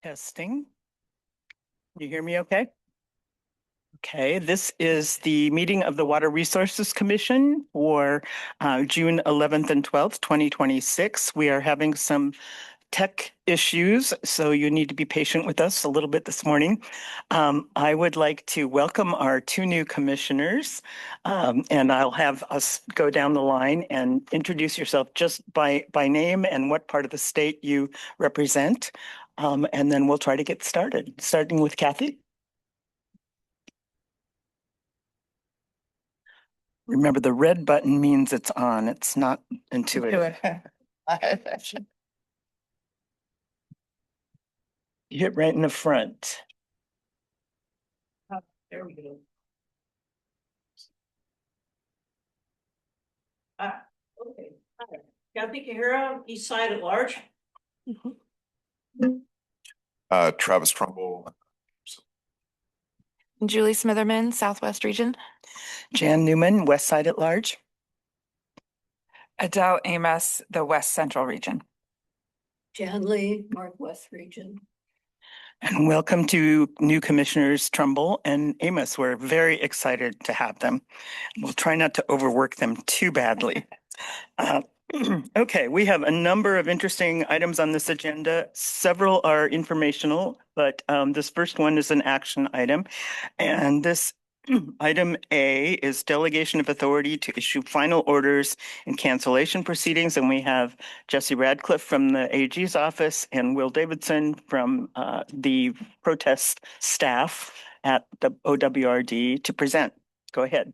Testing. You hear me okay? Okay, this is the meeting of the Water Resources Commission for June 11th and 12th, 2026. We are having some tech issues, so you need to be patient with us a little bit this morning. I would like to welcome our two new commissioners, and I'll have us go down the line and introduce yourself just by name and what part of the state you represent. And then we'll try to get started, starting with Kathy. Remember, the red button means it's on. It's not intuitive. You hit right in the front. There we go. Okay. Hi. Kathy Kahira, East Side at Large. Travis Trumbull. Julie Smitherman, Southwest Region. Jan Newman, West Side at Large. Adele Amos, the West Central Region. Jan Lee, Northwest Region. And welcome to new commissioners Trumbull and Amos. We're very excited to have them. We'll try not to overwork them too badly. Okay, we have a number of interesting items on this agenda. Several are informational, but this first one is an action item. And this item A is delegation of authority to issue final orders in cancellation proceedings. And we have Jesse Radcliffe from the AG's office and Will Davidson from the protest staff at the OWRD to present. Go ahead.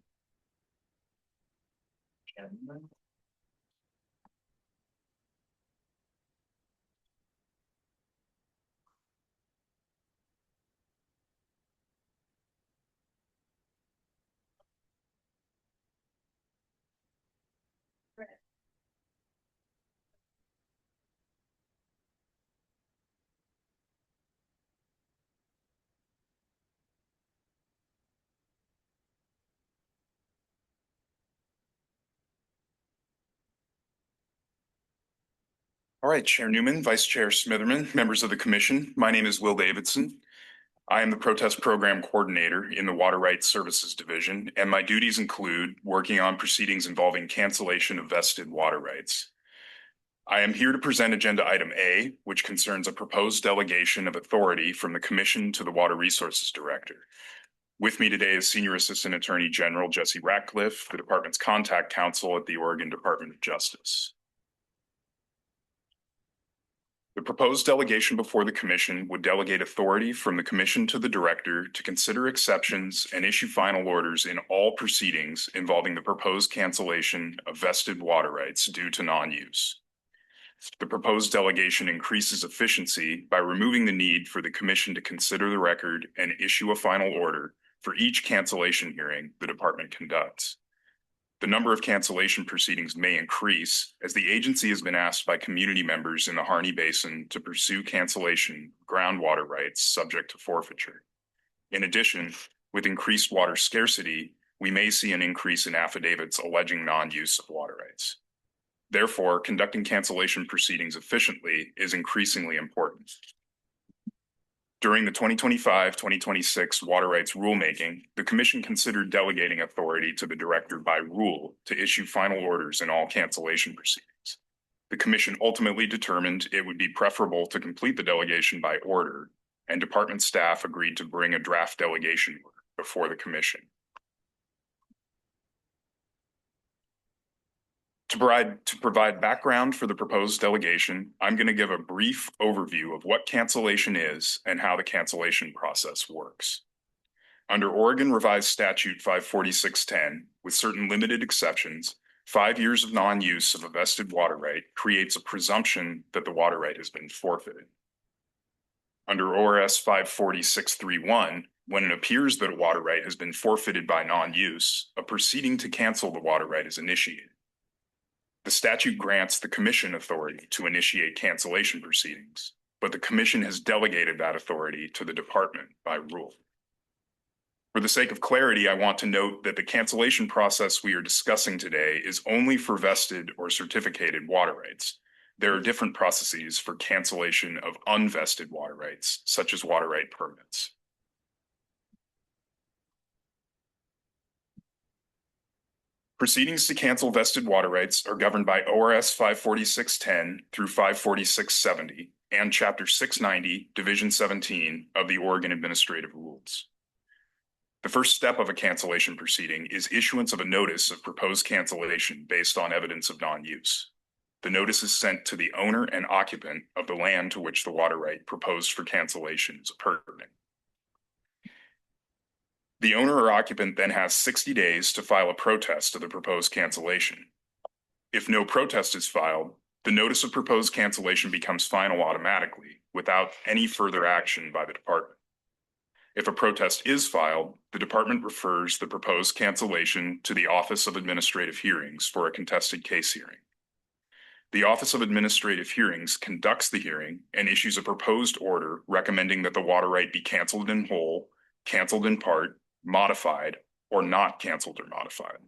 All right, Chair Newman, Vice Chair Smitherman, members of the commission. My name is Will Davidson. I am the protest program coordinator in the Water Rights Services Division, and my duties include working on proceedings involving cancellation of vested water rights. I am here to present agenda item A, which concerns a proposed delegation of authority from the commission to the Water Resources Director. With me today is Senior Assistant Attorney General Jesse Ratcliffe, the department's contact counsel at the Oregon Department of Justice. The proposed delegation before the commission would delegate authority from the commission to the director to consider exceptions and issue final orders in all proceedings involving the proposed cancellation of vested water rights due to non-use. The proposed delegation increases efficiency by removing the need for the commission to consider the record and issue a final order for each cancellation hearing the department conducts. The number of cancellation proceedings may increase as the agency has been asked by community members in the Harney Basin to pursue cancellation of groundwater rights subject to forfeiture. In addition, with increased water scarcity, we may see an increase in affidavits alleging non-use of water rights. Therefore, conducting cancellation proceedings efficiently is increasingly important. During the 2025-2026 water rights rulemaking, the commission considered delegating authority to the director by rule to issue final orders in all cancellation proceedings. The commission ultimately determined it would be preferable to complete the delegation by order, and department staff agreed to bring a draft delegation order before the commission. To provide background for the proposed delegation, I'm going to give a brief overview of what cancellation is and how the cancellation process works. Under Oregon Revised Statute 54610, with certain limited exceptions, 5 years of non-use of a vested water right creates a presumption that the water right has been forfeited. Under ORS 54631, when it appears that a water right has been forfeited by non-use, a proceeding to cancel the water right is initiated. The statute grants the commission authority to initiate cancellation proceedings, but the commission has delegated that authority to the department by rule. For the sake of clarity, I want to note that the cancellation process we are discussing today is only for vested or certificated water rights. there are different processes for cancellation of unvested water rights, such as water right permits. Proceedings to cancel vested water rights are governed by ORS 54610 through 54670 and Chapter 690, Division 17 of the Oregon Administrative Rules. The first step of a cancellation proceeding is issuance of a notice of proposed cancellation based on evidence of non-use. The notice is sent to the owner and occupant of the land to which the water right proposed for cancellation is pertinent. The owner or occupant then has 60 days to file a protest of the proposed cancellation. If no protest is filed, the notice of proposed cancellation becomes final automatically without any further action by the department. If a protest is filed, the department refers the proposed cancellation to the Office of Administrative Hearings for a contested case hearing. The Office of Administrative Hearings conducts the hearing and issues a proposed order recommending that the water right be canceled in whole, canceled in part, modified, or not canceled or modified.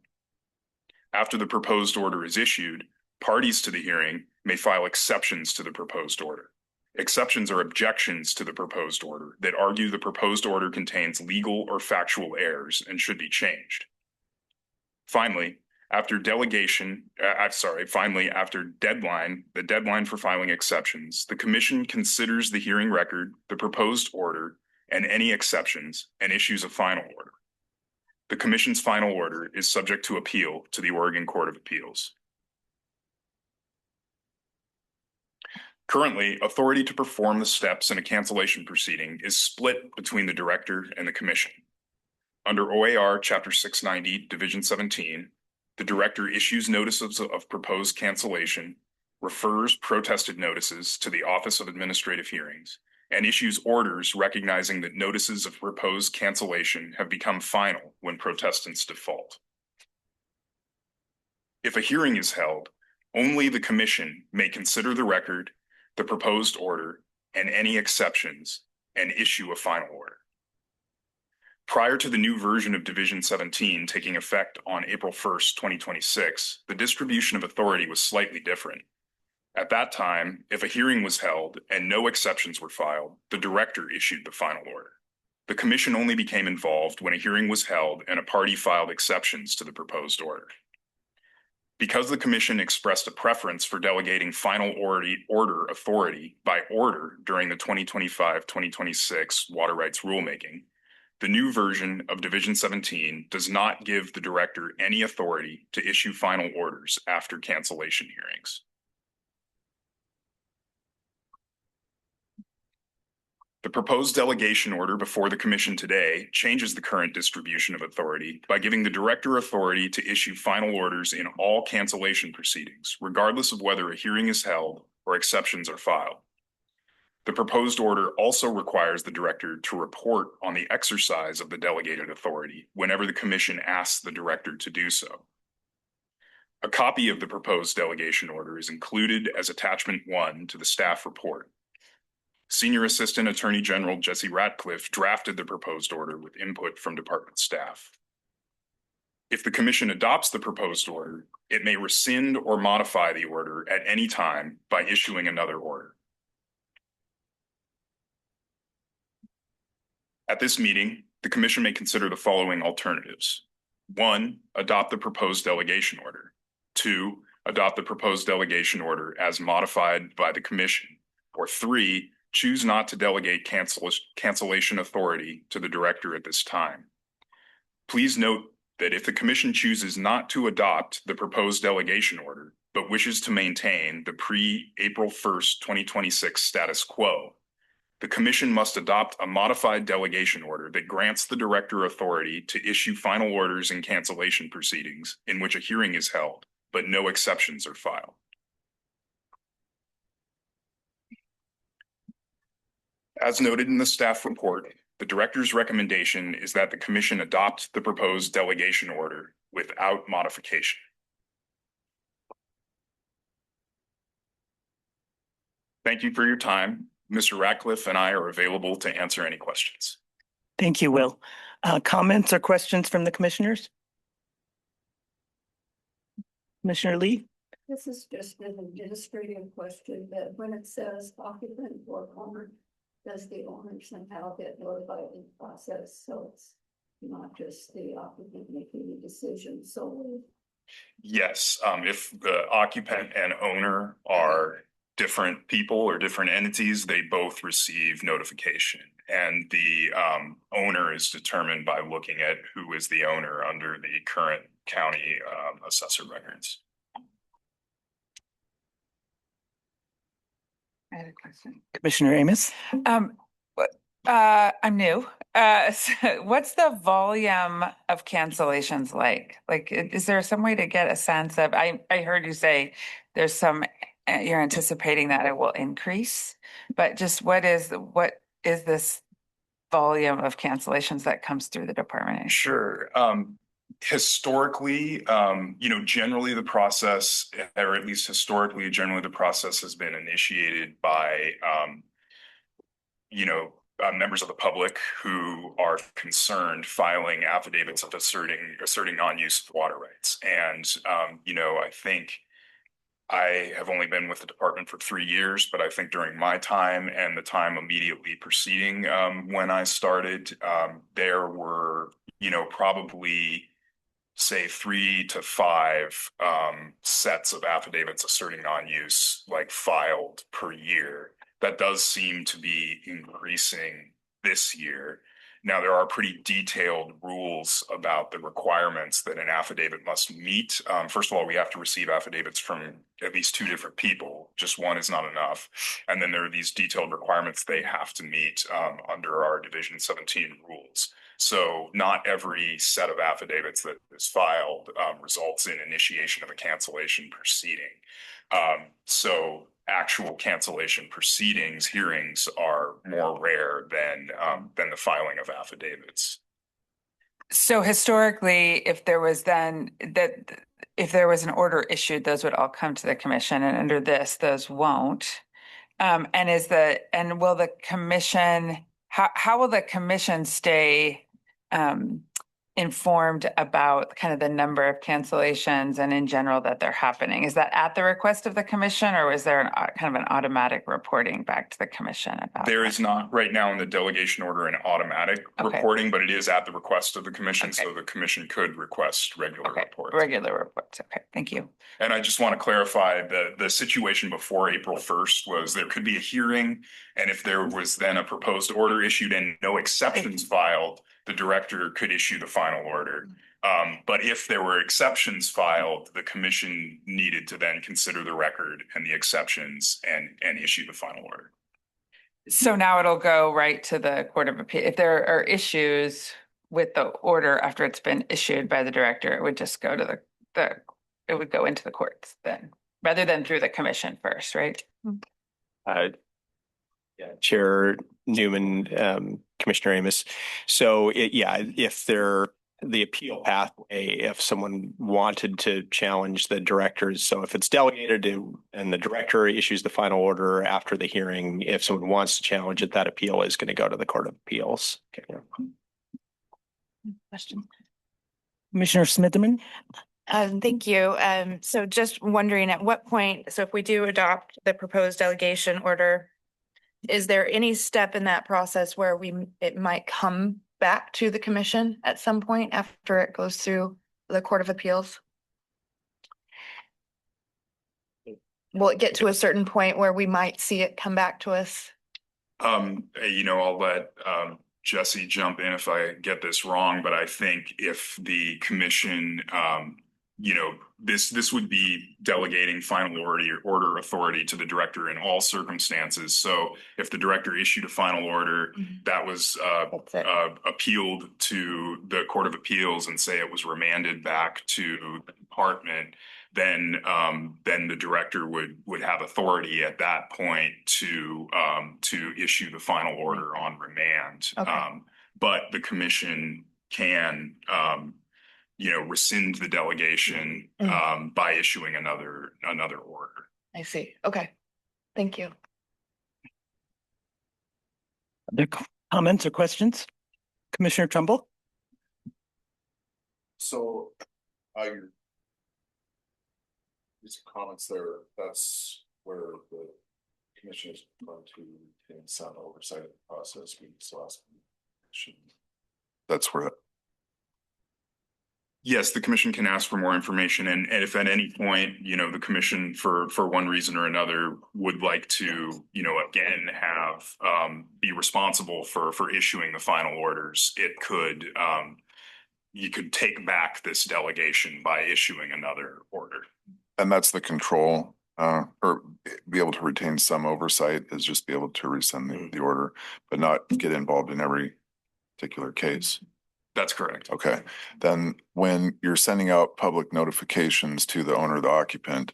After the proposed order is issued, parties to the hearing may file exceptions to the proposed order. Exceptions are objections to the proposed order that argue the proposed order contains legal or factual errors and should be changed. Finally, after deadline, the deadline for filing exceptions, the Commission considers the hearing record, the proposed order, and any exceptions, and issues a final order. The Commission's final order is subject to appeal to the Oregon Court of Appeals. Currently, authority to perform the steps in a cancellation proceeding is split between the Director and the Commission. Under OAR Chapter 690, Division 17, the Director issues notices of proposed cancellation, refers protested notices to the Office of Administrative Hearings, and issues orders recognizing that notices of proposed cancellation have become final when protestants default. If a hearing is held, only the Commission may consider the record, the proposed order, and any exceptions, and issue a final order. Prior to the new version of Division 17 taking effect on April 1st, 2026, the distribution of authority was slightly different. At that time, if a hearing was held and no exceptions were filed, the Director issued the final order. The Commission only became involved when a hearing was held and a party filed exceptions to the proposed order. Because the Commission expressed a preference for delegating final order authority by order during the 2025-2026 water rights rulemaking, the new version of Division 17 does not give the Director any authority to issue final orders after cancellation hearings. The proposed delegation order before the Commission today changes the current distribution of authority by giving the Director authority to issue final orders in all cancellation proceedings, regardless of whether a hearing is held or exceptions are filed. The proposed order also requires the Director to report on the exercise of the delegated authority whenever the Commission asks the Director to do so. A copy of the proposed delegation order is included as Attachment 1 to the staff report. Senior Assistant Attorney General Jesse Ratcliffe drafted the proposed order with input from department staff. If the Commission adopts the proposed order, it may rescind or modify the order at any time by issuing another order. At this meeting, the Commission may consider the following alternatives. 1, adopt the proposed delegation order. 2, adopt the proposed delegation order as modified by the Commission. Or 3, choose not to delegate cancellation authority to the Director at this time. Please note that if the Commission chooses not to adopt the proposed delegation order, but wishes to maintain the pre-April 1st, 2026 status quo, the Commission must adopt a modified delegation order that grants the Director authority to issue final orders in cancellation proceedings in which a hearing is held, but no exceptions are filed. As noted in the staff report, the Director's recommendation is that the Commission adopt the proposed delegation order without modification. Thank you for your time. Mr. Ratcliffe and I are available to answer any questions. Thank you, Will. Comments or questions from the commissioners? Commissioner Lee? This is just an administrative question, that when it says occupant or owner, does the owner somehow get notified in the process? So it's not just the occupant making the decision solely. Yes, if the occupant and owner are different people or different entities, they both receive notification. And the owner is determined by looking at who is the owner under the current county assessor records. I had a question. Commissioner Amos? I'm new. So what's the volume of cancellations like? Like, is there some way to get a sense of, I heard you say there's some, you're anticipating that it will increase, but just what is this volume of cancellations that comes through the department? Sure. Historically, generally the process, or at least historically, generally the process has been initiated by, members of the public who are concerned filing affidavits of asserting non-use of water rights. And, I think I have only been with the department for 3 years, but I think during my time and the time immediately preceding when I started, there were, probably say 3 to 5 sets of affidavits asserting non-use like filed per year. That does seem to be increasing this year. Now, there are pretty detailed rules about the requirements that an affidavit must meet. First of all, we have to receive affidavits from at least 2 different people. Just one is not enough. And then there are these detailed requirements they have to meet under our Division 17 rules. So not every set of affidavits that is filed results in initiation of a cancellation proceeding. So actual cancellation proceedings, hearings are more rare than the filing of affidavits. So historically, if there was an order issued, those would all come to the commission, and under this, those won't. And will the commission, how will the commission stay informed about kind of the number of cancellations and in general that they're happening? Is that at the request of the commission, or is there kind of an automatic reporting back to the commission about There that? is not right now in the delegation order an automatic reporting, but it is at the request of the commission. Okay. So the commission could request regular reports. Regular reports. Okay, thank you. And I just want to clarify the situation before April 1st was there could be a hearing. And if there was then a proposed order issued and no exceptions filed, the director could issue the final order. But if there were exceptions filed, the commission needed to then consider the record and the exceptions and issue the final order. So now it'll go right to the Court of Appeal. If there are issues with the order after it's been issued by the director, it would just go to it would go into the courts then, rather than through the commission first, right? Chair Newman, Commissioner Amos. So if the appeal pathway, if someone wanted to challenge the directors, so if it's delegated and the director issues the final order after the hearing, if someone wants to challenge it, that appeal is going to go to the Court of Appeals. Okay. Question. Commissioner Smitherman? Thank you. So just wondering at what point, so if we do adopt the proposed delegation order, is there any step in that process where it might come back to the commission at some point after it goes through the Court of Appeals? Will it get to a certain point where we might see it come back to us? I'll let Jesse jump in if I get this wrong, but I think if the commission, this would be delegating final order authority to the director in all circumstances. So if the director issued a final order that was appealed to the Court of Appeals and say it was remanded back to the department, then the director would have authority at that point to issue the final order on remand. Okay. But the commission can rescind the delegation by issuing another order. I see. Okay. Thank you. Other comments or questions? Commissioner Trumbull? So, These comments there, that's where the commission is going to in some oversight of the process. We still ask. That's where. Yes, the commission can ask for more information, and if at any point, the commission for one reason or another would like to, again, have be responsible for issuing the final orders, it could you could take back this delegation by issuing another order. And that's the control, or be able to retain some oversight is just be able to rescind the order, but not get involved in every particular case. That's correct. Okay, then when you're sending out public notifications to the owner of the occupant,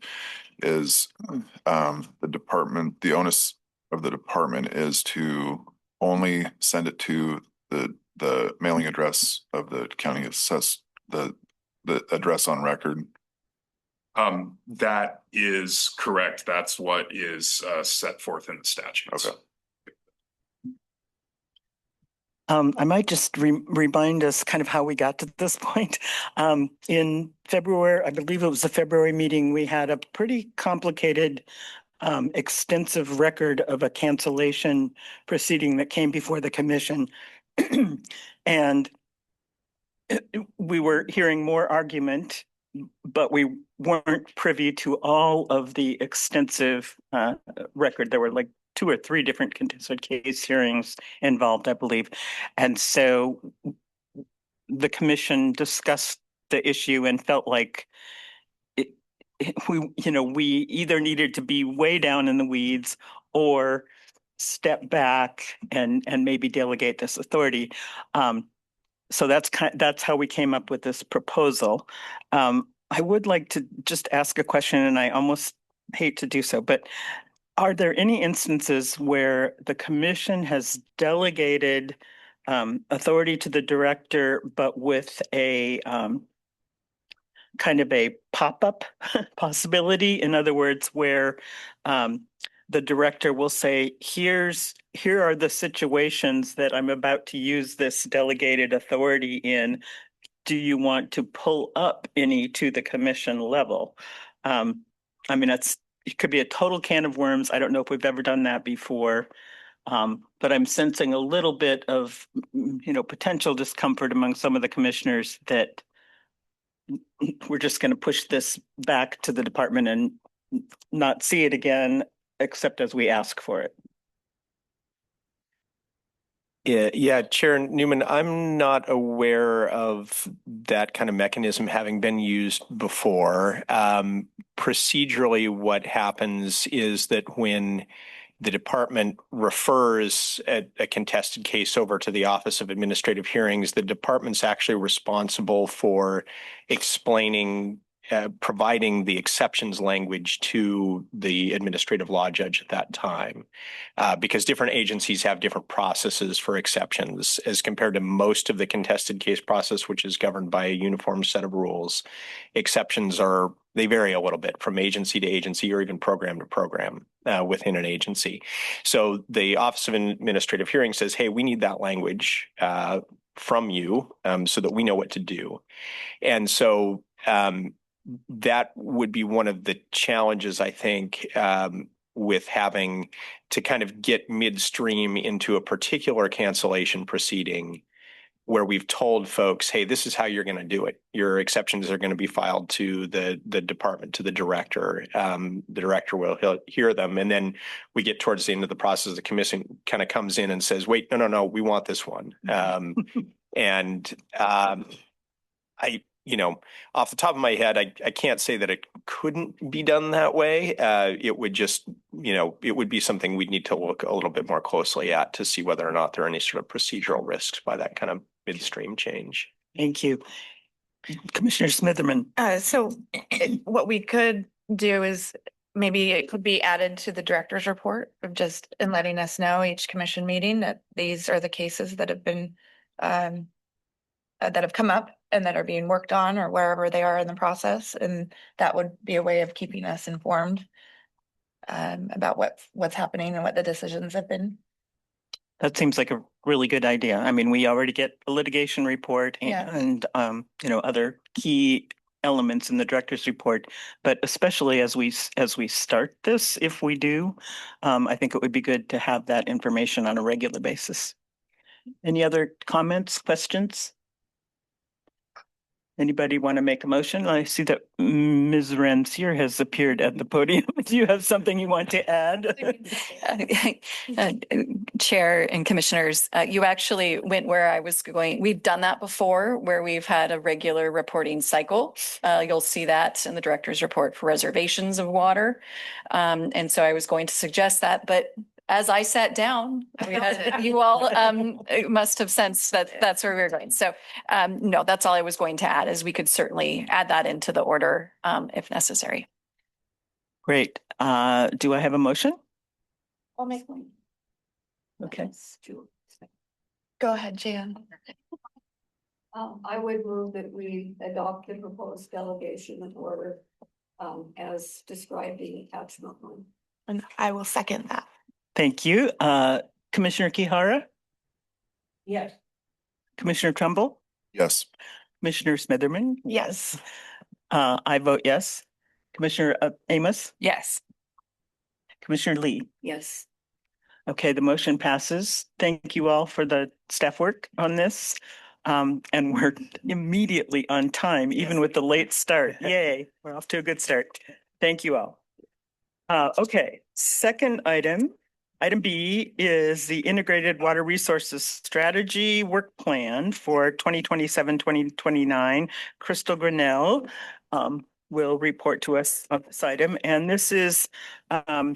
is the department, the onus of the department is to only send it to the mailing address of the county assessed, the address on record? That is correct. That's what is set forth in the statutes. Okay. I might just remind us kind of how we got to this point. In February, I believe it was the February meeting, we had a pretty complicated, extensive record of a cancellation proceeding that came before the commission. And we were hearing more argument, but we weren't privy to all of the extensive record. There were like 2 or 3 different contested case hearings involved, I believe. And so the commission discussed the issue and felt like we either needed to be way down in the weeds or step back and maybe delegate this authority. So that's how we came up with this proposal. I would like to just ask a question, and I almost hate to do so, but are there any instances where the commission has delegated authority to the director, but with a kind of a pop-up possibility? In other words, where the director will say, here are the situations that I'm about to use this delegated authority in. Do you want to pull up any to the commission level? I mean, it could be a total can of worms. I don't know if we've ever done that before. But I'm sensing a little bit of, potential discomfort among some of the commissioners that we're just going to push this back to the department and not see it again, except as we ask for it. Yeah, Chair Newman, I'm not aware of that kind of mechanism having been used before. Procedurally, what happens is that when the department refers a contested case over to the Office of Administrative Hearings, the department's actually responsible for explaining, providing the exceptions language to the administrative law judge at that time, because different agencies have different processes for exceptions as compared to most of the contested case process, which is governed by a uniform set of rules. Exceptions they vary a little bit from agency to agency or even program to program within an agency. So the Office of Administrative Hearings says, hey, we need that language from you so that we know what to do. And so that would be one of the challenges, I think, with having to kind of get midstream into a particular cancellation proceeding where we've told folks, hey, this is how you're going to do it. Your exceptions are going to be filed to the department, to the director. The director will hear them. And then we get towards the end of the process, the commission kind of comes in and says, wait, no, we want this one. Off the top of my head, I can't say that it couldn't be done that way. It would just, it would be something we'd need to look a little bit more closely at to see whether or not there are any sort of procedural risks by that kind of midstream change. Thank you. Commissioner Smitherman. What we could do is maybe it could be added to the director's report of just in letting us know each commission meeting that these are the cases that have been that have come up and that are being worked on or wherever they are in the process. And that would be a way of keeping us informed about what's happening and what the decisions have been. That seems like a really good idea. I mean, we already get a litigation report and other key elements in the director's report, but especially as we start this, if we do, I think it would be good to have that information on a regular basis. Any other comments, questions? Anybody want to make a motion? I see that Ms. Rancier has appeared at the podium. Do you have something you want to add? Chair and commissioners, you actually went where I was going. We've done that before where we've had a regular reporting cycle. You'll see that in the director's report for reservations of water. And so I was going to suggest that, but as I sat down, you all must have sensed that that's where we were going. So no, that's all I was going to add is we could certainly add that into the order if necessary. Great. Do I have a motion? I'll make one. Okay. Go ahead, Jan. I would move that we adopt the proposed delegation in order as described in attachment 1. And I will second that. Thank you. Commissioner Kihara, Yes. Commissioner Trumbull, Yes. Commissioner Smitherman. Yes. I vote yes. Commissioner Amos, Yes. Commissioner Lee. Yes. Okay, the motion passes. Thank you all for the staff work on this. And we're immediately on time, even with the late start. Yay, we're off to a good start. Thank you all. Okay, second item. Item B is the Integrated Water Resources Strategy Work Plan for 2027-2029. Crystal Grinnell will report to us on this item. And this is a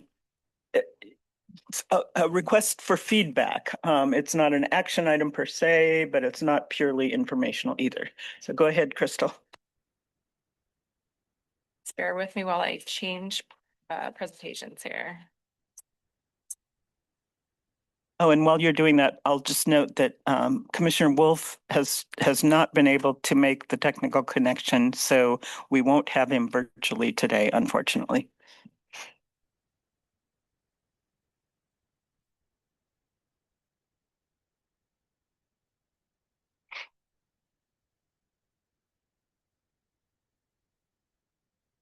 request for feedback. It's not an action item per se, but it's not purely informational either. So go ahead, Crystal. Just bear with me while I change presentations here. Oh, and while you're doing that, I'll just note that Commissioner Wolf has not been able to make the technical connection, so we won't have him virtually today, unfortunately.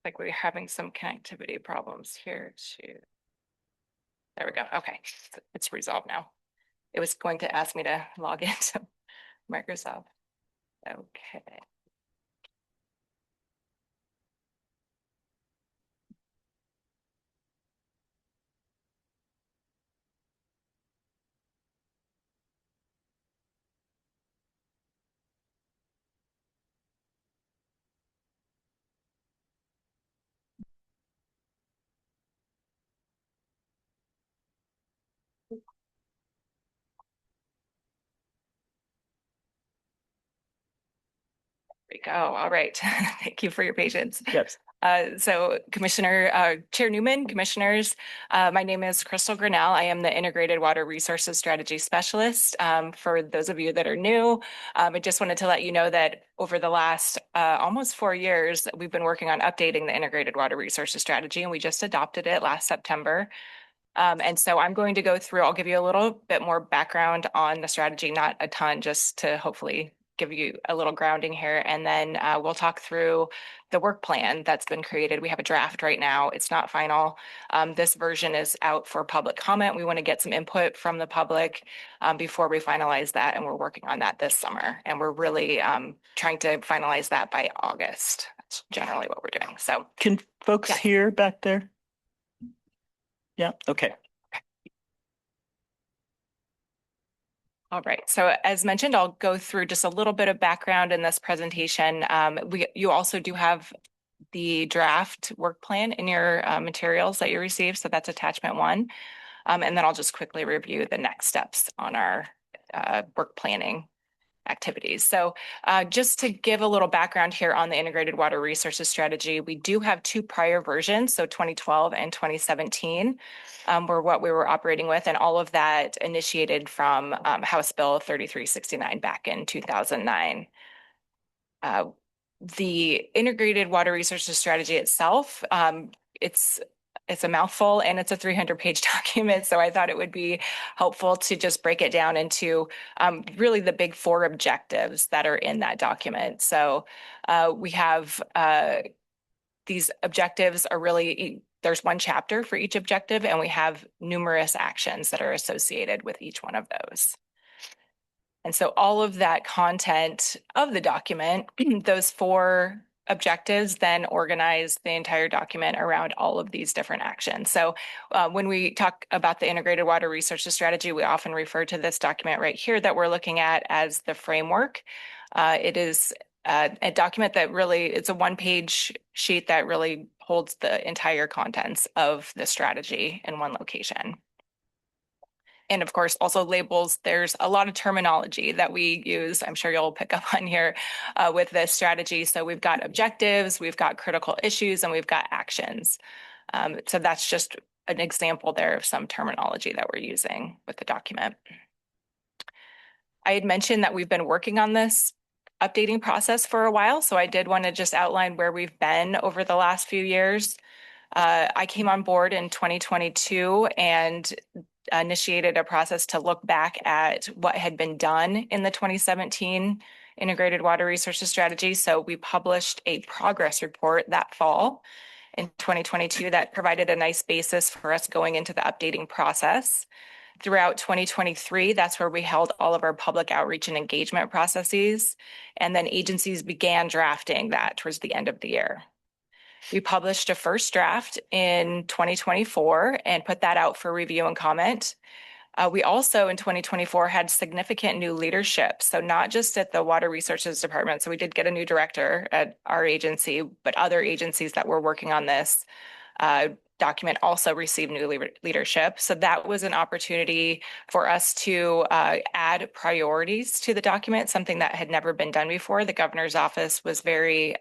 Like we're having some connectivity problems here too. There we go. Okay, it's resolved now. It was going to ask me to log into Microsoft. Okay. We go. All right. Thank you for your patience. Yes. So Chair Newman, commissioners, my name is Crystal Grinnell. I am the Integrated Water Resources Strategy Specialist. For those of you that are new, I just wanted to let you know that over the last almost 4 years, we've been working on updating the Integrated Water Resources Strategy, and we just adopted it last September. And so I'm going to go through, I'll give you a little bit more background on the strategy, not a ton, just to hopefully give you a little grounding here. And then we'll talk through the work plan that's been created. We have a draft right now. It's not final. This version is out for public comment. We want to get some input from the public before we finalize that. And we're working on that this summer. And we're really trying to finalize that by August. That's generally what we're doing. So Can folks Yes. hear back there? Yeah, okay. all right. So as mentioned, I'll go through just a little bit of background in this presentation. You also do have the draft work plan in your materials that you received. So that's attachment 1. And then I'll just quickly review the next steps on our work planning activities. So just to give a little background here on the Integrated Water Resources Strategy, we do have 2 prior versions, so 2012 and 2017 were what we were operating with, and all of that initiated from House Bill 3369 back in 2009. The Integrated Water Resources Strategy itself, it's it's a mouthful and it's a 300-page document. So I thought it would be helpful to just break it down into really the big 4 objectives that are in that document. So we have these objectives are really, there's 1 chapter for each objective, and we have numerous actions that are associated with each one of those. And so all of that content of the document, those 4 objectives then organize the entire document around all of these different actions. So when we talk about the integrated water resources strategy, we often refer to this document right here that we're looking at as the framework. It is a document that really, it's a 1-page sheet that really holds the entire contents of the strategy in one location. And of course, also labels. There's a lot of terminology that we use. I'm sure you'll pick up on here with this strategy. So we've got objectives, we've got critical issues, and we've got actions. So that's just an example there of some terminology that we're using with the document. I had mentioned that we've been working on this updating process for a while. So I did want to just outline where we've been over the last few years. I came on board in 2022 and initiated a process to look back at what had been done in the 2017 Integrated Water Resources Strategy. So we published a progress report that fall in 2022 that provided a nice basis for us going into the updating process. Throughout 2023, that's where we held all of our public outreach and engagement processes, and then agencies began drafting that towards the end of the year. We published a first draft in 2024 and put that out for review and comment. We also in 2024 had significant new leadership. So not just at the Water Resources Department. So we did get a new director at our agency, but other agencies that were working on this document also received new leadership. So that was an opportunity for us to add priorities to the document, something that had never been done before. The governor's office was very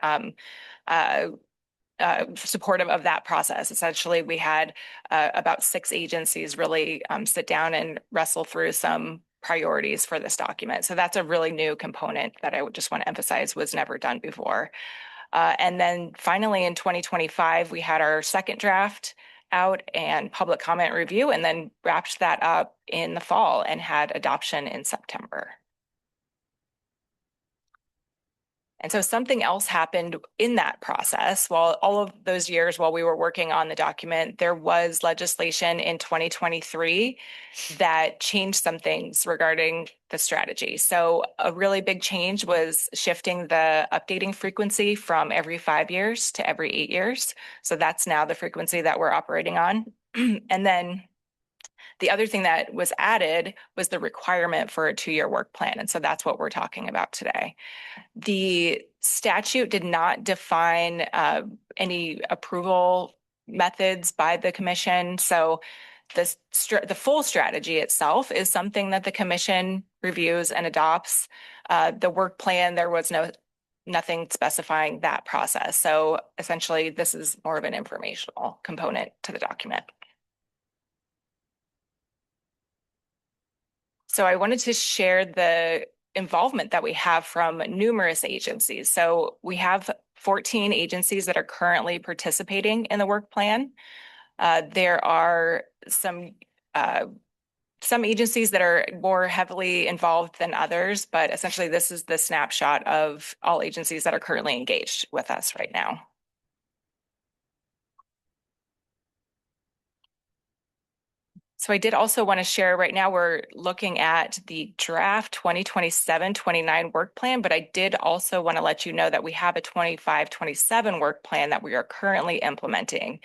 supportive of that process. Essentially, we had about 6 agencies really sit down and wrestle through some priorities for this document. So that's a really new component that I would just want to emphasize was never done before. And then finally in 2025, we had our second draft out and public comment review, and then wrapped that up in the fall and had adoption in September. And so something else happened in that process. While all of those years while we were working on the document, there was legislation in 2023 that changed some things regarding the strategy. So a really big change was shifting the updating frequency from every 5 years to every 8 years. So that's now the frequency that we're operating on. And then the other thing that was added was the requirement for a 2-year work plan. And so that's what we're talking about today. The statute did not define any approval methods by the commission. So the full strategy itself is something that the commission reviews and adopts. The work plan, there was nothing specifying that process. So essentially, this is more of an informational component to the document. So I wanted to share the involvement that we have from numerous agencies. So we have 14 agencies that are currently participating in the work plan. There are some agencies that are more heavily involved than others, but essentially this is the snapshot of all agencies that are currently engaged with us right now. So I did also want to share right now, we're looking at the draft 2027-29 work plan, but I did also want to let you know that we have a 25-27 work plan that we are currently implementing.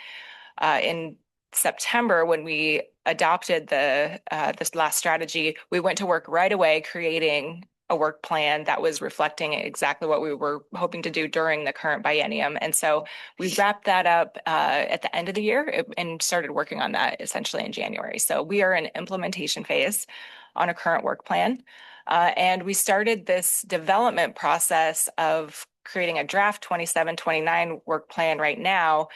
In September, when we adopted this last strategy, we went to work right away creating a work plan that was reflecting exactly what we were hoping to do during the current biennium. And so we wrapped that up at the end of the year and started working on that essentially in January. So we are in implementation phase on a current work plan. And we started this development process of creating a draft 27-29 work plan right now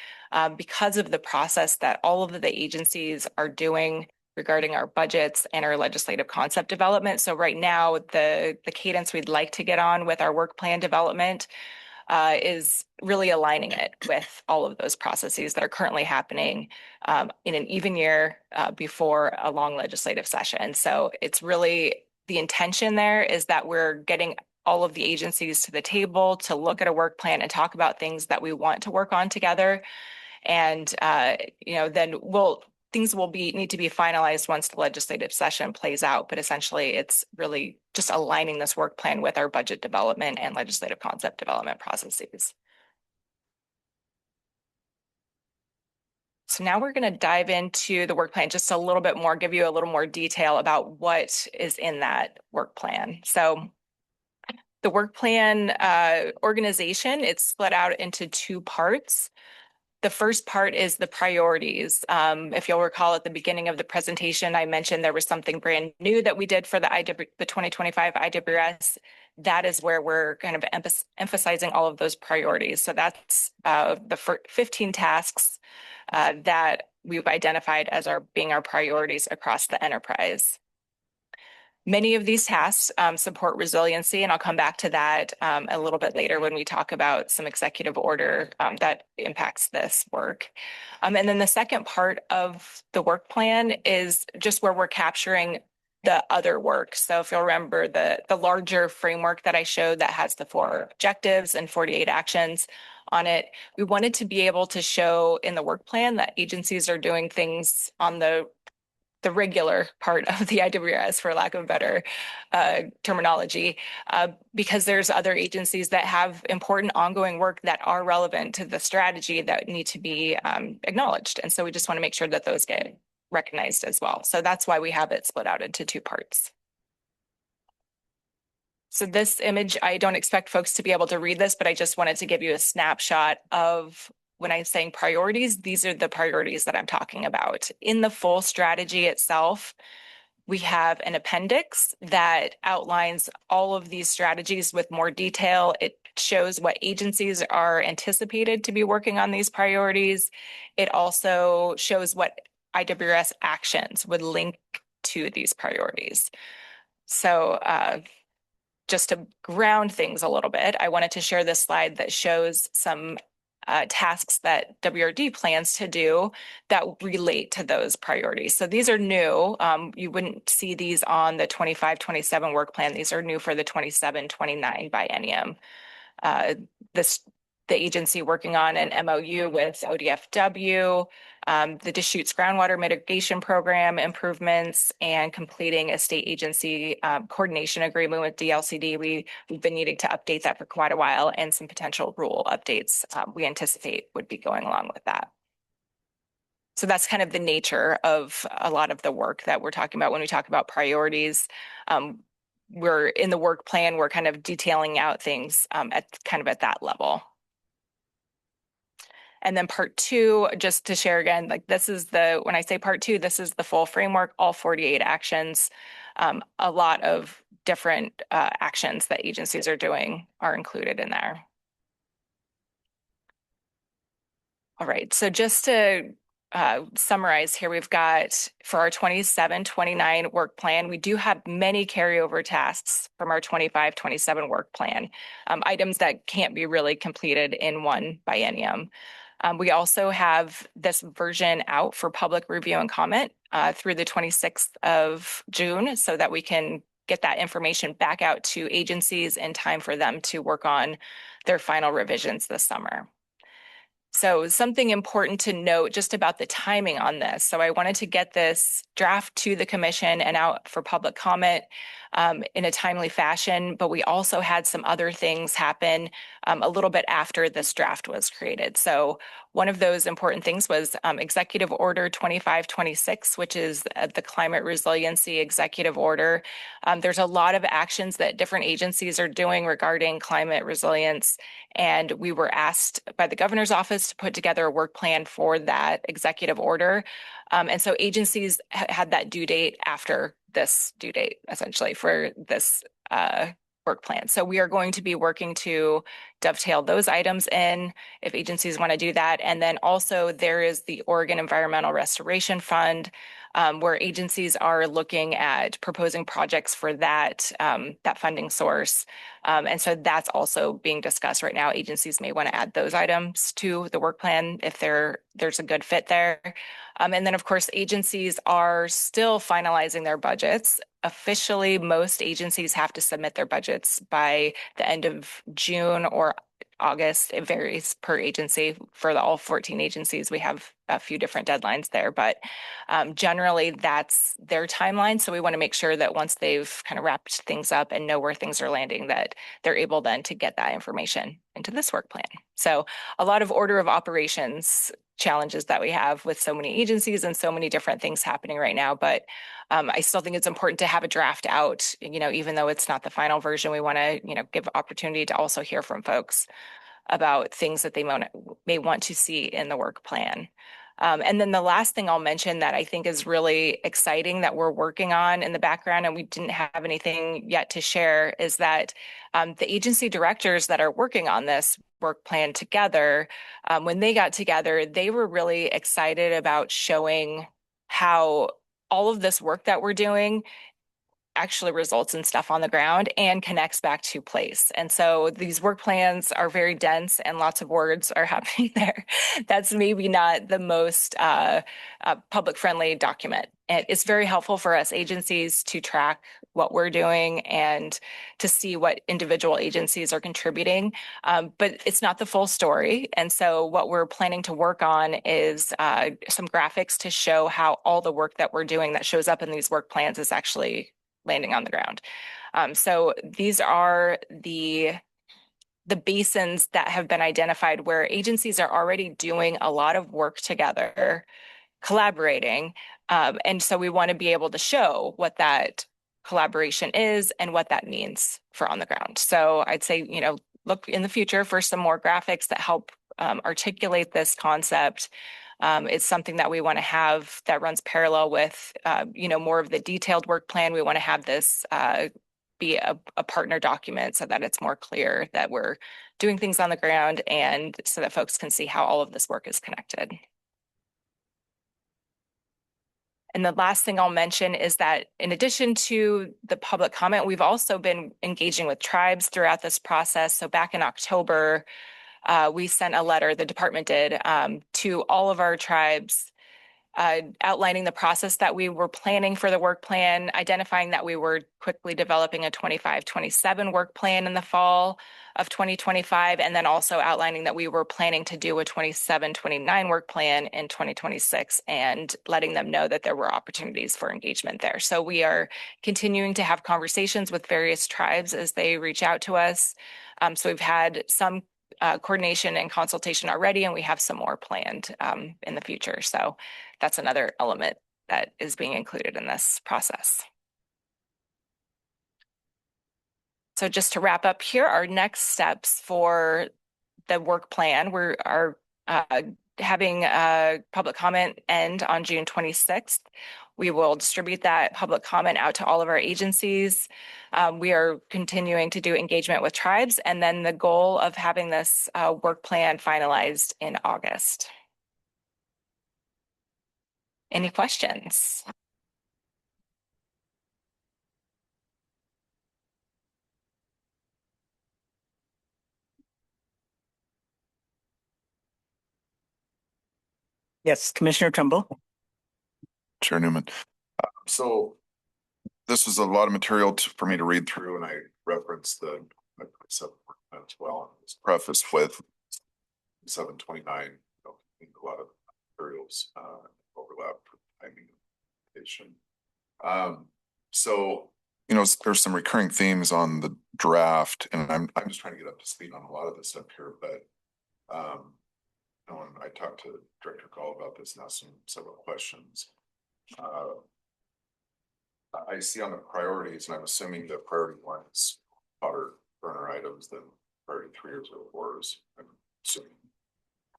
because of the process that all of the agencies are doing regarding our budgets and our legislative concept development. So right now, the cadence we'd like to get on with our work plan development is really aligning it with all of those processes that are currently happening in an even year before a long legislative session. So it's really, the intention there is that we're getting all of the agencies to the table to look at a work plan and talk about things that we want to work on together. And, then things will need to be finalized once the legislative session plays out. But essentially, it's really just aligning this work plan with our budget development and legislative concept development processes. So now we're going to dive into the work plan just a little bit more, give you a little more detail about what is in that work plan. So the work plan organization, it's split out into two parts. The first part is the priorities. If you'll recall at the beginning of the presentation, I mentioned there was something brand new that we did for the 2025 IWRS. That is where we're kind of emphasizing all of those priorities. So that's the 15 tasks that we've identified as being our priorities across the enterprise. Many of these tasks support resiliency, and I'll come back to that a little bit later when we talk about some executive order that impacts this work. And then the second part of the work plan is just where we're capturing the other work. So if you'll remember the larger framework that I showed that has the 4 objectives and 48 actions on it, we wanted to be able to show in the work plan that agencies are doing things on the regular part of the IWRS, for lack of better terminology, because there's other agencies that have important ongoing work that are relevant to the strategy that need to be acknowledged. And so we just want to make sure that those get recognized as well. So that's why we have it split out into 2 parts. So this image, I don't expect folks to be able to read this, but I just wanted to give you a snapshot of when I'm saying priorities, these are the priorities that I'm talking about. In the full strategy itself, we have an appendix that outlines all of these strategies with more detail. It shows what agencies are anticipated to be working on these priorities. It also shows what IWRS actions would link to these priorities. So just to ground things a little bit, I wanted to share this slide that shows some tasks that WRD plans to do that relate to those priorities. So these are new. You wouldn't see these on the 25-27 work plan. These are new for the 27-29 biennium. The agency working on an MOU with ODFW, the Deschutes groundwater mitigation program improvements, and completing a state agency coordination agreement with DLCD. We've been needing to update that for quite a while, and some potential rule updates we anticipate would be going along with that. So that's kind of the nature of a lot of the work that we're talking about when we talk about priorities. We're in the work plan, we're kind of detailing out things at that level. And then part 2, just to share again, like this is when I say part 2, this is the full framework, all 48 actions. A lot of different actions that agencies are doing are included in there. All right, so just to summarize here, we've got for our 27-29 work plan, we do have many carryover tasks from our 25-27 work plan, items that can't be really completed in one biennium. We also have this version out for public review and comment through the 26th of June so that we can get that information back out to agencies in time for them to work on their final revisions this summer. So something important to note just about the timing on this. So I wanted to get this draft to the commission and out for public comment in a timely fashion, but we also had some other things happen a little bit after this draft was created. So one of those important things was Executive Order 2526, which is the Climate Resiliency Executive Order. There's a lot of actions that different agencies are doing regarding climate resilience, and we were asked by the governor's office to put together a work plan for that executive order. And so agencies had that due date after this due date, essentially, for this work plan. So we are going to be working to dovetail those items in if agencies want to do that. And then also there is the Oregon Environmental Restoration Fund, where agencies are looking at proposing projects for that funding source. And so that's also being discussed right now. Agencies may want to add those items to the work plan if there's a good fit there. And then, of course, agencies are still finalizing their budgets. Officially, most agencies have to submit their budgets by the end of June or August. It varies per agency. For all 14 agencies, we have a few different deadlines there, but generally that's their timeline. So we want to make sure that once they've kind of wrapped things up and know where things are landing, that they're able then to get that information into this work plan. So a lot of order of operations challenges that we have with so many agencies and so many different things happening right now. But I still think it's important to have a draft out, even though it's not the final version. We want to, give opportunity to also hear from folks about things that they may want to see in the work plan. And then the last thing I'll mention that I think is really exciting that we're working on in the background, and we didn't have anything yet to share, is that the agency directors that are working on this work plan together, when they got together, they were really excited about showing how all of this work that we're doing actually results in stuff on the ground and connects back to place. And so these work plans are very dense and lots of words are happening there. That's maybe not the most public friendly document. And it's very helpful for us agencies to track what we're doing and to see what individual agencies are contributing. But it's not the full story. And so what we're planning to work on is some graphics to show how all the work that we're doing that shows up in these work plans is actually landing on the ground. So these are the basins that have been identified where agencies are already doing a lot of work together, collaborating. And so we want to be able to show what that collaboration is and what that means for on the ground. So I'd say, look in the future for some more graphics that help articulate this concept. It's something that we want to have that runs parallel with, more of the detailed work plan. We want to have this be a partner document so that it's more clear that we're doing things on the ground and so that folks can see how all of this work is connected. And the last thing I'll mention is that in addition to the public comment, we've also been engaging with tribes throughout this process. So back in October, we sent a letter, the department did, to all of our tribes outlining the process that we were planning for the work plan, identifying that we were quickly developing a 25-27 work plan in the fall of 2025, and then also outlining that we were planning to do a 27-29 work plan in 2026 and letting them know that there were opportunities for engagement there. So we are continuing to have conversations with various tribes as they reach out to us. So we've had some coordination and consultation already, and we have some more planned in the future. So that's another element that is being included in this process. So just to wrap up here, our next steps for the work plan, we are having a public comment end on June 26th. We will distribute that public comment out to all of our agencies. We are continuing to do engagement with tribes, and then the goal of having this work plan finalized in August. Any questions? Yes, Commissioner Trumbull. Chair Newman. So this was a lot of material for me to read through, and I referenced the as well. It's prefaced with 729, a lot of materials overlap for timing. So, there's some recurring themes on the draft, and I'm just trying to get up to speed on a lot of this stuff here, but when I talked to Director Gall about this and asked him several questions. I see on the priorities, and I'm assuming that priority 1 is hotter burner items than priority 3 or 4 is, I'm assuming.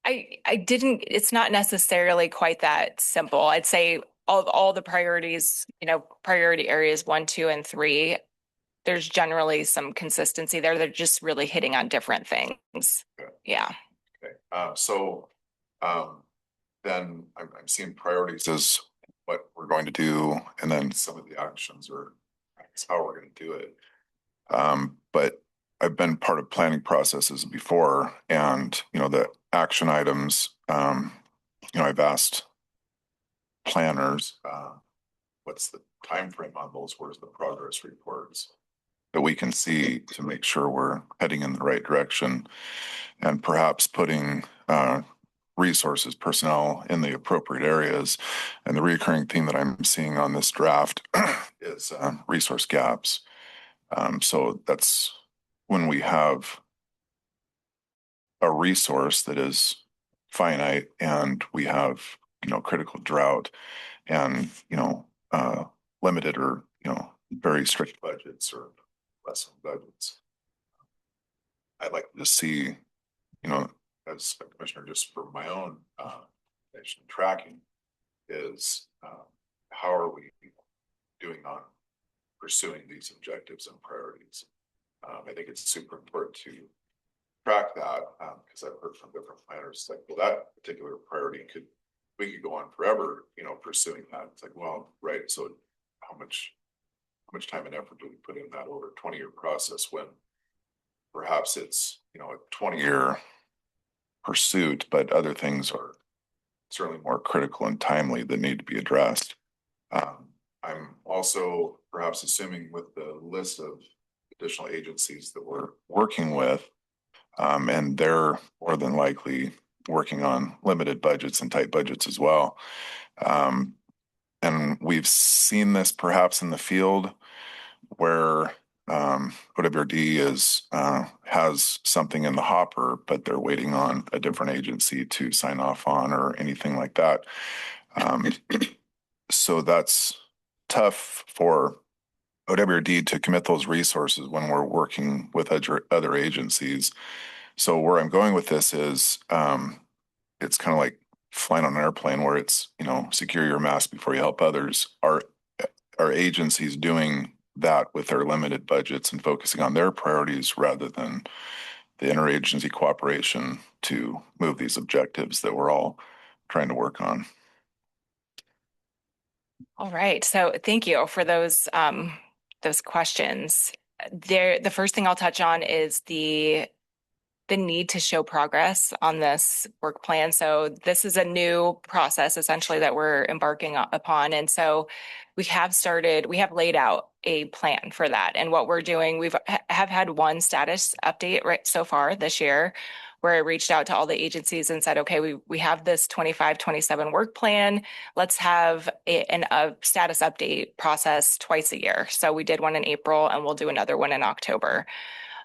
I didn't, it's not necessarily quite that simple. I'd say all the priorities, priority areas 1, 2, and 3 there's generally some consistency there. They're just really hitting on different things. Okay. Yeah. Okay, then I'm seeing priorities as what we're going to do, and then some of the actions or how we're going to do it. But I've been part of planning processes before, and the action items, I've asked planners, what's the time frame on those? Where's the progress reports that we can see to make sure we're heading in the right direction, and perhaps putting resources, personnel in the appropriate areas. And the recurring theme that I'm seeing on this draft is resource gaps. So that's when we have a resource that is finite and we have, critical drought and, limited or, very strict budgets or less budgets. I'd like to see, as a commissioner, just for my own tracking, is how are we doing on pursuing these objectives and priorities? I think it's super important to track that because I've heard from different planners like, well, that particular priority we could go on forever, pursuing that. It's like, well, right. So how much time and effort do we put in that over a 20-year process when perhaps it's, a 20-year pursuit, but other things are certainly more critical and timely that need to be addressed. I'm also perhaps assuming with the list of additional agencies that we're working with, and they're more than likely working on limited budgets and tight budgets as well. And we've seen this perhaps in the field where OWRD has something in the hopper, but they're waiting on a different agency to sign off on or anything like that. So that's tough for OWRD to commit those resources when we're working with other agencies. So where I'm going with this is it's kind of like flying on an airplane where it's, secure your mask before you help others. Are agencies doing that with their limited budgets and focusing on their priorities rather than the interagency cooperation to move these objectives that we're all trying to work on? All right. So thank you for those questions. The first thing I'll touch on is the need to show progress on this work plan. So this is a new process essentially that we're embarking upon. And so we have laid out a plan for that. And what we're doing, have had one status update right so far this year, where I reached out to all the agencies and said, okay, we have this 25-27 work plan. Let's have a status update process twice a year. So we did one in April and we'll do another one in October.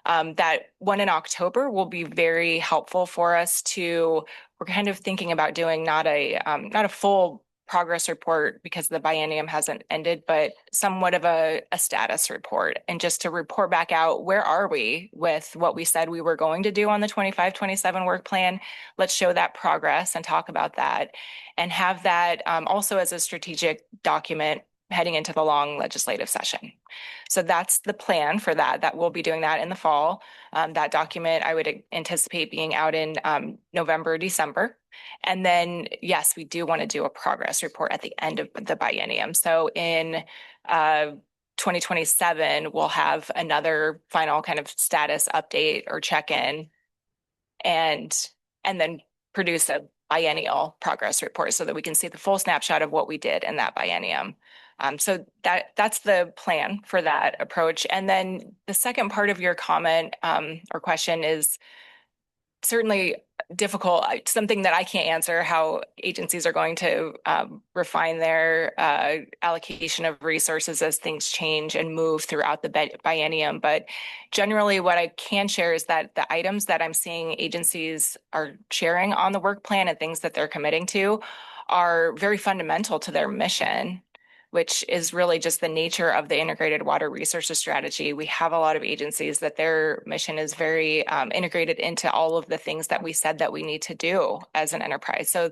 That one in October will be very helpful for us we're kind of thinking about doing not a full progress report because the biennium hasn't ended, but somewhat of a status report, and just to report back out, where are we with what we said we were going to do on the 25-27 work plan? Let's show that progress and talk about that, and have that also as a strategic document heading into the long legislative session. So that's the plan for that we'll be doing that in the fall. That document I would anticipate being out in November, December. And then, yes, we do want to do a progress report at the end of the biennium. So in 2027, we'll have another final kind of status update or check-in and then produce a biennial progress report so that we can see the full snapshot of what we did in that biennium. So that's the plan for that approach. And then the second part of your comment or question is certainly difficult, something that I can't answer, how agencies are going to refine their allocation of resources as things change and move throughout the biennium. But generally what I can share is that the items that I'm seeing agencies are sharing on the work plan and things that they're committing to are very fundamental to their mission, which is really just the nature of the integrated water resources strategy. We have a lot of agencies that their mission is very integrated into all of the things that we said that we need to do as an enterprise. So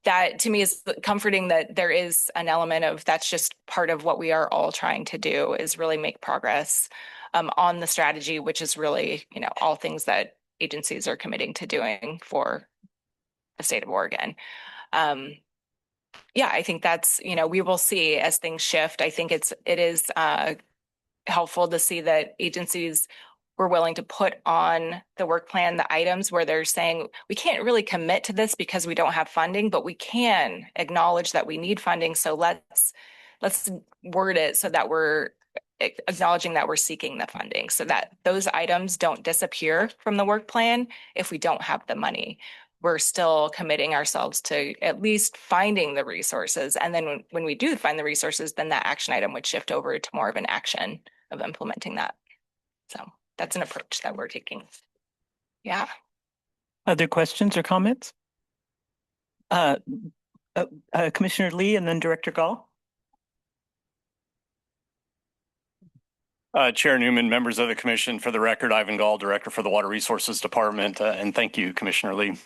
that to me is comforting that there is an element of that's just part of what we are all trying to do, is really make progress on the strategy, which is really, all things that agencies are committing to doing for the state of Oregon. Yeah, I think that's, we will see as things shift. I think it is helpful to see that agencies were willing to put on the work plan the items where they're saying, we can't really commit to this because we don't have funding, but we can acknowledge that we need funding. So let's word it so that we're acknowledging that we're seeking the funding so that those items don't disappear from the work plan if we don't have the money. We're still committing ourselves to at least finding the resources. And then when we do find the resources, then that action item would shift over to more of an action of implementing that. So that's an approach that we're taking. Yeah. Other questions or comments? Commissioner Lee and then Director Gall. Chair Newman, members of the commission, for the record, Ivan Gall, Director for the Water Resources Department, and thank you, Commissioner Lee.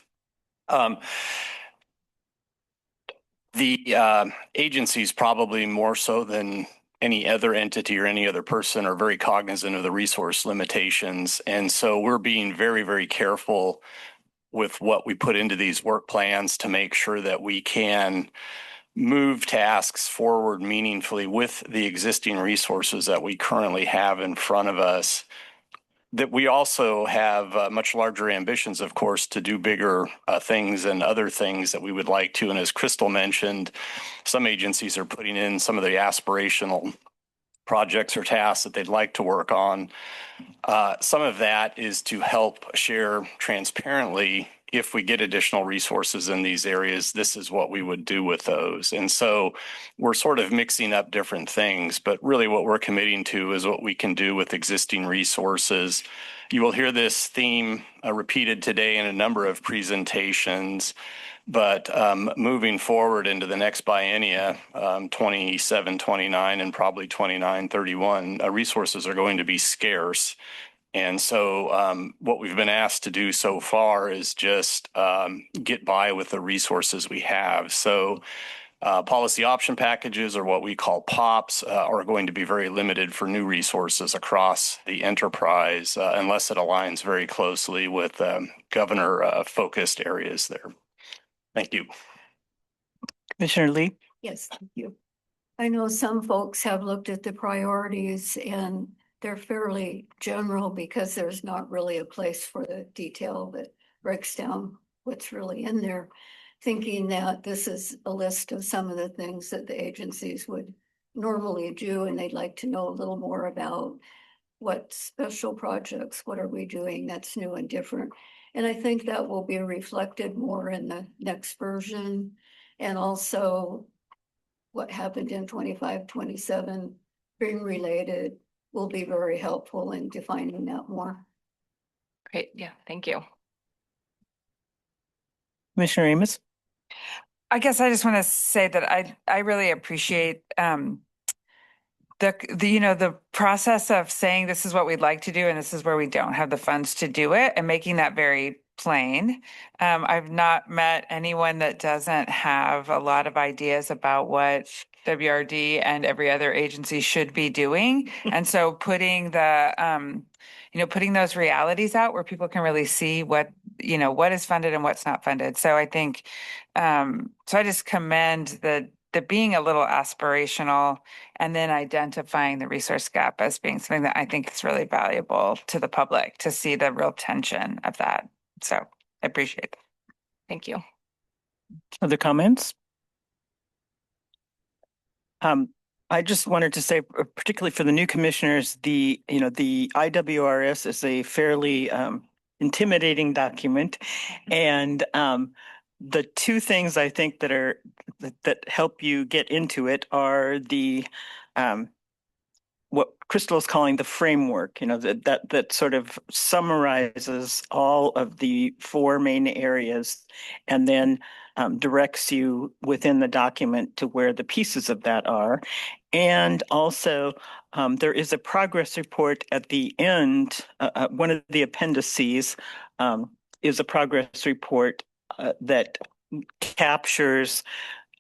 The agencies, probably more so than any other entity or any other person, are very cognizant of the resource limitations. And so we're being very, very careful with what we put into these work plans to make sure that we can move tasks forward meaningfully with the existing resources that we currently have in front of us. That we also have much larger ambitions, of course, to do bigger things and other things that we would like to. And as Crystal mentioned, some agencies are putting in some of the aspirational projects or tasks that they'd like to work on. Some of that is to help share transparently, if we get additional resources in these areas, this is what we would do with those. And so we're sort of mixing up different things, but really what we're committing to is what we can do with existing resources. You will hear this theme repeated today in a number of presentations, but moving forward into the next biennia, 27, 29, and probably 29, 31, resources are going to be scarce. And so what we've been asked to do so far is just get by with the resources we have. So policy option packages, or what we call POPs, are going to be very limited for new resources across the enterprise unless it aligns very closely with governor-focused areas there. Thank you. Commissioner Lee. Yes, thank you. I know some folks have looked at the priorities and they're fairly general because there's not really a place for the detail that breaks down what's really in there. Thinking that this is a list of some of the things that the agencies would normally do, and they'd like to know a little more about what special projects, what are we doing that's new and different. And I think that will be reflected more in the next version. And also what happened in 25, 27, being related, will be very helpful in defining that more. Great. Yeah. Thank you. Commissioner Amos. I guess I just want to say that I really appreciate the process of saying this is what we'd like to do and this is where we don't have the funds to do it, and making that very plain. I've not met anyone that doesn't have a lot of ideas about what WRD and every other agency should be doing. And so putting putting those realities out where people can really see what is funded and what's not funded. So I think, so I just commend the being a little aspirational and then identifying the resource gap as being something that I think is really valuable to the public to see the real tension of that. So I appreciate it. Thank you. Other comments? I just wanted to say, particularly for the new commissioners, the IWRS is a fairly intimidating document, and the two things I think that help you get into it are the what Crystal is calling the framework, that sort of summarizes all of the four main areas and then directs you within the document to where the pieces of that are. And also there is a progress report at the end. One of the appendices is a progress report that captures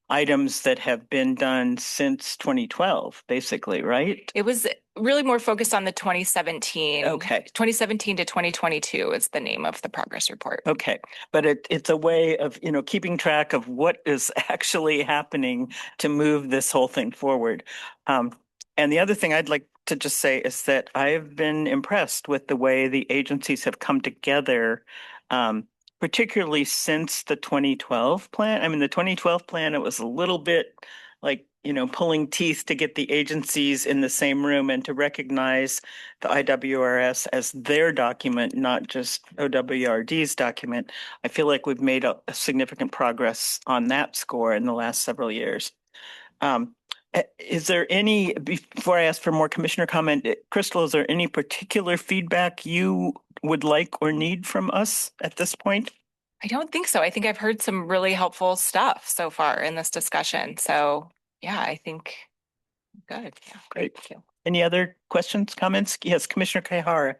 items that have been done since 2012, basically, right? It was really more focused on the 2017. Okay. 2017 to 2022 is the name of the progress report. Okay, but it's a way of, keeping track of what is actually happening to move this whole thing forward. And the other thing I'd like to just say is that I've been impressed with the way the agencies have come together, particularly since the 2012 plan. I mean, the 2012 plan, it was a little bit like, pulling teeth to get the agencies in the same room and to recognize the IWRS as their document, not just OWRD's document. I feel like we've made a significant progress on that score in the last several years. Is there any, before I ask for more commissioner comment, Crystal, is there any particular feedback you would like or need from us at this point? I don't think so. I think I've heard some really helpful stuff so far in this discussion. So yeah, I think good. Yeah, Great. Thank you. Any other questions, comments? Yes, Commissioner Kaihara.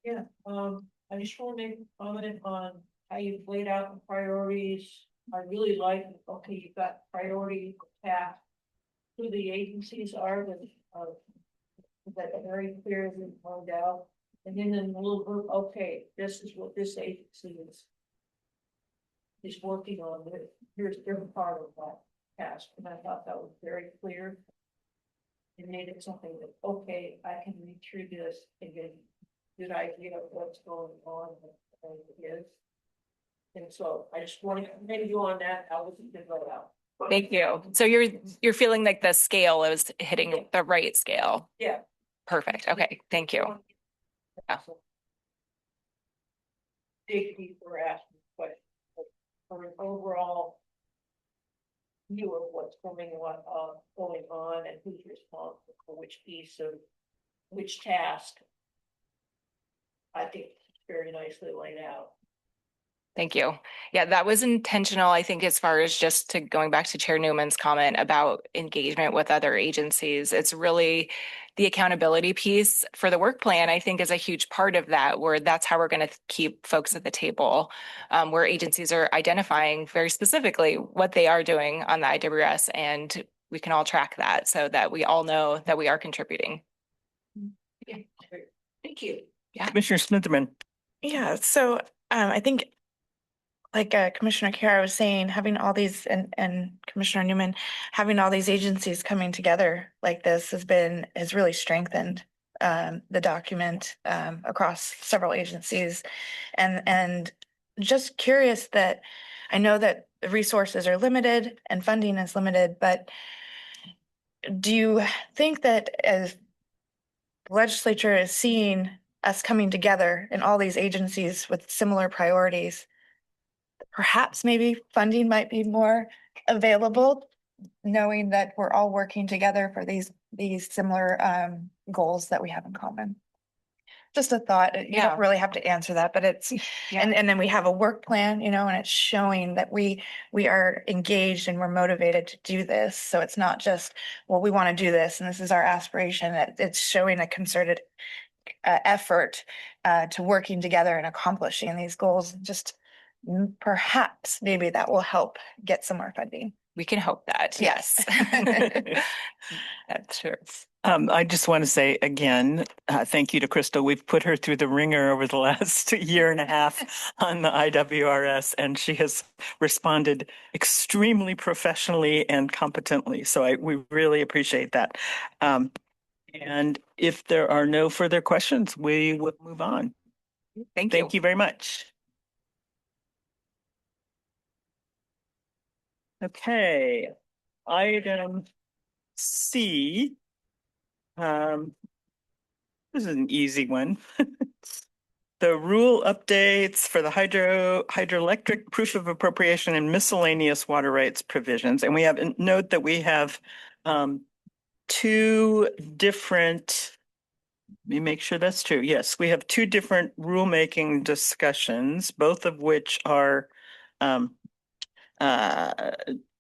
Yeah, I just want to make a comment on how you've laid out the priorities. I really like, okay, you've got priority path. Who the agencies are that are very clear and pointed out. And then in the little group, okay, this is what this agency is working on. Here's their part of that task. And I thought that was very clear. It made it something that, okay, I can read through this and get a good idea of what's going on and it is. And so I just wanted to maybe you on that. I wasn't good right out. Thank you. So you're feeling like the scale is hitting the right scale. Yeah. Perfect. Okay. Thank you. Yeah. Dig deeper asking questions for an overall view of what's going on and who's responsible for which piece of which task. I think it's very nicely laid out. Thank you. Yeah, that was intentional, I think, as far as just to going back to Chair Newman's comment about engagement with other agencies. It's really the accountability piece for the work plan, I think, is a huge part of that, where that's how we're going to keep folks at the table, where agencies are identifying very specifically what they are doing on the IWS, and we can all track that so that we all know that we are contributing. Yeah. Thank you. Yeah. Commissioner Smitherman. Yeah, so I think like Commissioner Kara was saying, having all these and Commissioner Newman, having all these agencies coming together like this has really strengthened the document across several agencies. And just curious that I know that the resources are limited and funding is limited, but do you think that as the legislature is seeing us coming together in all these agencies with similar priorities, perhaps maybe funding might be more available, knowing that we're all working together for these similar goals that we have in common? Just a thought. You Yeah. don't really have to answer that, but it's, Yeah. and then we have a work plan, and it's showing that we are engaged and we're motivated to do this. So it's not just, well, we want to do this and this is our aspiration. It's showing a concerted effort to working together and accomplishing these goals. Just perhaps maybe that will help get some more funding. We can hope that. Yes. That's true. I just want to say again, thank you to Crystal. We've put her through the ringer over the last year and a half on the IWRS, and she has responded extremely professionally and competently. So we really appreciate that. And if there are no further questions, we will move on. Thank you. Thank you very much. Okay, item C. This is an easy one. The rule updates for the hydroelectric proof of appropriation and miscellaneous water rights provisions. And we have note that we have two different, let me make sure that's true. Yes, we have two different rulemaking discussions, both of which are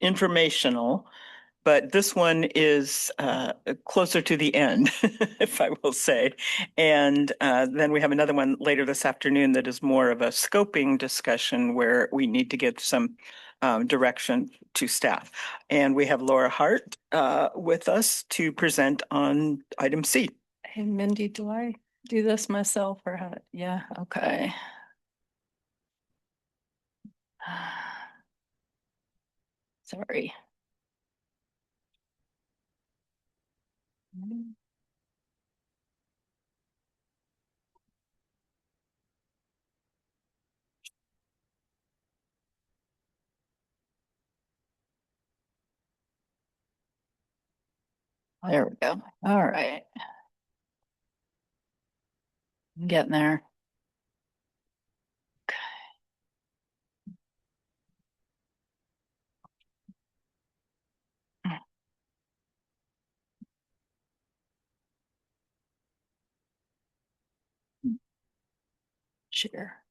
informational. but this one is closer to the end, if I will say. And then we have another one later this afternoon that is more of a scoping discussion where we need to give some direction to staff. And we have Laura Hart with us to present on item C. Hey, Mindy, do I do this myself or how? Yeah, okay. Sorry. There we go. All right. I'm getting there. Share.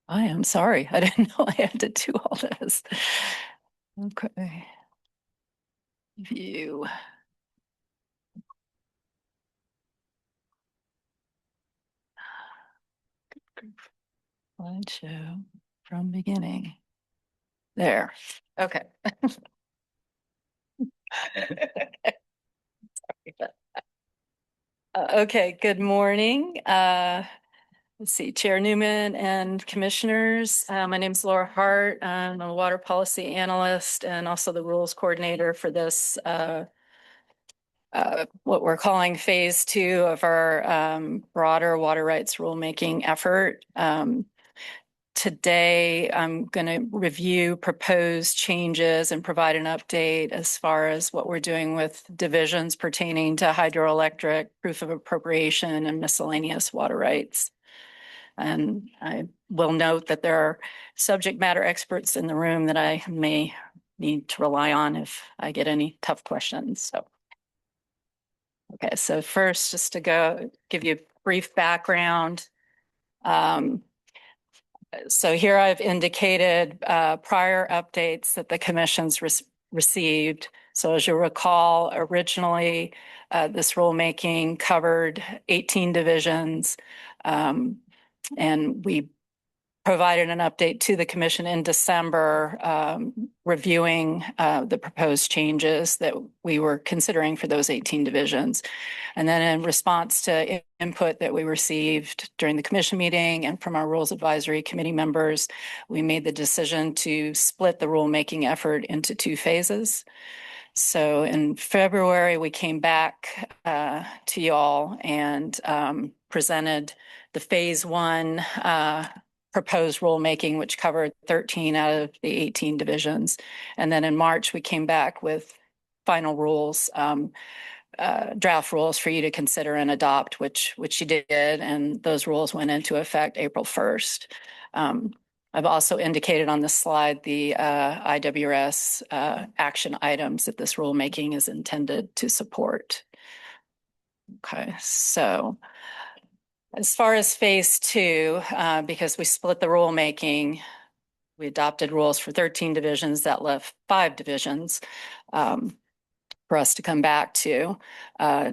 I am sorry. I didn't know I had to do all this. Okay. View. Slideshow from beginning. There. Okay. Okay, good morning. Let's see, Chair Newman and Commissioners. My name is Laura Hart. I'm a water policy analyst and also the rules coordinator for this what we're calling phase 2 of our broader water rights rulemaking effort. Today, I'm going to review proposed changes and provide an update as far as what we're doing with divisions pertaining to hydroelectric, proof of appropriation, and miscellaneous water rights. And I will note that there are subject matter experts in the room that I may need to rely on if I get any tough questions. So, okay, so first, just to give you a brief background. So here I've indicated prior updates that the commission's received. So as you recall, originally this rulemaking covered 18 divisions, and we provided an update to the commission in December, reviewing the proposed changes that we were considering for those 18 divisions. And then in response to input that we received during the commission meeting and from our Rules Advisory Committee members, we made the decision to split the rulemaking effort into 2 phases. So in February, we came back to y'all and presented the phase 1 proposed rulemaking, which covered 13 out of the 18 divisions. And then in March, we came back with final rules, draft rules for you to consider and adopt, which you did, and those rules went into effect April 1st. I've also indicated on this slide the IWRS action items that this rulemaking is intended to support. Okay, so as far as phase 2, because we split the rulemaking, we adopted rules for 13 divisions that left 5 divisions for us to come back to.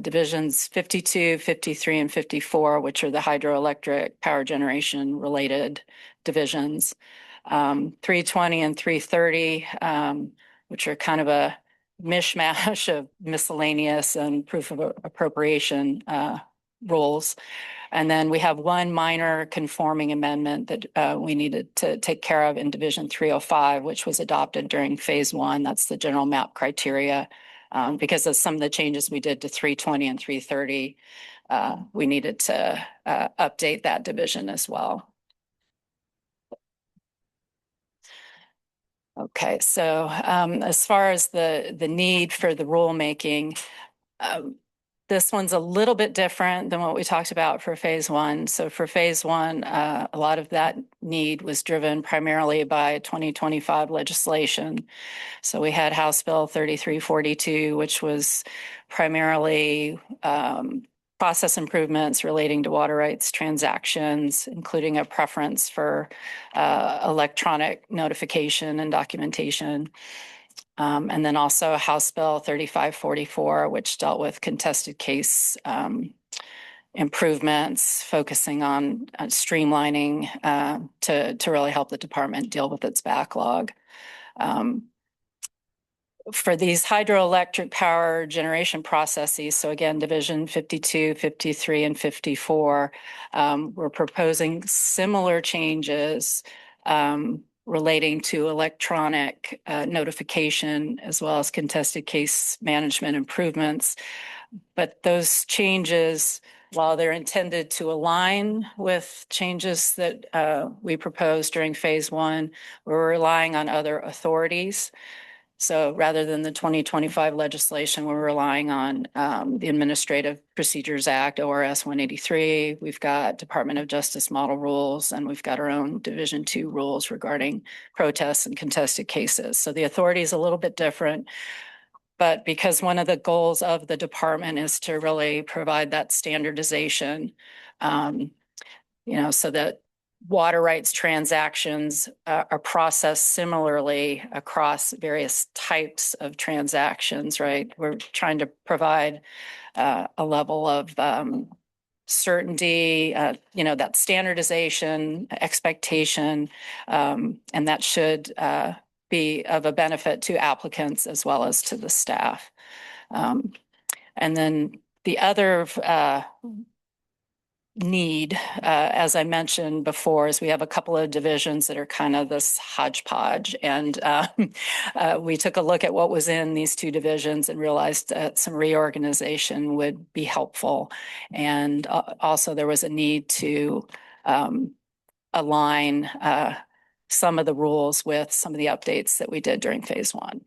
Divisions 52, 53, and 54, which are the hydroelectric power generation related divisions. 320 and 330, which are kind of a mishmash of miscellaneous and proof of appropriation rules. And then we have one minor conforming amendment that we needed to take care of in Division 305, which was adopted during phase 1. That's the general map criteria. Because of some of the changes we did to 320 and 330, we needed to update that division as well. Okay, so as far as the need for the rulemaking, This one's a little bit different than what we talked about for phase one. So for phase one, a lot of that need was driven primarily by 2025 legislation. So we had House Bill 3342, which was primarily process improvements relating to water rights transactions, including a preference for electronic notification and documentation. And then also House Bill 3544, which dealt with contested case improvements, focusing on streamlining to really help the department deal with its backlog. For these hydroelectric power generation processes, so again, Division 52, 53, and 54, we're proposing similar changes relating to electronic notification as well as contested case management improvements. But those changes, while they're intended to align with changes that we proposed during phase one, we're relying on other authorities. So rather than the 2025 legislation, we're relying on the Administrative Procedures Act, ORS 183. We've got Department of Justice model rules, and we've got our own Division 2 rules regarding protests and contested cases. So the authority is a little bit different, but because one of the goals of the department is to really provide that standardization, so that water rights transactions are processed similarly across various types of transactions, right? We're trying to provide a level of certainty, that standardization, expectation, and that should be of a benefit to applicants as well as to the staff. And then the other need, as I mentioned before, is we have a couple of divisions that are kind of this hodgepodge. And we took a look at what was in these two divisions and realized that some reorganization would be helpful. And also there was a need to align some of the rules with some of the updates that we did during phase one.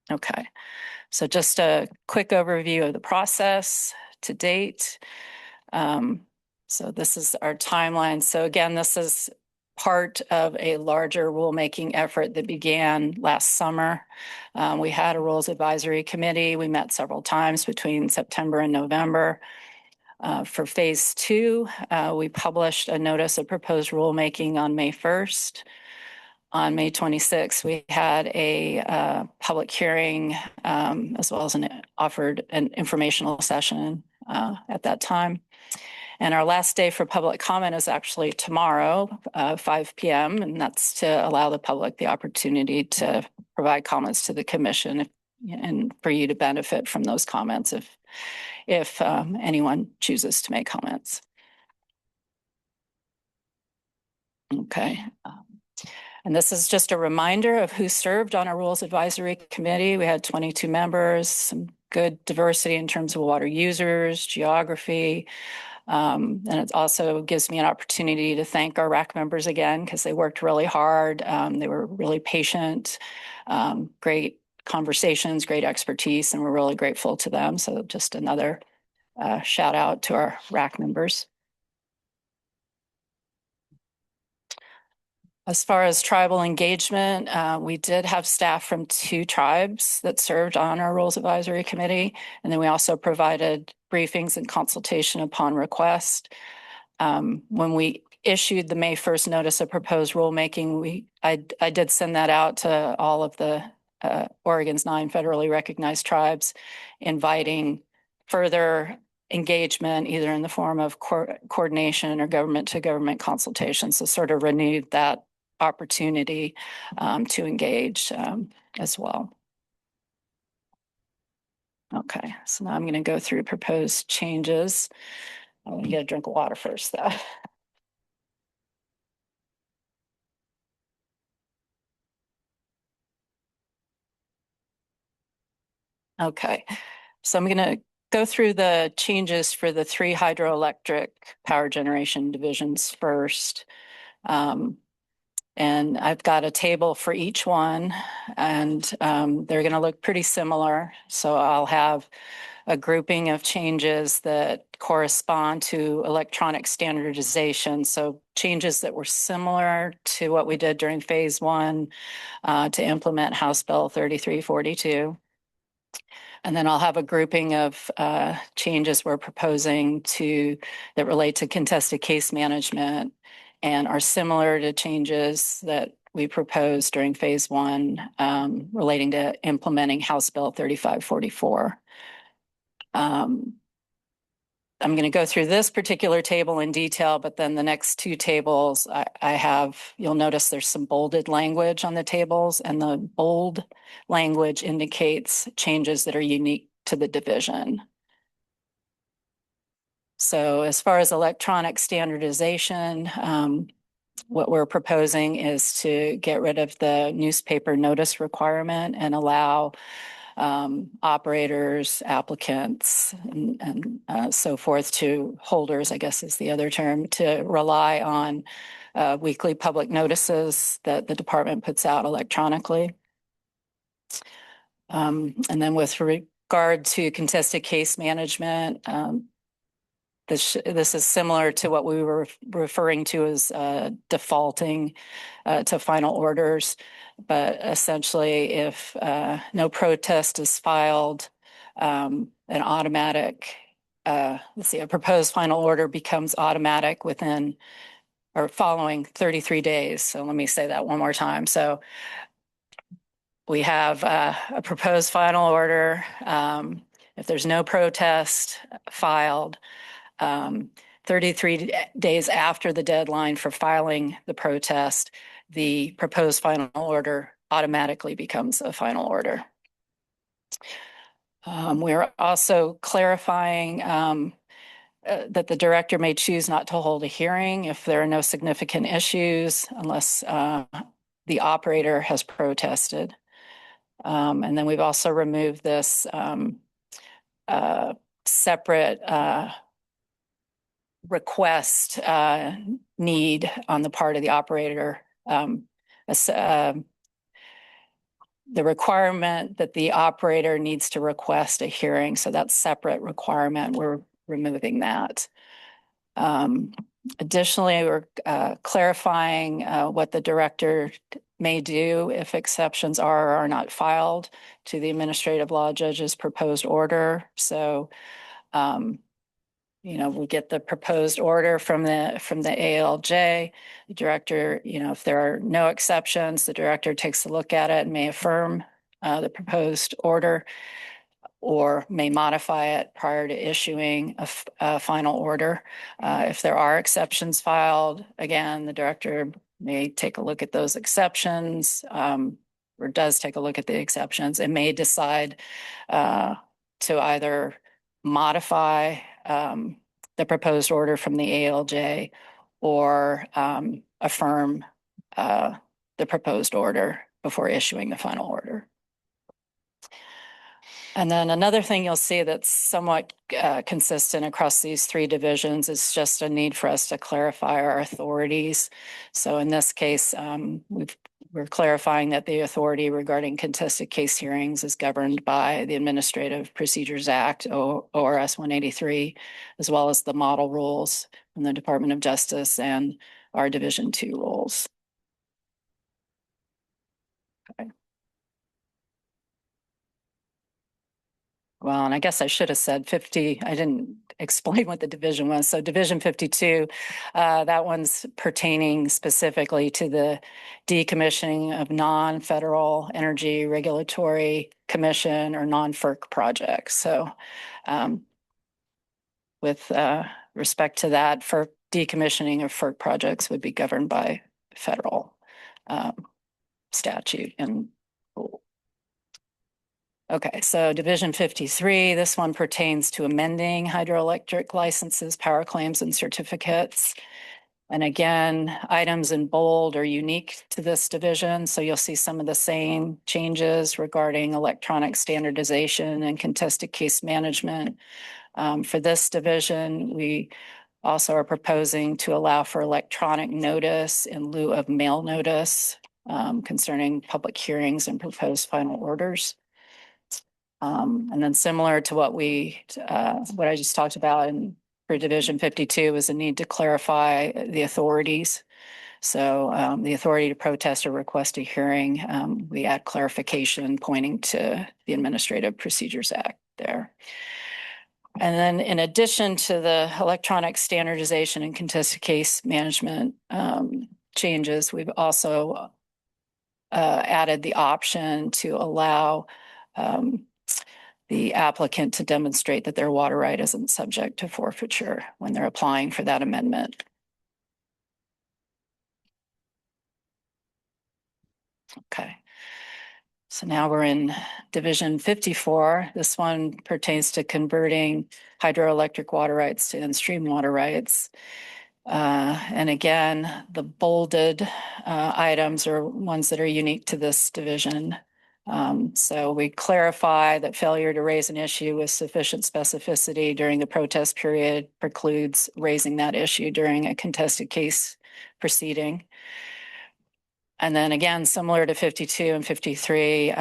Okay. So just a quick overview of the process to date. So this is our timeline. So again, this is part of a larger rulemaking effort that began last summer. We had a Rules Advisory Committee. We met several times between September and November. For phase two, we published a notice of proposed rulemaking on May 1st. On May 26th, we had a public hearing as well as offered an informational session at that time. And our last day for public comment is actually tomorrow, 5 p.m. And that's to allow the public the opportunity to provide comments to the commission and for you to benefit from those comments if anyone chooses to make comments. Okay. And this is just a reminder of who served on our Rules Advisory Committee. We had 22 members, some good diversity in terms of water users, geography. And it also gives me an opportunity to thank our RAC members again, because they worked really hard. They were really patient, great conversations, great expertise, and we're really grateful to them. So just another shout out to our RAC members. As far as tribal engagement, we did have staff from 2 tribes that served on our Rules Advisory Committee. And then we also provided briefings and consultation upon request. When we issued the May 1st notice of proposed rulemaking, I did send that out to all of the Oregon's 9 federally recognized tribes, inviting further engagement, either in the form of coordination or government to government consultations. So sort of renewed that opportunity to engage as well. Okay, so now I'm going to go through proposed changes. I'm going to get a drink of water first, though. Okay, so I'm going to go through the changes for the 3 hydroelectric power generation divisions first. And I've got a table for each one, and they're going to look pretty similar. So I'll have a grouping of changes that correspond to electronic standardization. So changes that were similar to what we did during phase one to implement House Bill 3342. And then I'll have a grouping of changes we're proposing that relate to contested case management and are similar to changes that we proposed during phase one relating to implementing House Bill 3544. I'm going to go through this particular table in detail, but then the next two tables you'll notice there's some bolded language on the tables, and the bold language indicates changes that are unique to the division. So as far as electronic standardization, what we're proposing is to get rid of the newspaper notice requirement and allow operators, applicants, and so forth to holders, I guess is the other term, to rely on weekly public notices that the department puts out electronically. And then with regard to contested case management, this is similar to what we were referring to as defaulting to final orders. But essentially, if no protest is filed, an automatic, a proposed final order becomes automatic within or following 33 days. So let me say that one more time. So we have a proposed final order. If there's no protest filed, 33 days after the deadline for filing the protest, the proposed final order automatically becomes a final order. We're also clarifying that the director may choose not to hold a hearing if there are no significant issues unless the operator has protested. And then we've also removed this separate request need on the part of the operator. The requirement that the operator needs to request a hearing, so that's separate requirement, we're removing that. Additionally, we're clarifying what the director may do if exceptions are or are not filed to the administrative law judge's proposed order. So we get the proposed order from the ALJ. The director, if there are no exceptions, the director takes a look at it and may affirm the proposed order or may modify it prior to issuing a final order. If there are exceptions filed, again, the director may take a look at those exceptions or does take a look at the exceptions and may decide to either modify the proposed order from the ALJ or affirm the proposed order before issuing the final order. And then another thing you'll see that's somewhat consistent across these three divisions is just a need for us to clarify our authorities. So in this case, we're clarifying that the authority regarding contested case hearings is governed by the Administrative Procedures Act, ORS 183, as well as the model rules from the Department of Justice and our Division 2 rules. Okay. Well, and I guess I should have said 50. I didn't explain what the division was. So Division 52, that one's pertaining specifically to the decommissioning of non-federal energy regulatory commission or non-FERC projects. So with respect to that, for decommissioning of FERC projects would be governed by federal statute and rule. Okay, so Division 53, this one pertains to amending hydroelectric licenses, power claims, and certificates. And again, items in bold are unique to this division. So you'll see some of the same changes regarding electronic standardization and contested case management. For this division, we Also are proposing to allow for electronic notice in lieu of mail notice concerning public hearings and proposed final orders. And then similar to what I just talked about in for Division 52 is a need to clarify the authorities. So the authority to protest or request a hearing, we add clarification pointing to the Administrative Procedures Act there. And then in addition to the electronic standardization and contested case management changes, we've also added the option to allow the applicant to demonstrate that their water right isn't subject to forfeiture when they're applying for that amendment. Okay. So now we're in Division 54. This one pertains to converting hydroelectric water rights to in-stream water rights. And again, the bolded items are ones that are unique to this division. So we clarify that failure to raise an issue with sufficient specificity during the protest period precludes raising that issue during a contested case proceeding. And then again, similar to 52 and 53,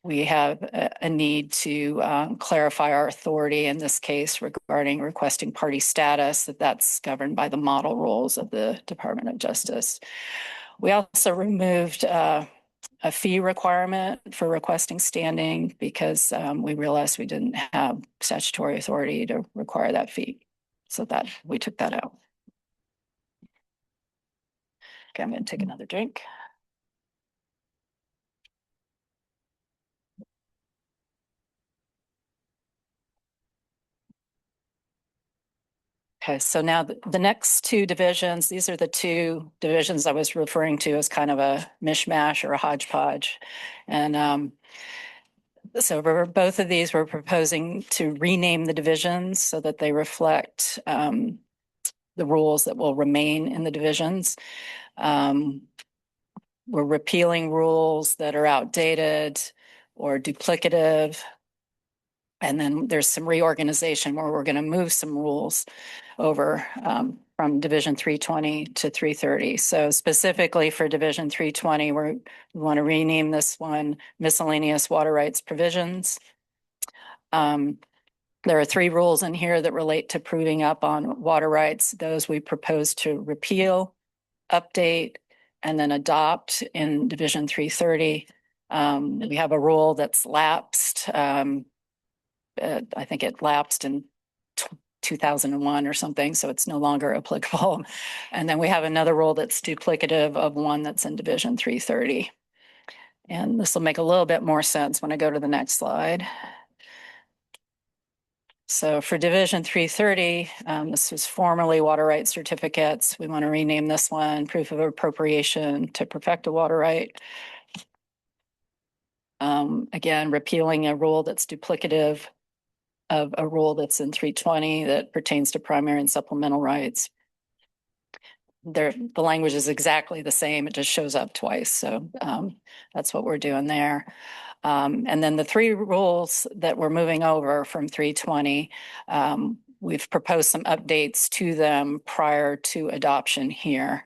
we have a need to clarify our authority in this case regarding requesting party status, that's governed by the model rules of the Department of Justice. We also removed a fee requirement for requesting standing because we realized we didn't have statutory authority to require that fee. So that we took that out. Okay, I'm going to take another drink. Okay, so now the next two divisions, these are the two divisions I was referring to as kind of a mishmash or a hodgepodge. And so for both of these, we're proposing to rename the divisions so that they reflect the rules that will remain in the divisions. We're repealing rules that are outdated or duplicative. And then there's some reorganization where we're going to move some rules over from Division 320 to 330. So specifically for Division 320, we want to rename this one Miscellaneous Water Rights Provisions. There are 3 rules in here that relate to proving up on water rights. Those we propose to repeal, update, and then adopt in Division 330. We have a rule that's lapsed. I think it lapsed in 2001 or something, so it's no longer applicable. And then we have another rule that's duplicative of one that's in Division 330. And this will make a little bit more sense when I go to the next slide. So for Division 330, this was formerly water rights certificates. We want to rename this one proof of appropriation to perfect a water right. Again, repealing a rule that's duplicative of a rule that's in 320 that pertains to primary and supplemental rights. The language is exactly the same. It just shows up twice. So that's what we're doing there. And then the 3 rules that we're moving over from 320, we've proposed some updates to them prior to adoption here.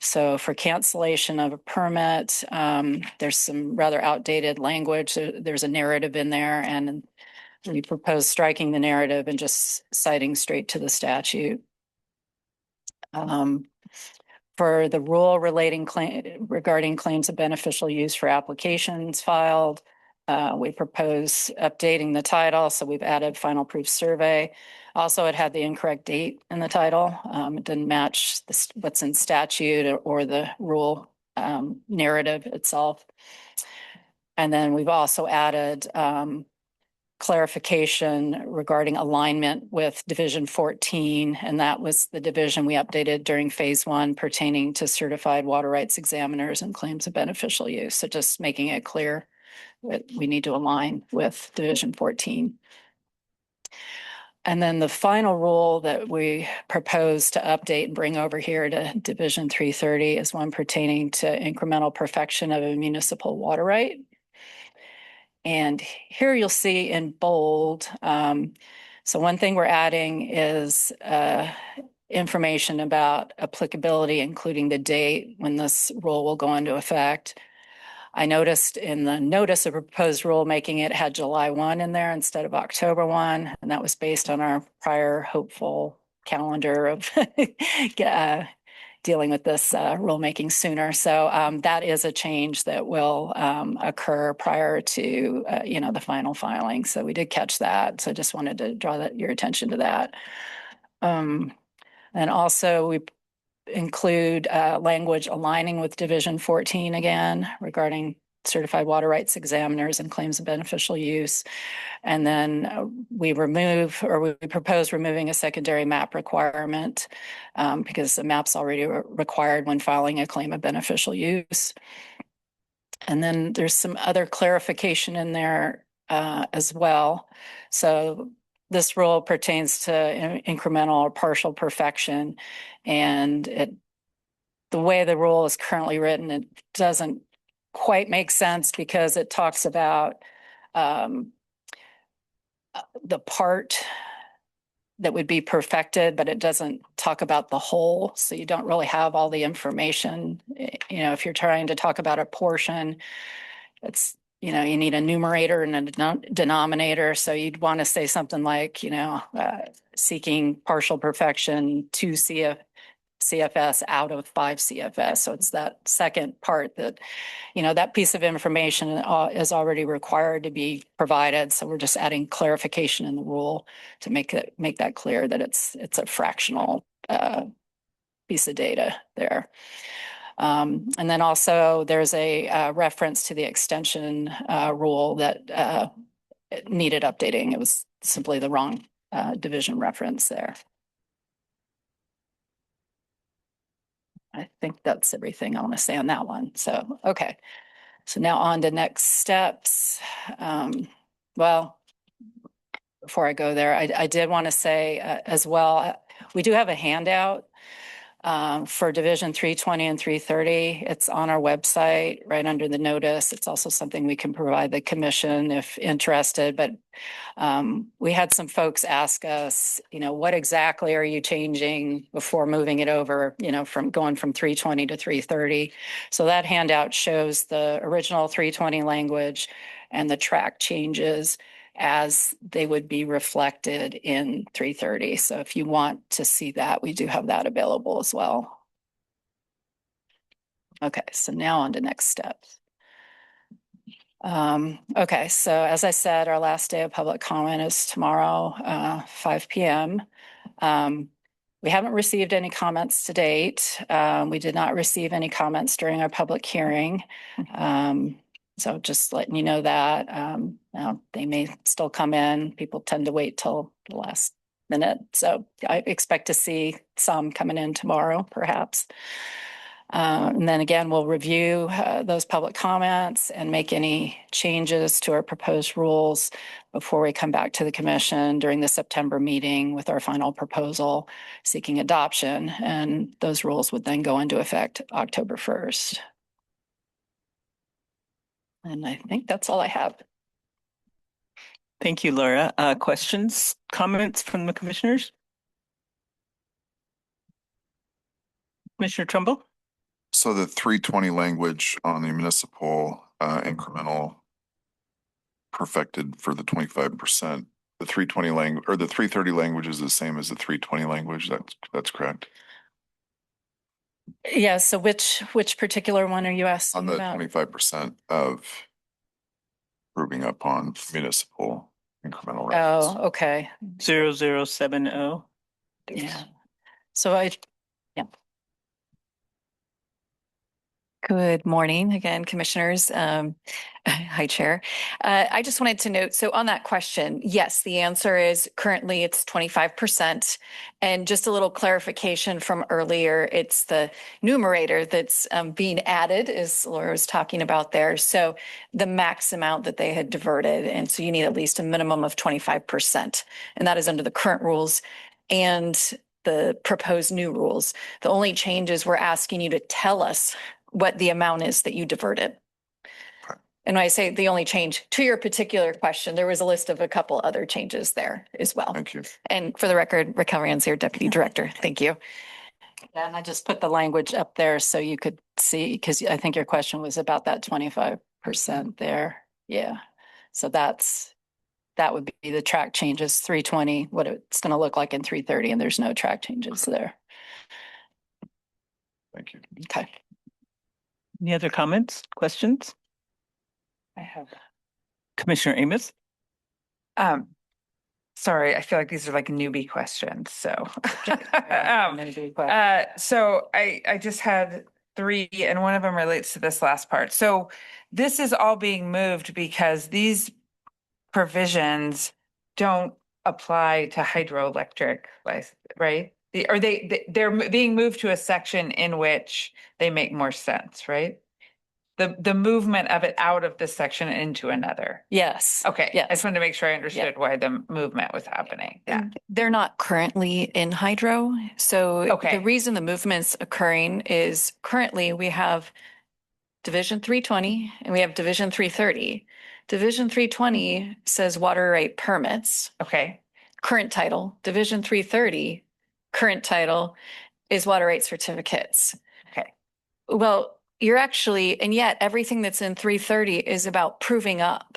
So for cancellation of a permit, there's some rather outdated language. There's a narrative in there, and we propose striking the narrative and just citing straight to the statute. For the rule regarding claims of beneficial use for applications filed, we propose updating the title. So we've added final proof survey. Also, it had the incorrect date in the title. It didn't match what's in statute or the rule narrative itself. And then we've also added clarification regarding alignment with Division 14, and that was the division we updated during phase 1 pertaining to certified water rights examiners and claims of beneficial use. So just making it clear that we need to align with Division 14. And then the final rule that we propose to update and bring over here to Division 330 is one pertaining to incremental perfection of a municipal water right. And here you'll see in bold So one thing we're adding is information about applicability, including the date when this rule will go into effect. I noticed in the notice of proposed rulemaking, it had July 1 in there instead of October 1, and that was based on our prior hopeful calendar of dealing with this rulemaking sooner. So that is a change that will occur prior to the final filing. So we did catch that. So I just wanted to draw your attention to that. And also we include language aligning with Division 14 again regarding certified water rights examiners and claims of beneficial use. And then we propose removing a secondary map requirement because the map's already required when filing a claim of beneficial use. And then there's some other clarification in there as well. So this rule pertains to incremental or partial perfection, and the way the rule is currently written, it doesn't quite make sense because it talks about the part that would be perfected, but it doesn't talk about the whole. So you don't really have all the information. If you're trying to talk about a portion, it's, you need a numerator and a denominator. So you'd want to say something like, seeking partial perfection 2 CFS out of 5 CFS. So it's that second part that, that piece of information is already required to be provided. So we're just adding clarification in the rule to make that clear that it's a fractional piece of data there. And then also there's a reference to the extension rule that needed updating. It was simply the wrong division reference there. I think that's everything I want to say on that one. So, okay. So now on to next steps. Well, before I go there, I did want to say as well, we do have a handout for Division 320 and 330. It's on our website right under the notice. It's also something we can provide the commission if interested, but we had some folks ask us, what exactly are you changing before moving it over, from going from 320 to 330. So that handout shows the original 320 language and the track changes as they would be reflected in 330. So if you want to see that, we do have that available as well. Okay, so now on to next steps. Okay, so as I said, our last day of public comment is tomorrow, 5 p.m. We haven't received any comments to date. We did not receive any comments during our public hearing. So just letting you know that. Now they may still come in. People tend to wait till the last minute. So I expect to see some coming in tomorrow, perhaps. And then again, we'll review those public comments and make any changes to our proposed rules before we come back to the commission during the September meeting with our final proposal seeking adoption. And those rules would then go into effect October 1st. And I think that's all I have. Thank you, Laura. Questions, comments from the commissioners? Commissioner Trumbull? So the 320 language on the municipal incremental perfected for the 25%, the 320 language or the 330 language is the same as the 320 language. That's correct. Yeah. So which particular one are you asking On the about? 25% of proving up on municipal incremental reference. Oh, okay. 0070. Yeah. So yeah. Good morning again, commissioners. Hi, Chair. I just wanted to note, so on that question, yes, the answer is currently it's 25%. And just a little clarification from earlier, it's the numerator that's being added, as Laura was talking about there. So the max amount that they had diverted. And so you need at least a minimum of 25%. And that is under the current rules and the proposed new rules. The only change is we're asking you to tell us what the amount is that you diverted. And when I say the only change to your particular question, there was a list of a couple other changes there as well. Thank you. And for the record, Raquel Rancier, Deputy Director. Thank you. Yeah, and I just put the language up there so you could see, because I think your question was about that 25% there. Yeah. So that would be the track changes, 320, what it's going to look like in 330, and there's no track changes there. Thank you. Okay. Any other comments, questions? I have. Commissioner Amos? Sorry, I feel like these are like newbie questions, so. Maybe a question. So I just had three, and one of them relates to this last part. So this is all being moved because these provisions don't apply to hydroelectric, right? They're being moved to a section in which they make more sense, right? The movement of it out of this section into another. Yes. Okay. Yes. I just wanted to make sure I understood why the movement was happening. Yeah. They're not currently in hydro. So Okay. the reason the movement's occurring is currently we have Division 320 and we have Division 330. Division 320 says water right permits, Okay. current title. Division 330, current title is water right certificates. Okay. Well, you're actually, and yet everything that's in 330 is about proving up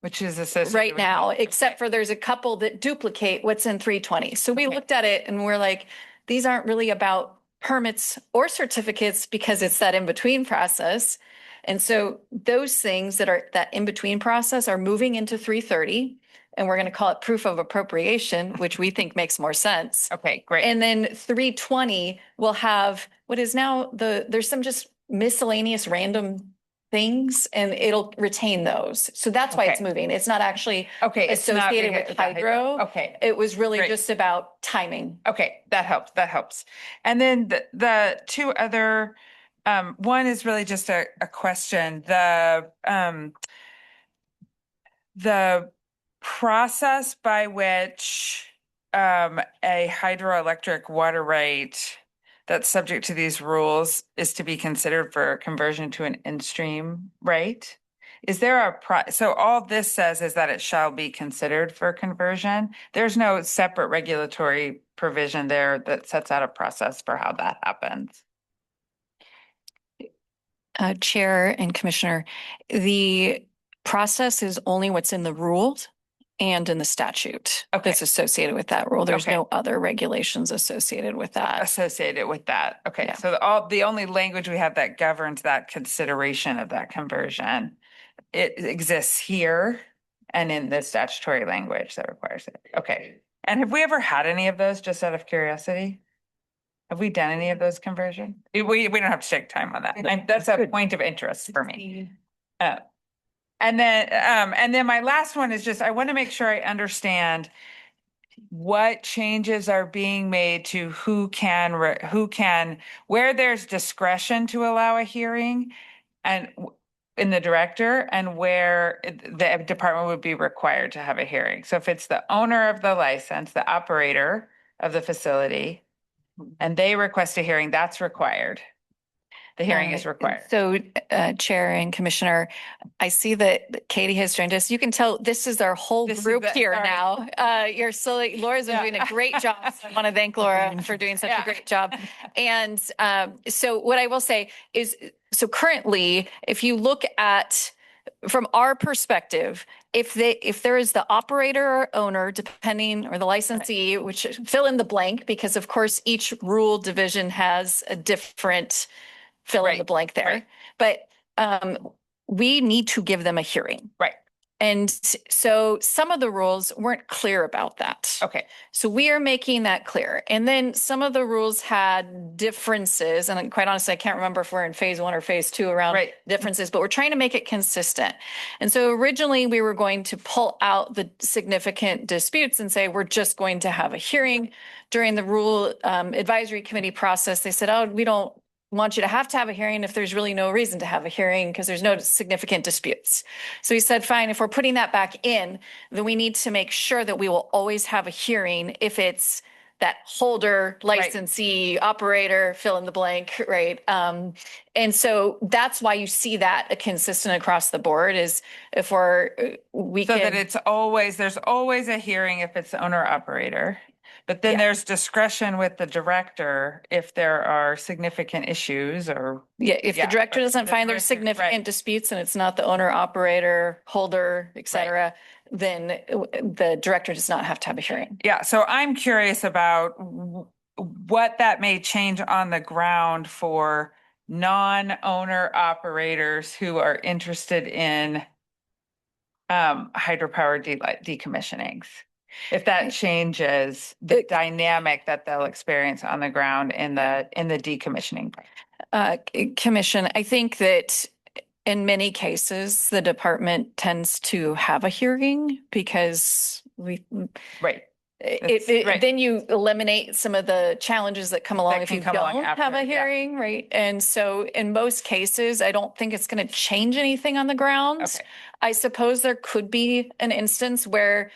Which is associated right with now, both. except for there's a couple that duplicate what's in 320. So we Okay. looked at it and we're like, these aren't really about permits or certificates because it's that in-between process. And so those things that are that in-between process are moving into 330, and we're going to call it proof of appropriation, which we think makes more sense. Okay, great. And then 320 will have what is now there's some just miscellaneous random things, and it'll retain those. So that's why it's Okay. moving. It's not actually Okay. it's not associated being- with hydro. Okay. It was really Great. just about timing. Okay, that helps. That helps. And then the two other, one is really just a question. The process by which a hydroelectric water right that's subject to these rules is to be considered for conversion to an in-stream right? Is there so all this says is that it shall be considered for conversion? There's no separate regulatory provision there that sets out a process for how that happens. Chair and Commissioner, the process is only what's in the rules and in the statute Okay. that's associated with that rule. There's Okay. no other regulations associated with that. Associated with that. Okay, Yeah. so the only language we have that governs that consideration of that conversion, it exists here and in the statutory language that requires it. Okay. And have we ever had any of those, just out of curiosity? Have we done any of those conversions? We don't have to take time on that. That's a point of interest for me. And then my last one is just, I want to make sure I understand what changes are being made to who can, where there's discretion to allow a hearing and in the director, and where the department would be required to have a hearing. So if it's the owner of the license, the operator of the facility, and they request a hearing, that's required. The hearing is required. So, Chair and Commissioner, I see that Katie has joined us. You can tell this is our whole This is group the- here sorry. now. Laura's been Yeah. doing a great job. So I want to thank Laura for doing such Yeah. a great job. And so what I will say is, so currently, if you look at from our perspective, if there is the operator or owner, depending, or the licensee, which fill in the blank, because of course each rule division has a different fill in the Right, blank there. But we need to give them a hearing. Right. And so some of the rules weren't clear about that. Okay. So we are making that clear. And then some of the rules had differences. And quite honestly, I can't remember if we're in phase 1 or phase 2 around Right. differences, but we're trying to make it consistent. And so originally we were going to pull out the significant disputes and say, we're just going to have a hearing. During the rule advisory committee process, they said, oh, we don't want you to have a hearing if there's really no reason to have a hearing because there's no significant disputes. So he said, fine, if we're putting that back in, then we need to make sure that we will always have a hearing if it's that holder, licensee, operator, fill in the blank, right? And so that's why you see that consistent across the board is if we So that can, it's always, there's always a hearing if it's owner operator. But then Yeah. there's discretion with the director if there are significant issues or. yeah, if the Yeah, director but doesn't the find there's director- right. significant disputes and it's not the owner, operator, holder, et cetera, then the director does not have to have a hearing. Yeah, so I'm curious about what that may change on the ground for non-owner operators who are interested in hydropower decommissionings. If that changes the dynamic that they'll experience on the ground in the decommissioning. Commission, I think that in many cases, the department tends to have a hearing because Right. Right. then you eliminate some of the challenges that come along That if can you come along don't have after, a yeah. hearing, right? And so in most cases, I don't think it's going to change anything on the ground. Okay. I suppose there could be an instance where,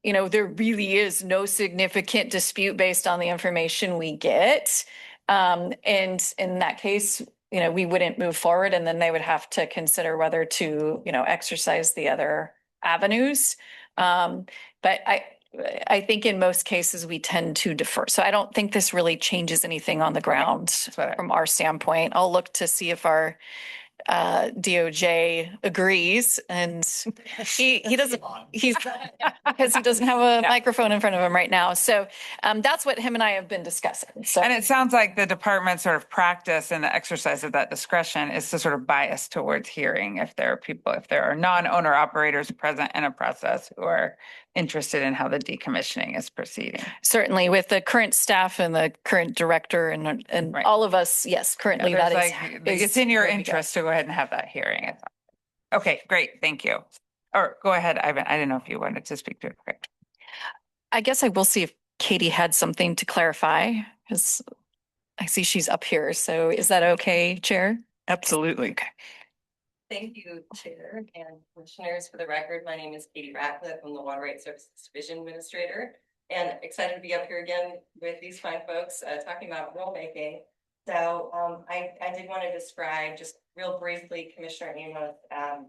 there really is no significant dispute based on the information we get. And in that case, we wouldn't move forward and then they would have to consider whether to, exercise the other avenues. But I think in most cases we tend to defer. So I don't think this really changes anything on the ground what from our standpoint. I'll look to see if our DOJ agrees and he doesn't, because he doesn't have a microphone in front of him right now. So that's what him and I have been discussing. So And it sounds like the department's sort of practice and the exercise of that discretion is to sort of bias towards hearing if there are non-owner operators present in a process who are interested in how the decommissioning is proceeding. certainly with the current staff and the current director and Right. all of us, yes, currently Yeah, that there's is it's in your where we go. interest to go ahead and have that hearing. Okay, great, thank you. Or go ahead, Ivan. I didn't know if you wanted to speak to it. Okay. I guess I will see if Katie had something to clarify because I see she's up here. So is that okay, Chair? Absolutely. Okay. Thank you, Chair and Commissioners. For the record, my name is Katie Ratcliffe. I'm the Water Rights Services Division Administrator and excited to be up here again with these fine folks talking about rulemaking. So I did want to describe just real briefly, Commissioner Amos,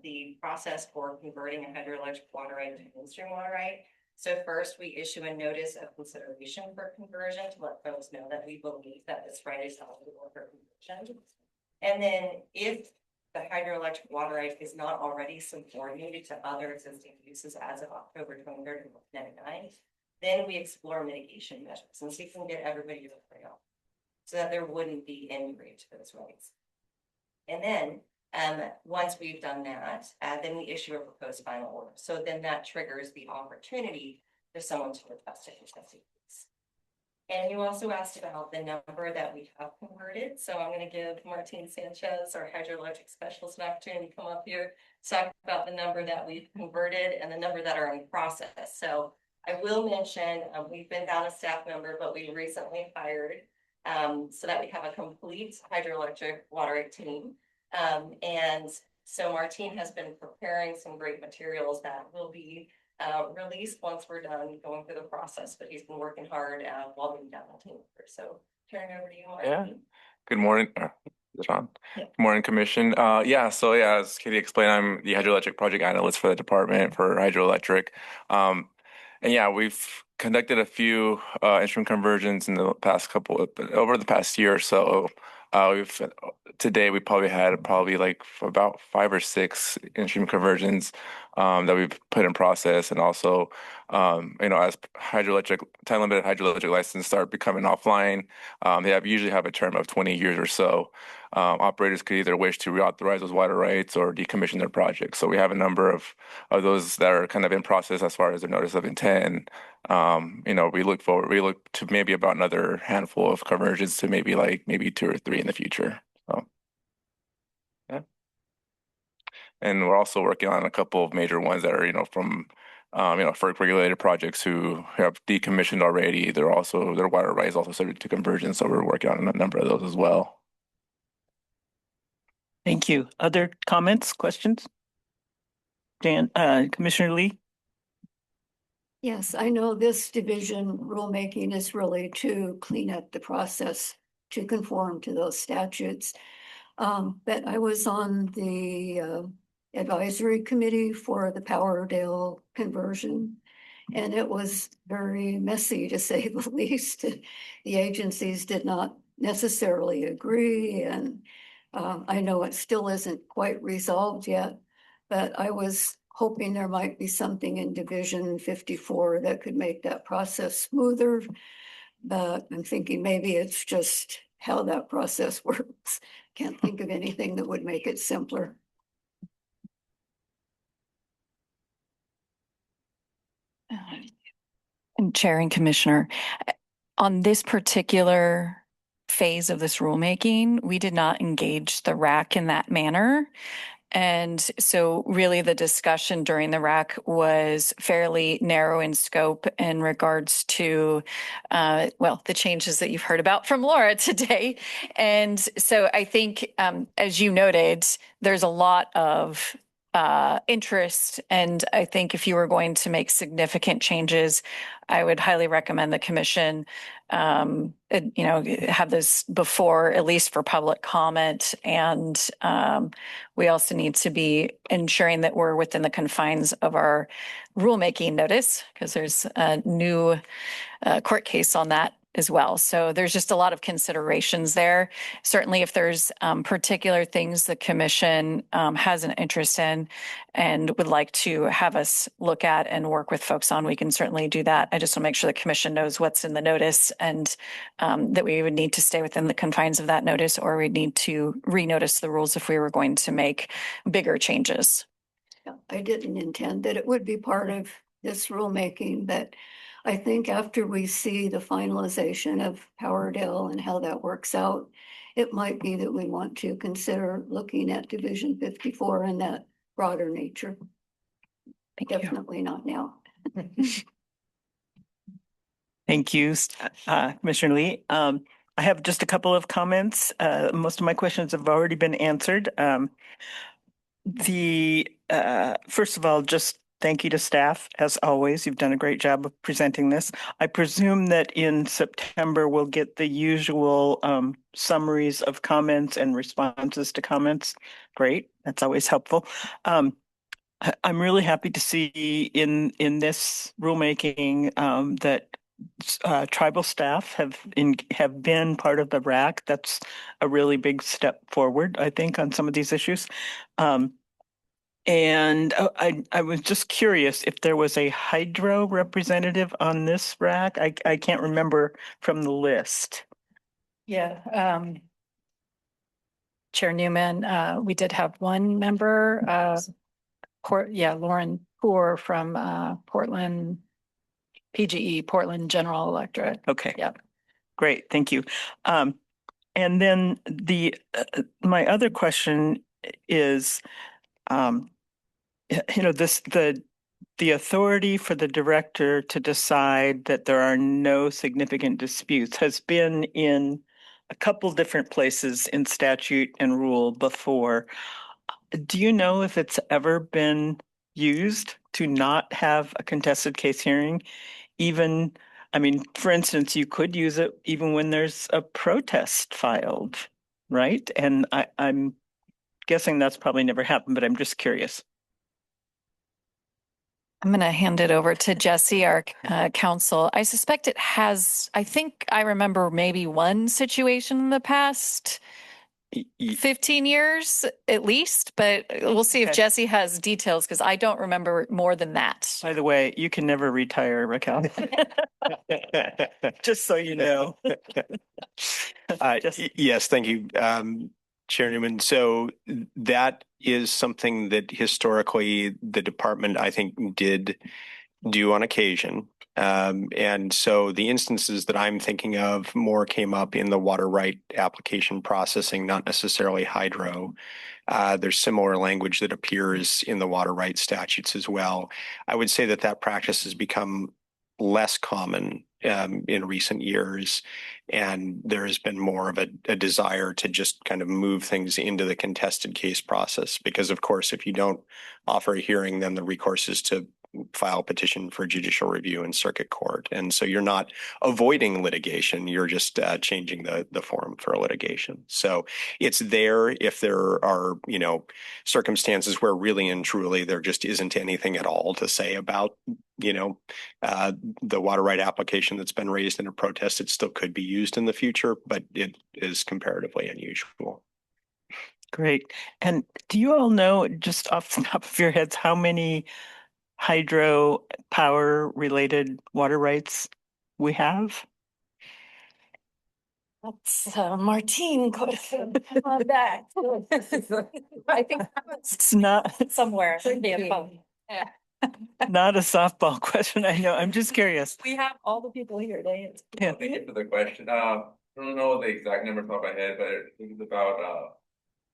the process for converting a hydroelectric water right to mainstream water right. So first, we issue a notice of consideration for conversion to let folks know that we believe that this right is eligible for conversion. And then if the hydroelectric water right is not already subordinated to other existing uses as of October 23rd, 1999, then we explore mitigation measures and see if we can get everybody to agree on so that there wouldn't be any breach of those rights. And then once we've done that, then we issue a proposed final order. So then that triggers the opportunity for someone to request a contested case. And you also asked about the number that we have converted. So I'm going to give Martin Sanchez, our hydroelectric specialist, an opportunity to come up here, talk about the number that we've converted and the number that are in process. So I will mention we've been down a staff member, but we recently hired so that we have a complete hydroelectric water right team. And so Martin has been preparing some great materials that will be released once we're done going through the process, but he's been working hard while being down the team. So turning over to you, Martin. Yeah. Good morning. Is it on? Yeah. Good morning, Commission. As Katie explained, I'm the hydroelectric project analyst for the department for hydroelectric. We've conducted a few instrument conversions in the past over the past year or so. Today we probably had about 5 or 6 instrument conversions that we've put in process, and also as time limited hydroelectric licenses start becoming offline, they usually have a term of 20 years or so. Operators could either wish to reauthorize those water rights or decommission their projects. So we have a number of those that are kind of in process as far as the notice of intent. We look to maybe about another handful of conversions to maybe 2 or 3 in the future. So, yeah. And we're also working on a couple of major ones that are, from FERC regulated projects who have decommissioned already. Their water rights also subject to conversion. So we're working on a number of those as well. Thank you. Other comments, questions? Commissioner Lee? Yes, I know this division rulemaking is really to clean up the process to conform to those statutes. But I was on the advisory committee for the Powerdale conversion. And it was very messy, to say the least. The agencies did not necessarily agree, and I know it still isn't quite resolved yet, but I was hoping there might be something in Division 54 that could make that process smoother. But I'm thinking maybe it's just how that process works. Can't think of anything that would make it simpler. And Chair and Commissioner, on this particular phase of this rulemaking, we did not engage the RAC in that manner. And so really the discussion during the RAC was fairly narrow in scope in regards to, well, the changes that you've heard about from Laura today. And so I think, as you noted, there's a lot of interest. And I think if you were going to make significant changes, I would highly recommend the commission, have this before, at least for public comment. And we also need to be ensuring that we're within the confines of our rulemaking notice, because there's a new court case on that as well. So there's just a lot of considerations there. Certainly, if there's particular things the commission has an interest in and would like to have us look at and work with folks on, we can certainly do that. I just want to make sure the commission knows what's in the notice, and that we would need to stay within the confines of that notice, or we'd need to renotice the rules if we were going to make bigger changes. I didn't intend that it would be part of this rulemaking, but I think after we see the finalization of Powerdale and how that works out, it might be that we want to consider looking at Division 54 in that broader nature. Definitely not now. Thank you, Commissioner Lee. I have just a couple of comments. Most of my questions have already been answered. First of all, just thank you to staff. As always, you've done a great job of presenting this. I presume that in September, we'll get the usual summaries of comments and responses to comments. Great. That's always helpful. I'm really happy to see in this rulemaking that tribal staff have been part of the RAC. That's a really big step forward, I think, on some of these issues. And I was just curious if there was a hydro representative on this RAC. I can't remember from the list. Yeah. Chair Newman, we did have one member, Lauren Poor from Portland, PGE, Portland General Electric. Okay. Yep. Great, thank you. And then my other question is, the authority for the director to decide that there are no significant disputes has been in a couple different places in statute and rule before. Do you know if it's ever been used to not have a contested case hearing? For instance, you could use it even when there's a protest filed, right? And I'm guessing that's probably never happened, but I'm just curious. I'm going to hand it over to Jesse, our counsel. I suspect it has. I think I remember maybe one situation in the past 15 years at least, but we'll see if Jesse has details, because I don't remember more than that. By the way, you can never retire, Raquel. Just so you know. Yes, thank you, Chair Newman. So that is something that historically the department, I think, did do on occasion. And so the instances that I'm thinking of more came up in the water right application processing, not necessarily hydro. There's similar language that appears in the water right statutes as well. I would say that practice has become less common in recent years, and there has been more of a desire to just kind of move things into the contested case process, because of course, if you don't offer a hearing, then the recourse is to file a petition for judicial review in circuit court. And so you're not avoiding litigation, you're just changing the forum for litigation. So it's there if there are, circumstances where really and truly there just isn't anything at all to say about, the water right application that's been raised in a protest. It still could be used in the future, but it is comparatively unusual. Great. And do you all know, just off the top of your heads, how many hydro power related water rights we have? That's Martine question. Come on back. I think It's not somewhere. Yeah. not a softball question. I know. I'm just curious. We have all the people here to answer. Yeah. Thank you for the question. I don't know the exact number off the top of my head, but I think it's about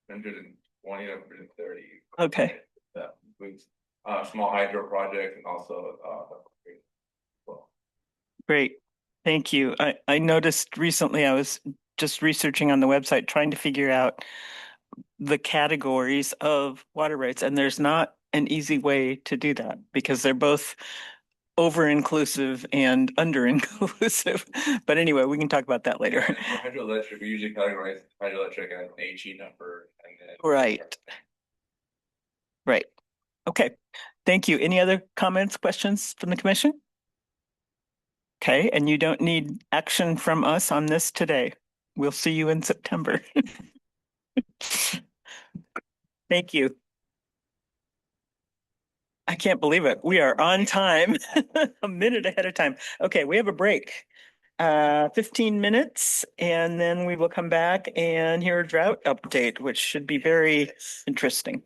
120 to 130. Okay. That includes small hydro projects and also Great. Thank you. I noticed recently I was just researching on the website trying to figure out the categories of water rights, and there's not an easy way to do that because they're both over-inclusive and under-inclusive. But anyway, we can talk about that later. For hydroelectric, we usually categorize hydroelectric as an HE number and then Right. Right. Okay. Thank you. Any other comments, questions from the commission? Okay, and you don't need action from us on this today. We'll see you in September. Thank you. I can't believe it. We are on time, a minute ahead of time. Okay, we have a break. 15 minutes, and then we will come back and hear a drought update, which should be very interesting.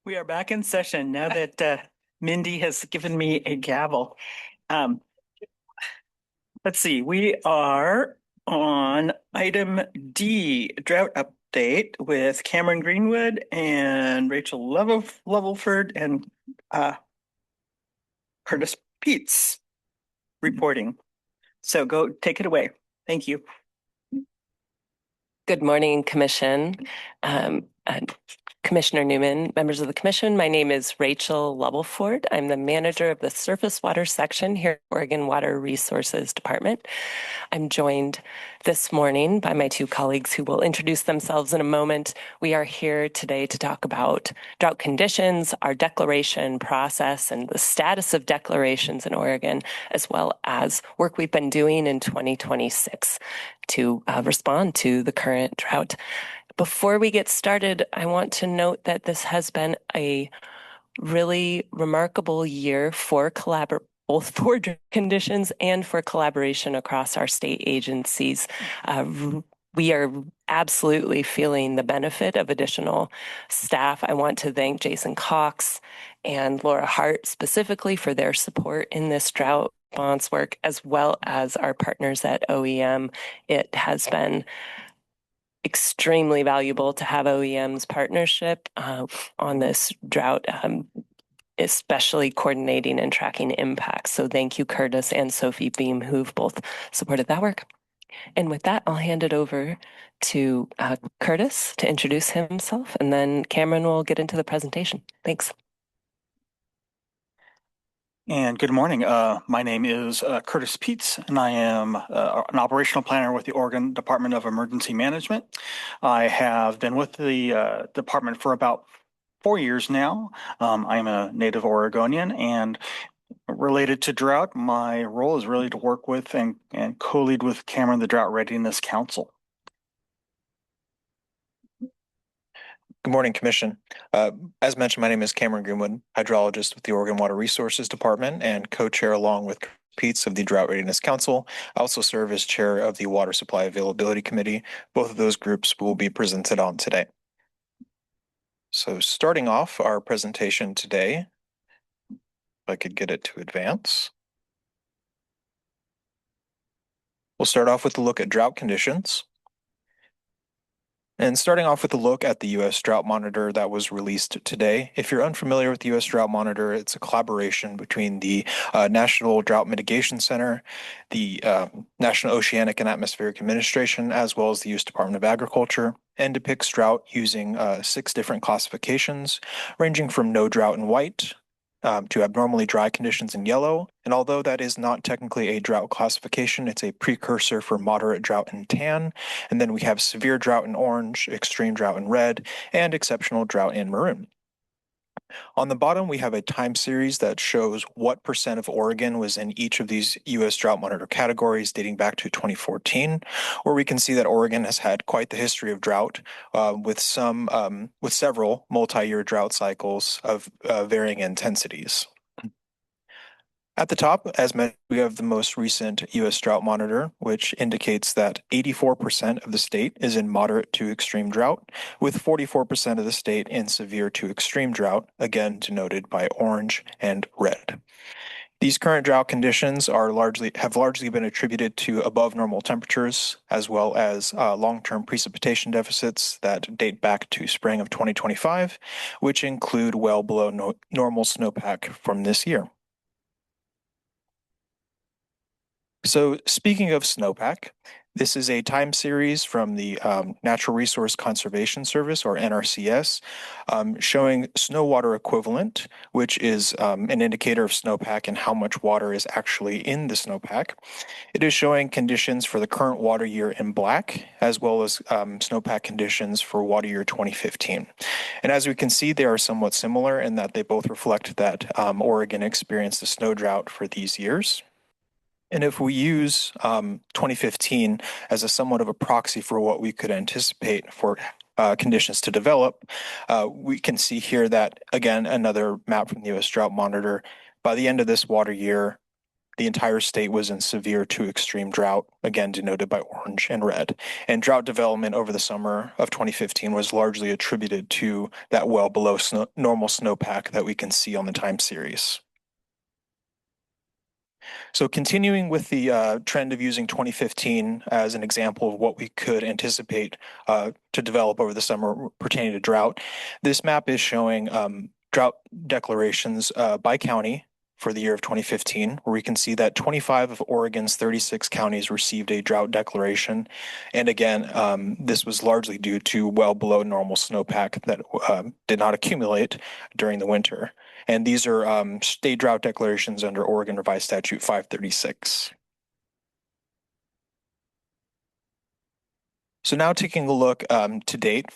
We are back in session now that Mindy has given me a gavel. Um, let's see, we are on item D, drought update with Cameron Greenwood and Rachel Levelford and Curtis Peets reporting. So go take it away. Thank you. Good morning, Commission. And Commissioner Newman, members of the Commission, my name is Rachel Levelford. I'm the manager of the Surface Water Section here at Oregon Water Resources Department. I'm joined this morning by my two colleagues who will introduce themselves in a moment. We are here today to talk about drought conditions, our declaration process, and the status of declarations in Oregon, as well as work we've been doing in 2026 to respond to the current drought. Before we get started, I want to note that this has been a really remarkable year for both for conditions and for collaboration across our state agencies. We are absolutely feeling the benefit of additional staff. I want to thank Jason Cox and Laura Hart specifically for their support in this drought response work, as well as our partners at OEM. It has been extremely valuable to have OEM's partnership on this drought, especially coordinating and tracking impacts. So thank you, Curtis and Sophie Beam, who've both supported that work. And with that, I'll hand it over to Curtis to introduce himself, and then Cameron will get into the presentation. Thanks. And good morning. My name is Curtis Peets, and I am an operational planner with the Oregon Department of Emergency Management. I have been with the department for about 4 years now. I am a native Oregonian, and related to drought, my role is really to work with and co-lead with Cameron, the Drought Readiness Council. Good morning, Commission. As mentioned, my name is Cameron Greenwood, hydrologist with the Oregon Water Resources Department and co-chair along with Peets of the Drought Readiness Council. I also serve as chair of the Water Supply Availability Committee. Both of those groups will be presented on today. So starting off our presentation today, if I could get it to advance. We'll start off with a look at drought conditions. And starting off with a look at the U.S. Drought Monitor that was released today. If you're unfamiliar with the U.S. Drought Monitor, it's a collaboration between the National Drought Mitigation Center, the National Oceanic and Atmospheric Administration, as well as the U.S. Department of Agriculture, and depicts drought using 6 different classifications, ranging from no drought in white to abnormally dry conditions in yellow. And although that is not technically a drought classification, it's a precursor for moderate drought in tan. And then we have severe drought in orange, extreme drought in red, and exceptional drought in maroon. On the bottom, we have a time series that shows what % of Oregon was in each of these U.S. Drought Monitor categories dating back to 2014, where we can see that Oregon has had quite the history of drought with several multi-year drought cycles of varying intensities. At the top, as mentioned, we have the most recent U.S. Drought Monitor, which indicates that 84% of the state is in moderate to extreme drought, with 44% of the state in severe to extreme drought, again denoted by orange and red. These current drought conditions have largely been attributed to above normal temperatures, as well as long-term precipitation deficits that date back to spring of 2025, which include well below normal snowpack from this year. So speaking of snowpack, this is a time series from the Natural Resource Conservation Service, or NRCS, showing snow water equivalent, which is an indicator of snowpack and how much water is actually in the snowpack. It is showing conditions for the current water year in black, as well as snowpack conditions for water year 2015. And as we can see, they are somewhat similar in that they both reflect that Oregon experienced a snow drought for these years. And if we use 2015 as a somewhat of a proxy for what we could anticipate for conditions to develop, we can see here that, again, another map from the U.S. Drought Monitor, by the end of this water year, the entire state was in severe to extreme drought, again denoted by orange and red. And drought development over the summer of 2015 was largely attributed to that well below normal snowpack that we can see on the time series. So continuing with the trend of using 2015 as an example of what we could anticipate to develop over the summer pertaining to drought, this map is showing drought declarations by county for the year of 2015, where we can see that 25 of Oregon's 36 counties received a drought declaration. And again, this was largely due to well below normal snowpack that did not accumulate during the winter. And these are state drought declarations under Oregon Revised Statute 536. So now taking a look to date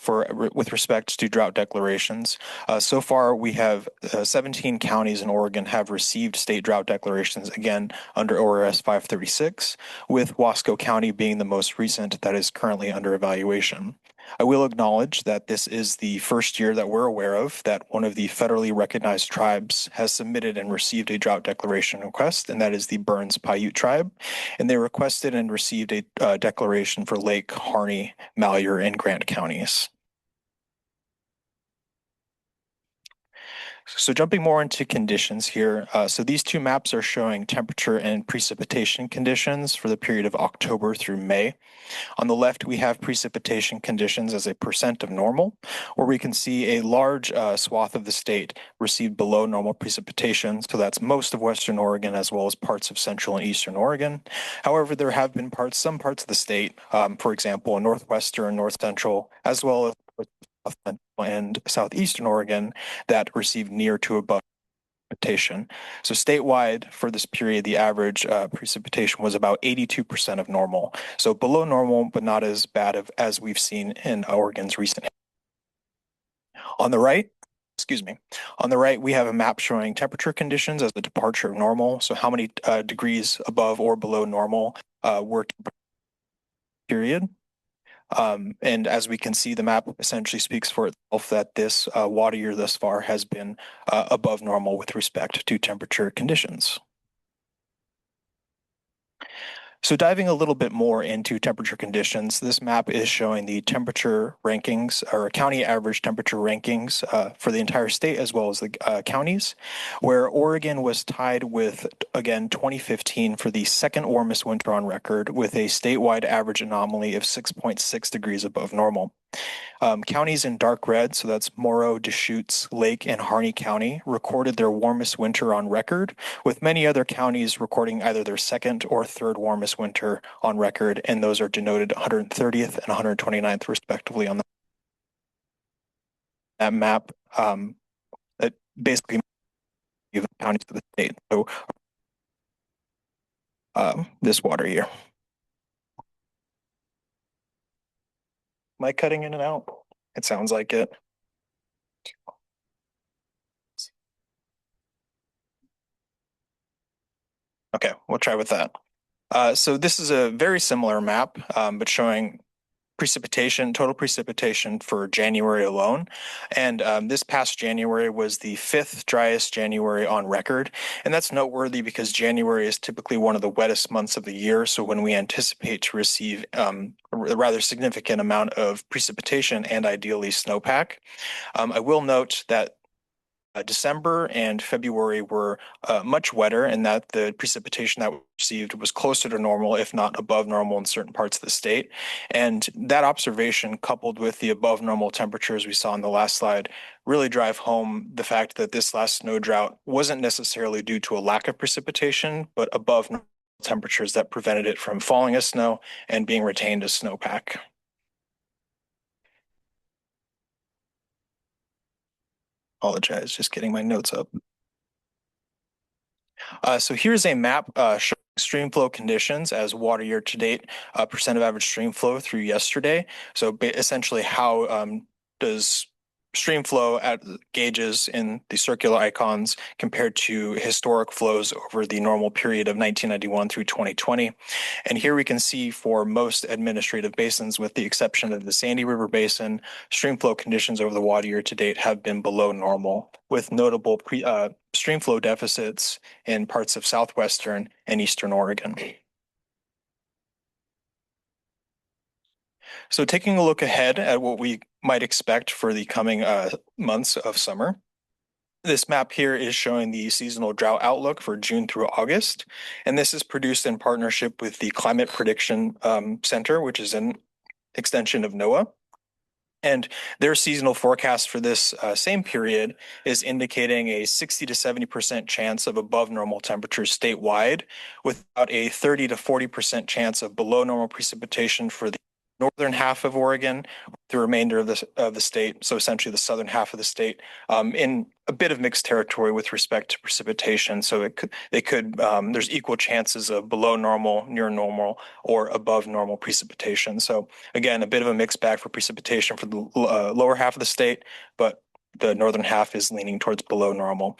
with respect to drought declarations. So far, we have 17 counties in Oregon have received state drought declarations, again, under ORS 536, with Wasco County being the most recent that is currently under evaluation. I will acknowledge that this is the first year that we're aware of that one of the federally recognized tribes has submitted and received a drought declaration request, and that is the Burns Paiute tribe. And they requested and received a declaration for Lake, Harney, Malheur, and Grant counties. So jumping more into conditions here, so these two maps are showing temperature and precipitation conditions for the period of October through May. On the left, we have precipitation conditions as a percent of normal, where we can see a large swath of the state received below normal precipitation. So that's most of Western Oregon as well as parts of Central and Eastern Oregon. However, there have been some parts of the state, for example, in Northwestern, North Central, as well as South Central and Southeastern Oregon that received near to above precipitation. So statewide for this period, the average precipitation was about 82% of normal. So below normal, but not as bad as we've seen in Oregon's recent. On the right, we have a map showing temperature conditions as the departure of normal. So how many degrees above or below normal were period. And as we can see, the map essentially speaks for itself that this water year thus far has been above normal with respect to temperature conditions. So diving a little bit more into temperature conditions, this map is showing the temperature rankings or county average temperature rankings for the entire state as well as the counties, where Oregon was tied with, again, 2015 for the second warmest winter on record with a statewide average anomaly of 6.6 degrees above normal. Counties in dark red, so that's Morrow, Deschutes, Lake, and Harney County, recorded their warmest winter on record, with many other counties recording either their second or third warmest winter on record, and those are denoted 130th and 129th respectively on that map. That basically gives counties to the state. So this water year. Am I cutting in and out? It sounds like it. Okay, we'll try with that. So this is a very similar map, but showing total precipitation for January alone. And this past January was the 5th driest January on record. And that's noteworthy because January is typically one of the wettest months of the year. So when we anticipate to receive a rather significant amount of precipitation and ideally snowpack, I will note that December and February were much wetter and that the precipitation that we received was closer to normal, if not above normal in certain parts of the state. And that observation, coupled with the above normal temperatures we saw on the last slide, really drive home the fact that this last snow drought wasn't necessarily due to a lack of precipitation, but above normal temperatures that prevented it from falling as snow and being retained as snowpack. Apologize, just getting my notes up. So here's a map showing stream flow conditions as water year to date, percent of average stream flow through yesterday. So essentially how does stream flow at gauges in the circular icons compared to historic flows over the normal period of 1991 through 2020. And here we can see for most administrative basins, with the exception of the Sandy River Basin, stream flow conditions over the water year to date have been below normal, with notable stream flow deficits in parts of southwestern and eastern Oregon. So taking a look ahead at what we might expect for the coming months of summer. This map here is showing the seasonal drought outlook for June through August. And this is produced in partnership with the Climate Prediction Center, which is an extension of NOAA. And their seasonal forecast for this same period is indicating a 60 to 70% chance of above normal temperatures statewide, with about a 30 to 40% chance of below normal precipitation for the northern half of Oregon, the remainder of the state, so essentially the southern half of the state, in a bit of mixed territory with respect to precipitation. So there's equal chances of below normal, near normal, or above normal precipitation. So again, a bit of a mixed bag for precipitation for the lower half of the state, but the northern half is leaning towards below normal.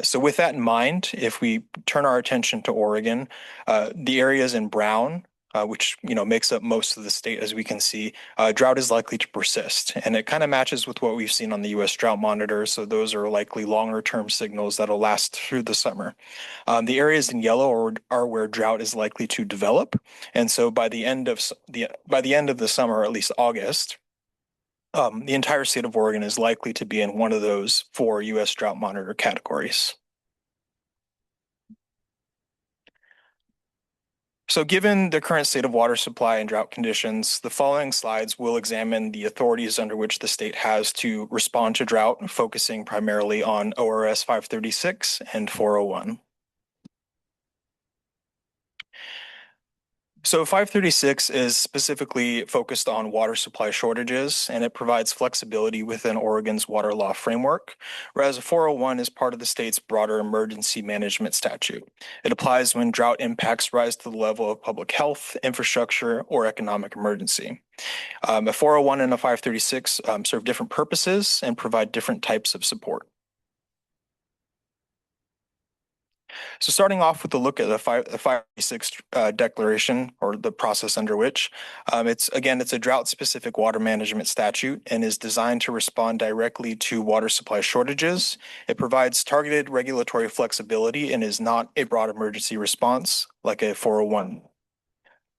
So with that in mind, if we turn our attention to Oregon, the areas in brown, which makes up most of the state, as we can see, drought is likely to persist. And it kind of matches with what we've seen on the U.S. Drought Monitor. So those are likely longer term signals that'll last through the summer. The areas in yellow are where drought is likely to develop. And so by the end of the summer, or at least August, the entire state of Oregon is likely to be in one of those 4 U.S. Drought Monitor categories. So given the current state of water supply and drought conditions, the following slides will examine the authorities under which the state has to respond to drought, focusing primarily on ORS 536 and 401. So 536 is specifically focused on water supply shortages, and it provides flexibility within Oregon's water law framework, whereas 401 is part of the state's broader emergency management statute. It applies when drought impacts rise to the level of public health, infrastructure, or economic emergency. A 401 and a 536 serve different purposes and provide different types of support. So starting off with a look at the 536 declaration, or the process under which, it's a drought-specific water management statute and is designed to respond directly to water supply shortages. It provides targeted regulatory flexibility and is not a broad emergency response like a 401.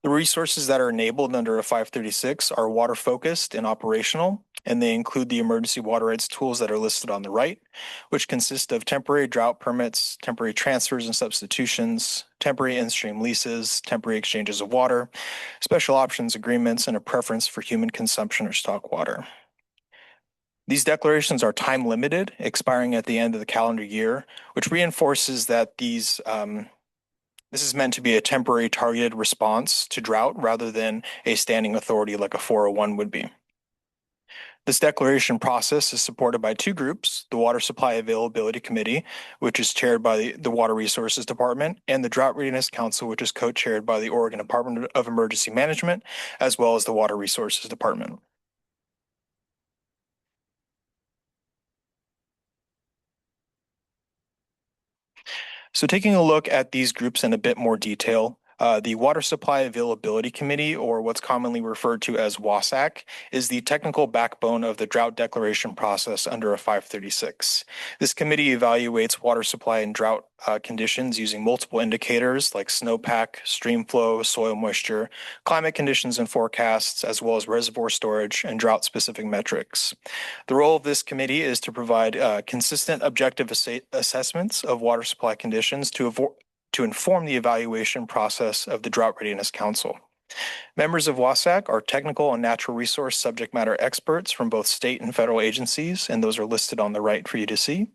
The resources that are enabled under a 536 are water focused and operational, and they include the emergency water rights tools that are listed on the right, which consist of temporary drought permits, temporary transfers and substitutions, temporary in-stream leases, temporary exchanges of water, special options agreements, and a preference for human consumption or stock water. These declarations are time limited, expiring at the end of the calendar year, which reinforces that this is meant to be a temporary targeted response to drought rather than a standing authority like a 401 would be. This declaration process is supported by 2 groups, the Water Supply Availability Committee, which is chaired by the Water Resources Department, and the Drought Readiness Council, which is co-chaired by the Oregon Department of Emergency Management, as well as the Water Resources Department. So taking a look at these groups in a bit more detail, the Water Supply Availability Committee, or what's commonly referred to as WASAC, is the technical backbone of the drought declaration process under a 536. This committee evaluates water supply and drought conditions using multiple indicators like snowpack, stream flow, soil moisture, climate conditions and forecasts, as well as reservoir storage and drought-specific metrics. The role of this committee is to provide consistent objective assessments of water supply conditions to inform the evaluation process of the Drought Readiness Council. Members of WASAC are technical and natural resource subject matter experts from both state and federal agencies, and those are listed on the right for you to see.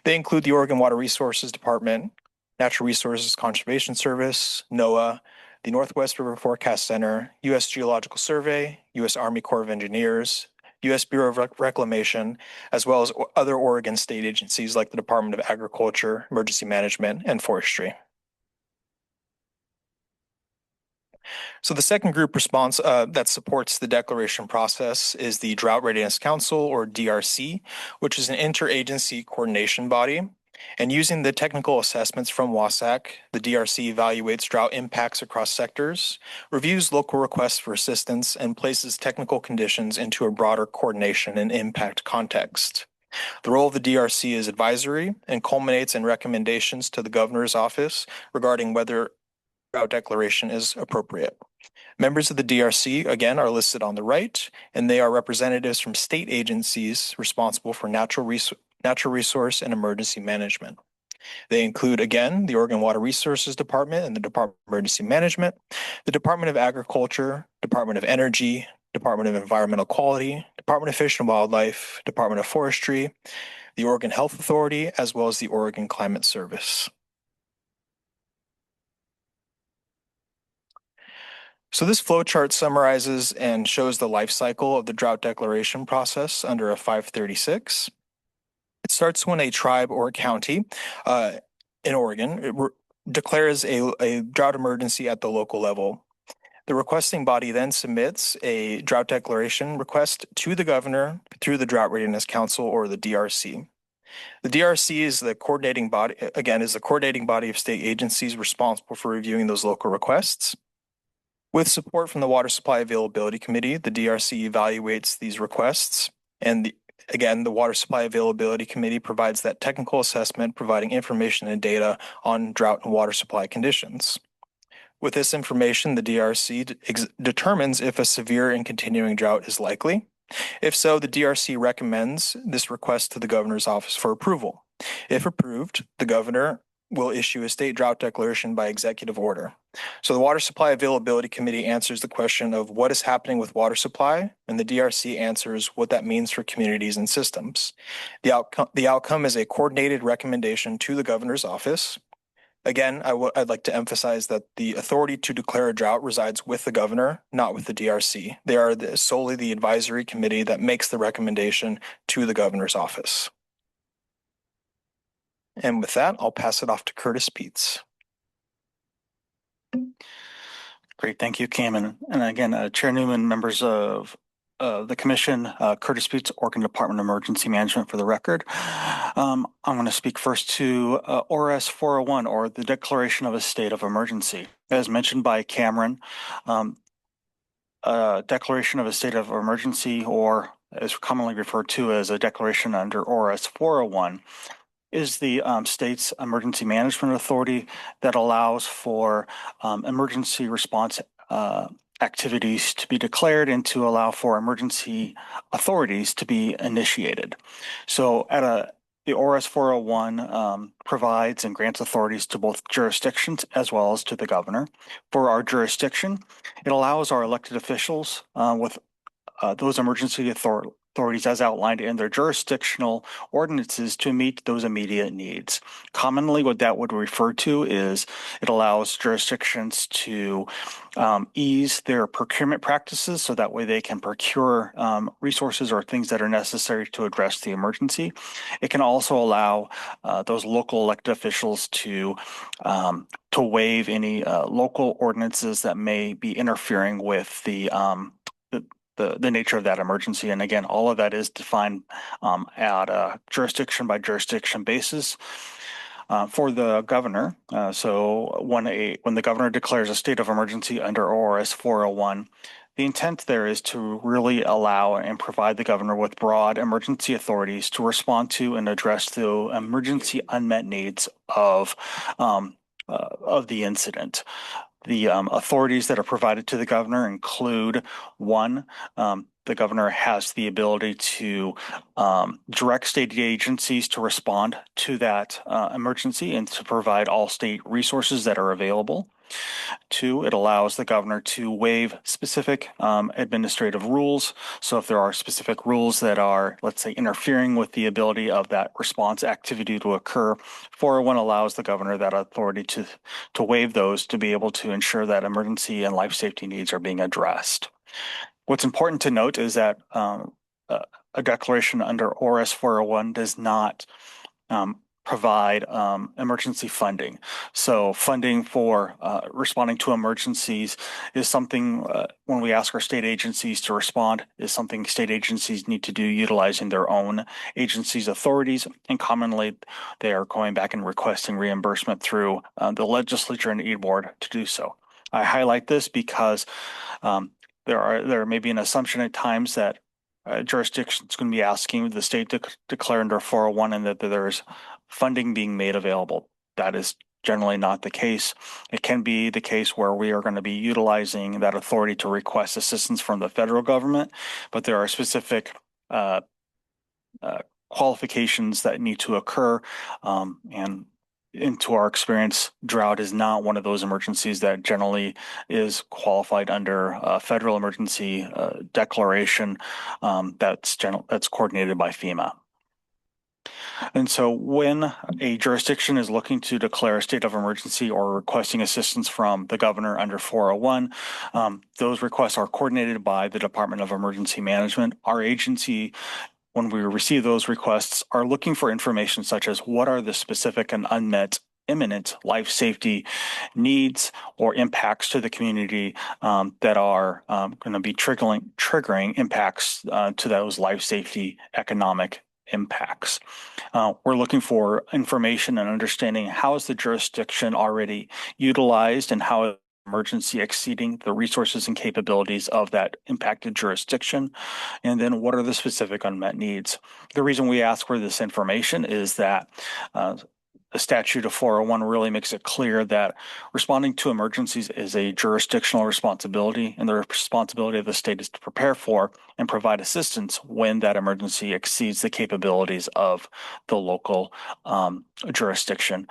They include the Oregon Water Resources Department, Natural Resources Conservation Service, NOAA, the Northwest River Forecast Center, U.S. Geological Survey, U.S. Army Corps of Engineers, U.S. Bureau of Reclamation, as well as other Oregon state agencies like the Department of Agriculture, Emergency Management, and Forestry. So the second group response that supports the declaration process is the Drought Readiness Council, or DRC, which is an interagency coordination body. And using the technical assessments from WASAC, the DRC evaluates drought impacts across sectors, reviews local requests for assistance, and places technical conditions into a broader coordination and impact context. The role of the DRC is advisory and culminates in recommendations to the governor's office regarding whether drought declaration is appropriate. Members of the DRC, again, are listed on the right, and they are representatives from state agencies responsible for natural resource and emergency management. They include, again, the Oregon Water Resources Department and the Department of Emergency Management, the Department of Agriculture, Department of Energy, Department of Environmental Quality, Department of Fish and Wildlife, Department of Forestry, the Oregon Health Authority, as well as the Oregon Climate Service. So this flow chart summarizes and shows the life cycle of the drought declaration process under a 536. It starts when a tribe or a county in Oregon declares a drought emergency at the local level. The requesting body then submits a drought declaration request to the governor through the Drought Readiness Council, or the DRC. The DRC is the coordinating body, of state agencies responsible for reviewing those local requests. With support from the Water Supply Availability Committee, the DRC evaluates these requests, and the Water Supply Availability Committee provides that technical assessment, providing information and data on drought and water supply conditions. With this information, the DRC determines if a severe and continuing drought is likely. If so, the DRC recommends this request to the governor's office for approval. If approved, the governor will issue a state drought declaration by executive order. So the Water Supply Availability Committee answers the question of what is happening with water supply, and the DRC answers what that means for communities and systems. The outcome is a coordinated recommendation to the governor's office. Again, I'd like to emphasize that the authority to declare a drought resides with the governor, not with the DRC. They are solely the advisory committee that makes the recommendation to the governor's office. And with that, I'll pass it off to Curtis Peets. Great, thank you, Cam. And again, Chair Newman, members of the commission, Curtis Peets, Oregon Department of Emergency Management for the record. I'm going to speak first to ORS 401, or the Declaration of a State of Emergency. As mentioned by Cameron, Declaration of a State of Emergency, or as commonly referred to as a declaration under ORS 401, is the state's emergency management authority that allows for emergency response activities to be declared and to allow for emergency authorities to be initiated. So the ORS 401 provides and grants authorities to both jurisdictions as well as to the governor. For our jurisdiction, it allows our elected officials with those emergency authorities as outlined in their jurisdictional ordinances to meet those immediate needs. Commonly, what that would refer to is it allows jurisdictions to ease their procurement practices so that way they can procure resources or things that are necessary to address the emergency. It can also allow those local elected officials to waive any local ordinances that may be interfering with the nature of that emergency. And again, all of that is defined at a jurisdiction by jurisdiction basis. For the governor, so when the governor declares a state of emergency under ORS 401, the intent there is to really allow and provide the governor with broad emergency authorities to respond to and address the emergency unmet needs of the incident. The authorities that are provided to the governor include, one, the governor has the ability to direct state agencies to respond to that emergency and to provide all state resources that are available. Two, it allows the governor to waive specific administrative rules. So if there are specific rules that are, let's say, interfering with the ability of that response activity to occur, 401 allows the governor that authority to waive those to be able to ensure that emergency and life safety needs are being addressed. What's important to note is that a declaration under ORS 401 does not provide emergency funding. So funding for responding to emergencies is something, when we ask our state agencies to respond, is something state agencies need to do utilizing their own agencies' authorities. And commonly, they are going back and requesting reimbursement through the legislature and aid board to do so. I highlight this because there may be an assumption at times that jurisdiction is going to be asking the state to declare under 401 and that there's funding being made available. That is generally not the case. It can be the case where we are going to be utilizing that authority to request assistance from the federal government, but there are specific qualifications that need to occur. And into our experience, drought is not one of those emergencies that generally is qualified under a federal emergency declaration that's coordinated by FEMA. And so when a jurisdiction is looking to declare a state of emergency or requesting assistance from the governor under 401, those requests are coordinated by the Department of Emergency Management. Our agency, when we receive those requests, are looking for information such as what are the specific and unmet imminent life safety needs or impacts to the community that are going to be triggering impacts to those life safety economic impacts. We're looking for information and understanding how is the jurisdiction already utilized and how emergency exceeding the resources and capabilities of that impacted jurisdiction, and then what are the specific unmet needs. The reason we ask for this information is that the statute of 401 really makes it clear that responding to emergencies is a jurisdictional responsibility, and the responsibility of the state is to prepare for and provide assistance when that emergency exceeds the capabilities of the local jurisdiction.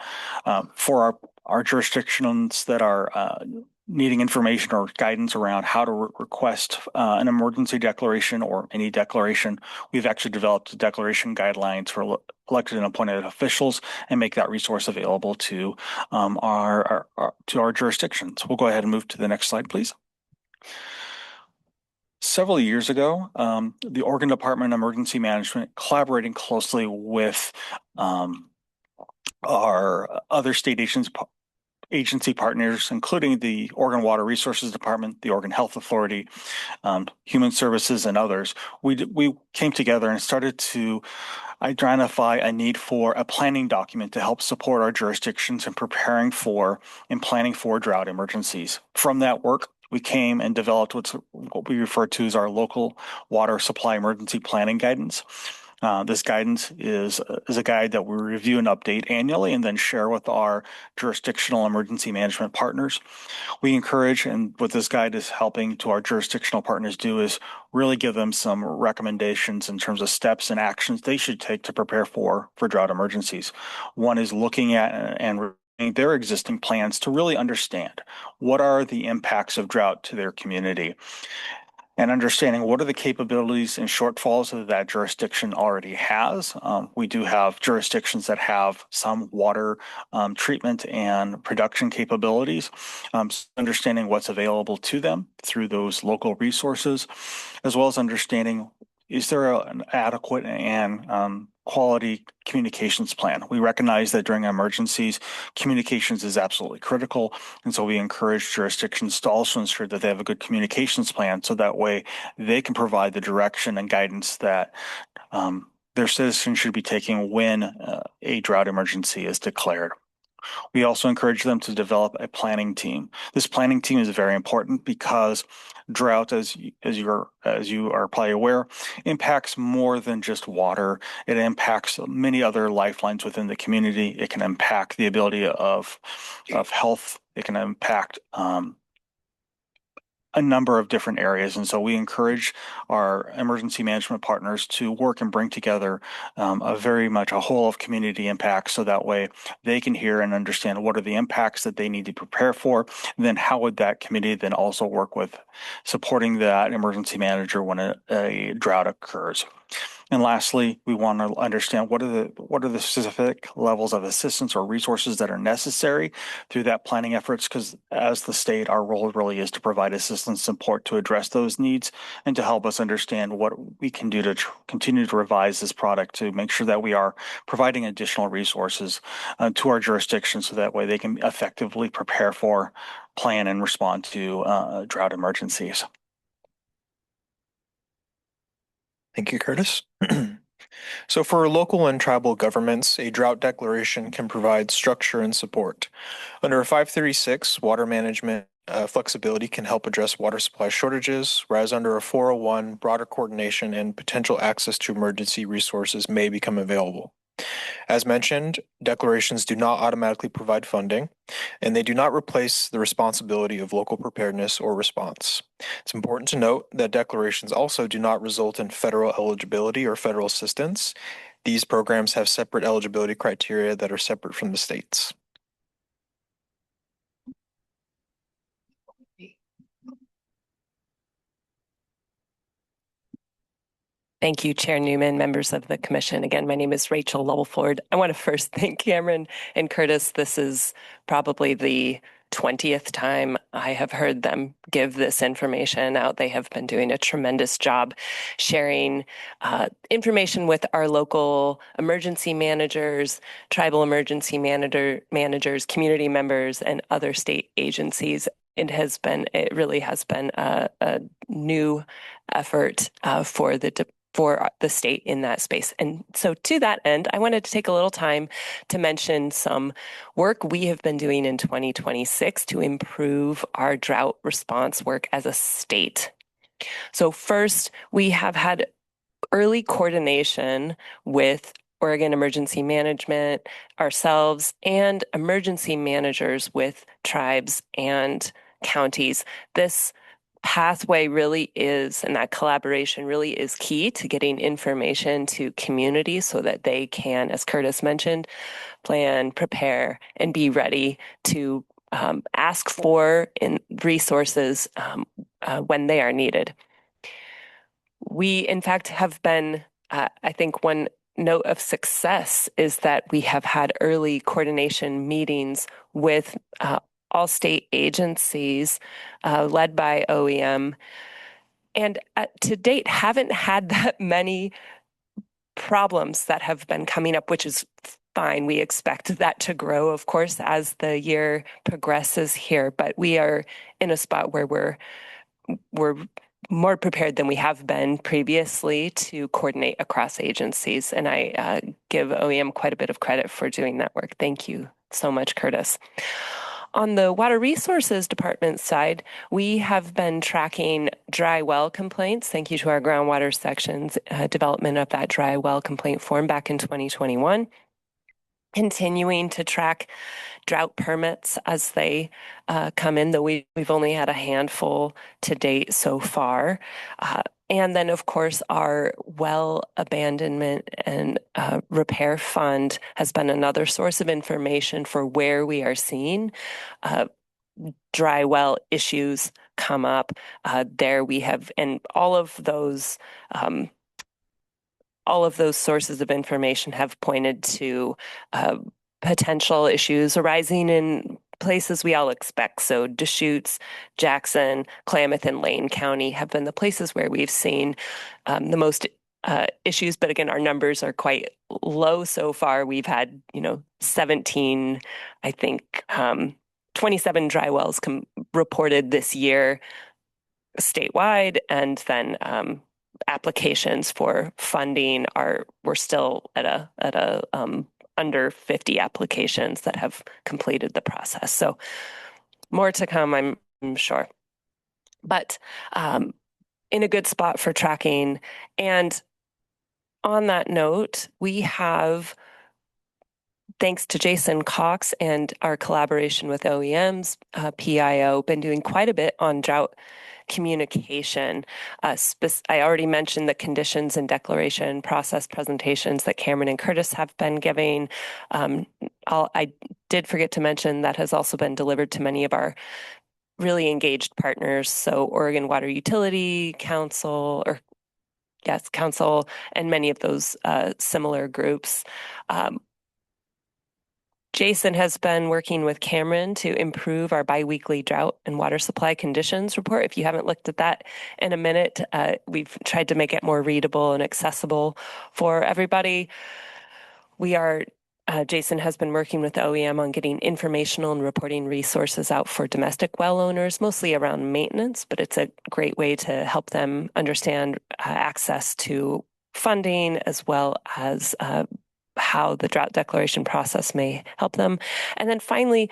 For our jurisdictions that are needing information or guidance around how to request an emergency declaration or any declaration, we've actually developed declaration guidelines for elected and appointed officials and make that resource available to our jurisdictions. We'll go ahead and move to the next slide, please. Several years ago, the Oregon Department of Emergency Management, collaborating closely with our other state agency partners, including the Oregon Water Resources Department, the Oregon Health Authority, Human Services, and others, we came together and started to identify a need for a planning document to help support our jurisdictions in preparing for and planning for drought emergencies. From that work, we came and developed what we refer to as our local water supply emergency planning guidance. This guidance is a guide that we review and update annually and then share with our jurisdictional emergency management partners. We encourage, and what this guide is helping to our jurisdictional partners do is really give them some recommendations in terms of steps and actions they should take to prepare for drought emergencies. One is looking at and reviewing their existing plans to really understand what are the impacts of drought to their community, and understanding what are the capabilities and shortfalls that jurisdiction already has. We do have jurisdictions that have some water treatment and production capabilities, understanding what's available to them through those local resources, as well as understanding, is there an adequate and quality communications plan? We recognize that during emergencies, communications is absolutely critical. And so we encourage jurisdictions to also ensure that they have a good communications plan so that way they can provide the direction and guidance that their citizens should be taking when a drought emergency is declared. We also encourage them to develop a planning team. This planning team is very important because drought, as you are probably aware, impacts more than just water. It impacts many other lifelines within the community. It can impact the ability of health. It can impact a number of different areas. And so we encourage our emergency management partners to work and bring together very much a whole of community impacts so that way they can hear and understand what are the impacts that they need to prepare for. And then how would that committee then also work with supporting that emergency manager when a drought occurs. And lastly, we want to understand what are the specific levels of assistance or resources that are necessary through that planning efforts, because as the state, our role really is to provide assistance support to address those needs and to help us understand what we can do to continue to revise this product to make sure that we are providing additional resources to our jurisdiction so that way they can effectively prepare for, plan, and respond to drought emergencies. Thank you, Curtis. So for local and tribal governments, a drought declaration can provide structure and support. Under 536, water management flexibility can help address water supply shortages, whereas under a 401, broader coordination and potential access to emergency resources may become available. As mentioned, declarations do not automatically provide funding, and they do not replace the responsibility of local preparedness or response. It's important to note that declarations also do not result in federal eligibility or federal assistance. These programs have separate eligibility criteria that are separate from the states. Thank you, Chair Newman, members of the commission. Again, my name is Rachel Lowellford. I want to first thank Cameron and Curtis. This is probably the 20th time I have heard them give this information out. They have been doing a tremendous job sharing information with our local emergency managers, tribal emergency managers, community members, and other state agencies. It really has been a new effort for the state in that space. And so to that end, I wanted to take a little time to mention some work we have been doing in 2026 to improve our drought response work as a state. So first, we have had early coordination with Oregon Emergency Management, ourselves, and emergency managers with tribes and counties. This pathway really is, and that collaboration really is key to getting information to communities so that they can, as Curtis mentioned, plan, prepare, and be ready to ask for resources when they are needed. We, in fact, have been, I think one note of success is that we have had early coordination meetings with all state agencies led by OEM, and to date haven't had that many problems that have been coming up, which is fine. We expect that to grow, of course, as the year progresses here, but we are in a spot where we're more prepared than we have been previously to coordinate across agencies, and I give OEM quite a bit of credit for doing that work. Thank you so much, Curtis. On the Water Resources Department side, we have been tracking dry well complaints. Thank you to our groundwater section's development of that dry well complaint form back in 2021. Continuing to track drought permits as they come in, though we've only had a handful to date so far. And then, of course, our well abandonment and repair fund has been another source of information for where we are seeing dry well issues come up. There we have, and all of those sources of information have pointed to potential issues arising in places we all expect. So Deschutes, Jackson, Klamath, and Lane County have been the places where we've seen the most issues. But again, our numbers are quite low so far. We've had, 17, I think, 27 dry wells reported this year statewide, and then applications for funding we're still at a under 50 applications that have completed the process. So more to come, I'm sure. But in a good spot for tracking. And on that note, we have, thanks to Jason Cox and our collaboration with OEM's PIO, been doing quite a bit on drought communication. I already mentioned the conditions and declaration process presentations that Cameron and Curtis have been giving. I did forget to mention that has also been delivered to many of our really engaged partners. So Oregon Water Utility Council, Council and many of those similar groups. Jason has been working with Cameron to improve our biweekly drought and water supply conditions report. If you haven't looked at that in a minute, we've tried to make it more readable and accessible for everybody. Jason has been working with the OEM on getting informational and reporting resources out for domestic well owners, mostly around maintenance, but it's a great way to help them understand access to funding as well as how the drought declaration process may help them. And then finally,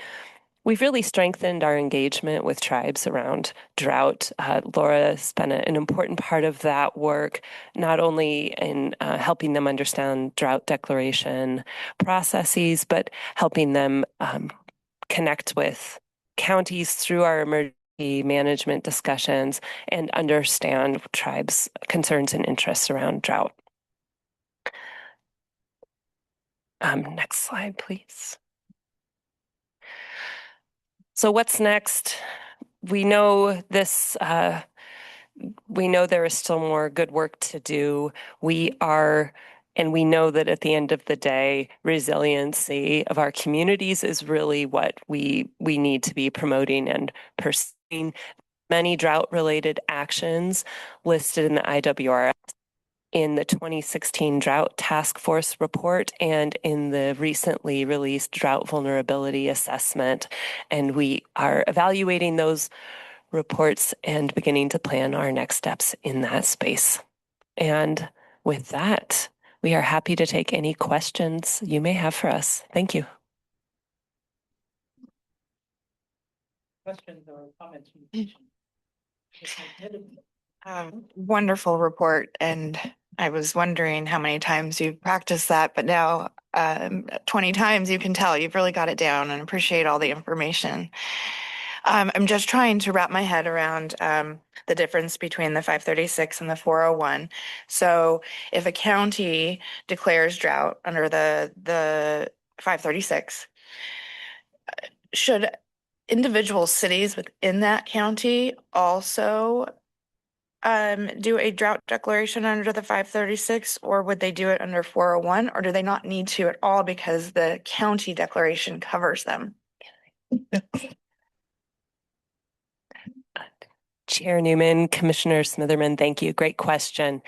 we've really strengthened our engagement with tribes around drought. Laura has been an important part of that work, not only in helping them understand drought declaration processes, but helping them connect with counties through our emergency management discussions and understand tribes' concerns and interests around drought. Next slide, please. So what's next? We know this, we know there is still more good work to do. And we know that at the end of the day, resiliency of our communities is really what we need to be promoting and pursuing. Many drought-related actions listed in the IWRS in the 2016 Drought Task Force report and in the recently released Drought Vulnerability Assessment. And we are evaluating those reports and beginning to plan our next steps in that space. And with that, we are happy to take any questions you may have for us. Thank you. Questions or comments from the commission? Wonderful report. And I was wondering how many times you've practiced that, but now 20 times you can tell you've really got it down, and appreciate all the information. I'm just trying to wrap my head around the difference between the 536 and the 401. So if a county declares drought under the 536, should individual cities within that county also do a drought declaration under the 536, or would they do it under 401, or do they not need to at all because the county declaration covers them? Chair Newman, Commissioner Smitherman, thank you. Great question.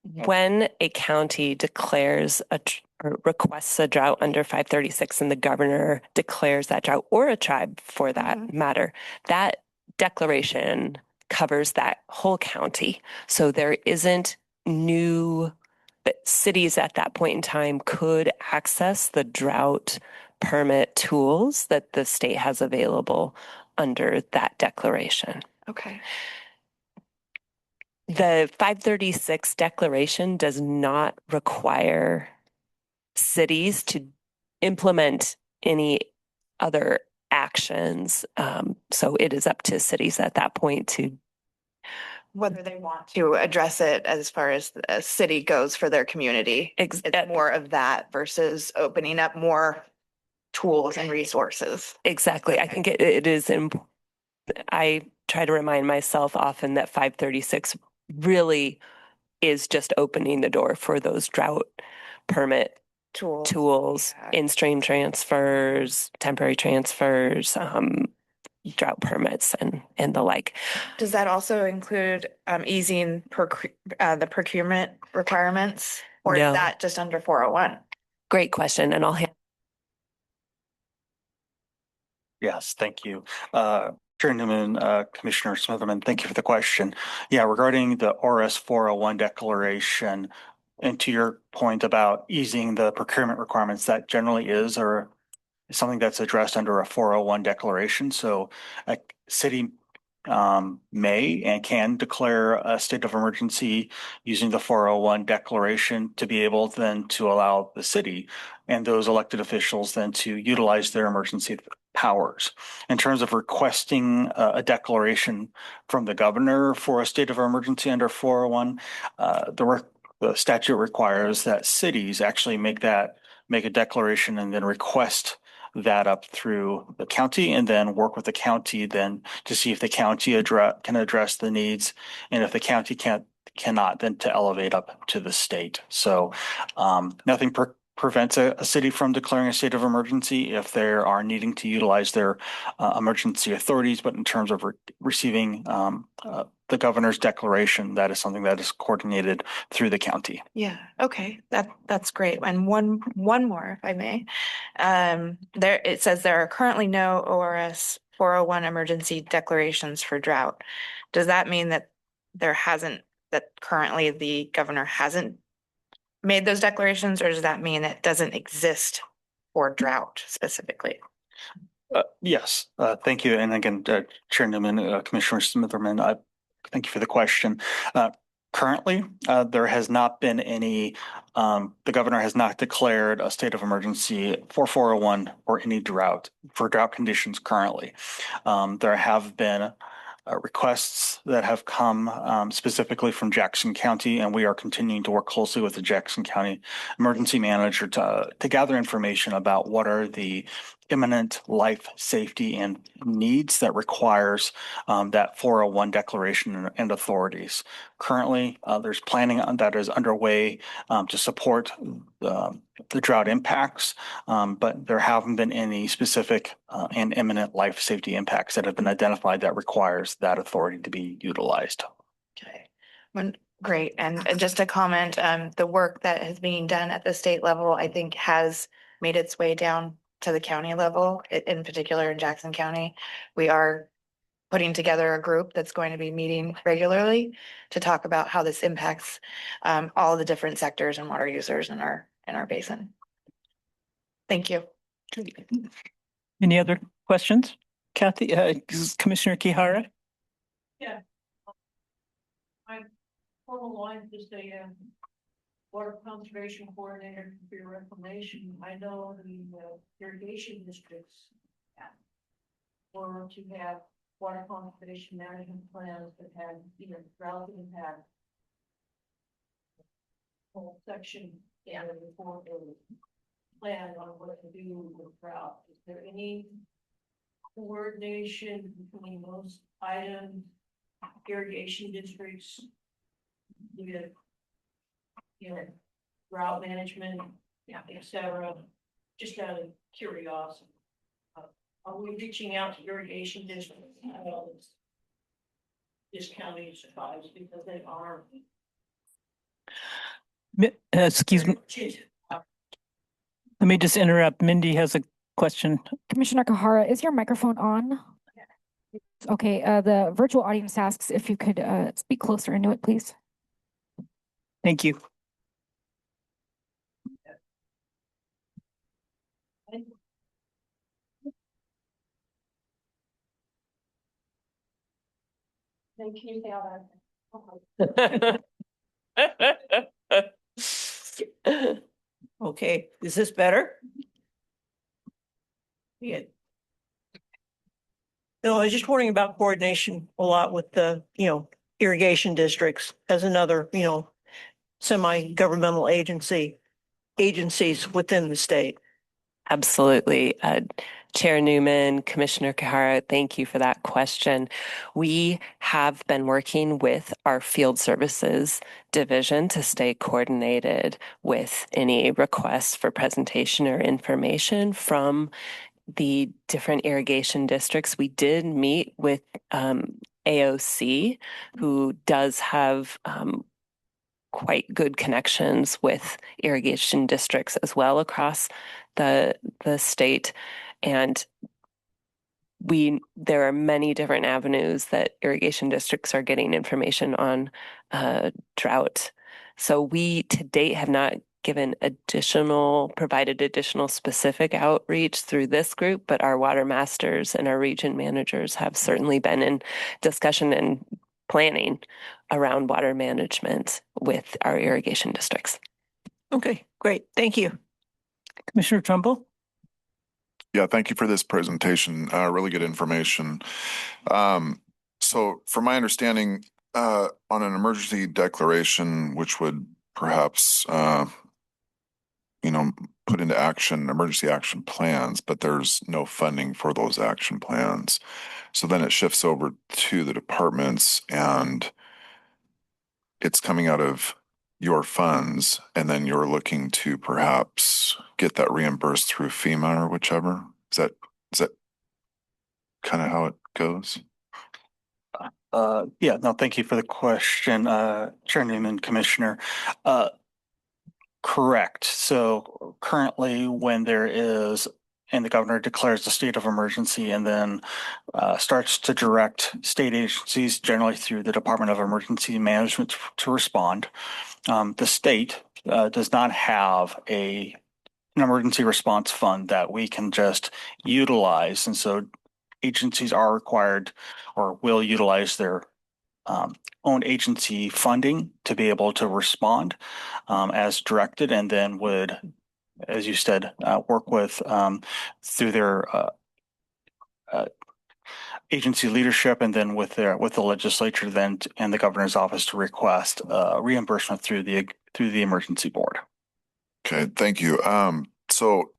When a county declares or requests a drought under 536 and the governor declares that drought, or a tribe for that matter, that declaration covers that whole county. So there isn't but cities at that point in time could access the drought permit tools that the state has available under that declaration. Okay. The 536 declaration does not require cities to implement any other actions. So it is up to cities at that point to whether they want to address it as far as the city goes for their community. It's more of that versus opening up more tools and resources. Exactly. I think it is important. I try to remind myself often that 536 really is just opening the door for those drought permit tools, in-stream transfers, temporary transfers, drought permits and the like. Does that also include easing the procurement requirements, or No. is that just under 401? Great question, and I'll hand. Yes, thank you. Chair Newman, Commissioner Smitherman, thank you for the question. Yeah, regarding the RS 401 declaration, and to your point about easing the procurement requirements, that generally is or something that's addressed under a 401 declaration. So a city may and can declare a state of emergency using the 401 declaration to be able then to allow the city and those elected officials then to utilize their emergency powers. In terms of requesting a declaration from the governor for a state of emergency under 401, the statute requires that cities actually make a declaration and then request that up through the county, and then work with the county then to see if the county can address the needs. And if the county cannot, then to elevate up to the state. So nothing prevents a city from declaring a state of emergency if they are needing to utilize their emergency authorities. But in terms of receiving the governor's declaration, that is something that is coordinated through the county. Yeah, okay, that's great. And one more, if I may. There, it says there are currently no ORS 401 emergency declarations for drought. Does that mean that that currently the governor hasn't made those declarations, or does that mean it doesn't exist for drought specifically? Yes, thank you. And again, Chair Newman, Commissioner Smitherman, thank you for the question. Currently, there has not been any, the governor has not declared a state of emergency for 401 or any drought for drought conditions currently. There have been requests that have come specifically from Jackson County, and we are continuing to work closely with the Jackson County emergency manager to gather information about what are the imminent life safety and needs that requires that 401 declaration and authorities. Currently, there's planning that is underway to support the drought impacts, but there haven't been any specific and imminent life safety impacts that have been identified that requires that authority to be utilized. Okay, great. And just a comment, the work that is being done at the state level, I think has made its way down to the county level, in particular in Jackson County. We are putting together a group that's going to be meeting regularly to talk about how this impacts all the different sectors and water users in our basin. Thank you. Any other questions? Kathy, Commissioner Kihara? Yeah. My formal line is a water conservation coordinator for your information. I know the irrigation districts or to have water conservation management plans that have either drought impact whole section and a report or plan on what to do with drought. Is there any coordination between those items, irrigation districts, drought management, etc. Just out of curiosity, are we reaching out to irrigation districts? This county is surprised because they are. Excuse me. Let me just interrupt. Mindy has a question. Commissioner Kahara, is your microphone on? Okay, the virtual audience asks if you could speak closer into it, please. Thank you. Thank you. Okay, is this better? Yeah. No, I was just wondering about coordination a lot with the, irrigation districts as another, semi-governmental agencies within the state. Absolutely. Chair Newman, Commissioner Kahara, thank you for that question. We have been working with our field services division to stay coordinated with any requests for presentation or information from the different irrigation districts. We did meet with AOC, who does have quite good connections with irrigation districts as well across the state. And there are many different avenues that irrigation districts are getting information on drought. So we to date have not provided additional specific outreach through this group, but our water masters and our region managers have certainly been in discussion and planning around water management with our irrigation districts. Okay, great. Thank you. Commissioner Trumbull? Yeah, thank you for this presentation. Really good information. So from my understanding, on an emergency declaration, which would perhaps, put into action emergency action plans, but there's no funding for those action plans. So then it shifts over to the departments, and it's coming out of your funds and then you're looking to perhaps get that reimbursed through FEMA or whichever? Is that kind of how it goes? Yeah, no, thank you for the question, Chair Newman, Commissioner. Correct. So currently, when there is, and the governor declares the state of emergency and then starts to direct state agencies, generally through the Department of Emergency Management, to respond. The state does not have an emergency response fund that we can just utilize. And so agencies are required or will utilize their own agency funding to be able to respond as directed, and then would, as you said, work with through their agency leadership, and then with the legislature then and the governor's office to request reimbursement through the emergency board. Okay, thank you. So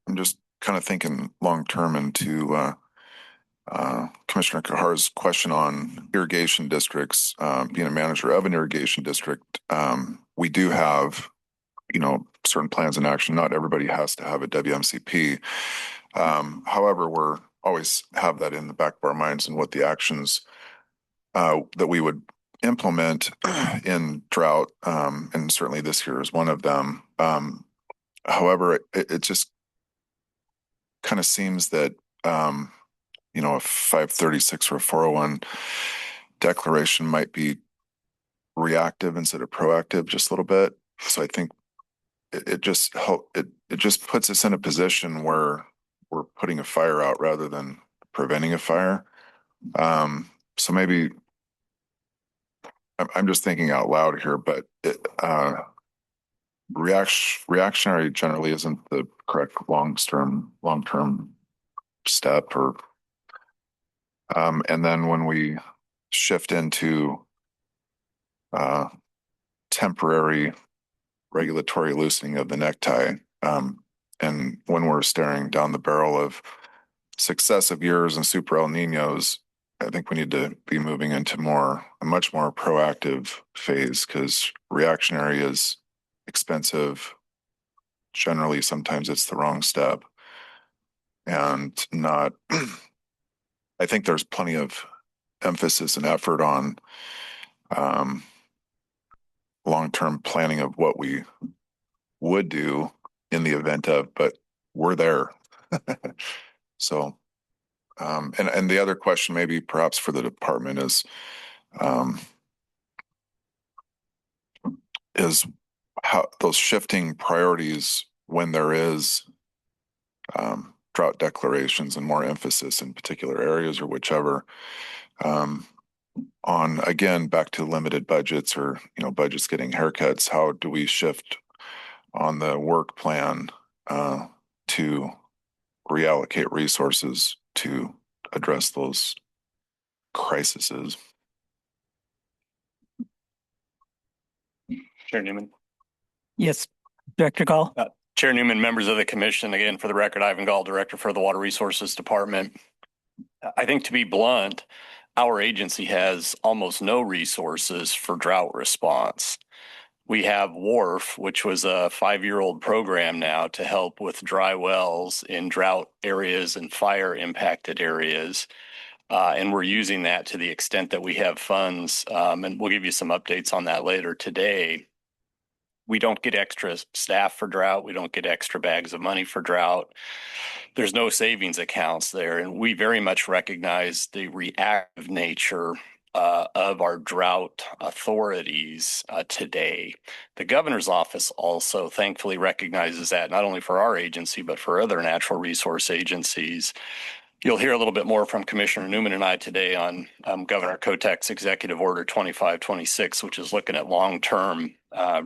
I'm just kind of thinking long term into Commissioner Kahar's question on irrigation districts, being a manager of an irrigation district. We do have, certain plans in action. Not everybody has to have a WMCP. However, we're always have that in the back of our minds and what the actions that we would implement in drought, and certainly this year is one of them. However, it just kind of seems that a 536 or a 401 declaration might be reactive instead of proactive just a little bit. So I think it just puts us in a position where we're putting a fire out rather than preventing a fire. So maybe I'm just thinking out loud here, but reactionary generally isn't the correct long-term step. Or and then when we shift into temporary regulatory loosening of the necktie, and when we're staring down the barrel of successive years and super El Ninos, I think we need to be moving into a much more proactive phase, because reactionary is expensive. Generally, sometimes it's the wrong step, and not. I think there's plenty of emphasis and effort on long-term planning of what we would do in the event of, but we're there. So, and the other question maybe perhaps for the department is how those shifting priorities when there is drought declarations and more emphasis in particular areas or whichever, on, again, back to limited budgets or, budgets getting haircuts, how do we shift on the work plan to reallocate resources to address those crises? Chair Newman. Yes, Director Gall. Chair Newman, members of the commission, again, for the record, Ivan Gall, Director for the Water Resources Department. I think, to be blunt, our agency has almost no resources for drought response. We have WARF, which was a 5-year-old program now to help with dry wells in drought areas and fire impacted areas. And we're using that to the extent that we have funds. And we'll give you some updates on that later today. We don't get extra staff for drought. We don't get extra bags of money for drought. There's no savings accounts there. And we very much recognize the reactive nature of our drought authorities today. The governor's office also thankfully recognizes that, not only for our agency, but for other natural resource agencies. You'll hear a little bit more from Commissioner Newman and I today on Governor Kotek's Executive Order 2526, which is looking at long-term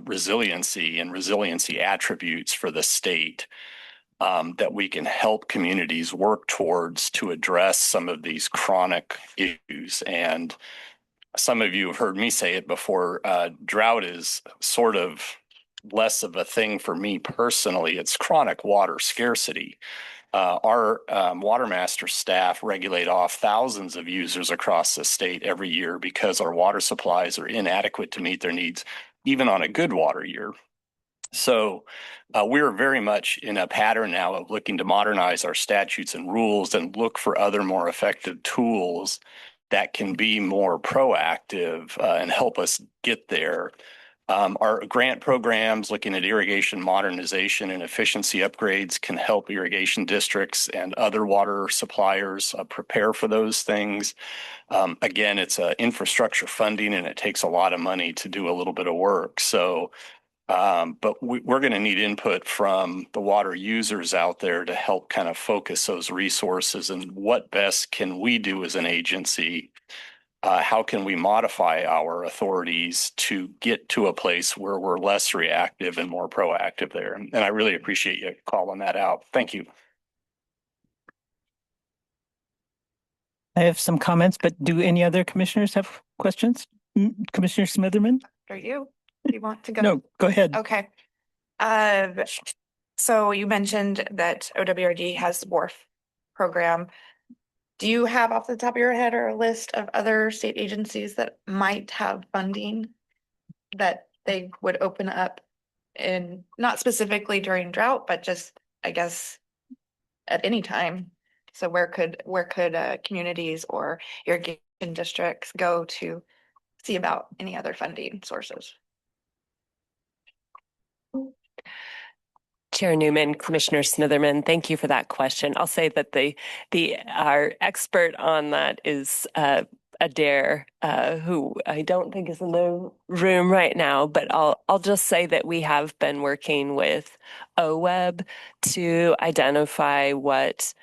resiliency and resiliency attributes for the state that we can help communities work towards to address some of these chronic issues. And some of you have heard me say it before, drought is sort of less of a thing for me personally. It's chronic water scarcity. Our water master staff regulate off thousands of users across the state every year because our water supplies are inadequate to meet their needs, even on a good water year. So we're very much in a pattern now of looking to modernize our statutes and rules and look for other more effective tools that can be more proactive and help us get there. Our grant programs looking at irrigation modernization and efficiency upgrades can help irrigation districts and other water suppliers prepare for those things. Again, it's infrastructure funding and it takes a lot of money to do a little bit of work. So, but we're going to need input from the water users out there to help kind of focus those resources and what best can we do as an agency. How can we modify our authorities to get to a place where we're less reactive and more proactive there? And I really appreciate you calling that out. Thank you. I have some comments, but do any other commissioners have questions? Commissioner Smitherman? Are you? Do you want to go? No, go ahead. Okay. So you mentioned that OWRD has the WARF program. Do you have off the top of your head or a list of other state agencies that might have funding that they would open up in, not specifically during drought, but just, I guess, at any time? So where could communities or irrigation districts go to see about any other funding sources? Chair Newman, Commissioner Smitherman, thank you for that question. I'll say that our expert on that is Adair, who I don't think is in the room right now, but I'll just say that we have been working with OWEB to identify what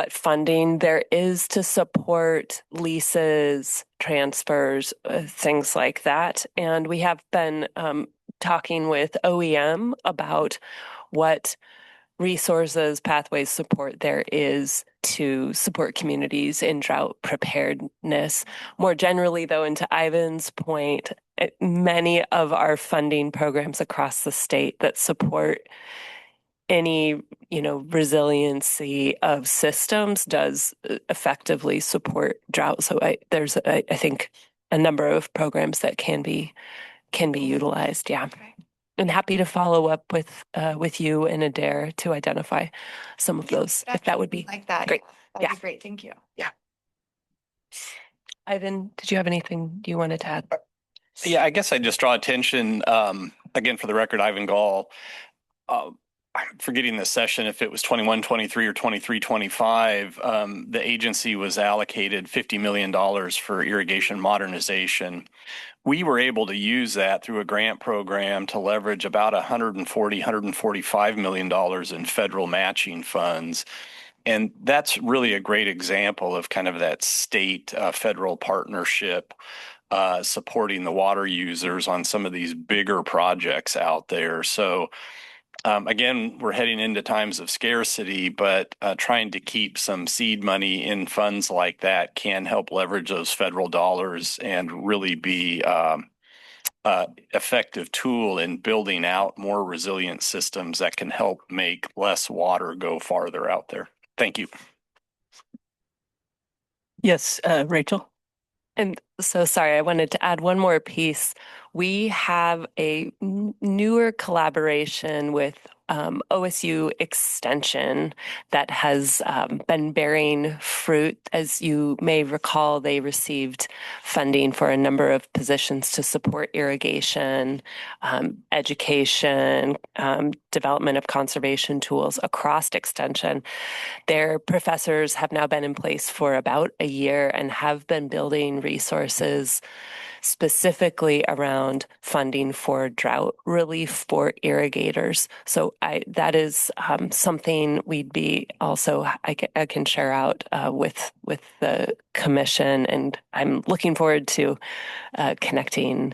funding there is to support leases, transfers, things like that. And we have been talking with OEM about what resources, pathways, support there is to support communities in drought preparedness. More generally, though, and to Ivan's point, many of our funding programs across the state that support any, resiliency of systems does effectively support drought. So there's, I think, a number of programs that can be utilized. Yeah. Okay. And happy to follow up with you and Adair to identify some of those, if that would be like that. great. That'd Yeah. be great. Thank you. Yeah. Ivan, did you have anything you wanted to add? Yeah, I guess I just draw attention, again, for the record, Ivan Gall. I'm forgetting the session, if it was 21, 23 or 23, 25, the agency was allocated $50 million for irrigation modernization. We were able to use that through a grant program to leverage about $145 million in federal matching funds. And that's really a great example of kind of that state federal partnership supporting the water users on some of these bigger projects out there. So again, we're heading into times of scarcity, but trying to keep some seed money in funds like that can help leverage those federal dollars and really be effective tool in building out more resilient systems that can help make less water go farther out there. Thank you. Yes, Rachel. And so sorry, I wanted to add one more piece. We have a newer collaboration with OSU Extension that has been bearing fruit. As you may recall, they received funding for a number of positions to support irrigation, education, development of conservation tools across Extension. Their professors have now been in place for about a year and have been building resources specifically around funding for drought relief for irrigators. So that is something we'd be also, I can share out with the commission, and I'm looking forward to connecting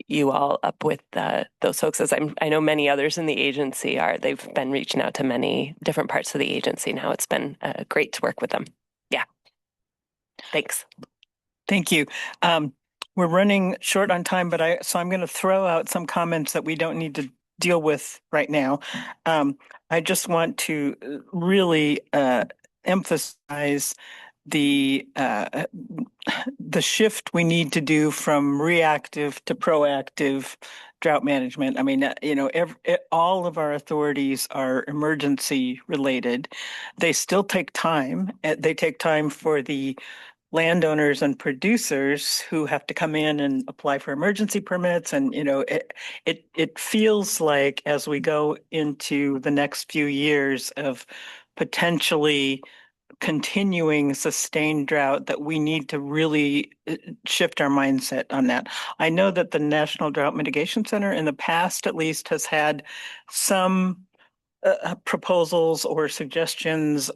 you all up with those folks, as I know many others in the agency they've been reaching out to many different parts of the agency now. It's been great to work with them. Yeah. Thanks. Thank you. We're running short on time, but so I'm going to throw out some comments that we don't need to deal with right now. I just want to really emphasize the shift we need to do from reactive to proactive drought management. I mean, all of our authorities are emergency related. They still take time. They take time for the landowners and producers who have to come in and apply for emergency permits. And, it feels like as we go into the next few years of potentially continuing sustained drought that we need to really shift our mindset on that. I know that the National Drought Mitigation Center in the past at least has had some proposals or suggestions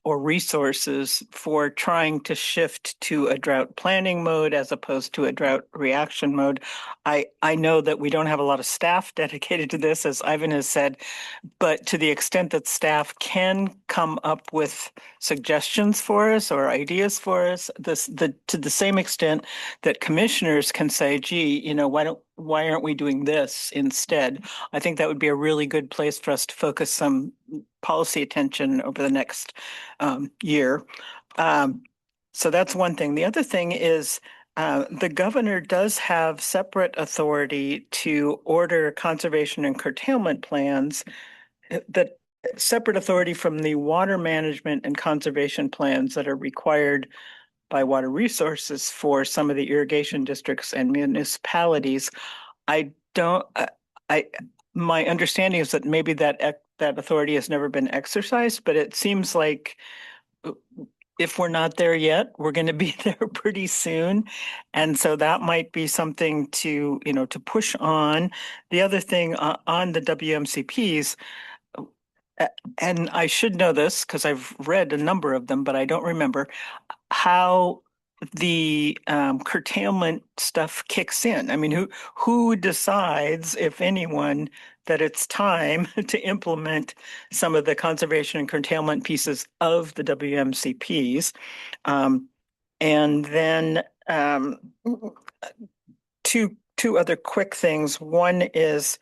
or resources for trying to shift to a drought planning mode as opposed to a drought reaction mode. I know that we don't have a lot of staff dedicated to this, as Ivan has said, but to the extent that staff can come up with suggestions for us or ideas for us, to the same extent that commissioners can say, gee, why aren't we doing this instead? I think that would be a really good place for us to focus some policy attention over the next year. So that's one thing. The other thing is the governor does have separate authority to order conservation and curtailment plans, that separate authority from the water management and conservation plans that are required by water resources for some of the irrigation districts and municipalities. My understanding is that maybe that authority has never been exercised, but it seems like if we're not there yet, we're going to be there pretty soon. And so that might be something to push on. The other thing on the WMCPs, and I should know this because I've read a number of them, but I don't remember how the curtailment stuff kicks in. I mean, who decides, if anyone, that it's time to implement some of the conservation and curtailment pieces of the WMCPs? And then two other quick things. One is,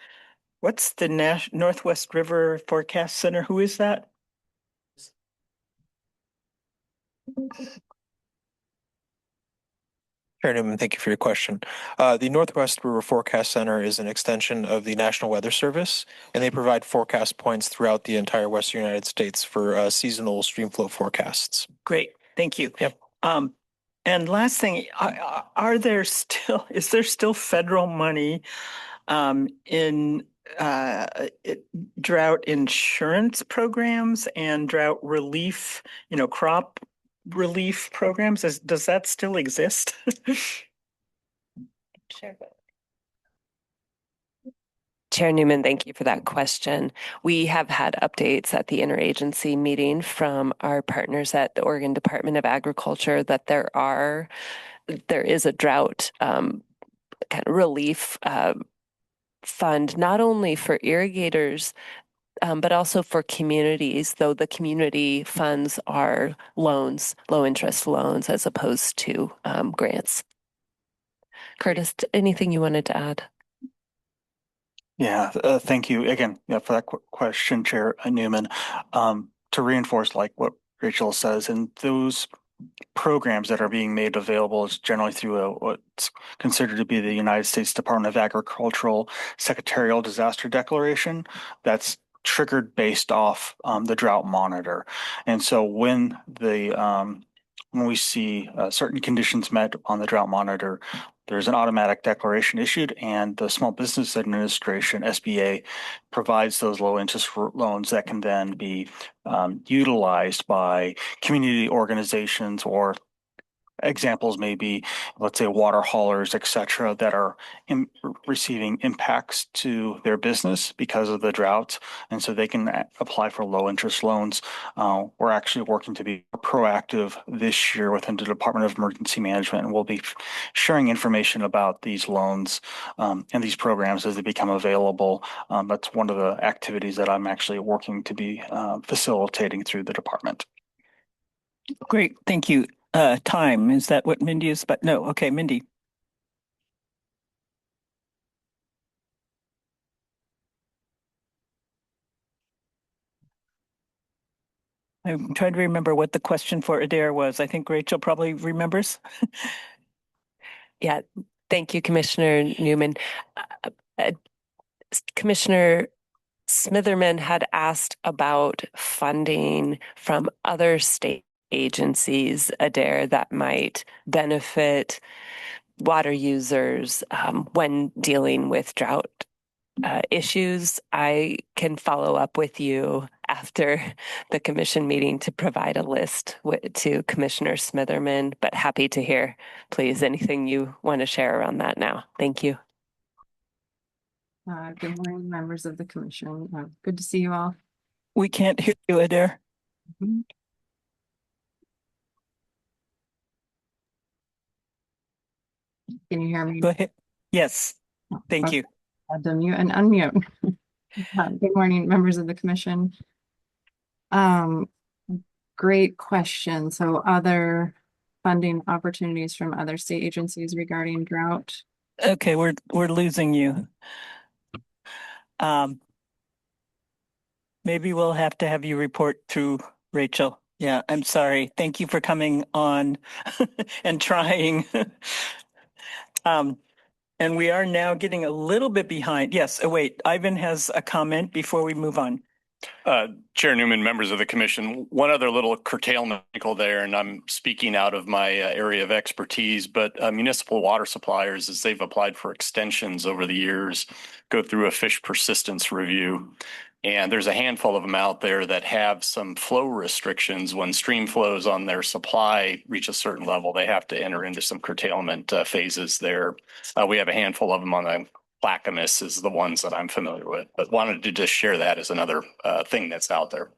what's the Northwest River Forecast Center? Who is that? Chair Newman, thank you for your question. The Northwest River Forecast Center is an extension of the National Weather Service, and they provide forecast points throughout the entire Western United States for seasonal streamflow forecasts. Great, thank you. Yep. And last thing, is there still federal money in drought insurance programs and drought relief, crop relief programs? Does that still exist? Sure. Chair Newman, thank you for that question. We have had updates at the interagency meeting from our partners at the Oregon Department of Agriculture that there is a drought kind of relief fund, not only for irrigators, but also for communities, though the community funds are loans, low interest loans, as opposed to grants. Curtis, anything you wanted to add? Yeah, thank you again for that question, Chair Newman. To reinforce like what Rachel says, and those programs that are being made available is generally through what's considered to be the United States Department of Agricultural Secretarial Disaster Declaration that's triggered based off the drought monitor. And so when we see certain conditions met on the drought monitor, there's an automatic declaration issued, and the Small Business Administration, SBA, provides those low interest loans that can then be utilized by community organizations, or examples may be, let's say, water haulers, et cetera, that are receiving impacts to their business because of the drought. And so they can apply for low interest loans. We're actually working to be proactive this year within the Department of Emergency Management, and we'll be sharing information about these loans and these programs as they become available. That's one of the activities that I'm actually working to be facilitating through the department. Great, thank you. Time, is that what Mindy is? But no, okay, Mindy. I'm trying to remember what the question for Adair was. I think Rachel probably remembers. Yeah, thank you, Commissioner Newman. Commissioner Smitherman had asked about funding from other state agencies, Adair, that might benefit water users when dealing with drought issues. I can follow up with you after the commission meeting to provide a list to Commissioner Smitherman, but happy to hear, please, anything you want to share around that now. Thank you. Good morning, members of the commission. Good to see you all. We can't hear you, Adair. Mm-hmm. Can you hear me? Go ahead. Yes. Thank you. I'll mute and unmute. Good morning, members of the commission. Great question. So other funding opportunities from other state agencies regarding drought. Okay, we're losing you. Maybe we'll have to have you report through Rachel. Yeah, I'm sorry. Thank you for coming on and trying. And we are now getting a little bit behind. Yes, oh wait, Ivan has a comment before we move on. Chair Newman, members of the commission, one other little curtailment there, and I'm speaking out of my area of expertise, but municipal water suppliers, as they've applied for extensions over the years, go through a fish persistence review. And there's a handful of them out there that have some flow restrictions. When stream flows on their supply reach a certain level, they have to enter into some curtailment phases there. We have a handful of them on the Plaquemines is the ones that I'm familiar with, but wanted to just share that as another thing that's out there.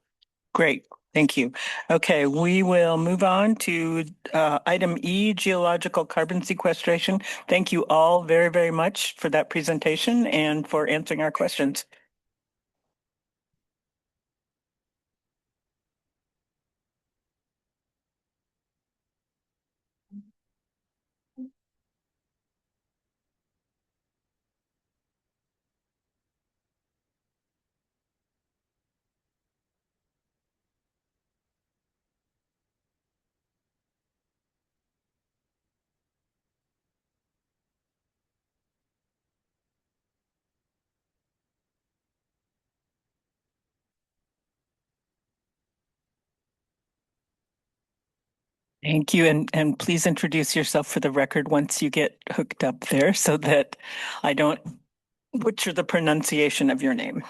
Great. Thank you. Okay, we will move on to item E, geological carbon sequestration. Thank you all very, very much for that presentation and for answering our questions. Thank you. And please introduce yourself for the record once you get hooked up there so that I don't butcher the pronunciation of your name.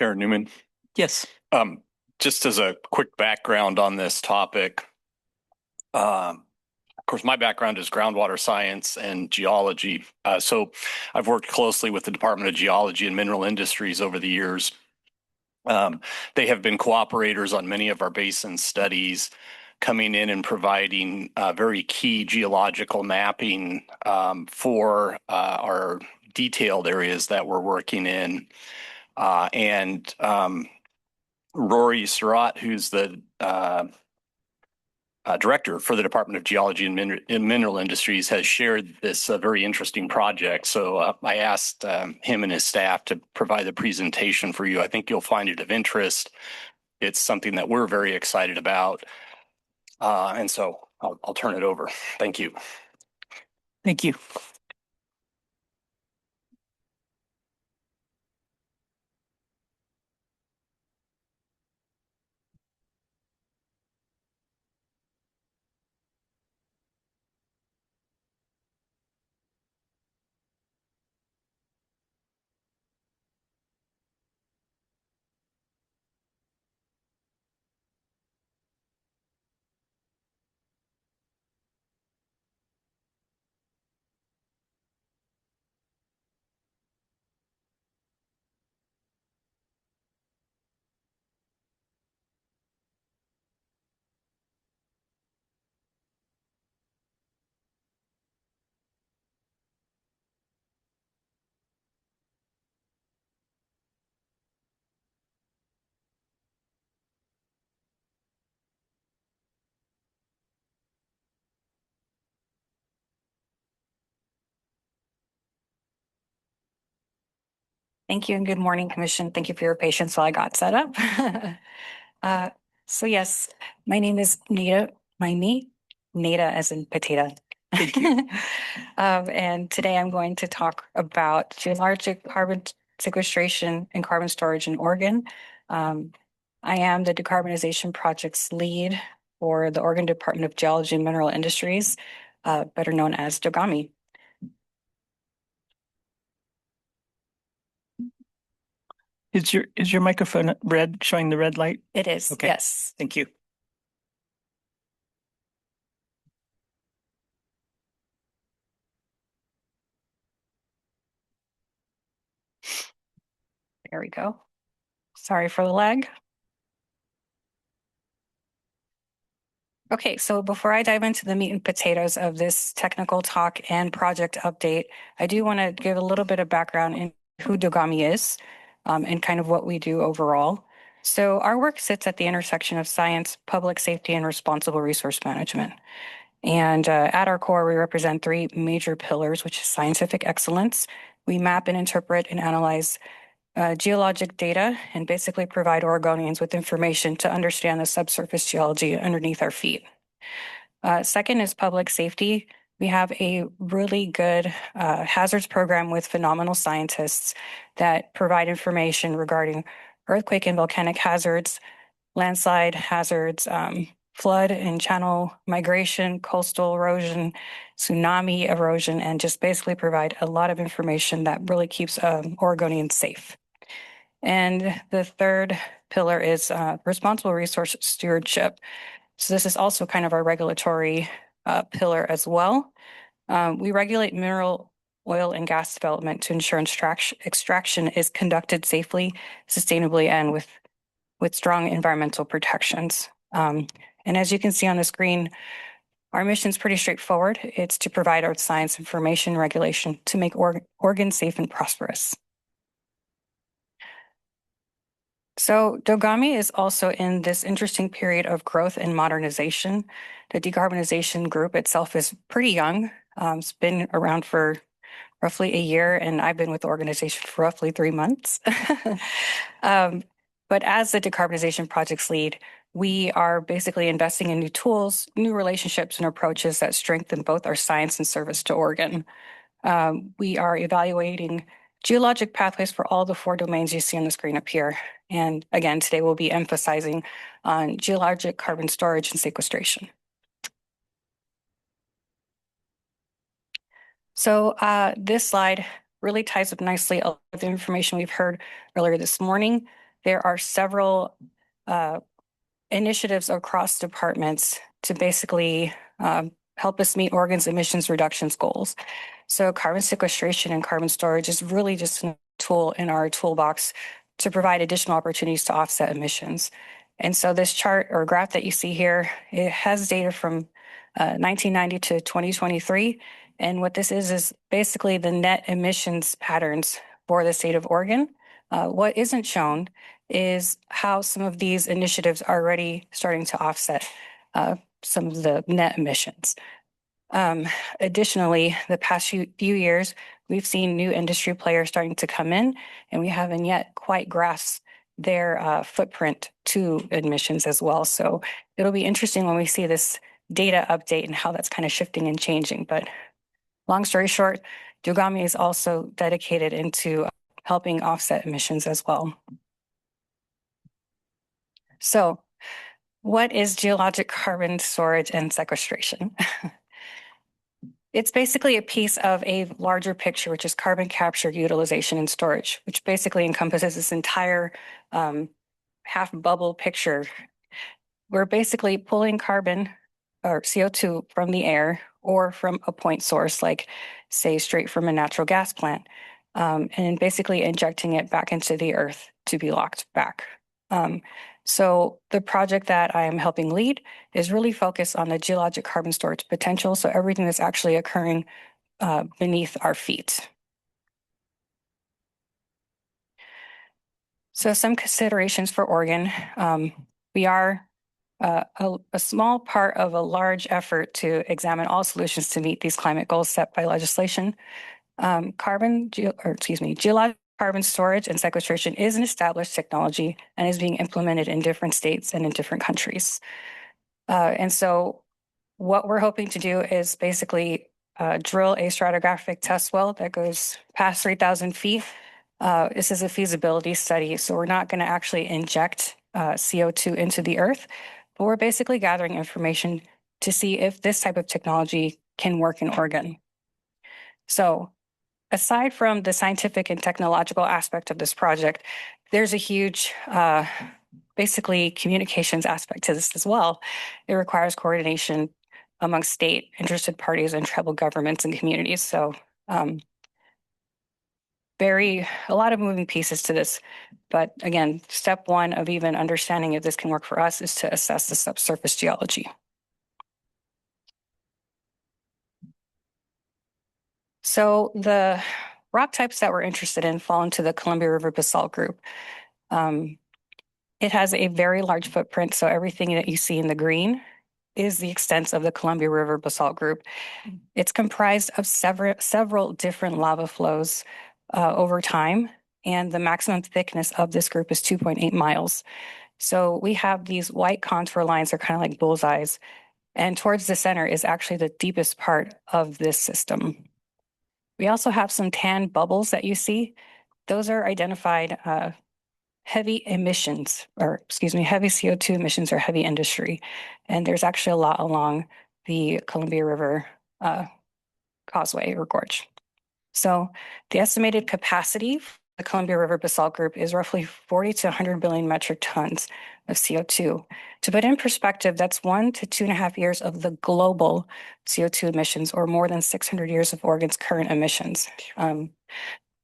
Chair Newman. Yes. Just as a quick background on this topic, of course, my background is groundwater science and geology. So I've worked closely with the Department of Geology and Mineral Industries over the years. They have been cooperators on many of our basin studies, coming in and providing very key geological mapping for our detailed areas that we're working in. Rory Surratt, who's the director for the Department of Geology and Mineral Industries, has shared this very interesting project. So I asked him and his staff to provide the presentation for you. I think you'll find it of interest. It's something that we're very excited about. And so I'll turn it over. Thank you. Thank you. Thank you and good morning, Commission. Thank you for your patience while I got set up. So yes, my name is Nita, Nita as in potato. Thank you. And today I'm going to talk about geologic carbon sequestration and carbon storage in Oregon. I am the decarbonization projects lead for the Oregon Department of Geology and Mineral Industries, better known as DOGAMI. Is your microphone red, showing the red light? It is, Okay. yes. Thank you. There we go. Sorry for the lag. Okay, so before I dive into the meat and potatoes of this technical talk and project update, I do want to give a little bit of background in who DOGAMI is and kind of what we do overall. So our work sits at the intersection of science, public safety, and responsible resource management. And at our core, we represent three major pillars, which is scientific excellence. We map and interpret and analyze geologic data and basically provide Oregonians with information to understand the subsurface geology underneath our feet. Second is public safety. We have a really good hazards program with phenomenal scientists that provide information regarding earthquake and volcanic hazards, landslide hazards, flood and channel migration, coastal erosion, tsunami erosion, and just basically provide a lot of information that really keeps Oregonians safe. And the third pillar is responsible resource stewardship. So this is also kind of our regulatory pillar as well. We regulate mineral, oil, and gas development to ensure extraction is conducted safely, sustainably, and with strong environmental protections. And as you can see on the screen, our mission is pretty straightforward. It's to provide earth science information regulation to make Oregon safe and prosperous. So DOGAMI is also in this interesting period of growth and modernization. The decarbonization group itself is pretty young. It's been around for roughly a year, and I've been with the organization for roughly 3 months. But as the decarbonization projects lead, we are basically investing in new tools, new relationships, and approaches that strengthen both our science and service to Oregon. We are evaluating geologic pathways for all the 4 domains you see on the screen up here. And again, today we'll be emphasizing on geologic carbon storage and sequestration. So this slide really ties up nicely with the information we've heard earlier this morning. There are several initiatives across departments to basically help us meet Oregon's emissions reductions goals. So carbon sequestration and carbon storage is really just a tool in our toolbox to provide additional opportunities to offset emissions. And so this chart or graph that you see here, it has data from 1990 to 2023. And what this is basically the net emissions patterns for the state of Oregon. What isn't shown is how some of these initiatives are already starting to offset some of the net emissions. Additionally, the past few years, we've seen new industry players starting to come in, and we haven't yet quite grasped their footprint to emissions as well. So it'll be interesting when we see this data update and how that's kind of shifting and changing. But long story short, DOGAMI is also dedicated into helping offset emissions as well. So what is geologic carbon storage and sequestration? It's basically a piece of a larger picture, which is carbon capture, utilization, and storage, which basically encompasses this entire half bubble picture. We're basically pulling carbon or CO2 from the air or from a point source, like say straight from a natural gas plant, and basically injecting it back into the earth to be locked back. So the project that I am helping lead is really focused on the geologic carbon storage potential. So everything that's actually occurring beneath our feet. So some considerations for Oregon. We are a small part of a large effort to examine all solutions to meet these climate goals set by legislation. Geologic carbon storage and sequestration is an established technology and is being implemented in different states and in different countries. And so what we're hoping to do is basically drill a stratigraphic test well that goes past 3,000 feet. This is a feasibility study, so we're not going to actually inject CO2 into the earth, but we're basically gathering information to see if this type of technology can work in Oregon. So aside from the scientific and technological aspect of this project, there's a huge basically communications aspect to this as well. It requires coordination among state interested parties and tribal governments and communities. So a lot of moving pieces to this. But again, step one of even understanding if this can work for us is to assess the subsurface geology. So the rock types that we're interested in fall into the Columbia River basalt group. It has a very large footprint, so everything that you see in the green is the extent of the Columbia River basalt group. It's comprised of several different lava flows over time, and the maximum thickness of this group is 2.8 miles. So we have these white contour lines that are kind of like bullseyes, and towards the center is actually the deepest part of this system. We also have some tan bubbles that you see. Those are identified heavy emissions, or excuse me, heavy CO2 emissions or heavy industry. And there's actually a lot along the Columbia River causeway or gorge. So the estimated capacity for the Columbia River basalt group is roughly 40 to 100 billion metric tons of CO2. To put in perspective, that's 1 to 2.5 years of the global CO2 emissions, or more than 600 years of Oregon's current emissions.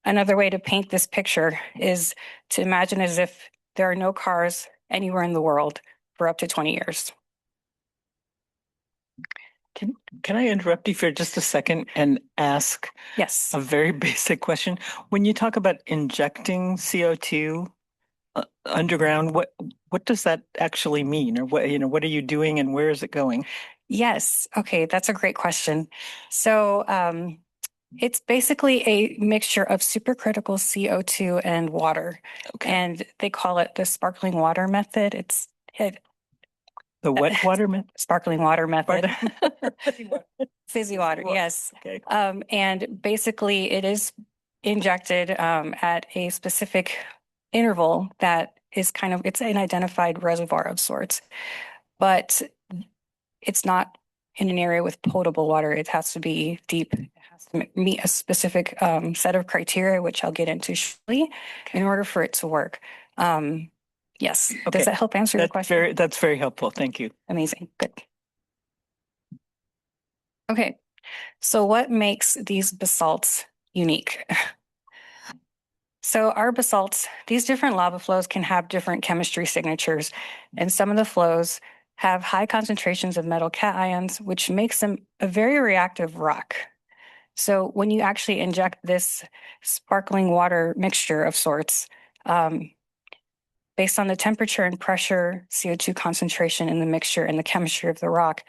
Another way to paint this picture is to imagine as if there are no cars anywhere in the world for up to 20 years. Can I interrupt you for just a second and ask Yes. a very basic question? When you talk about injecting CO2 underground, what does that actually mean? Or what are you doing and where is it going? Yes. Okay, that's a great question. So it's basically a mixture of supercritical CO2 and water. Okay. And they call it the sparkling water method. The wet water method? Sparkling water method. Fizzy water, yes. Okay. And basically it is injected at a specific interval that is it's an identified reservoir of sorts, but it's not in an area with potable water. It has to be deep. It has to meet a specific set of criteria, which I'll get into shortly, in order for it to work. Yes. Okay. Does that help answer your question? That's very helpful. Thank you. Amazing. Good. Okay. So what makes these basalts unique? So our basalts, these different lava flows can have different chemistry signatures, and some of the flows have high concentrations of metal cations, which makes them a very reactive rock. So when you actually inject this sparkling water mixture of sorts, based on the temperature and pressure, CO2 concentration in the mixture and the chemistry of the rock,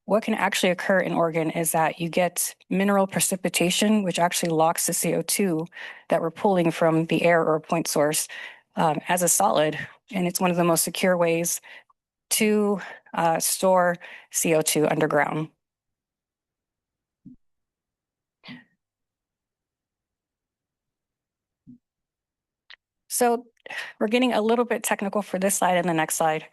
what can actually occur in Oregon is that you get mineral precipitation, which actually locks the CO2 that we're pulling from the air or a point source as a solid. And it's one of the most secure ways to store CO2 underground. So we're getting a little bit technical for this slide and the next slide.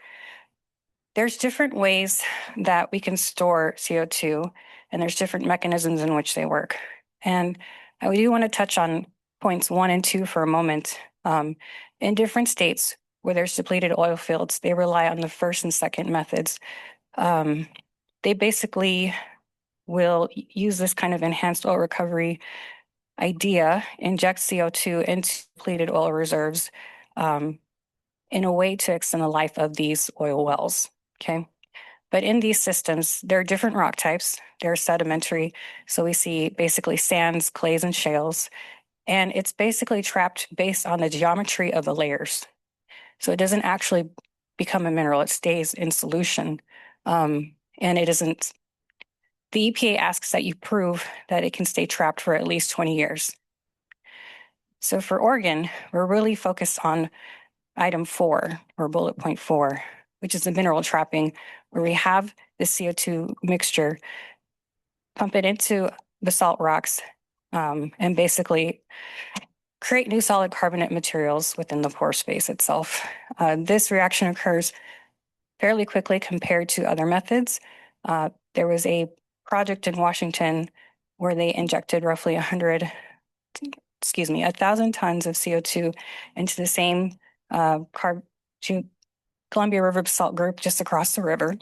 There's different ways that we can store CO2, and there's different mechanisms in which they work. And I do want to touch on points 1 and 2 for a moment. In different states where there's depleted oil fields, they rely on the first and second methods. They basically will use this kind of enhanced oil recovery idea, inject CO2 into depleted oil reserves in a way to extend the life of these oil wells. Okay. But in these systems, there are different rock types. They're sedimentary. So we see basically sands, clays, and shales. And it's basically trapped based on the geometry of the layers. So it doesn't actually become a mineral. It stays in solution. And it isn't. The EPA asks that you prove that it can stay trapped for at least 20 years. So for Oregon, we're really focused on item 4 or bullet point 4, which is the mineral trapping, where we have the CO2 mixture, pump it into basalt rocks, and basically create new solid carbonate materials within the pore space itself. This reaction occurs fairly quickly compared to other methods. There was a project in Washington where they injected roughly 1,000 tons of CO2 into the same Columbia River basalt group just across the river.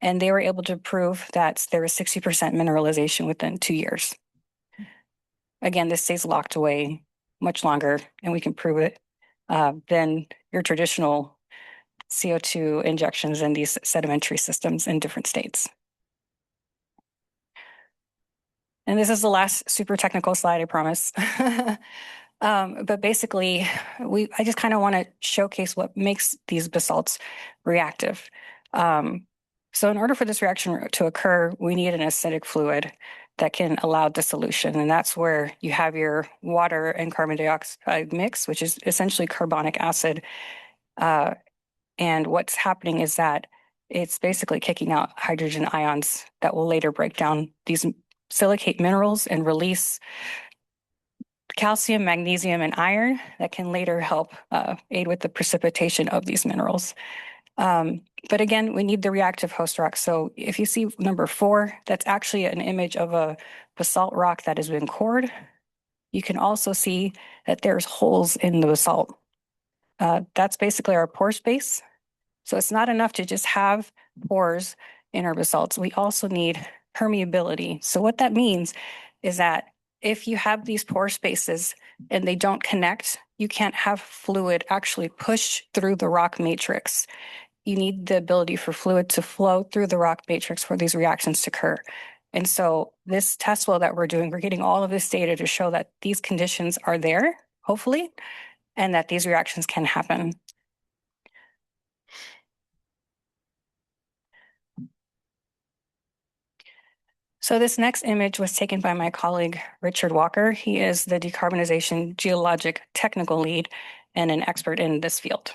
And they were able to prove that there was 60% mineralization within 2 years. Again, this stays locked away much longer, and we can prove it than your traditional CO2 injections in these sedimentary systems in different states. And this is the last super technical slide, I promise. But basically, I just kind of want to showcase what makes these basalts reactive. So in order for this reaction to occur, we need an acidic fluid that can allow dissolution. And that's where you have your water and carbon dioxide mix, which is essentially carbonic acid. And what's happening is that it's basically kicking out hydrogen ions that will later break down these silicate minerals and release calcium, magnesium, and iron that can later help aid with the precipitation of these minerals. But again, we need the reactive host rock. So if you see number 4, that's actually an image of a basalt rock that has been cored. You can also see that there's holes in the basalt. That's basically our pore space. So it's not enough to just have pores in our basalts. We also need permeability. So what that means is that if you have these pore spaces and they don't connect, you can't have fluid actually push through the rock matrix. You need the ability for fluid to flow through the rock matrix for these reactions to occur. And so this test well that we're doing, we're getting all of this data to show that these conditions are there, hopefully, and that these reactions can happen. So this next image was taken by my colleague, Richard Walker. He is the decarbonization geologic technical lead and an expert in this field.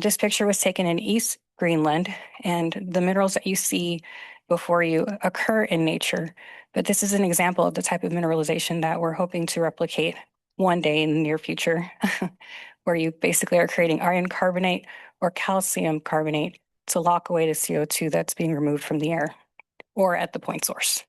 This picture was taken in East Greenland, and the minerals that you see before you occur in nature. But this is an example of the type of mineralization that we're hoping to replicate one day in the near future, where you basically are creating iron carbonate or calcium carbonate to lock away the CO2 that's being removed from the air or at the point source.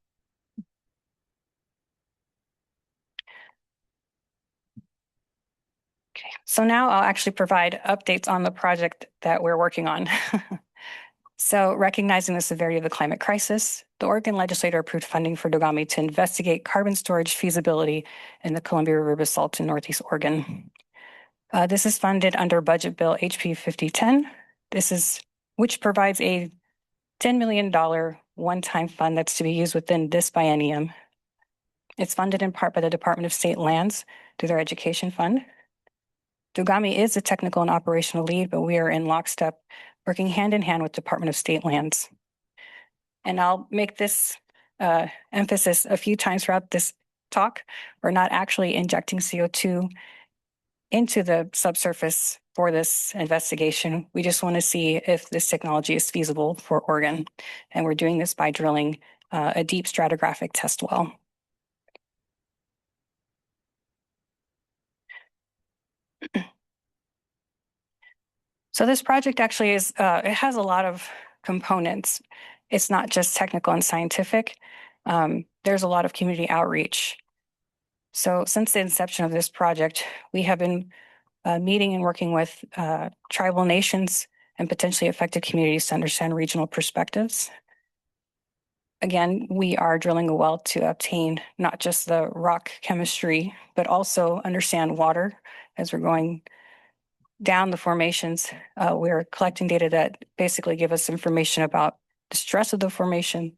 Okay, so now I'll actually provide updates on the project that we're working on. So recognizing the severity of the climate crisis, the Oregon legislature approved funding for Dogami to investigate carbon storage feasibility in the Columbia River basalt in Northeast Oregon. This is funded under Budget Bill HP 5010. Which provides a $10 million one-time fund that's to be used within this biennium. It's funded in part by the Department of State Lands through their education fund. Dogami is a technical and operational lead, but we are in lockstep, working hand in hand with Department of State Lands. And I'll make this emphasis a few times throughout this talk. We're not actually injecting CO2 into the subsurface for this investigation. We just want to see if this technology is feasible for Oregon. And we're doing this by drilling a deep stratigraphic test well. So this project actually is, it has a lot of components. It's not just technical and scientific. There's a lot of community outreach. So since the inception of this project, we have been meeting and working with tribal nations and potentially affected communities to understand regional perspectives. Again, we are drilling a well to obtain not just the rock chemistry, but also understand water as we're going down the formations. We're collecting data that basically give us information about the stress of the formation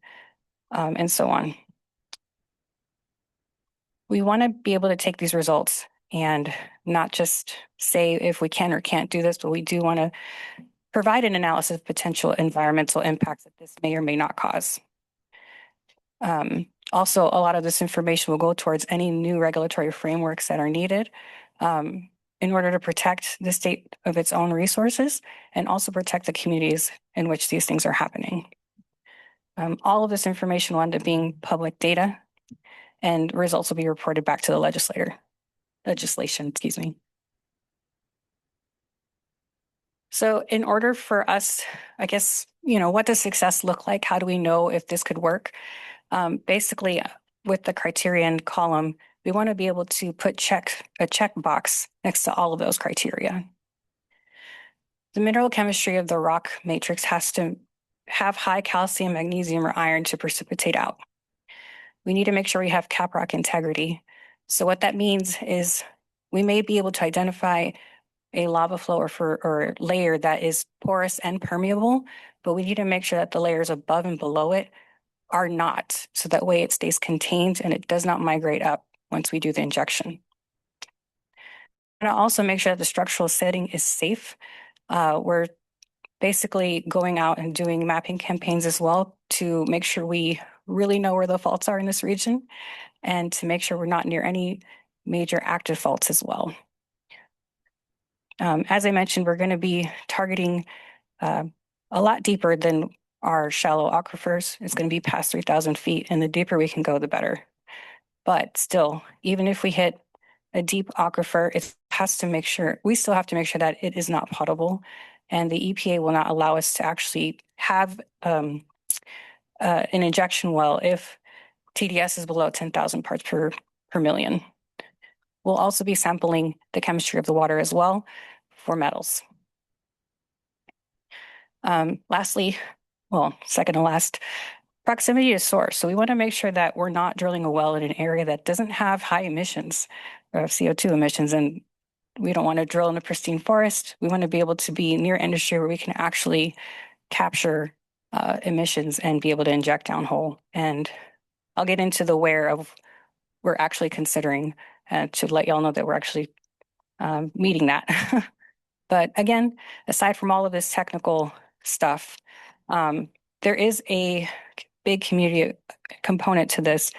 and so on. We want to be able to take these results and not just say if we can or can't do this, but we do want to provide an analysis of potential environmental impacts that this may or may not cause. Also, a lot of this information will go towards any new regulatory frameworks that are needed in order to protect the state of its own resources and also protect the communities in which these things are happening. All of this information will end up being public data, and results will be reported back to the legislation, excuse me. So in order for us, I guess, what does success look like? How do we know if this could work? Basically, with the criterion column, we want to be able to put a check box next to all of those criteria. The mineral chemistry of the rock matrix has to have high calcium, magnesium, or iron to precipitate out. We need to make sure we have caprock integrity. So what that means is we may be able to identify a lava flow or layer that is porous and permeable, but we need to make sure that the layers above and below it are not, so that way it stays contained and it does not migrate up once we do the injection. And I'll also make sure that the structural setting is safe. We're basically going out and doing mapping campaigns as well to make sure we really know where the faults are in this region and to make sure we're not near any major active faults as well. As I mentioned, we're going to be targeting a lot deeper than our shallow aquifers. It's going to be past 3,000 feet, and the deeper we can go, the better. But still, even if we hit a deep aquifer, we still have to make sure that it is not potable, and the EPA will not allow us to actually have an injection well if TDS is below 10,000 parts per million. We'll also be sampling the chemistry of the water as well for metals. Lastly, second to last, proximity to source. So we want to make sure that we're not drilling a well in an area that doesn't have high emissions of CO2 emissions, and we don't want to drill in a pristine forest. We want to be able to be near industry where we can actually capture emissions and be able to inject downhole. And I'll get into the where of we're actually considering to let y'all know that we're actually meeting that. But again, aside from all of this technical stuff, there is a big community component to this.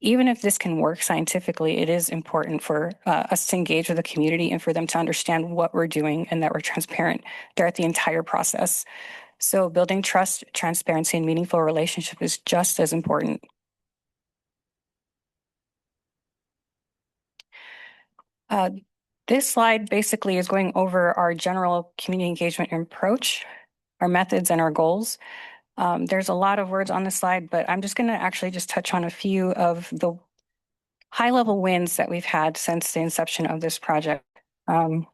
Even if this can work scientifically, it is important for us to engage with the community and for them to understand what we're doing and that we're transparent throughout the entire process. So building trust, transparency, and meaningful relationship is just as important. This slide basically is going over our general community engagement approach, our methods, and our goals. There's a lot of words on the slide, but I'm just going to actually just touch on a few of the high-level wins that we've had since the inception of this project. I'll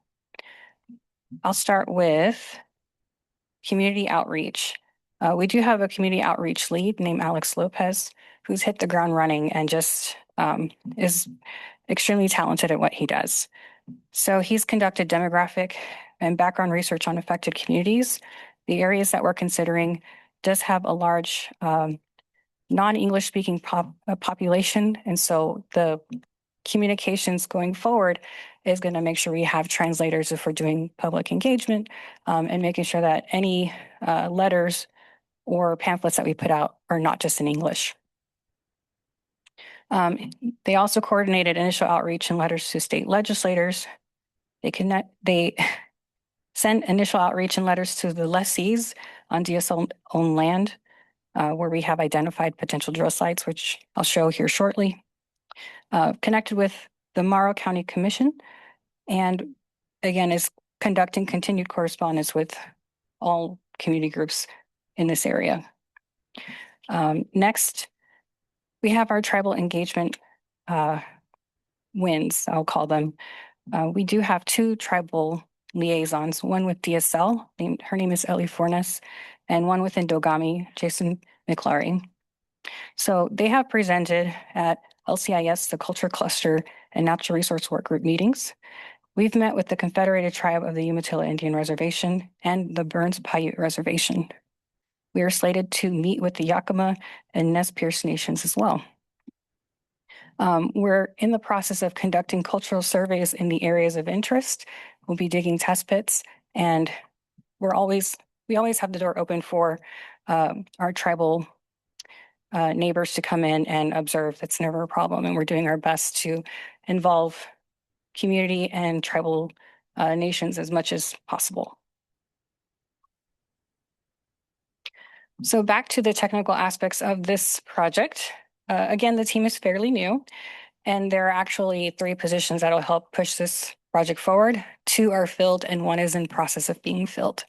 start with community outreach. We do have a community outreach lead named Alex Lopez, who's hit the ground running and just is extremely talented at what he does. So he's conducted demographic and background research on affected communities. The areas that we're considering does have a large non-English speaking population. And so the communications going forward is going to make sure we have translators if we're doing public engagement and making sure that any letters or pamphlets that we put out are not just in English. They also coordinated initial outreach and letters to state legislators. They send initial outreach and letters to the lessees on DSL-owned land, where we have identified potential drill sites, which I'll show here shortly. Connected with the Morrow County Commission, and again, is conducting continued correspondence with all community groups in this area. Next, we have our tribal engagement wins, I'll call them. We do have 2 tribal liaisons, one with DSL, her name is Ellie Fornes, and one with Ndogami, Jason McClary. So they have presented at LCIS, the Culture Cluster, and Natural Resource Work Group meetings. We've met with the Confederated Tribe of the Umatilla Indian Reservation and the Burns Paiute Reservation. We are slated to meet with the Yakima and Nez Perce Nations as well. We're in the process of conducting cultural surveys in the areas of interest. We'll be digging test pits, and we always have the door open for our tribal neighbors to come in and observe. That's never a problem. And we're doing our best to involve community and tribal nations as much as possible. So back to the technical aspects of this project. Again, the team is fairly new, and there are actually 3 positions that will help push this project forward. 2 are filled and 1 is in process of being filled.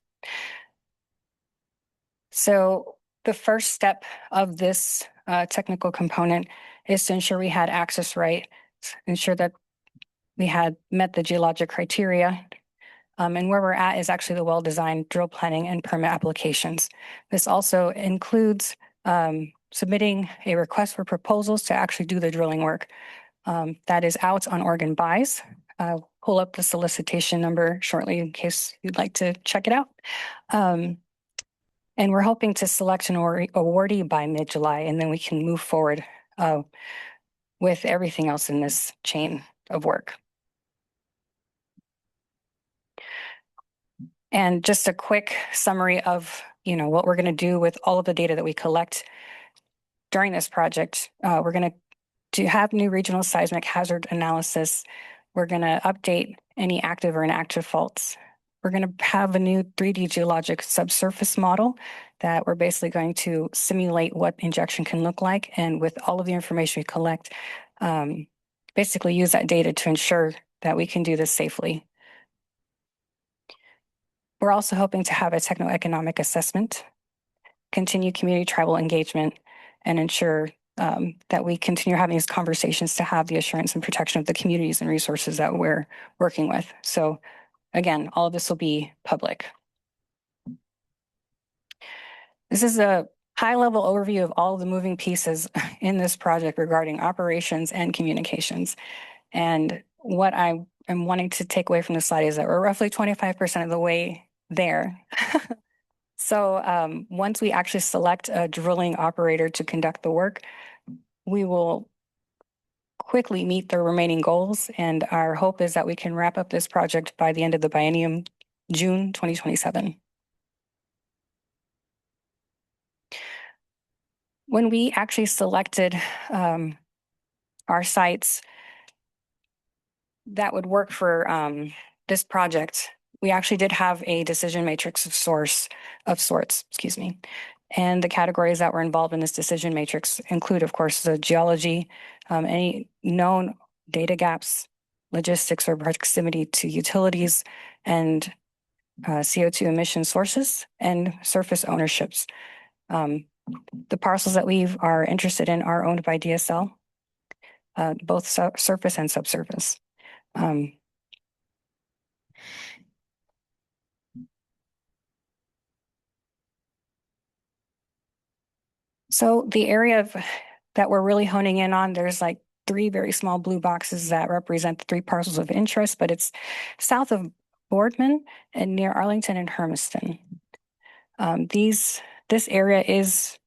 So the first step of this technical component is to ensure we had access right, ensure that we had met the geologic criteria. And where we're at is actually the well-designed drill planning and permit applications. This also includes submitting a request for proposals to actually do the drilling work. That is out on Oregon Buys. Pull up the solicitation number shortly in case you'd like to check it out. And we're hoping to select an awardee by mid-July, and then we can move forward with everything else in this chain of work. And just a quick summary of, what we're going to do with all of the data that we collect during this project. We're going to have new regional seismic hazard analysis. We're going to update any active or inactive faults. We're going to have a new 3D geologic subsurface model that we're basically going to simulate what injection can look like. And with all of the information we collect, basically use that data to ensure that we can do this safely. We're also hoping to have a techno-economic assessment, continue community tribal engagement, and ensure that we continue having these conversations to have the assurance and protection of the communities and resources that we're working with. So again, all of this will be public. This is a high-level overview of all of the moving pieces in this project regarding operations and communications. And what I am wanting to take away from this slide is that we're roughly 25% of the way there. So once we actually select a drilling operator to conduct the work, we will quickly meet the remaining goals. And our hope is that we can wrap up this project by the end of the biennium, June 2027. When we actually selected our sites that would work for this project, we actually did have a decision matrix of sorts, And the categories that were involved in this decision matrix include, of course, the geology, any known data gaps, logistics or proximity to utilities, and CO2 emission sources, and surface ownerships. The parcels that we are interested in are owned by DSL, both surface and subsurface. So the area that we're really honing in on, there's like 3 very small blue boxes that represent the 3 parcels of interest, but it's south of Boardman and near Arlington and Hermiston. This area is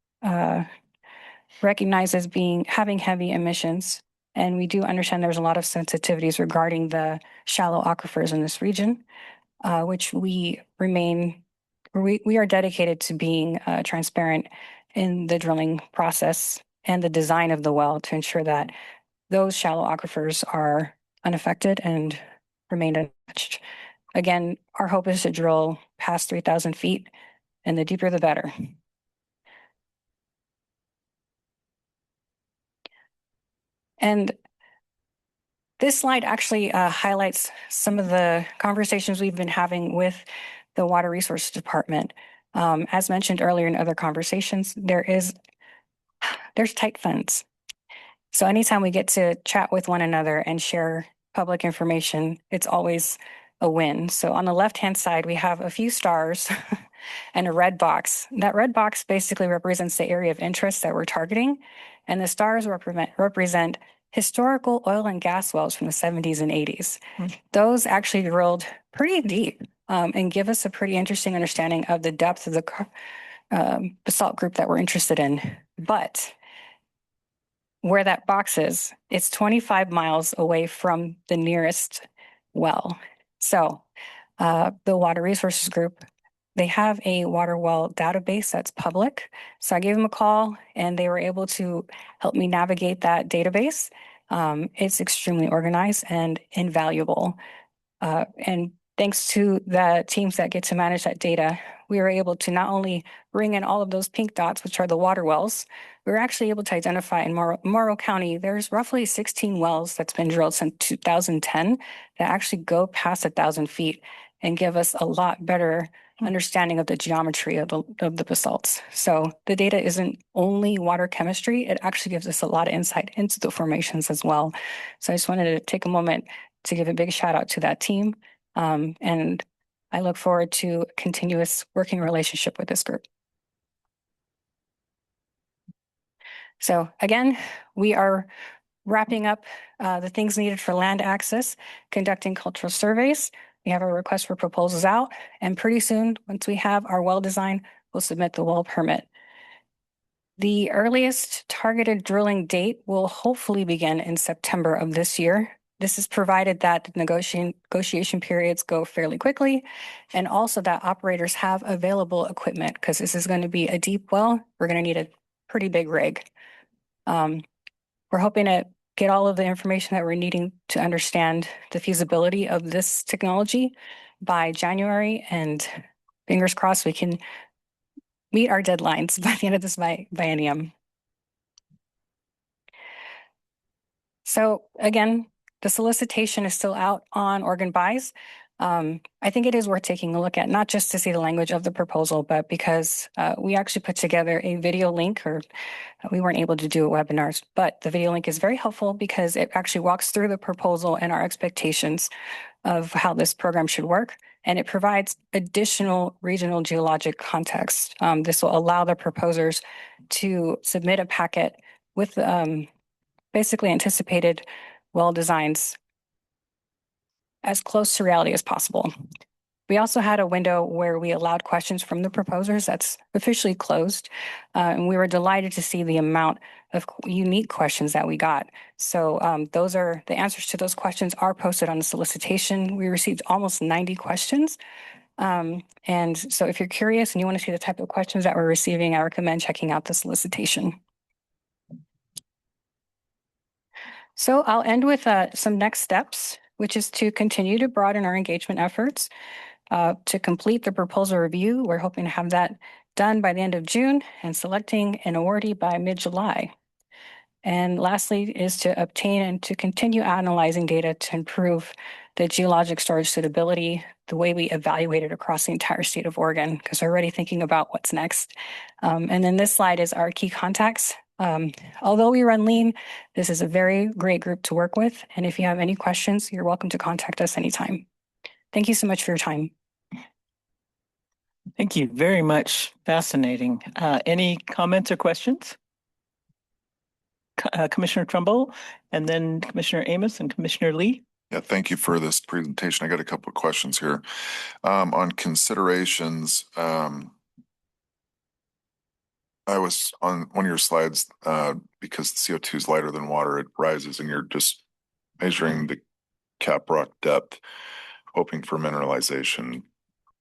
recognized as having heavy emissions, and we do understand there's a lot of sensitivities regarding the shallow aquifers in this region, which we are dedicated to being transparent in the drilling process and the design of the well to ensure that those shallow aquifers are unaffected and remain untouched. Again, our hope is to drill past 3,000 feet, and the deeper the better. And this slide actually highlights some of the conversations we've been having with the Water Resources Department. As mentioned earlier in other conversations, there's tight funds. So anytime we get to chat with one another and share public information, it's always a win. So on the left-hand side, we have a few stars and a red box. That red box basically represents the area of interest that we're targeting, and the stars represent historical oil and gas wells from the 70s and 80s. Those actually drilled pretty deep and give us a pretty interesting understanding of the depth of the basalt group that we're interested in. But where that box is, it's 25 miles away from the nearest well. So the Water Resources Group they have a water well database that's public. So I gave them a call and they were able to help me navigate that database. It's extremely organized and invaluable. And thanks to the teams that get to manage that data, we were able to not only bring in all of those pink dots, which are the water wells, we were actually able to identify in Morrow County, there's roughly 16 wells that's been drilled since 2010 that actually go past 1,000 feet and give us a lot better understanding of the geometry of the basalts. So the data isn't only water chemistry, it actually gives us a lot of insight into the formations as well. So I just wanted to take a moment to give a big shout out to that team. And I look forward to a continuous working relationship with this group. So again, we are wrapping up the things needed for land access, conducting cultural surveys. We have our request for proposals out, and pretty soon, once we have our well design, we'll submit the well permit. The earliest targeted drilling date will hopefully begin in September of this year. This is provided that the negotiation periods go fairly quickly, and also that operators have available equipment, because this is going to be a deep well. We're going to need a pretty big rig. We're hoping to get all of the information that we're needing to understand the feasibility of this technology by January, and fingers crossed we can meet our deadlines by the end of this biennium. So again, the solicitation is still out on Oregon Buys. I think it is worth taking a look at, not just to see the language of the proposal, but because we actually put together a video link, or we weren't able to do webinars, but the video link is very helpful because it actually walks through the proposal and our expectations of how this program should work. And it provides additional regional geologic context. This will allow the proposers to submit a packet with basically anticipated well designs as close to reality as possible. We also had a window where we allowed questions from the proposers that's officially closed. And we were delighted to see the amount of unique questions that we got. So those are the answers to those questions are posted on the solicitation. We received almost 90 questions. And so if you're curious and you want to see the type of questions that we're receiving, I recommend checking out the solicitation. So I'll end with some next steps, which is to continue to broaden our engagement efforts. To complete the proposal review, we're hoping to have that done by the end of June and selecting an awardee by mid-July. And lastly is to obtain and to continue analyzing data to improve the geologic storage suitability, the way we evaluate it across the entire state of Oregon, because we're already thinking about what's next. And then this slide is our key contacts. Although we run lean, this is a very great group to work with. And if you have any questions, you're welcome to contact us anytime. Thank you so much for your time. Thank you very much. Fascinating. Any comments or questions? Commissioner Trumbull, and then Commissioner Amos and Commissioner Lee. Yeah, thank you for this presentation. I got a couple of questions here. On considerations, I was on one of your slides, because CO2 is lighter than water, it rises, and you're just measuring the cap rock depth, hoping for mineralization,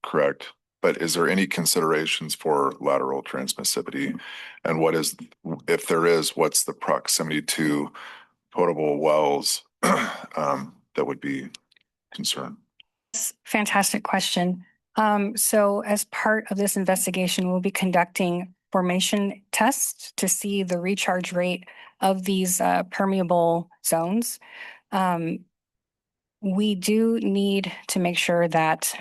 correct? But is there any considerations for lateral transmissivity? And what is, if there is, what's the proximity to potable wells that would be concerned? Fantastic question. So as part of this investigation, we'll be conducting formation tests to see the recharge rate of these permeable zones. We do need to make sure that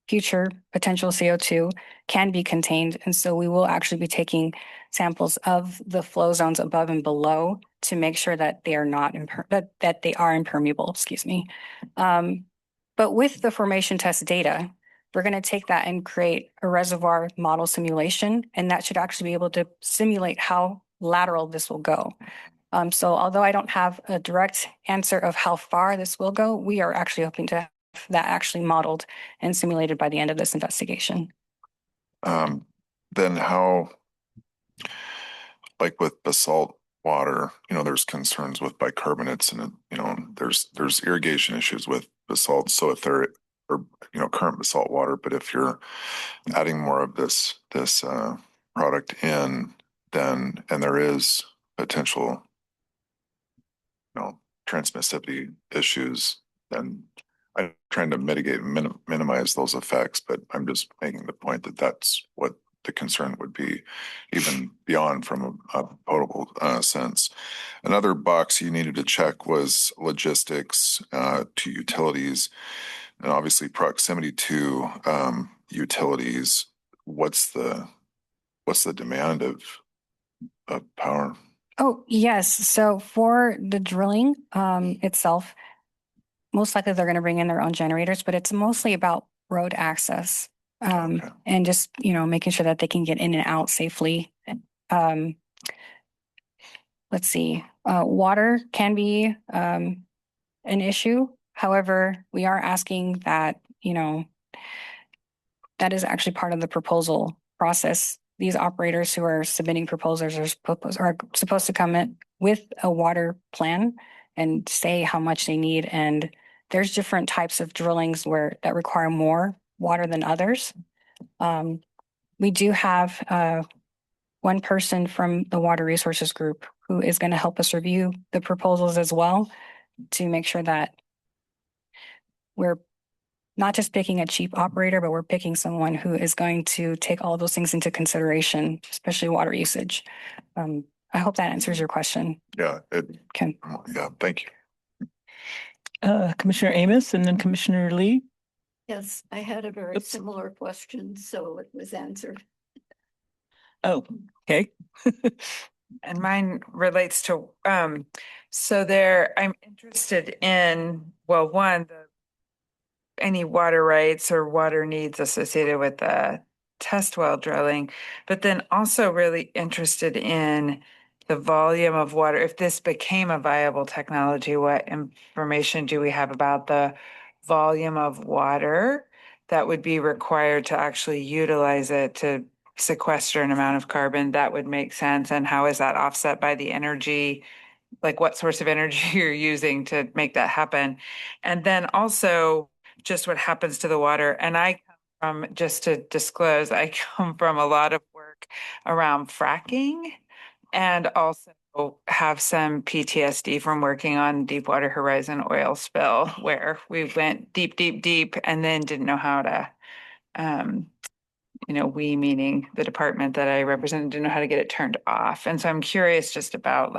future potential CO2 can be contained. And so we will actually be taking samples of the flow zones above and below to make sure that they are not that they are impermeable, excuse me. But with the formation test data, we're going to take that and create a reservoir model simulation, and that should actually be able to simulate how lateral this will go. So although I don't have a direct answer of how far this will go, we are actually hoping to have that actually modeled and simulated by the end of this investigation. Then how, like with basalt water, there's concerns with bicarbonates, and there's irrigation issues with basalt. So if there or, current basalt water, but if you're adding more of this product in, then, and there is potential, transmissivity issues, then I'm trying to mitigate and minimize those effects, but I'm just making the point that that's what the concern would be, even beyond from a potable sense. Another box you needed to check was logistics to utilities, and obviously proximity to utilities. What's the demand of power? Oh, yes. So for the drilling itself, most likely they're going to bring in their own generators, but it's mostly about road access. And just, making sure that they can get in and out safely. Let's see, water can be an issue. However, we are asking that, that is actually part of the proposal process. These operators who are submitting proposals are supposed to come in with a water plan and say how much they need. And there's different types of drillings that require more water than others. We do have one person from the Water Resources Group who is going to help us review the proposals as well to make sure that we're not just picking a cheap operator, but we're picking someone who is going to take all of those things into consideration, especially water usage. I hope that answers your question. Yeah, Ken. Yeah, thank you. Commissioner Amos and then Commissioner Lee. Yes, I had a very similar question, so it was answered. Oh, okay. And mine relates to, I'm interested in, well, one, any water rights or water needs associated with the test well drilling, but then also really interested in the volume of water. If this became a viable technology, what information do we have about the volume of water that would be required to actually utilize it to sequester an amount of carbon that would make sense? And how is that offset by the energy? Like what source of energy you're using to make that happen? And then also just what happens to the water. And I come from, just to disclose, I come from a lot of work around fracking and also have some PTSD from working on Deepwater Horizon oil spill where we went deep, deep, deep and then didn't know how to, we meaning the department that I represented, didn't know how to get it turned off. And so I'm curious just about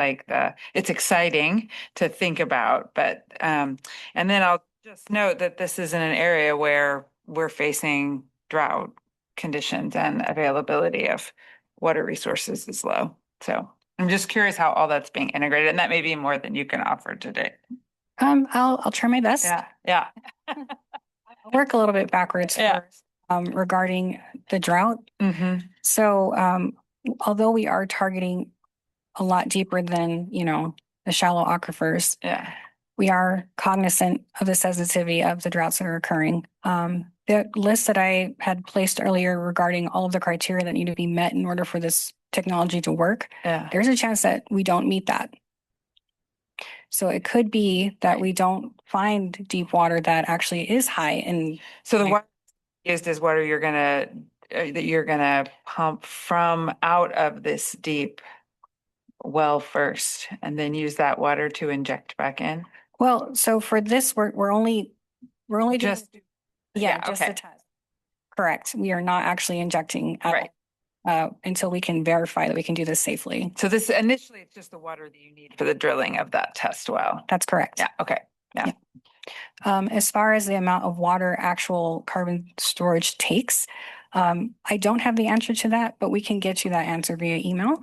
it's exciting to think about, but, and then I'll just note that this is in an area where we're facing drought conditions and availability of water resources is low. So I'm just curious how all that's being integrated, and that may be more than you can offer today. I'll try my best. Yeah. I'll work a little bit backwards first, regarding the drought. Mm-hmm. So, although we are targeting a lot deeper than, the shallow aquifers, we are cognizant of the sensitivity of the droughts that are occurring. The list that I had placed earlier regarding all of the criteria that need to be met in order for this technology to work, there's a chance that we don't meet that. So it could be that we don't find deep water that actually is high in. So the water used is water that you're gonna pump from out of this deep well first, and then use that water to inject back in. Well, so for this, we're only just Just a test. Correct. We are not actually injecting at all, until we can verify that we can do this safely. So this initially, it's just the water that you need for the drilling of that test well. That's correct. Yeah. Okay. Yeah. As far as the amount of water actual carbon storage takes, I don't have the answer to that, but we can get you that answer via email.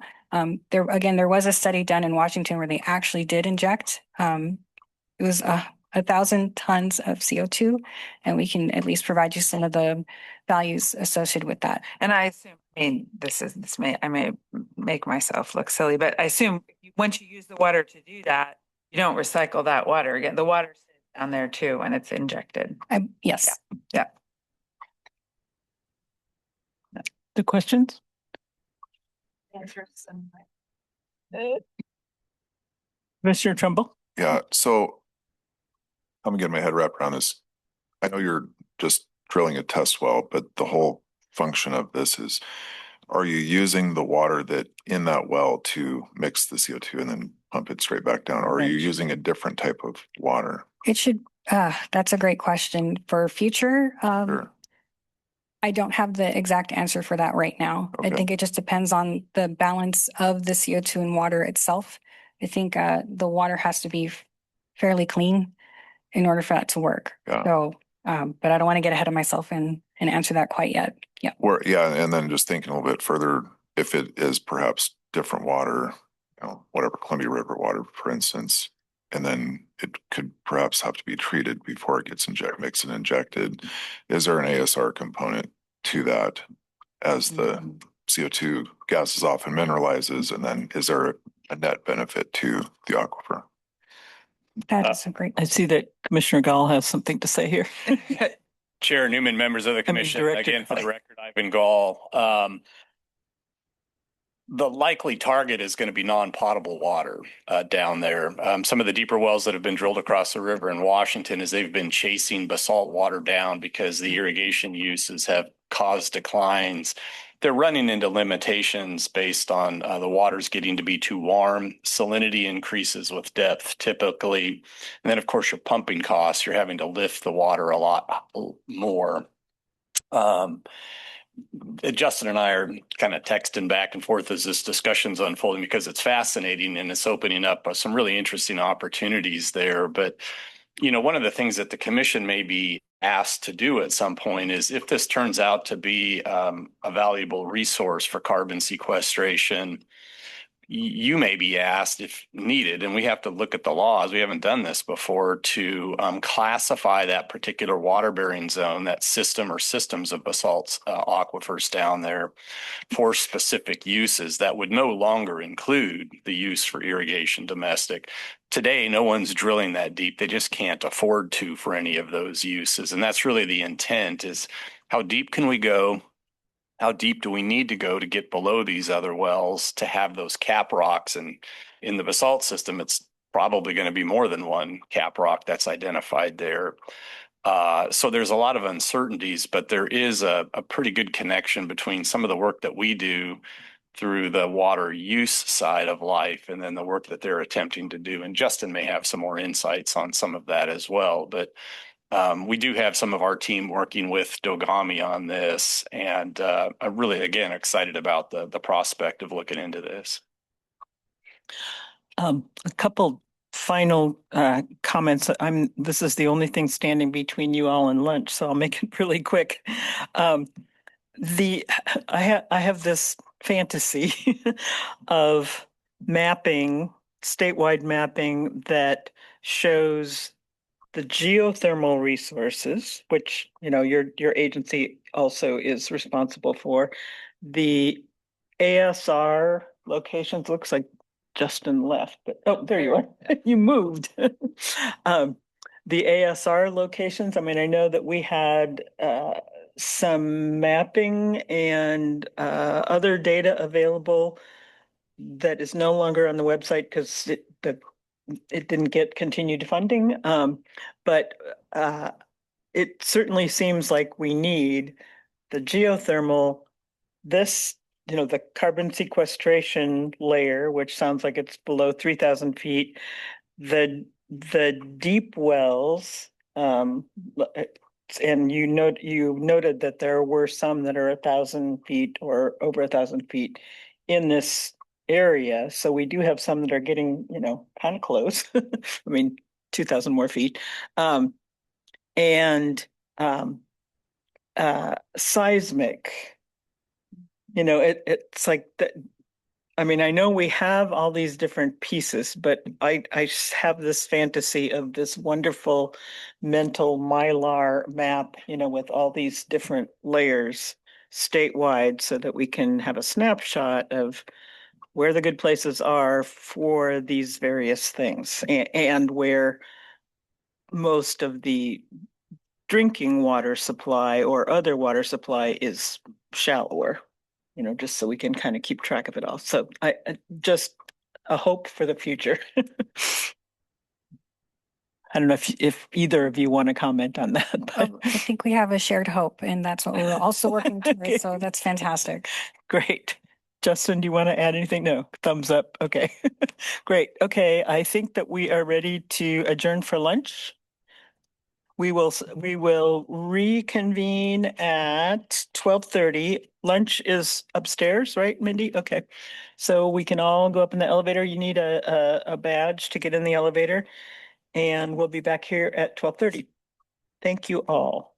There was a study done in Washington where they actually did inject. It was 1,000 tons of CO2, and we can at least provide you some of the values associated with that. And I assume, I may make myself look silly, but I assume once you use the water to do that, you don't recycle that water again. The water sits down there too when it's injected. Yes. Yeah. The questions? Commissioner Trumbull? Yeah, so I'm getting my head wrapped around this. I know you're just drilling a test well, but the whole function of this is, are you using the water that in that well to mix the CO2 and then pump it straight back down? Or are you using a different type of water? It should, that's a great question for future. Sure. I don't have the exact answer for that right now. I Okay. think it just depends on the balance of the CO2 and water itself. I think the water has to be fairly clean in order for that to work. Yeah. So, but I don't want to get ahead of myself and answer that quite yet. Yeah. And then just thinking a little bit further, if it is perhaps different water, whatever, Columbia River water, for instance, and then it could perhaps have to be treated before it gets mixed and injected. Is there an ASR component to that as the CO2 gases off and mineralizes? And then is there a net benefit to the aquifer? That is a great. I see that Commissioner Gall has something to say here. Chair Newman, members of the commission, Director. again, for the record, Ivan Gall. The likely target is going to be non-potable water down there. Some of the deeper wells that have been drilled across the river in Washington is they've been chasing basalt water down because the irrigation uses have caused declines. They're running into limitations based on the water's getting to be too warm. Salinity increases with depth typically. And then, of course, your pumping costs, you're having to lift the water a lot more. Justin and I are kind of texting back and forth as this discussion's unfolding because it's fascinating and it's opening up some really interesting opportunities there. But, one of the things that the commission may be asked to do at some point is if this turns out to be a valuable resource for carbon sequestration, you may be asked if needed, and we have to look at the laws. We haven't done this before to classify that particular water bearing zone, that system or systems of basalt aquifers down there for specific uses that would no longer include the use for irrigation domestic. Today, no one's drilling that deep. They just can't afford to for any of those uses. And that's really the intent is how deep can we go? How deep do we need to go to get below these other wells to have those cap rocks? And in the basalt system, it's probably going to be more than one cap rock that's identified there. So there's a lot of uncertainties, but there is a pretty good connection between some of the work that we do through the water use side of life and then the work that they're attempting to do. And Justin may have some more insights on some of that as well. But we do have some of our team working with Dogami on this, and I'm really, again, excited about the prospect of looking into this. A couple final comments. This is the only thing standing between you all and lunch, so I'll make it really quick. I have this fantasy of mapping, statewide mapping that shows the geothermal resources, which, your agency also is responsible for. The ASR locations, looks like Justin left, but, oh, there you are. You moved. The ASR locations, I know that we had some mapping and other data available that is no longer on the website because it didn't get continued funding. But it certainly seems like we need the geothermal, the carbon sequestration layer, which sounds like it's below 3,000 feet, the deep wells, and you noted that there were some that are 1,000 feet or over 1,000 feet in this area. So we do have some that are getting, kind of close. 2,000 more feet. Seismic, it's like that. I know we have all these different pieces, but I have this fantasy of this wonderful mental Mylar map, with all these different layers statewide so that we can have a snapshot of where the good places are for these various things and where most of the drinking water supply or other water supply is shallower, just so we can kind of keep track of it all. So just a hope for the future. I don't know if either of you want to comment on that, but I think we have a shared hope and that's what we're also working Okay. towards. So that's fantastic. great. Justin, do you want to add anything? No, thumbs up. Okay, great. Okay, I think that we are ready to adjourn for lunch. We will reconvene at 12:30. Lunch is upstairs, right, Mindy? Okay. So we can all go up in the elevator. You need a badge to get in the elevator. And we'll be back here at 12:30. Thank you all.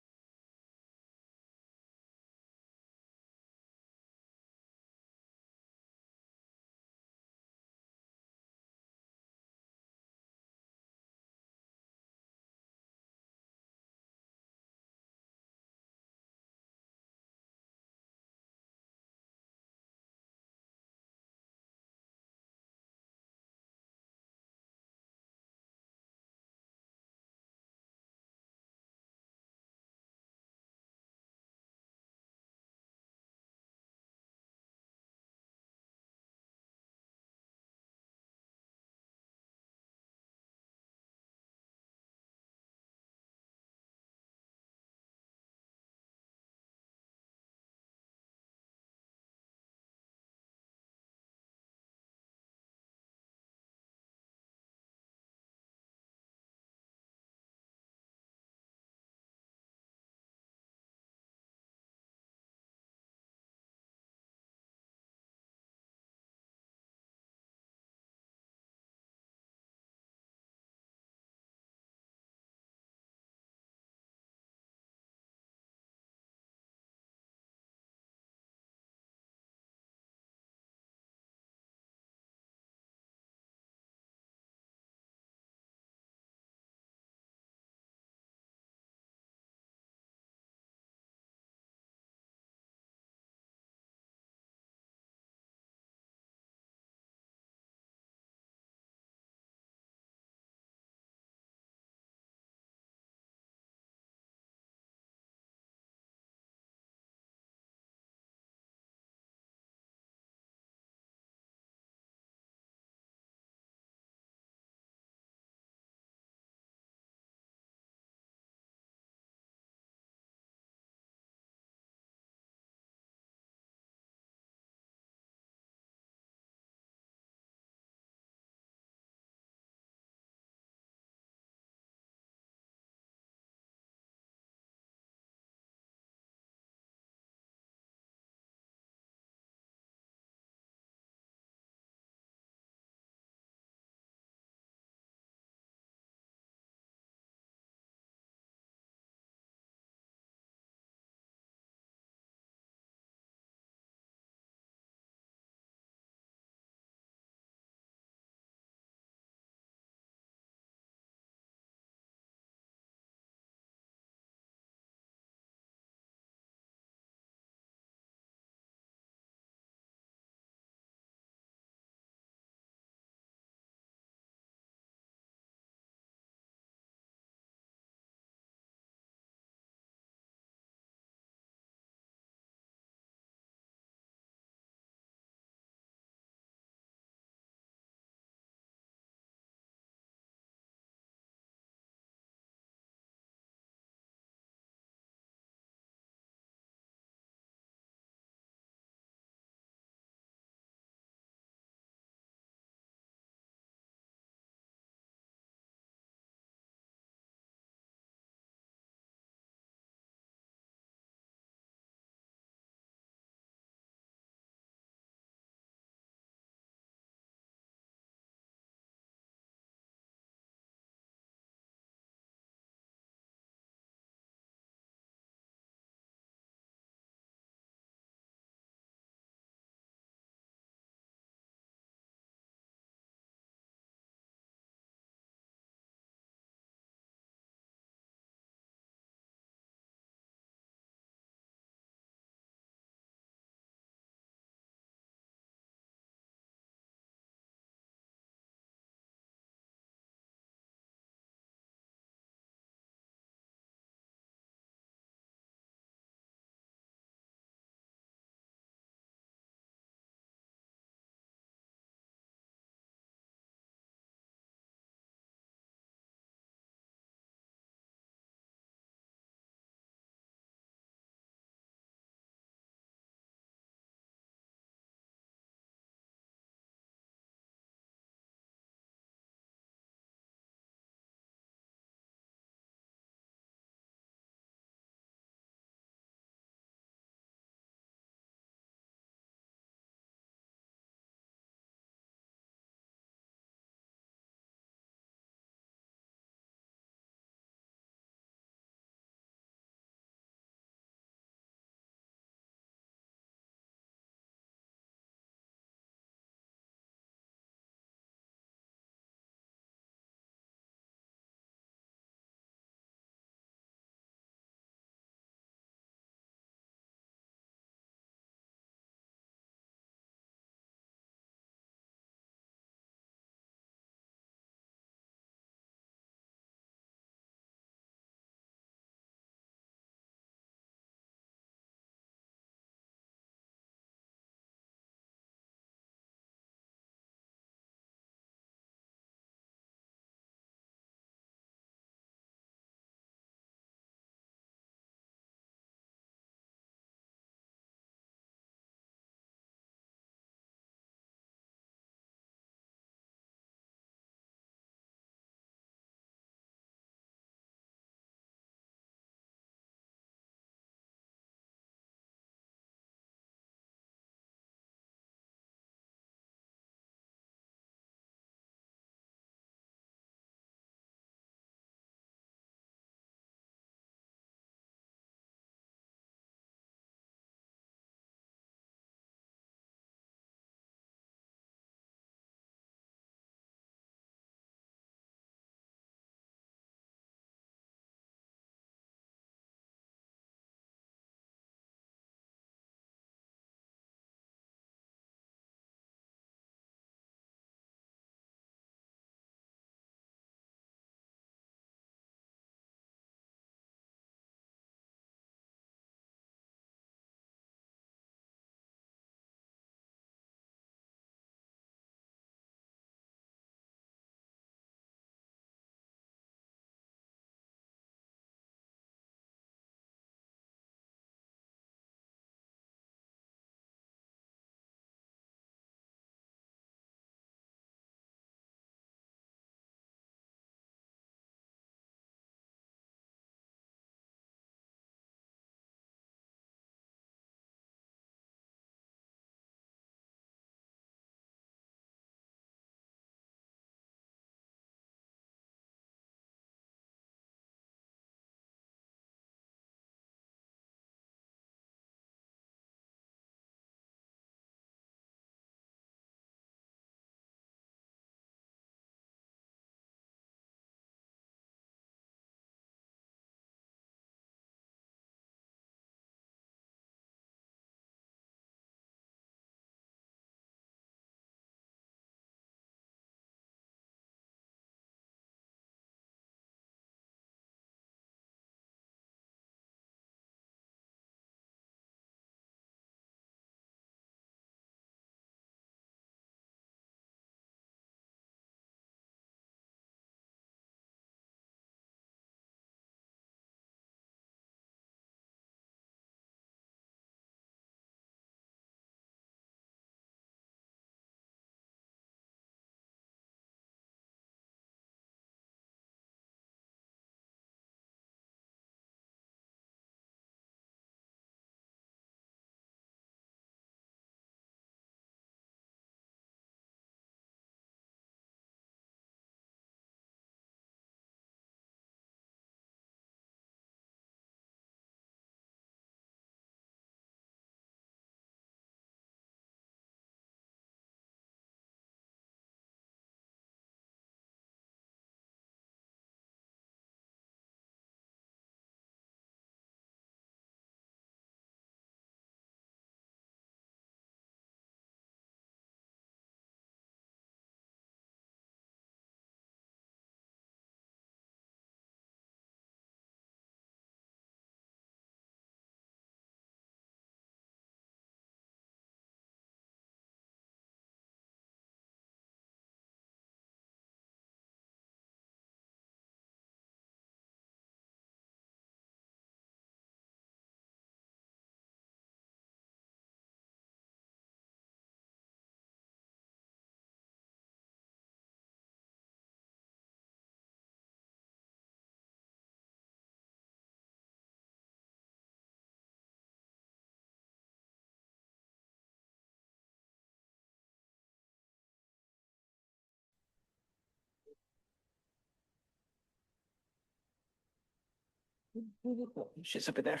She's over there.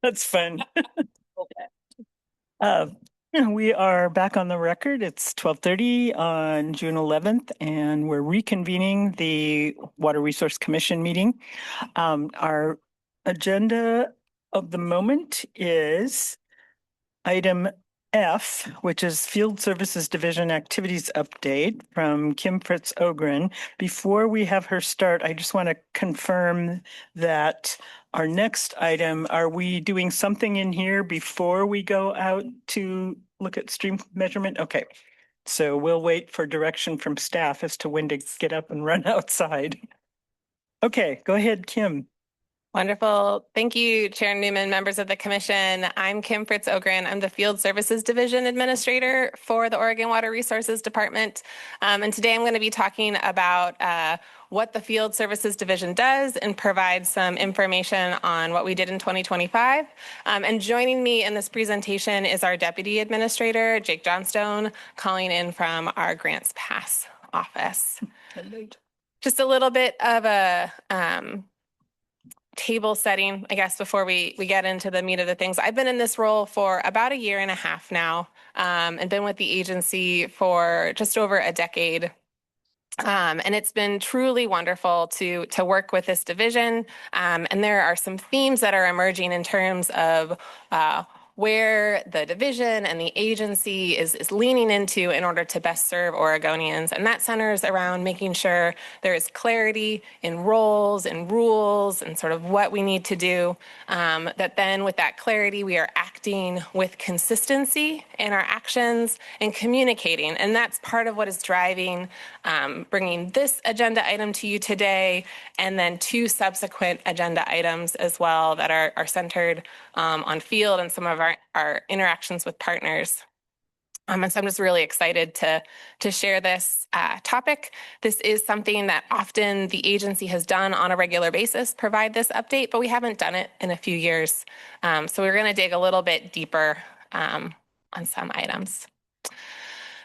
That's fun. We are back on the record. It's 12:30 on June 11th, and we're reconvening the Water Resource Commission meeting. Our agenda of the moment is item F, which is Field Services Division Activities Update from Kim Fritz Ogren. Before we have her start, I just want to confirm that our next item, are we doing something in here before we go out to look at stream measurement? Okay, so we'll wait for direction from staff as to when to get up and run outside. Okay, go ahead, Kim. Wonderful. Thank you, Chair Newman, members of the commission. I'm Kim Fritz Ogren. I'm the Field Services Division Administrator for the Oregon Water Resources Department. And today I'm going to be talking about what the Field Services Division does and provide some information on what we did in 2025. And joining me in this presentation is our Deputy Administrator, Jake Johnstone, calling in from our Grants Pass office. Just a little bit of a table setting, I guess, before we get into the meat of the things. I've been in this role for about 1.5 years now, and been with the agency for just over a decade. And it's been truly wonderful to work with this division. And there are some themes that are emerging in terms of where the division and the agency is leaning into in order to best serve Oregonians. And that centers around making sure there is clarity in roles and rules and sort of what we need to do. That then with that clarity, we are acting with consistency in our actions and communicating. And that's part of what is driving bringing this agenda item to you today, and then 2 subsequent agenda items as well that are centered on field and some of our interactions with partners. And so I'm just really excited to share this topic. This is something that often the agency has done on a regular basis, provide this update, but we haven't done it in a few years. So we're going to dig a little bit deeper on some items.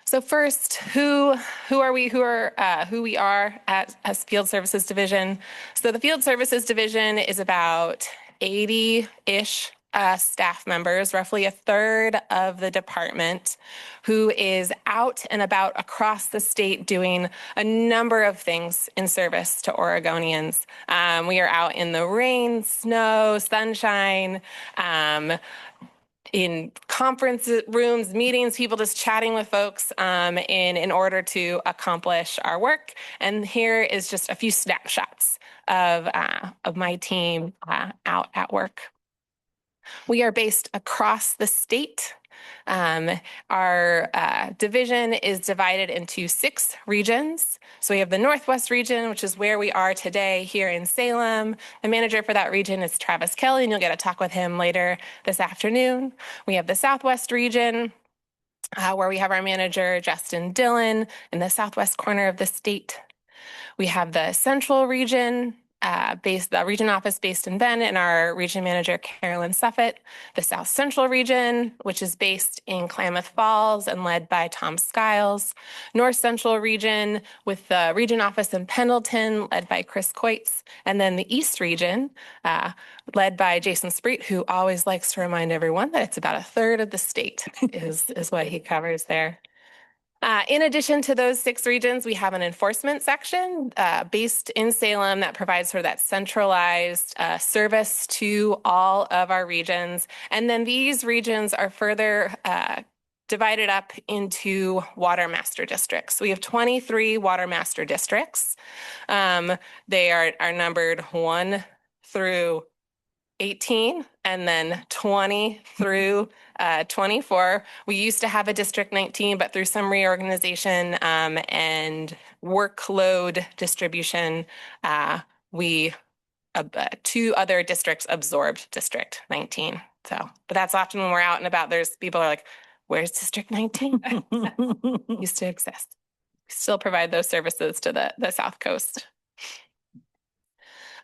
So first, who are we? Who we are as Field Services Division? So the Field Services Division is about 80-ish staff members, roughly 1/3 of the department, who is out and about across the state doing a number of things in service to Oregonians. We are out in the rain, snow, sunshine, in conference rooms, meetings, people just chatting with folks in order to accomplish our work. And here is just a few snapshots of my team out at work. We are based across the state. Our division is divided into 6 regions. So we have the Northwest region, which is where we are today here in Salem. The manager for that region is Travis Kelly, and you'll get to talk with him later this afternoon. We have the Southwest region, where we have our manager, Justin Dillon, in the southwest corner of the state. We have the Central region, the region office based in Bend, and our region manager, Carolyn Suffett. The South Central region, which is based in Klamath Falls and led by Tom Skiles. North Central region with the region office in Pendleton, led by Chris Coitz. And then the East region, led by Jason Spreet, who always likes to remind everyone that it's about 1/3 of the state is what he covers there. In addition to those 6 regions, we have an enforcement section based in Salem that provides sort of that centralized service to all of our regions. And then these regions are further divided up into water master districts. We have 23 water master districts. They are numbered 1 through 18 and then 20 through 24. We used to have a District 19, but through some reorganization and workload distribution, 2 other districts absorbed District 19. So, but that's often when we're out and about, there's people are like, where's District 19? Used to exist. We still provide those services to the South Coast.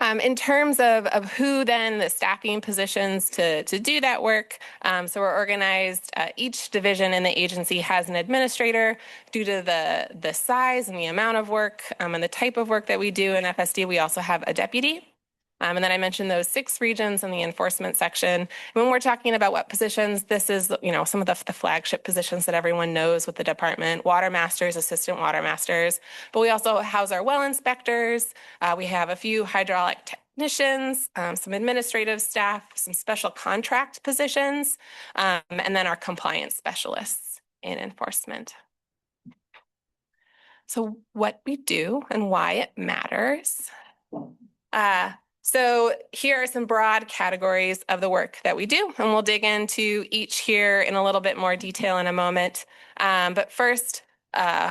In terms of who then the staffing positions to do that work, so we're organized, each division in the agency has an administrator. Due to the size and the amount of work and the type of work that we do in FSD, we also have a deputy. And then I mentioned those 6 regions in the enforcement section. When we're talking about what positions, this is, some of the flagship positions that everyone knows with the department: water masters, assistant water masters. But we also house our well inspectors. We have a few hydraulic technicians, some administrative staff, some special contract positions, and then our compliance specialists in enforcement. So what we do and why it matters. So here are some broad categories of the work that we do, and we'll dig into each here in a little bit more detail in a moment. But first,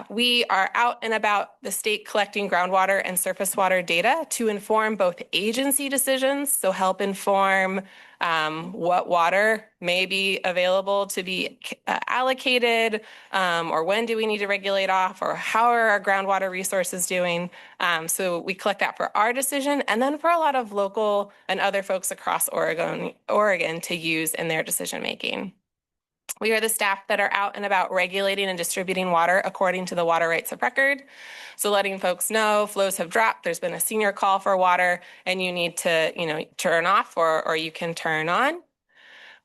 we are out and about the state collecting groundwater and surface water data to inform both agency decisions, so help inform what water may be available to be allocated, or when do we need to regulate off, or how are our groundwater resources doing. So we collect that for our decision, and then for a lot of local and other folks across Oregon to use in their decision making. We are the staff that are out and about regulating and distributing water according to the water rights of record. So letting folks know flows have dropped, there's been a senior call for water, and you need to, turn off or you can turn on.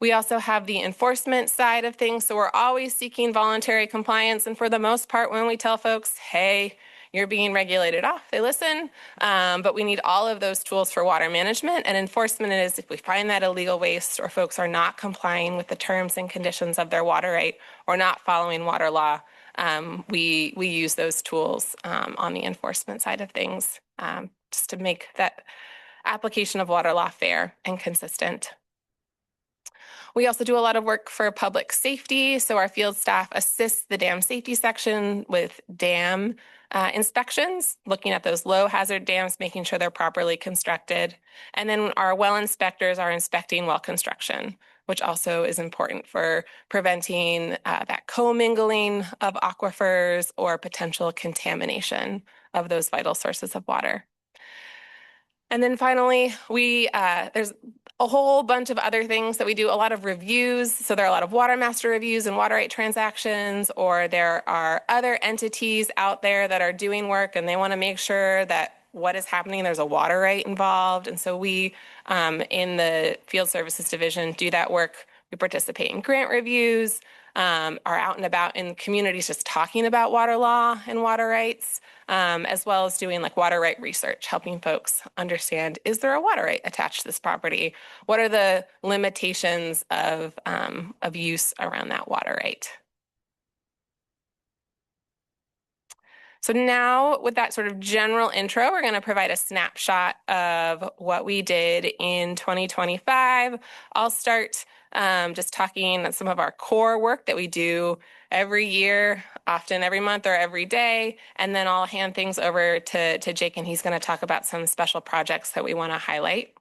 We also have the enforcement side of things. So we're always seeking voluntary compliance. And for the most part, when we tell folks, hey, you're being regulated off, they listen. But we need all of those tools for water management, and enforcement is if we find that illegal waste or folks are not complying with the terms and conditions of their water right or not following water law, we use those tools on the enforcement side of things, just to make that application of water law fair and consistent. We also do a lot of work for public safety. So our field staff assists the dam safety section with dam inspections, looking at those low hazard dams, making sure they're properly constructed. And then our well inspectors are inspecting well construction, which also is important for preventing that commingling of aquifers or potential contamination of those vital sources of water. And then finally, there's a whole bunch of other things that we do, a lot of reviews. So there are a lot of water master reviews and water right transactions, or there are other entities out there that are doing work and they want to make sure that what is happening, there's a water right involved. And so we, in the field services division, do that work. We participate in grant reviews, are out and about in communities just talking about water law and water rights, as well as doing like water right research, helping folks understand, is there a water right attached to this property? What are the limitations of use around that water right? So now with that sort of general intro, we're going to provide a snapshot of what we did in 2025. I'll start just talking some of our core work that we do every year, often every month or every day, and then I'll hand things over to Jake, and he's going to talk about some special projects that we want to highlight.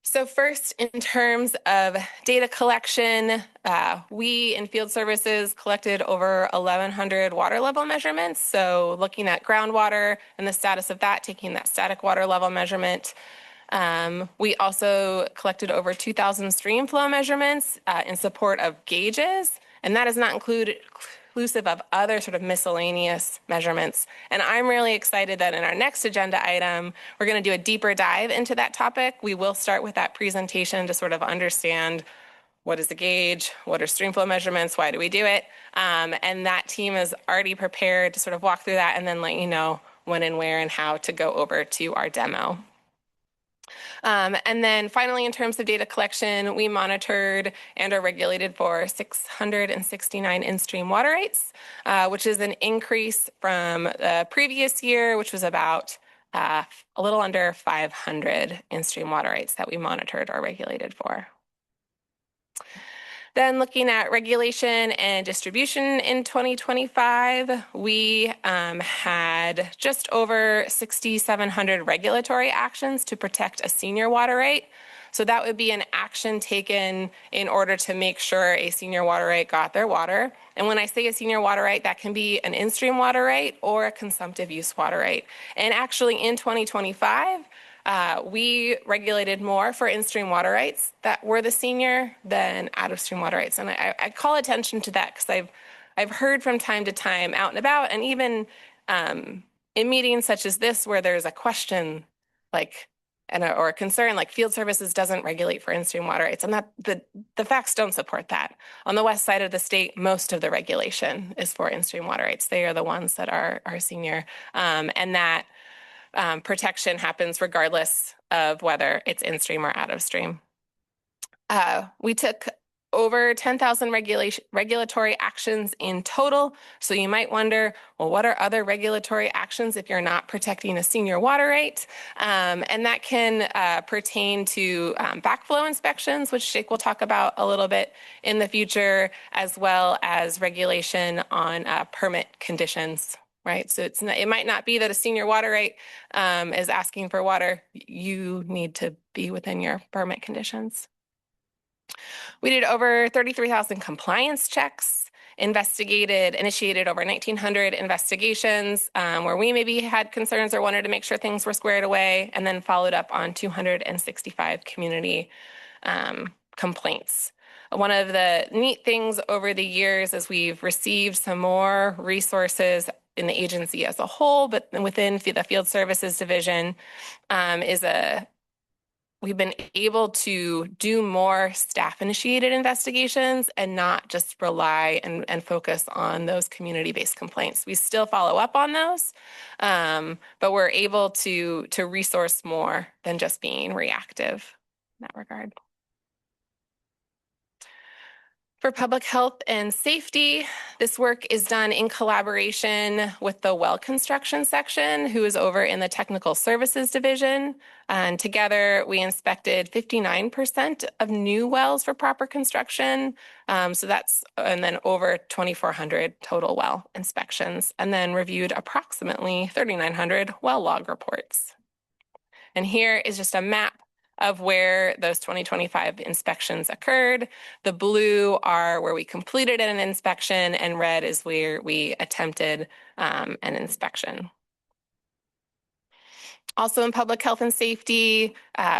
So first, in terms of data collection, we in field services collected over 1,100 water level measurements. So looking at groundwater and the status of that, taking that static water level measurement. We also collected over 2,000 stream flow measurements in support of gauges, and that is not inclusive of other sort of miscellaneous measurements. And I'm really excited that in our next agenda item, we're going to do a deeper dive into that topic. We will start with that presentation to sort of understand what is the gauge, what are stream flow measurements, why do we do it? And that team is already prepared to sort of walk through that and then let you know when and where and how to go over to our demo. And then finally, in terms of data collection, we monitored and are regulated for 669 in-stream water rights, which is an increase from the previous year, which was about a little under 500 in-stream water rights that we monitored or regulated for. Then looking at regulation and distribution in 2025, we had just over 6,700 regulatory actions to protect a senior water right. So that would be an action action taken in order to make sure a senior water right got their water. And when I say a senior water right, that can be an in-stream water right or a consumptive use water right. And actually in 2025, we regulated more for in-stream water rights that were the senior than out-of-stream water rights. And I call attention to that because I've heard from time to time out and about, and even in meetings such as this where there's a question like or a concern like field services doesn't regulate for in-stream water rights, and that the facts don't support that. On the west side of the state, most of the regulation is for in-stream water rights. They are the ones that are senior, and that protection happens regardless of whether it's in-stream or out of stream. We took over 10,000 regulatory actions in total. So you might wonder, well, what are other regulatory actions if you're not protecting a senior water right? And that can pertain to backflow inspections, which Jake will talk about a little bit in the future, as well as regulation on permit conditions. Right, so it might not be that a senior water right is asking for water. You need to be within your permit conditions. We did over 33,000 compliance checks, initiated over 1,900 investigations where we maybe had concerns or wanted to make sure things were squared away, and then followed up on 265 community complaints. One of the neat things over the years is we've received some more resources in the agency as a whole, but within the Field Services Division we've been able to do more staff-initiated investigations and not just rely and focus on those community-based complaints. We still follow up on those, but we're able to resource more than just being reactive in that regard. For public health and safety, this work is done in collaboration with the well construction section, who is over in the technical services division. And together we inspected 59% of new wells for proper construction. And then over 2,400 total well inspections, and then reviewed approximately 3,900 well log reports. And here is just a map of where those 2025 inspections occurred. The blue are where we completed an inspection, and red is where we attempted an inspection. Also in public health and safety,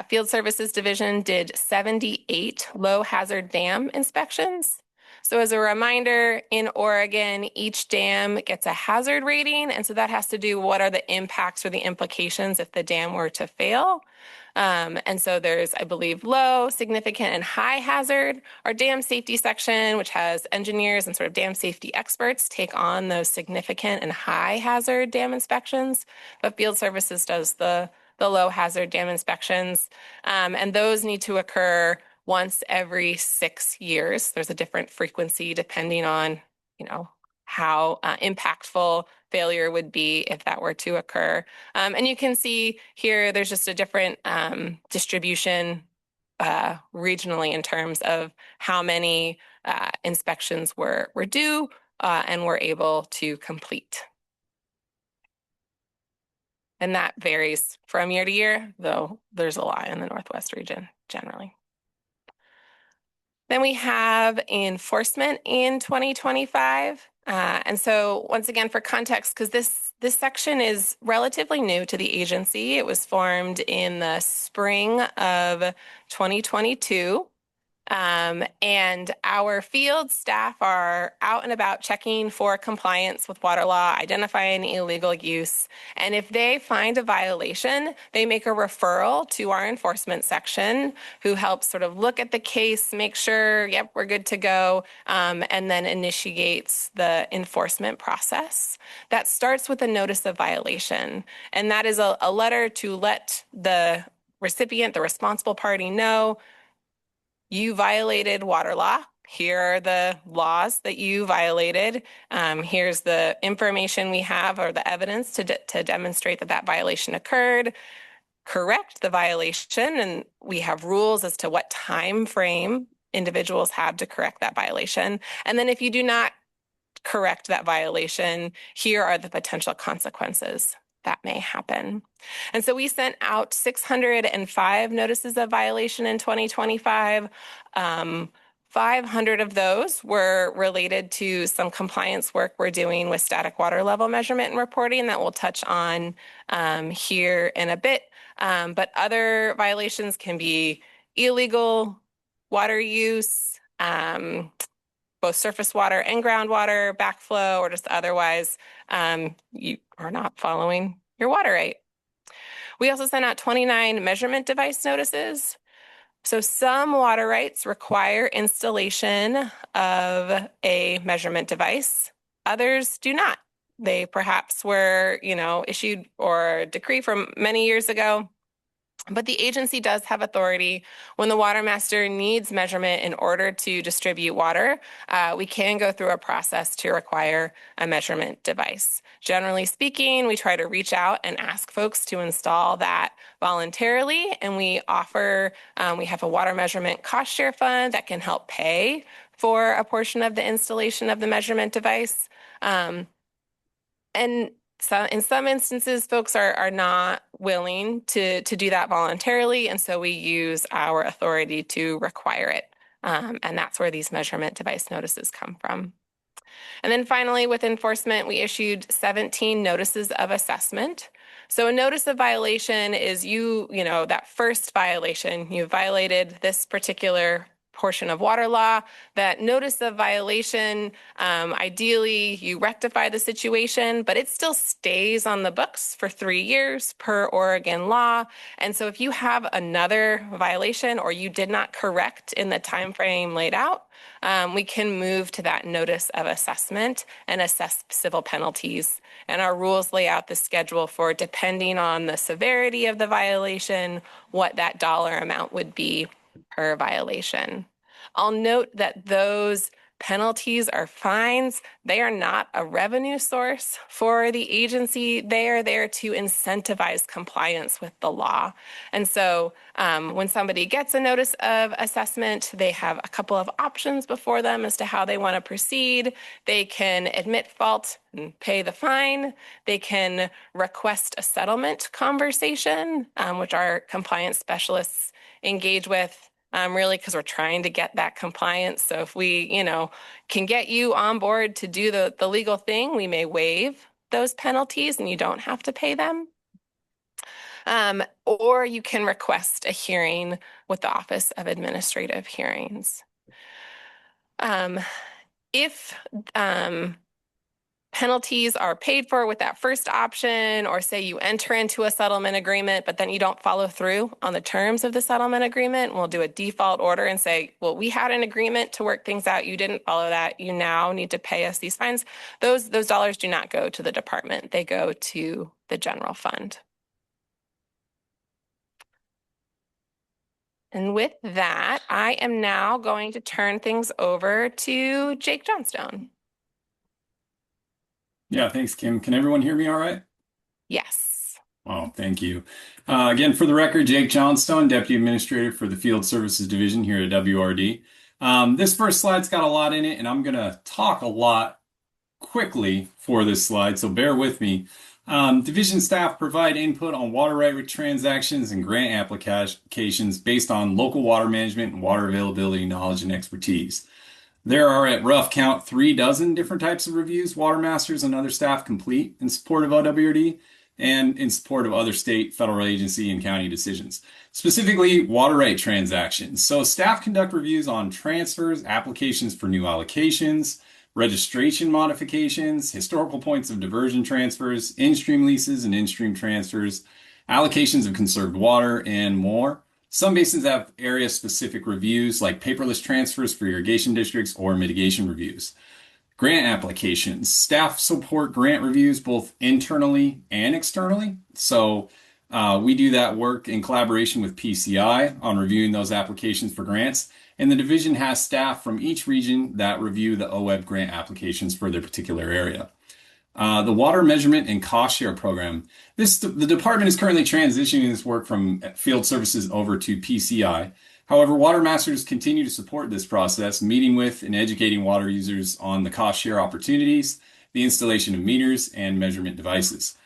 Field Services Division did 78 low hazard dam inspections. So as a reminder, in Oregon, each dam gets a hazard rating, and so that has to do what are the impacts or the implications if the dam were to fail. And so there's, I believe, low, significant, and high hazard. Our dam safety section, which has engineers and sort of dam safety experts, take on those significant and high hazard dam inspections, but Field Services does the low hazard dam inspections. And those need to occur once every 6 years. There's a different frequency depending on, how impactful failure would be if that were to occur. And you can see here, there's just a different distribution regionally in terms of how many inspections were due and were able to complete. And that varies from year to year, though there's a lot in the Northwest region generally. Then we have enforcement in 2025. And so once again, for context, because this section is relatively new to the agency. It was formed in the spring of 2022. And our field staff are out and about checking for compliance with water law, identifying illegal use. And if they find a violation, they make a referral to our enforcement section, who helps sort of look at the case, make sure, yep, we're good to go, and then initiates the enforcement process. That starts with a notice of violation. And that is a letter to let the recipient, the responsible party, know you violated water law. Here are the laws that you violated. Here's the information we have, or the evidence to demonstrate that violation occurred. Correct the violation, and we have rules as to what time frame individuals have to correct that violation. And then if you do not correct that violation, here are the potential consequences that may happen. And so we sent out 605 notices of violation in 2025. 500 of those were related to some compliance work we're doing with static water level measurement and reporting that we'll touch on here in a bit. But other violations can be illegal water use, both surface water and groundwater, backflow, or just otherwise you are not following your water right. We also sent out 29 measurement device notices. So some water rights require installation of a measurement device. Others do not. They perhaps were, issued or decree from many years ago. But the agency does have authority when the water master needs measurement in order to distribute water. We can go through a process to require a measurement device. Generally speaking, we try to reach out and ask folks to install that voluntarily. And we offer, we have a water measurement cost share fund that can help pay for a portion of the installation of the measurement device. So in some instances, folks are not willing to do that voluntarily, and so we use our authority to require it. And that's where these measurement device notices come from. And then finally, with enforcement, we issued 17 notices of assessment. So a notice of violation is that first violation, you violated this particular portion of water law. That notice of violation, ideally you rectify the situation, but it still stays on the books for 3 years per Oregon law. And so if you have another violation or you did not correct in the time frame laid out, we can move to that notice of assessment and assess civil penalties. And our rules lay out the schedule for, depending on the severity of the violation, what that dollar amount would be per violation. I'll note that those penalties are fines. They are not a revenue source for the agency. They are there to incentivize compliance with the law. And so when somebody gets a notice of assessment, they have a couple of options before them as to how they want to proceed. They can admit fault and pay the fine. They can request a settlement conversation, which our compliance specialists engage with. Really, because we're trying to get that compliance. So if we, can get you on board to do the legal thing, we may waive those penalties and you don't have to pay them. Or you can request a hearing with the Office of Administrative Hearings. If penalties are paid for with that first option, or say you enter into a settlement agreement, but then you don't follow through on the terms of the settlement agreement, we'll do a default order and say, well, we had an agreement to work things out. You didn't follow that. You now need to pay us these fines. Those dollars do not go to the department. They go to the general fund. And with that, I am now going to turn things over to Jake Johnstone. Yeah, thanks, Kim. Can everyone hear me all right? Yes. Oh, thank you. Again, for the record, Jake Johnstone, Deputy Administrator for the Field Services Division here at WRD. This first slide's got a lot in it, and I'm going to talk a lot quickly for this slide, so bear with me. Division staff provide input on water right transactions and grant applications based on local water management and water availability knowledge and expertise. There are at rough count 36 different types of reviews water masters and other staff complete in support of OWRD and in support of other state, federal agency, and county decisions. Specifically, water right transactions. So staff conduct reviews on transfers, applications for new allocations, registration modifications, historical points of diversion transfers, in-stream leases and in-stream transfers, allocations of conserved water, and more. Some basins have area-specific reviews like paperless transfers for irrigation districts or mitigation reviews. Grant applications. Staff support grant reviews both internally and externally. So we do that work in collaboration with PCI on reviewing those applications for grants. And the division has staff from each region that review the OWEB grant applications for their particular area. The Water Measurement and Cost Share Program. The department is currently transitioning this work from field services over to PCI. However, water masters continue to support this process, meeting with and educating water users on the cost share opportunities, the installation of meters, and measurement devices.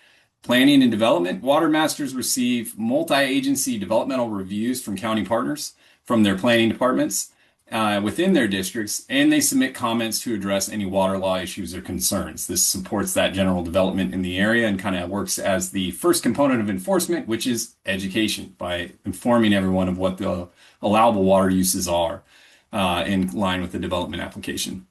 Planning and development, water masters receive multi-agency developmental reviews from county partners from their planning departments within their districts, and they submit comments to address any water law issues or concerns. This supports that general development in the area and kind of works as the first component of enforcement, which is education, by informing everyone of what the allowable water uses are in line with the development application.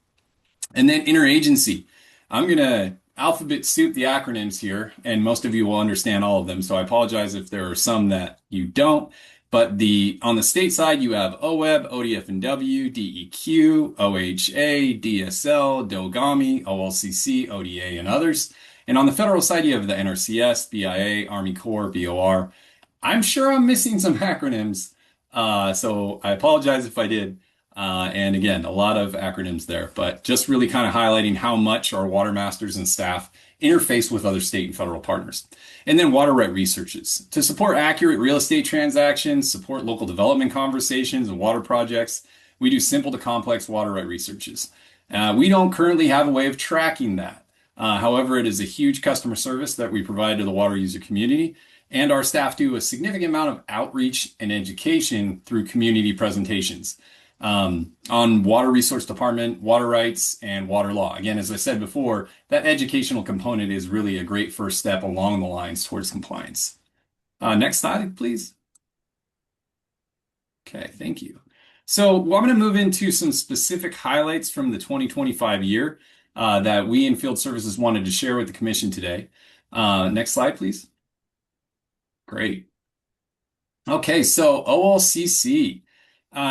And then interagency. I'm going to alphabet soup the acronyms here, and most of you will understand all of them, so I apologize if there are some that you don't. But on the state side, you have OWEB, ODF&W, DEQ, OHA, DSL, DOGAMI, OLCC, ODA, and others. And on the federal side, you have the NRCS, BIA, Army Corps, BOR. I'm sure I'm missing some acronyms, so I apologize if I did. And again, a lot of acronyms there, but just really kind of highlighting how much our water masters and staff interface with other state and federal partners. And then water right researches. To support accurate real estate transactions, support local development conversations and water projects, we do simple to complex water right researches. We don't currently have a way of tracking that. However, it is a huge customer service that we provide to the water user community, and our staff do a significant amount of outreach and education through community presentations on water resource department, water rights, and water law. Again, as I said before, that educational component is really a great first step along the lines towards compliance. Next slide, please. Okay, thank you. So I'm going to move into some specific highlights from the 2025 year that we in Field Services wanted to share with the Commission today. Next slide, please. Great. Okay, so OLCC.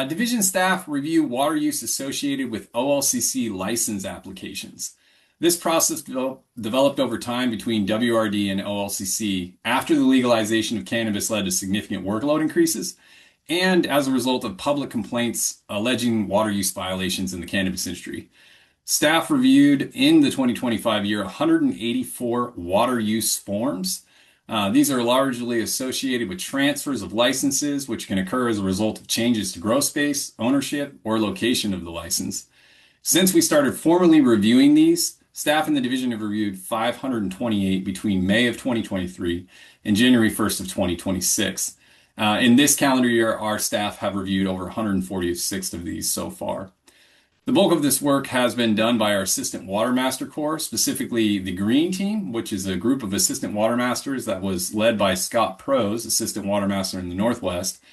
Division staff review water use associated with OLCC license applications. This process developed over time between WRD and OLCC after the legalization of cannabis led to significant workload increases and as a result of public complaints alleging water use violations in the cannabis industry. Staff reviewed in the 2025 year 184 water use forms. These are largely associated with transfers of licenses, which can occur as a result of changes to grow space, ownership, or location of the license. Since we started formally reviewing these, staff in the division have reviewed 528 between May of 2023 and January 1st of 2026. In this calendar year, our staff have reviewed over 146 of these so far. The bulk of this work has been done by our Assistant Water Master Corps, specifically the Green Team, which is a group of Assistant Water Masters that was led by Scott Prose, Assistant Water Master in the Northwest.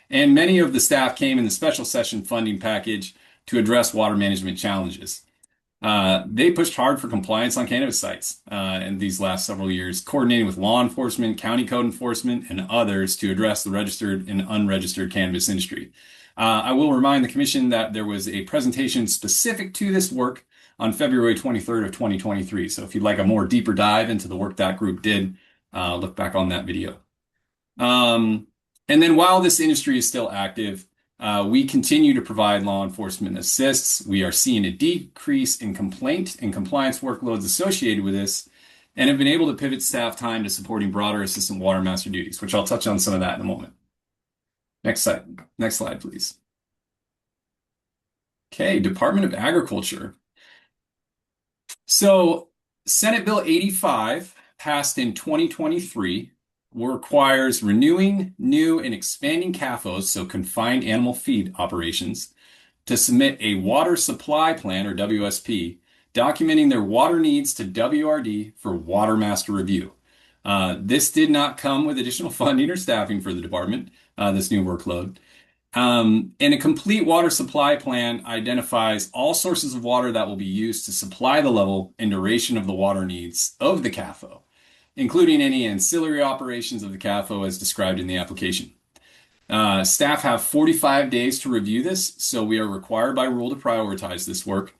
And many of the staff came in the special session funding package to address water management challenges. They pushed hard for compliance on cannabis sites in these last several years, coordinating with law enforcement, county code enforcement, and others to address the registered and unregistered cannabis industry. I will remind the Commission that there was a presentation specific to this work on February 23rd of 2023. So if you'd like a more deeper dive into the work that group did, look back on that video. And then while this industry is still active, we continue to provide law enforcement assists. We are seeing a decrease in complaint and compliance workloads associated with this, and have been able to pivot staff time to supporting broader assistant water master duties, which I'll touch on some of that in a moment. Next slide, please. Okay, Department of Agriculture. So Senate Bill 85 passed in 2023 requires renewing, new, and expanding CAFOs, so confined animal feed operations, to submit a water supply plan, or WSP, documenting their water needs to WRD for water master review. This did not come with additional funding or staffing for the department, this new workload. And a complete water supply plan identifies all sources of water that will be used to supply the level and duration of the water needs of the CAFO, including any ancillary operations of the CAFO as described in the application. Staff have 45 days to review this, so we are required by rule to prioritize this work.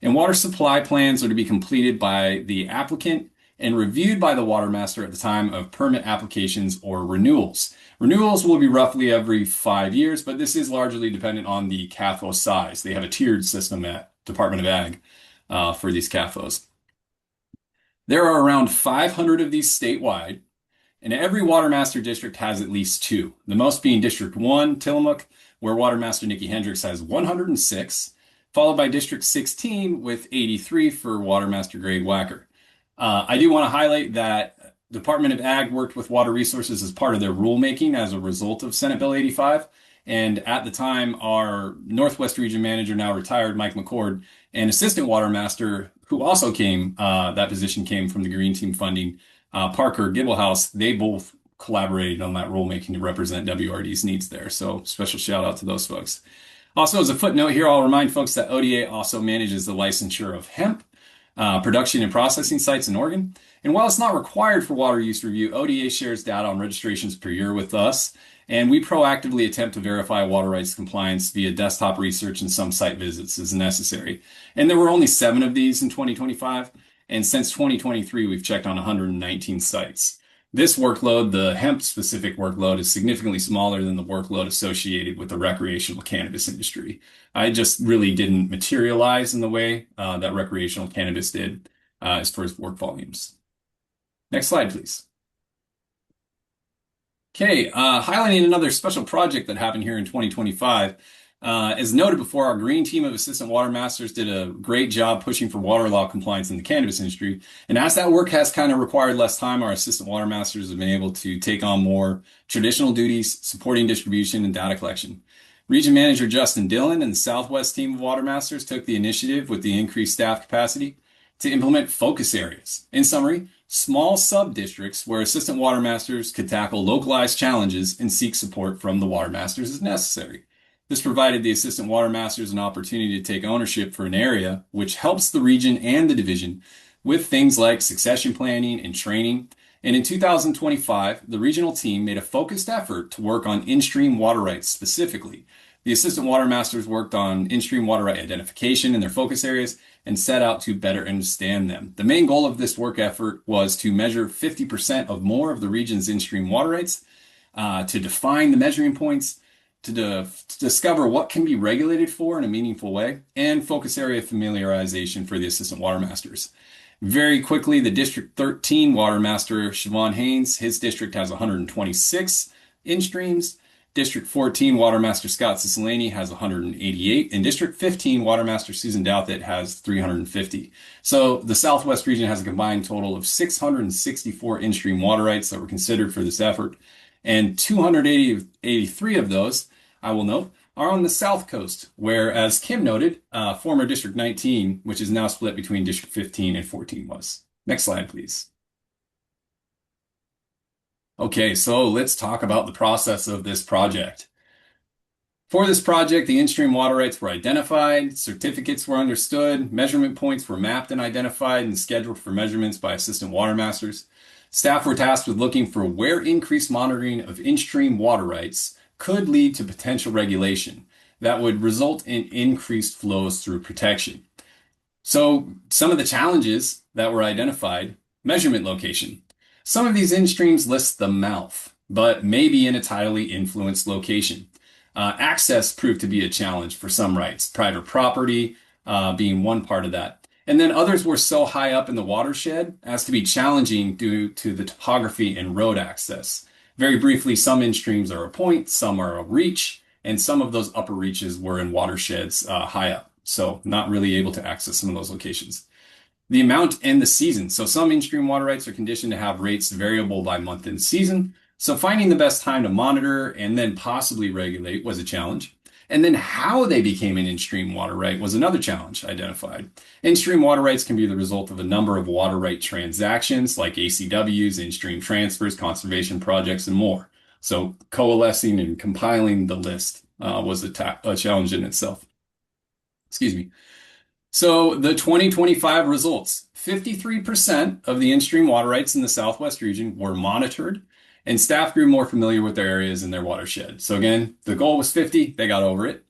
And water supply plans are to be completed by the applicant and reviewed by the water master at the time of permit applications or renewals. Renewals will be roughly every 5 years, but this is largely dependent on the CAFO size. They have a tiered system at Department of Ag for these CAFOs. There are around 500 of these statewide, and every water master district has at least 2. The most being District 1, Tillamook, where Water Master Nikki Hendricks has 106, followed by District 16 with 83 for Water Master Greg Wacker. I do want to highlight that Department of Ag worked with Water Resources as part of their rulemaking as a result of Senate Bill 85. And at the time, our Northwest Region Manager, now retired, Mike McCord, and Assistant Water Master, who also came, that position came from the Green Team funding, Parker Gibblehouse, they both collaborated on that rulemaking to represent WRD's needs there. So special shout out to those folks. Also, as a footnote here, I'll remind folks that ODA also manages the licensure of hemp production and processing sites in Oregon. And while it's not required for water use review, ODA shares data on registrations per year with us, and we proactively attempt to verify water rights compliance via desktop research and some site visits as necessary. And there were only 7 of these in 2025, and since 2023, we've checked on 119 sites. This workload, the hemp-specific workload, is significantly smaller than the workload associated with the recreational cannabis industry. I just really didn't materialize in the way that recreational cannabis did as far as work volumes. Next slide, please. Okay, highlighting another special project that happened here in 2025. As noted before, our green team of assistant water masters did a great job pushing for water law compliance in the cannabis industry. And as that work has kind of required less time, our assistant water masters have been able to take on more traditional duties, supporting distribution and data collection. Region Manager Justin Dillon and the Southwest team of water masters took the initiative with the increased staff capacity to implement focus areas. In summary, small sub-districts where assistant water masters could tackle localized challenges and seek support from the water masters as necessary. This provided the assistant water masters an opportunity to take ownership for an area, which helps the region and the division with things like succession planning and training. And in 2025, the regional team made a focused effort to work on in-stream water rights specifically. The assistant water masters worked on in-stream water right identification in their focus areas and set out to better understand them. The main goal of this work effort was to measure 50% of more of the region's in-stream water rights, to define the measuring points, to discover what can be regulated for in a meaningful way, and focus area familiarization for the assistant water masters. Very quickly, the District 13 water master, Siobhan Haynes, his district has 126 in-streams. District 14 water master Scott Cicilline has 188, and District 15 water master Susan Douthit has 350. So the Southwest region has a combined total of 664 in-stream water rights that were considered for this effort, and 283 of those, I will note, are on the South Coast, where, as Kim noted, former District 19, which is now split between District 15 and 14 was. Next slide, please. Okay, so let's talk about the process of this project. For this project, the in-stream water rights were identified, certificates were understood, measurement points were mapped and identified and scheduled for measurements by assistant water masters. Staff were tasked with looking for where increased monitoring of in-stream water rights could lead to potential regulation that would result in increased flows through protection. So some of the challenges that were identified: measurement location. Some of these in-streams list the mouth, but maybe in a tidally influenced location. Access proved to be a challenge for some rights, private property being one part of that. And then others were so high up in the watershed as to be challenging due to the topography and road access. Very briefly, some in-streams are a point, some are a reach, and some of those upper reaches were in watersheds high up. So not really able to access some of those locations. The amount and the season. So some in-stream water rights are conditioned to have rates variable by month and season. So finding the best time to monitor and then possibly regulate was a challenge. And then how they became an in-stream water right was another challenge identified. In-stream water rights can be the result of a number of water right transactions like ACWs, in-stream transfers, conservation projects, and more. So coalescing and compiling the list was a challenge in itself. Excuse me. So the 2025 results: 53% of the in-stream water rights in the Southwest region were monitored, and staff grew more familiar with their areas and their watershed. So again, the goal was 50, they got over it.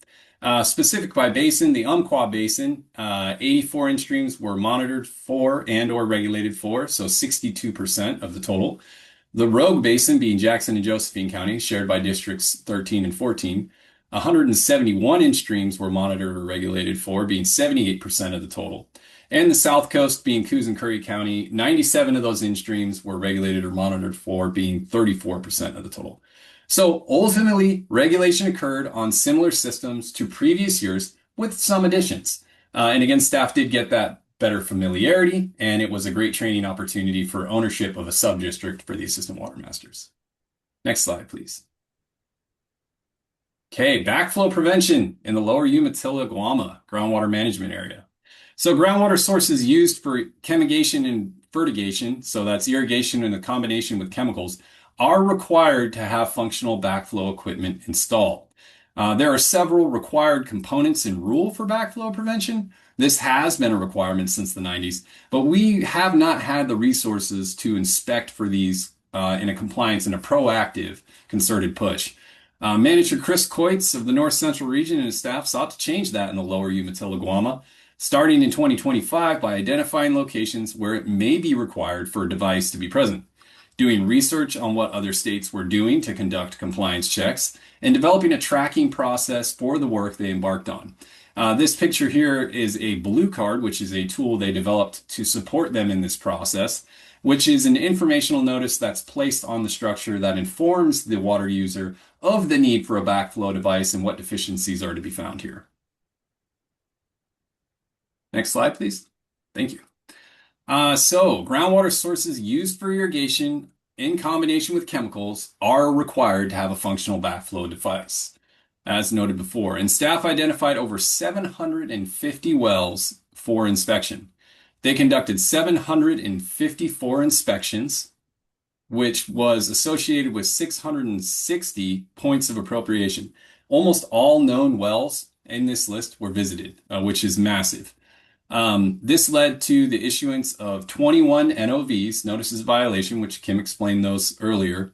Specific by basin, the Umpqua Basin, 84 in-streams were monitored for and or regulated for, so 62% of the total. The Rogue Basin, being Jackson and Josephine County, shared by districts 13 and 14, 171 in-streams were monitored or regulated for, being 78% of the total. And the South Coast, being Coos and Curry County, 97 of those in-streams were regulated or monitored for, being 34% of the total. So ultimately, regulation occurred on similar systems to previous years with some additions. And again, staff did get that better familiarity, and it was a great training opportunity for ownership of a sub-district for the assistant water masters. Next slide, please. Okay, backflow prevention in the lower Umatilla-Guama groundwater management area. So groundwater sources used for chemigation and fertigation, so that's irrigation in a combination with chemicals, are required to have functional backflow equipment installed. There are several required components and rule for backflow prevention. This has been a requirement since the 90s, but we have not had the resources to inspect for these in a compliance and a proactive concerted push. Manager Chris Coitz of the North Central region and his staff sought to change that in the lower Umatilla-Guama, starting in 2025 by identifying locations where it may be required for a device to be present, doing research on what other states were doing to conduct compliance checks, and developing a tracking process for the work they embarked on. This picture here is a Blue Card, which is a tool they developed to support them in this process, which is an informational notice that's placed on the structure that informs the water user of the need for a backflow device and what deficiencies are to be found here. Next slide, please. Thank you. So groundwater sources used for irrigation in combination with chemicals are required to have a functional backflow device, as noted before. And staff identified over 750 wells for inspection. They conducted 754 inspections, which was associated with 660 points of appropriation. Almost all known wells in this list were visited, which is massive. This led to the issuance of 21 NOVs, notices of violation, which Kim explained those earlier.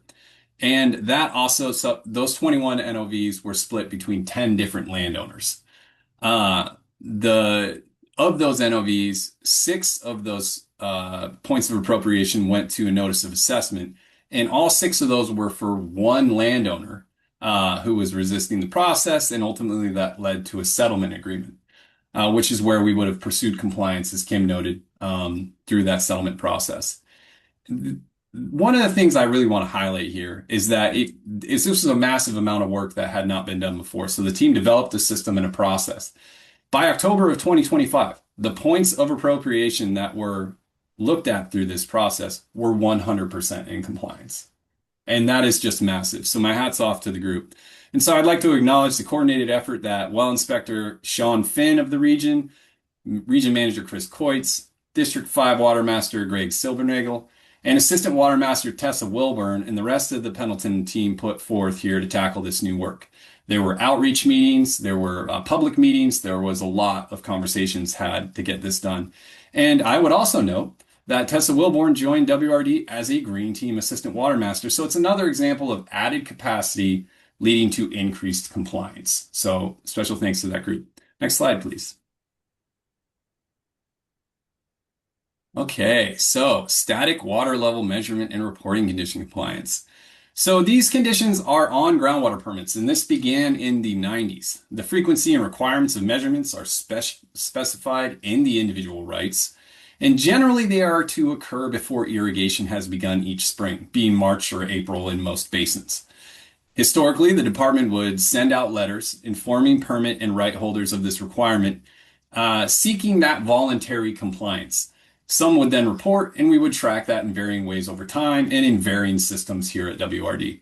And that also, those 21 NOVs were split between 10 different landowners. Of those NOVs, 6 of those points of appropriation went to a notice of assessment, and all 6 of those were for one landowner who was resisting the process, and ultimately that led to a settlement agreement, which is where we would have pursued compliance, as Kim noted, through that settlement process. One of the things I really want to highlight here is that this was a massive amount of work that had not been done before. So the team developed a system and a process. By October of 2025, the points of appropriation that were looked at through this process were 100% in compliance. And that is just massive. So my hat's off to the group. And so I'd like to acknowledge the coordinated effort that Well Inspector Sean Finn of the Region Manager Chris Coitz, District 5 Water Master Greg Silbernagel, and Assistant Water Master Tessa Wilburn and the rest of the Pendleton team put forth here to tackle this new work. There were outreach meetings, there were public meetings, there was a lot of conversations had to get this done. And I would also note that Tessa Wilburn joined WRD as a Green Team Assistant Water Master. So it's another example of added capacity leading to increased compliance. So special thanks to that group. Next slide, please. Okay, so static water level measurement and reporting condition compliance. So these conditions are on groundwater permits, and this began in the 90s. The frequency and requirements of measurements are specified in the individual rights, and generally they are to occur before irrigation has begun each spring, being March or April in most basins. Historically, the department would send out letters informing permit and right holders of this requirement, seeking that voluntary compliance. Some would then report, and we would track that in varying ways over time and in varying systems here at WRD.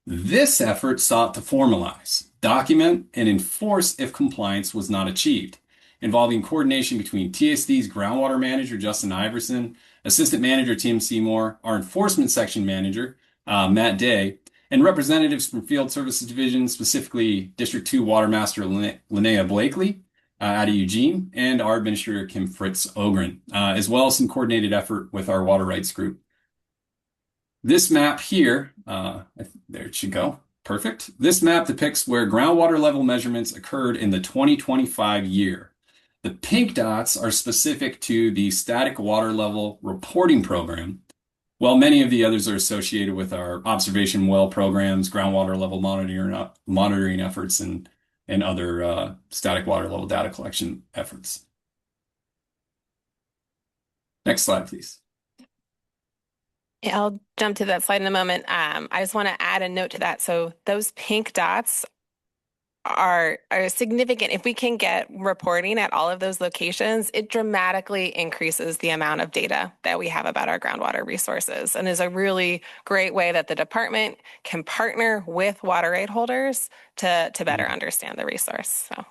This effort sought to formalize, document, and enforce if compliance was not achieved, involving coordination between TSD's groundwater manager, Justin Iverson, assistant manager, Tim Seymour, our enforcement section manager, Matt Day, and representatives from Field Services Division, specifically District 2 Water Master Linnea Blakely, out of Eugene, and our administrator, Kim Fritz Ogren, as well as some coordinated effort with our water rights group. This map here, there it should go, perfect. This map depicts where groundwater level measurements occurred in the 2025 year. The pink dots are specific to the static water level reporting program, while many of the others are associated with our observation well programs, groundwater level monitoring efforts, and other static water level data collection efforts. Next slide, please. Yeah, I'll jump to that slide in a moment. I just want to add a note to that. So those pink dots are significant. If we can get reporting at all of those locations, it dramatically increases the amount of data that we have about our groundwater resources, and is a really great way that the department can partner with water right holders to better understand the resource. So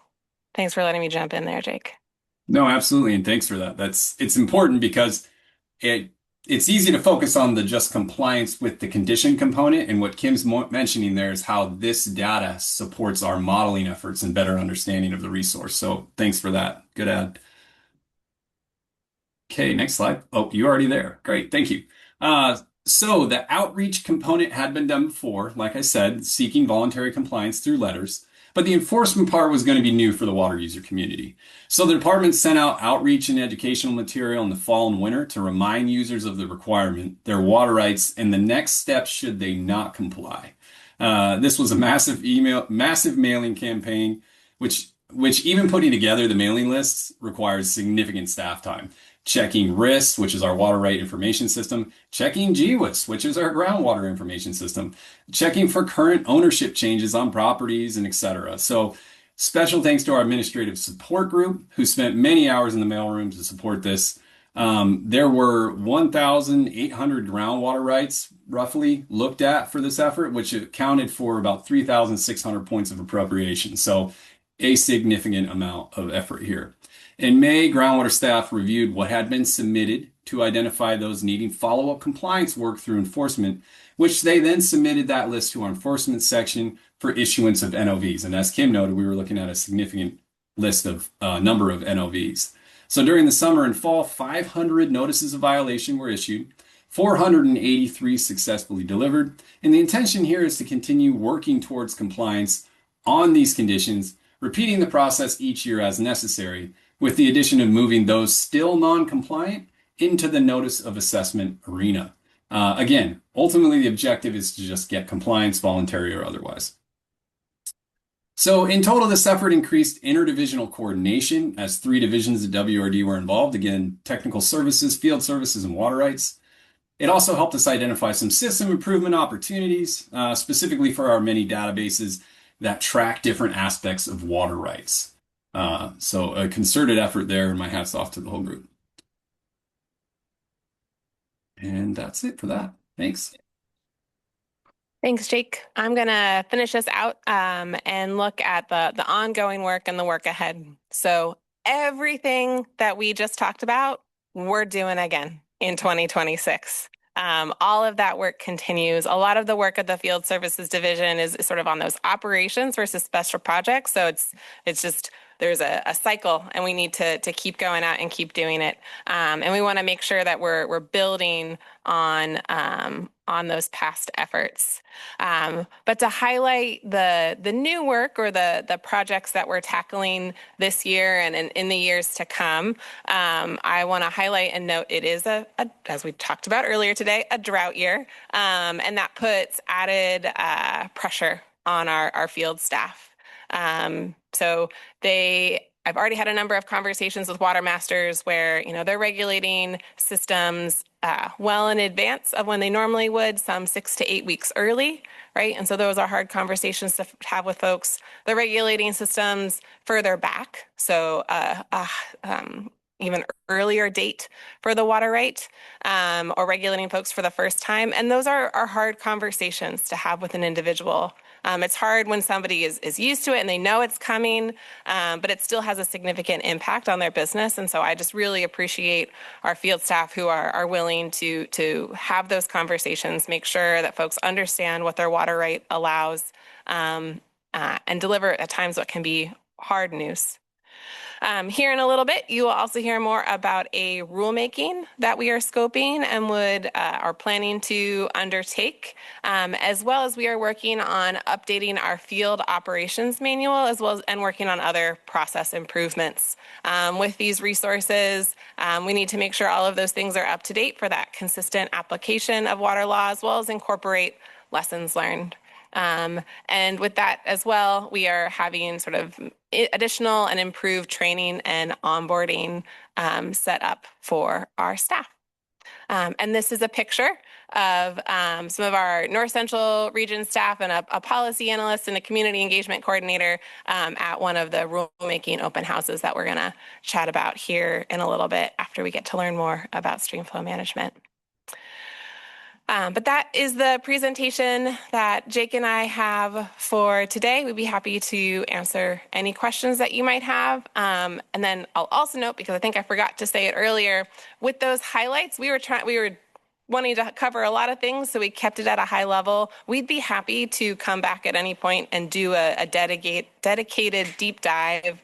thanks for letting me jump in there, Jake. No, absolutely. And thanks for that. It's important because it's easy to focus on the just compliance with the condition component. And what Kim's mentioning there is how this data supports our modeling efforts and better understanding of the resource. So thanks for that. Good add. Okay, next slide. Oh, you're already there. Great. Thank you. So the outreach component had been done before, like I said, seeking voluntary compliance through letters. But the enforcement part was going to be new for the water user community. So the department sent out outreach and educational material in the fall and winter to remind users of the requirement, their water rights, and the next steps should they not comply. This was a massive mailing campaign, which even putting together the mailing lists requires significant staff time. Checking RIS, which is our water right information system, checking GWIS, which is our groundwater information system, checking for current ownership changes on properties, and etc. So special thanks to our administrative support group who spent many hours in the mailroom to support this. There were 1,800 groundwater rights roughly looked at for this effort, which accounted for about 3,600 points of appropriation. So a significant amount of effort here. In May, groundwater staff reviewed what had been submitted to identify those needing follow-up compliance work through enforcement, which they then submitted that list to our enforcement section for issuance of NOVs. And as Kim noted, we were looking at a significant list of number of NOVs. So during the summer and fall, 500 notices of violation were issued, 483 successfully delivered. And the intention here is to continue working towards compliance on these conditions, repeating the process each year as necessary, with the addition of moving those still non-compliant into the notice of assessment arena. Again, ultimately the objective is to just get compliance, voluntary or otherwise. So in total, this effort increased interdivisional coordination as 3 divisions of WRD were involved. Again, technical services, field services, and water rights. It also helped us identify some system improvement opportunities, specifically for our many databases that track different aspects of water rights. So a concerted effort there, and my hat's off to the whole group. And that's it for that. Thanks. Thanks, Jake. I'm going to finish us out and look at the ongoing work and the work ahead. So everything that we just talked about, we're doing again in 2026. All of that work continues. A lot of the work of the Field Services Division is sort of on those operations versus special projects. So it's just there's a cycle, and we need to keep going out and keep doing it. And we want to make sure that we're building on those past efforts. But to highlight the new work or the projects that we're tackling this year and in the years to come, I want to highlight and note it is as we talked about earlier today, a drought year, and that puts added pressure on our field staff. So I've already had a number of conversations with water masters where, they're regulating systems well in advance of when they normally would, some 6 to 8 weeks early, right? And so those are hard conversations to have with folks. They're regulating systems further back, so even earlier date for the water right, or regulating folks for the first time. And those are hard conversations to have with an individual. It's hard when somebody is used to it and they know it's coming, but it still has a significant impact on their business. And so I just really appreciate our field staff who are willing to have those conversations, make sure that folks understand what their water right allows, and deliver at times what can be hard news. Here in a little bit, you will also hear more about a rulemaking that we are scoping and are planning to undertake, as well as we are working on updating our field operations manual, and working on other process improvements. With these resources, we need to make sure all of those things are up to date for that consistent application of water law, as well as incorporate lessons learned. And with that as well, we are having sort of additional and improved training and onboarding set up for our staff. And this is a picture of some of our North Central region staff and a policy analyst and a community engagement coordinator at one of the rulemaking open houses that we're going to chat about here in a little bit after we get to learn more about streamflow management. But that is the presentation that Jake and I have for today. We'd be happy to answer any questions that you might have. And then I'll also note, because I think I forgot to say it earlier, with those highlights, we were wanting to cover a lot of things, so we kept it at a high level. We'd be happy to come back at any point and do a dedicated deep dive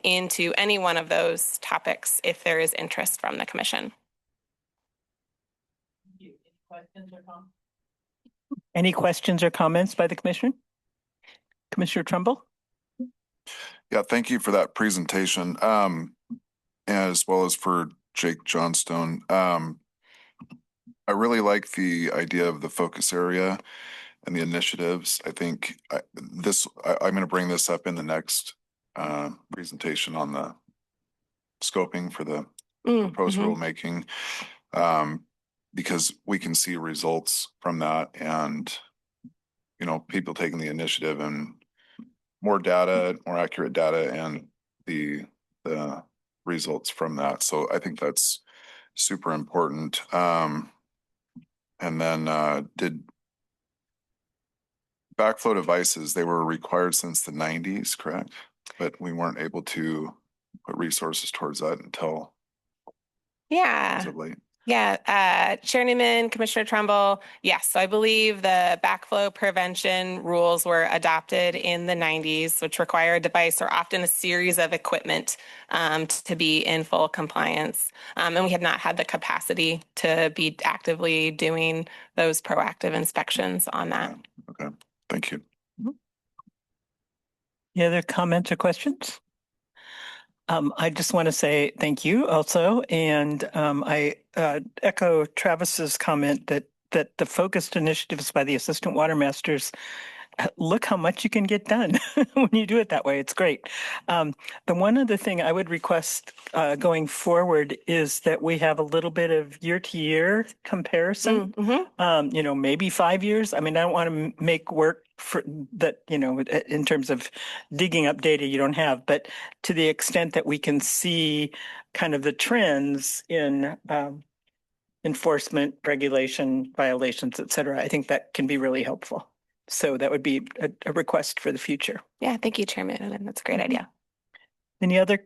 into any one of those topics if there is interest from the commission. Questions or comments? Any questions or comments by the commissioner? Commissioner Trumbull? Yeah, thank you for that presentation, as well as for Jake Johnstone. I really like the idea of the focus area and the initiatives. I think I'm going to bring this up in the next presentation on the scoping for the proposed rulemaking, because we can see results from that, and people taking the initiative and more data, more accurate data, and the results from that. So I think that's super important. And then did backflow devices, they were required since the 90s, correct? But we weren't able to put resources towards that until as of late. Yeah, Chair Newman, Commissioner Trumbull, yes. So I believe the backflow prevention rules were adopted in the 90s, which require a device or often a series of equipment to be in full compliance. And we have not had the capacity to be actively doing those proactive inspections on that. Okay, thank you. Any other comments or questions? I just want to say thank you also, and I echo Travis's comment that the focused initiatives by the assistant water masters, look how much you can get done when you do it that way. It's great. The one other thing I would request going forward is that we have a little bit of year-to-year comparison. Maybe 5 years. I mean, I don't want to make work for that, in terms of digging up data you don't have, but to the extent that we can see kind of the trends in enforcement, regulation, violations, et cetera, I think that can be really helpful. So that would be a request for the future. Yeah, thank you, Chairman. That's a great idea. Any other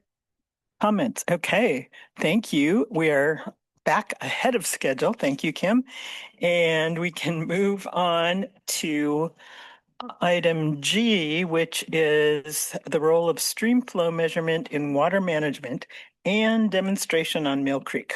comments? Okay, thank you. We are back ahead of schedule. Thank you, Kim. And we can move on to item G, which is the role of stream flow measurement in water management and demonstration on Mill Creek.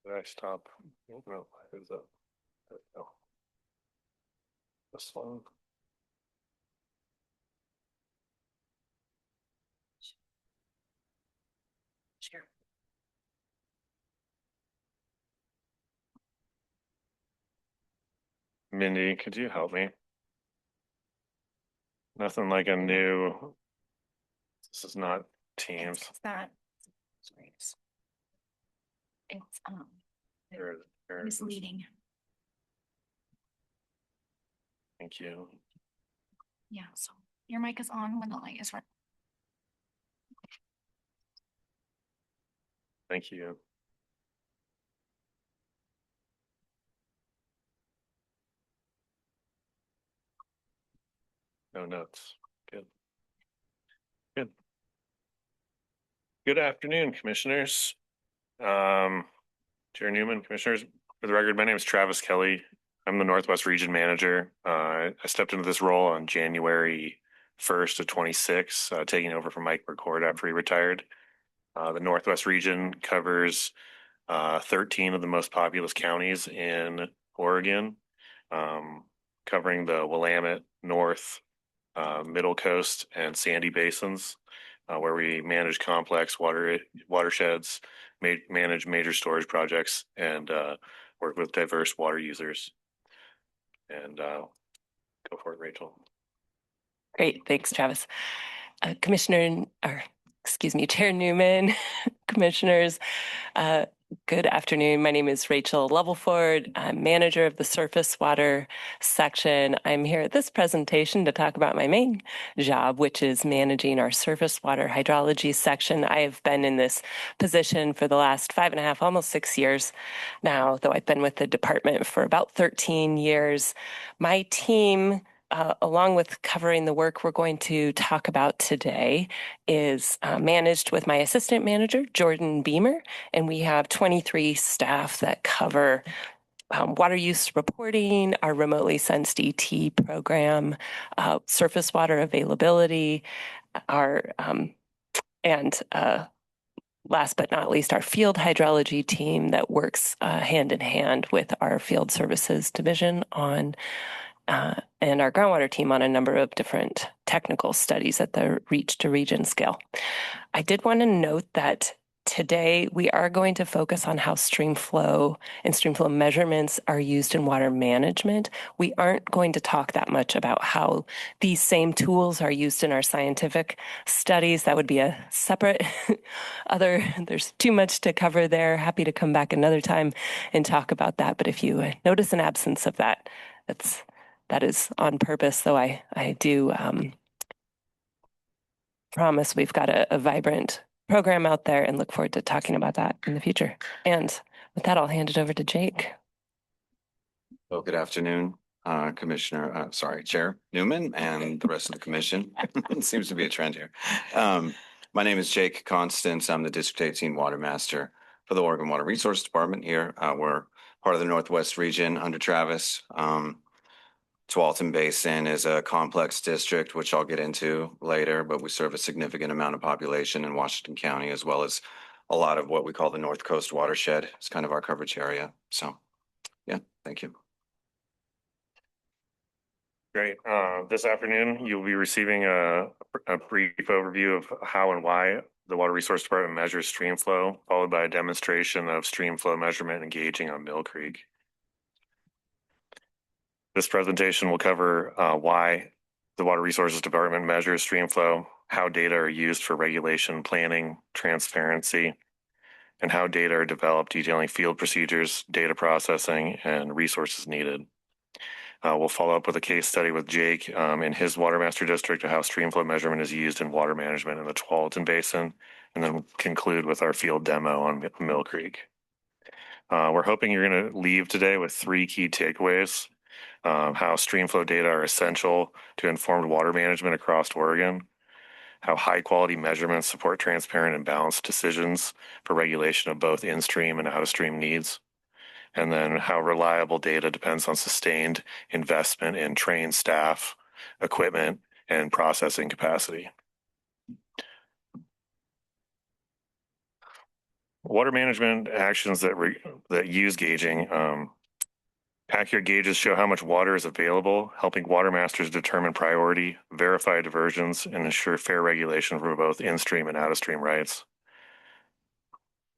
Did I stop? No, it's up. No. This one. Sure. Mindy, could you help me? Nothing like a new. This is not Teams. It's not. It's misleading. Thank you. Yeah, so your mic is on when the light is red. Thank you. No notes. Good. Good. Good afternoon, commissioners. Chair Newman, commissioners. For the record, my name is Travis Kelly. I'm the Northwest Region Manager. I stepped into this role on January 1st of 26, taking over from Mike McCord after he retired. The Northwest Region covers 13 of the most populous counties in Oregon, covering the Willamette, North, Middle Coast, and Sandy basins, where we manage complex watersheds, manage major storage projects, and work with diverse water users. And go for it, Rachel. Great, thanks, Travis. Chair Newman, commissioners, good afternoon. My name is Rachel Levelford. I'm manager of the surface water section. I'm here at this presentation to talk about my main job, which is managing our surface water hydrology section. I have been in this position for the last 5.5, almost 6 years now, though I've been with the department for about 13 years. My team, along with covering the work we're going to talk about today, is managed with my assistant manager, Jordan Beamer, and we have 23 staff that cover water use reporting, our remotely sensed ET program, surface water availability, and last but not least, our field hydrology team that works hand in hand with our field services division on and our groundwater team on a number of different technical studies at the reach to region scale. I did want to note that today we are going to focus on how stream flow and stream flow measurements are used in water management. We aren't going to talk that much about how these same tools are used in our scientific studies. That would be a separate there's too much to cover there. Happy to come back another time and talk about that. But if you notice an absence of that, that is on purpose, though I do promise we've got a vibrant program out there and look forward to talking about that in the future. And with that, I'll hand it over to Jake. Well, good afternoon, Chair Newman and the rest of the commission. It seems to be a trend here. My name is Jake Constance. I'm the District 18 Water Master for the Oregon Water Resources Department here. We're part of the Northwest region under Travis. Tualatin Basin is a complex district, which I'll get into later, but we serve a significant amount of population in Washington County, as well as a lot of what we call the North Coast watershed. It's kind of our coverage area. So, yeah, thank you. Great. This afternoon, you'll be receiving a brief overview of how and why the Water Resource Department measures stream flow, followed by a demonstration of stream flow measurement and gauging on Mill Creek. This presentation will cover why the Water Resources Department measures stream flow, how data are used for regulation, planning, transparency, and how data are developed, detailing field procedures, data processing, and resources needed. We'll follow up with a case study with Jake in his Water Master District of how stream flow measurement is used in water management in the Tualatin Basin, and then we'll conclude with our field demo on Mill Creek. We're hoping you're going to leave today with 3 key takeaways. How stream flow data are essential to informed water management across Oregon, how high quality measurements support transparent and balanced decisions for regulation of both in-stream and out-of-stream needs, and then how reliable data depends on sustained investment in trained staff, equipment, and processing capacity. Water management actions that use gauging. Accurate gauges show how much water is available, helping water masters determine priority, verify diversions, and ensure fair regulation for both in-stream and out-of-stream rights.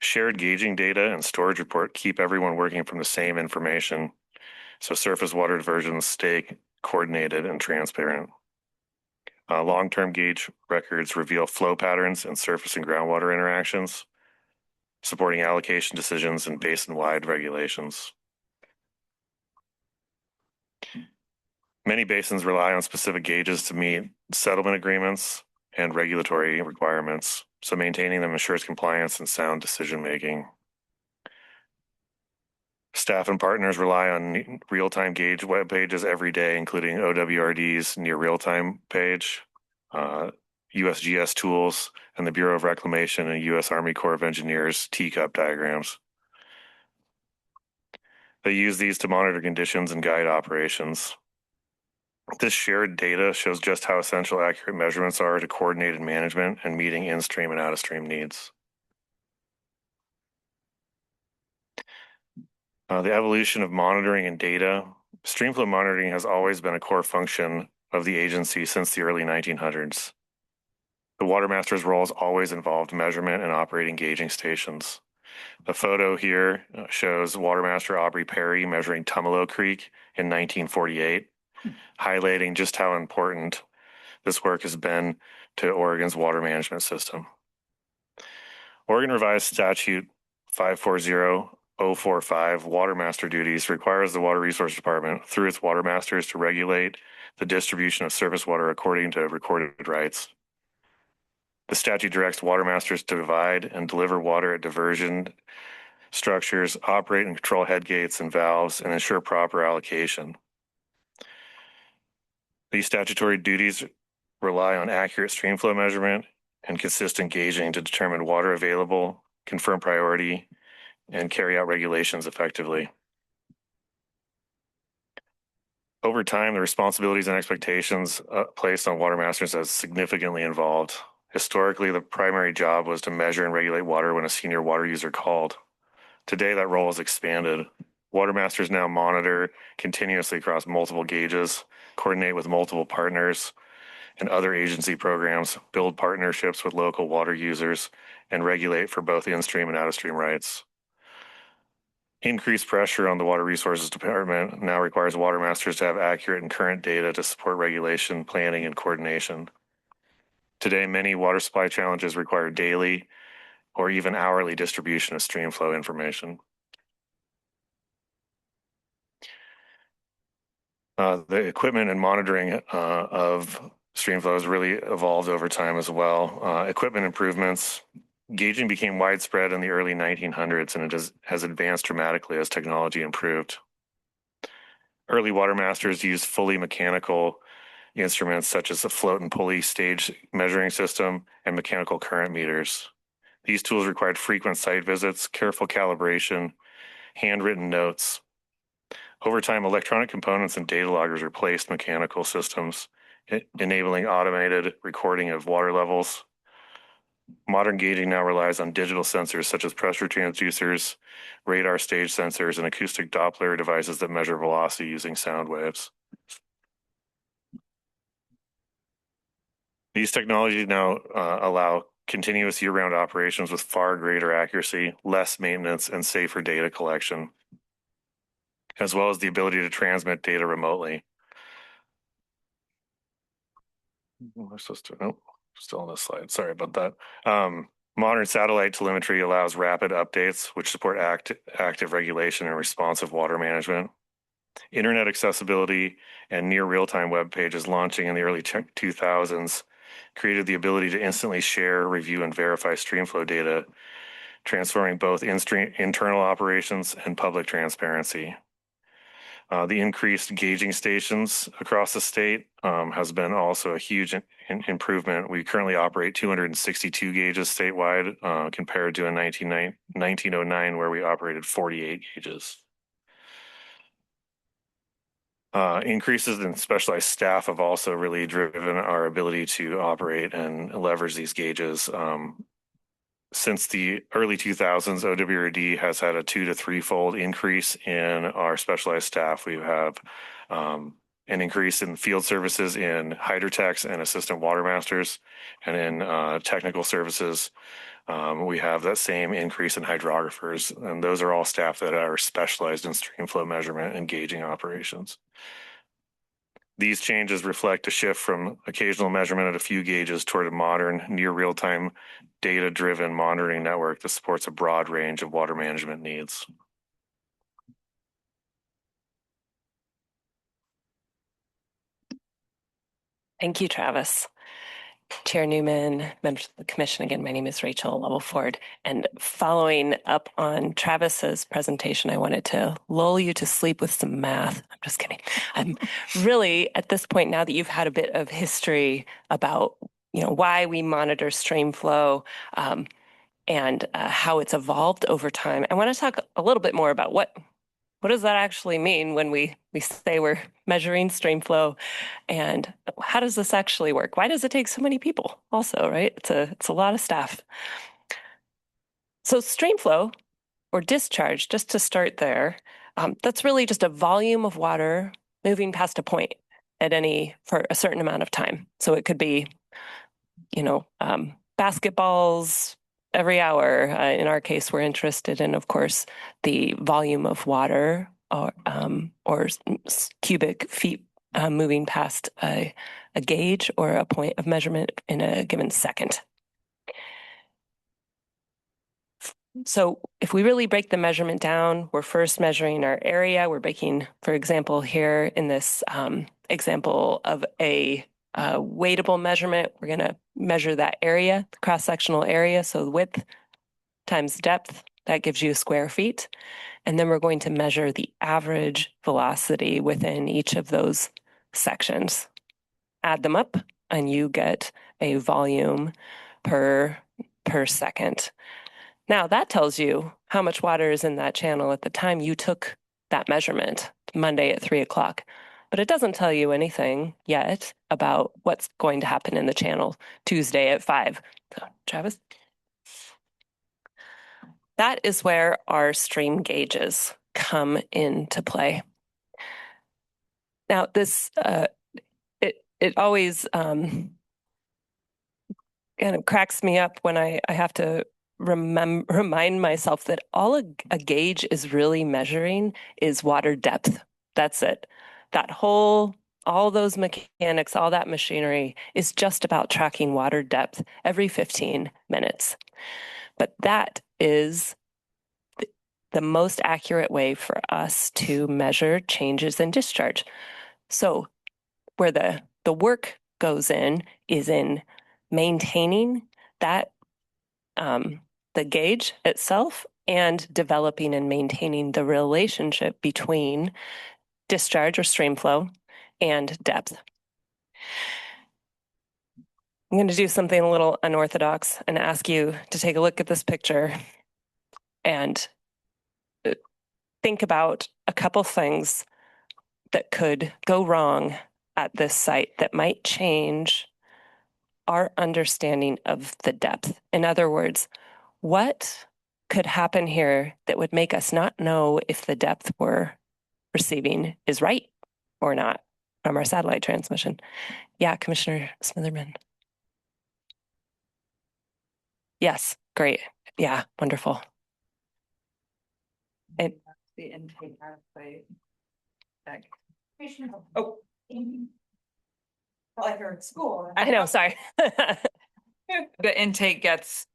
Shared gauging data and storage report keep everyone working from the same information, so surface water diversions stay coordinated and transparent. Long-term gauge records reveal flow patterns and surface and groundwater interactions, supporting allocation decisions and basin-wide regulations. Many basins rely on specific gauges to meet settlement agreements and regulatory requirements, so maintaining them ensures compliance and sound decision-making. Staff and partners rely on real-time gauge web pages every day, including OWRD's near real-time page, USGS tools, and the Bureau of Reclamation and U.S. Army Corps of Engineers TCUP diagrams. They use these to monitor conditions and guide operations. This shared data shows just how essential accurate measurements are to coordinated management and meeting in-stream and out-of-stream needs. The evolution of monitoring and data. Streamflow monitoring has always been a core function of the agency since the early 1900s. The Watermaster's role has always involved measurement and operating gauging stations. The photo here shows Watermaster Aubrey Perry measuring Tumalo Creek in 1948, highlighting just how important this work has been to Oregon's water management system. Oregon Revised Statute 540045, Watermaster duties, requires the Water Resource Department, through its watermasters, to regulate the distribution of surface water according to recorded rights. The statute directs watermasters to divide and deliver water at diversion structures, operate and control head gates and valves, and ensure proper allocation. These statutory duties rely on accurate streamflow measurement and consistent gauging to determine water available, confirm priority, and carry out regulations effectively. Over time, the responsibilities and expectations placed on watermasters has significantly evolved. Historically, the primary job was to measure and regulate water when a senior water user called. Today, that role has expanded. Watermasters now monitor continuously across multiple gauges, coordinate with multiple partners and other agency programs, build partnerships with local water users, and regulate for both in-stream and out-of-stream rights. Increased pressure on the Water Resources Department now requires watermasters to have accurate and current data to support regulation, planning, and coordination. Today, many water supply challenges require daily or even hourly distribution of streamflow information. The equipment and monitoring of streamflow has really evolved over time as well. Equipment improvements, gauging became widespread in the early 1900s, and it has advanced dramatically as technology improved. Early watermasters used fully mechanical instruments such as the float and pulley stage measuring system and mechanical current meters. These tools required frequent site visits, careful calibration, handwritten notes. Over time, electronic components and data loggers replaced mechanical systems, enabling automated recording of water levels. Modern gauging now relies on digital sensors such as pressure transducers, radar stage sensors, and acoustic Doppler devices that measure velocity using sound waves. These technologies now allow continuous year-round operations with far greater accuracy, less maintenance, and safer data collection, as well as the ability to transmit data remotely. We're supposed to, nope, still on this slide. Sorry about that. Modern satellite telemetry allows rapid updates, which support active regulation and responsive water management. Internet accessibility and near real-time web pages launching in the early 2000s created the ability to instantly share, review, and verify streamflow data, transforming both internal operations and public transparency. The increased gauging stations across the state has been also a huge improvement. We currently operate 262 gauges statewide compared to in 1909 where we operated 48 gauges. Increases in specialized staff have also really driven our ability to operate and leverage these gauges. Since the early 2000s, OWRD has had a 2 to 3-fold increase in our specialized staff. We have an increase in field services in hydrotechs and assistant watermasters, and in technical services, we have that same increase in hydrographers, and those are all staff that are specialized in streamflow measurement and gauging operations. These changes reflect a shift from occasional measurement at a few gauges toward a modern, near real-time, data-driven monitoring network that supports a broad range of water management needs. Thank you, Travis. Chair Newman, members of the commission, again, my name is Rachel Lovell-Ford, and following up on Travis's presentation, I wanted to lull you to sleep with some math. I'm just kidding. I'm really, at this point, now that you've had a bit of history about, why we monitor stream flow and how it's evolved over time, I want to talk a little bit more about what what does that actually mean when we say we're measuring stream flow? And how does this actually work? Why does it take so many people also, right? It's a lot of staff. So stream flow or discharge, just to start there, that's really just a volume of water moving past a point for a certain amount of time. So it could be, basketballs every hour. In our case, we're interested in, of course, the volume of water or cubic feet moving past a gauge or a point of measurement in a given second. So if we really break the measurement down, we're first measuring our area. We're breaking, for example, here in this example of a weightable measurement, we're going to measure that area, the cross-sectional area. So width times depth, that gives you square feet. And then we're going to measure the average velocity within each of those sections. Add them up and you get a volume per second. Now that tells you how much water is in that channel at the time you took that measurement, Monday at 3 o'clock. But it doesn't tell you anything yet about what's going to happen in the channel Tuesday at 5. So, Travis? That is where our stream gauges come into play. Now, this it always kind of cracks me up when I have to remind myself that all a gauge is really measuring is water depth. That's it. All those mechanics, all that machinery is just about tracking water depth every 15 minutes. But that is the most accurate way for us to measure changes in discharge. So where the work goes in is in maintaining that the gauge itself and developing and maintaining the relationship between discharge or stream flow and depth. I'm going to do something a little unorthodox and ask you to take a look at this picture and think about a couple things that could go wrong at this site that might change our understanding of the depth. In other words, what could happen here that would make us not know if the depth we're receiving is right or not from our satellite transmission? Yeah, Commissioner Smitherman. Yes, great. Yeah, wonderful. And the intake pathway. Oh. Like you're in school. I know, sorry. The intake gets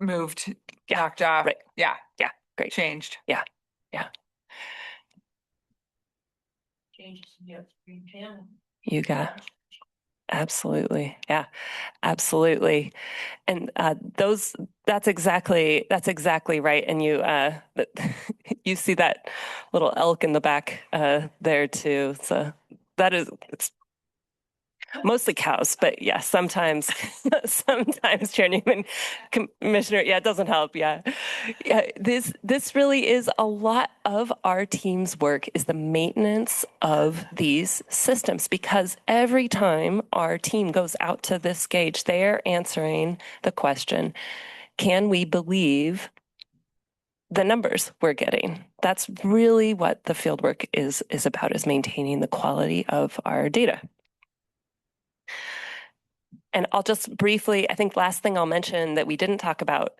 moved, knocked off. Right. Yeah. Yeah, great. Changed. Yeah. Changes in the upstream channel. You got absolutely. Yeah, absolutely. And that's exactly right. And you see that little elk in the back there too. So it's mostly cows, but yeah, sometimes Chair Newman, Commissioner, yeah, it doesn't help. Yeah. This really is a lot of our team's work is the maintenance of these systems, because every time our team goes out to this gauge, they're answering the question, can we believe the numbers we're getting? That's really what the field work is about, is maintaining the quality of our data. And I'll just briefly, I think last thing I'll mention that we didn't talk about,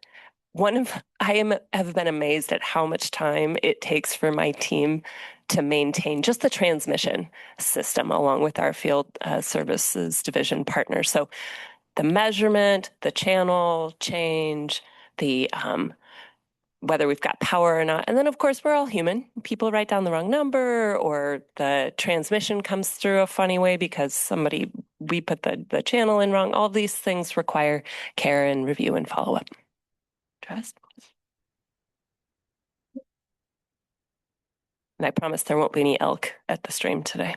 have been amazed at how much time it takes for my team to maintain just the transmission system along with our field services division partners. So the measurement, the channel change, the whether we've got power or not. And then, of course, we're all human. People write down the wrong number, or the transmission comes through a funny way because we put the channel in wrong. All these things require care and review and follow-up. Trust. And I promise there won't be any elk at the stream today.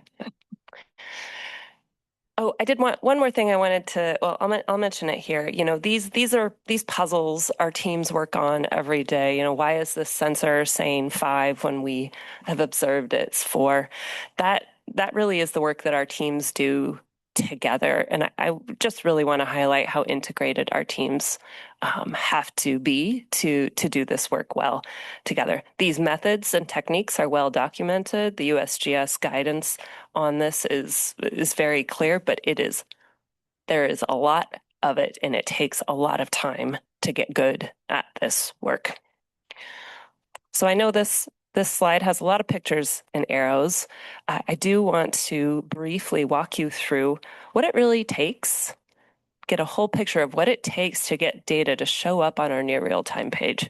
Oh, I did want one more thing I wanted to, well, I'll mention it here. You know, these puzzles our teams work on every day. You know, why is this sensor saying 5 when we have observed it's 4? That really is the work that our teams do together. And I just really want to highlight how integrated our teams have to be to do this work well together. These methods and techniques are well documented. The USGS guidance on this is very clear, but there is a lot of it, and it takes a lot of time to get good at this work. So I know this slide has a lot of pictures and arrows. I do want to briefly walk you through what it really takes, get a whole picture of what it takes to get data to show up on our near real-time page.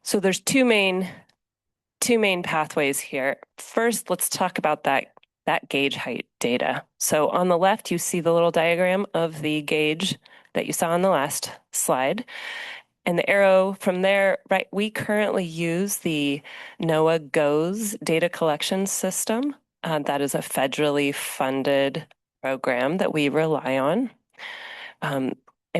So there's two main pathways here. First, let's talk about that gauge height data. So on the left, you see the little diagram of the gauge that you saw on the last slide. And the arrow from there, right, we currently use the NOAA GOES data collection system. That is a federally funded program that we rely on. And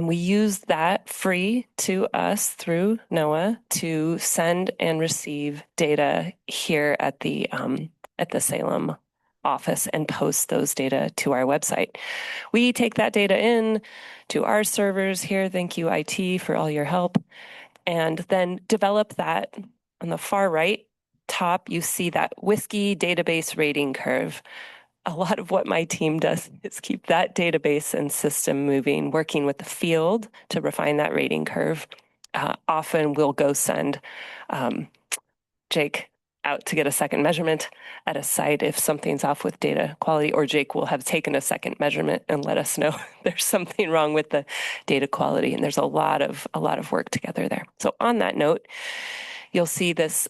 we use that free to us through NOAA to send and receive data here at the Salem office and post those data to our website. We take that data in to our servers here. Thank you, IT, for all your help. And then develop that. On the far right top, you see that WSGI database rating curve. A lot of what my team does is keep that database and system moving, working with the field to refine that rating curve. Often we'll go send Jake out to get a second measurement at a site if something's off with data quality, or Jake will have taken a second measurement and let us know there's something wrong with the data quality. And there's a lot of work together there. So on that note, you'll see this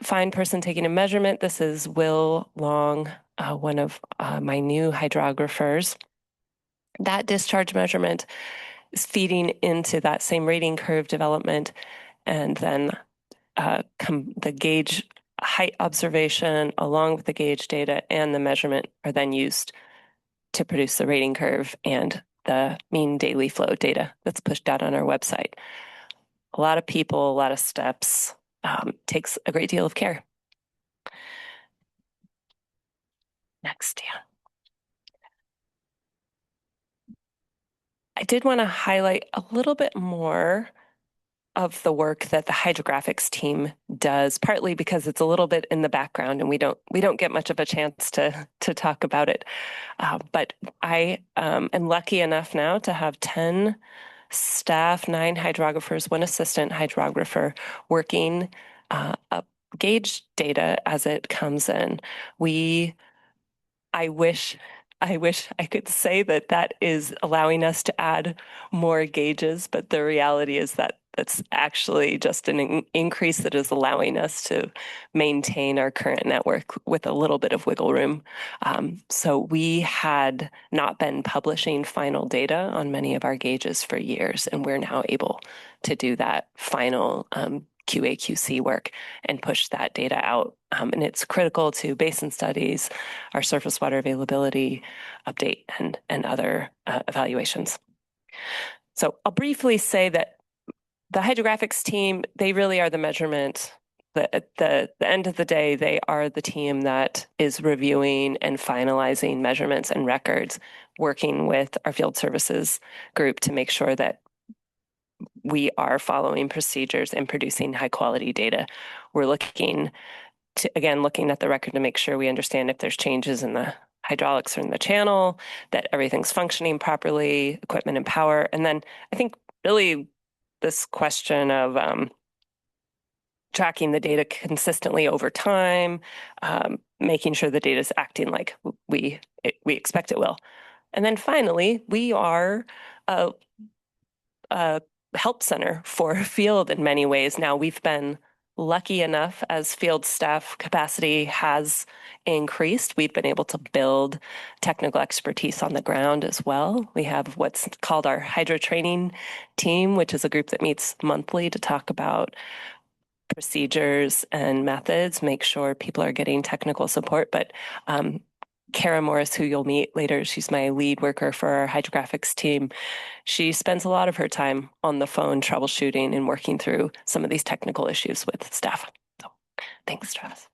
fine person taking a measurement. This is Will Long, one of my new hydrographers. That discharge measurement is feeding into that same rating curve development, and then the gauge height observation along with the gauge data and the measurement are then used to produce the rating curve and the mean daily flow data that's pushed out on our website. A lot of people, a lot of steps, takes a great deal of care. Next, yeah. I did want to highlight a little bit more of the work that the hydrographics team does, partly because it's a little bit in the background and we don't get much of a chance to talk about it. But I am lucky enough now to have 10 staff, 9 hydrographers, 1 assistant hydrographer working up gauge data as it comes in. I wish I could say that is allowing us to add more gauges, but the reality is that that's actually just an increase that is allowing us to maintain our current network with a little bit of wiggle room. So we had not been publishing final data on many of our gauges for years, and we're now able to do that final QA/QC work and push that data out. And it's critical to basin studies, our surface water availability update, and other evaluations. So I'll briefly say that the hydrographics team, they really are the measurement. At the end of the day, they are the team that is reviewing and finalizing measurements and records, working with our field services group to make sure that we are following procedures and producing high quality data. We're looking at the record to make sure we understand if there's changes in the hydraulics or in the channel, that everything's functioning properly, equipment and power. And then I think really this question of tracking the data consistently over time, making sure the data is acting like we expect it will. And then finally, we are a help center for field in many ways. Now, we've been lucky enough as field staff capacity has increased. We've been able to build technical expertise on the ground as well. We have what's called our hydro training team, which is a group that meets monthly to talk about procedures and methods, make sure people are getting technical support. But Kara Morris, who you'll meet later, she's my lead worker for our hydrographics team. She spends a lot of her time on the phone troubleshooting and working through some of these technical issues with staff. So thanks, Travis.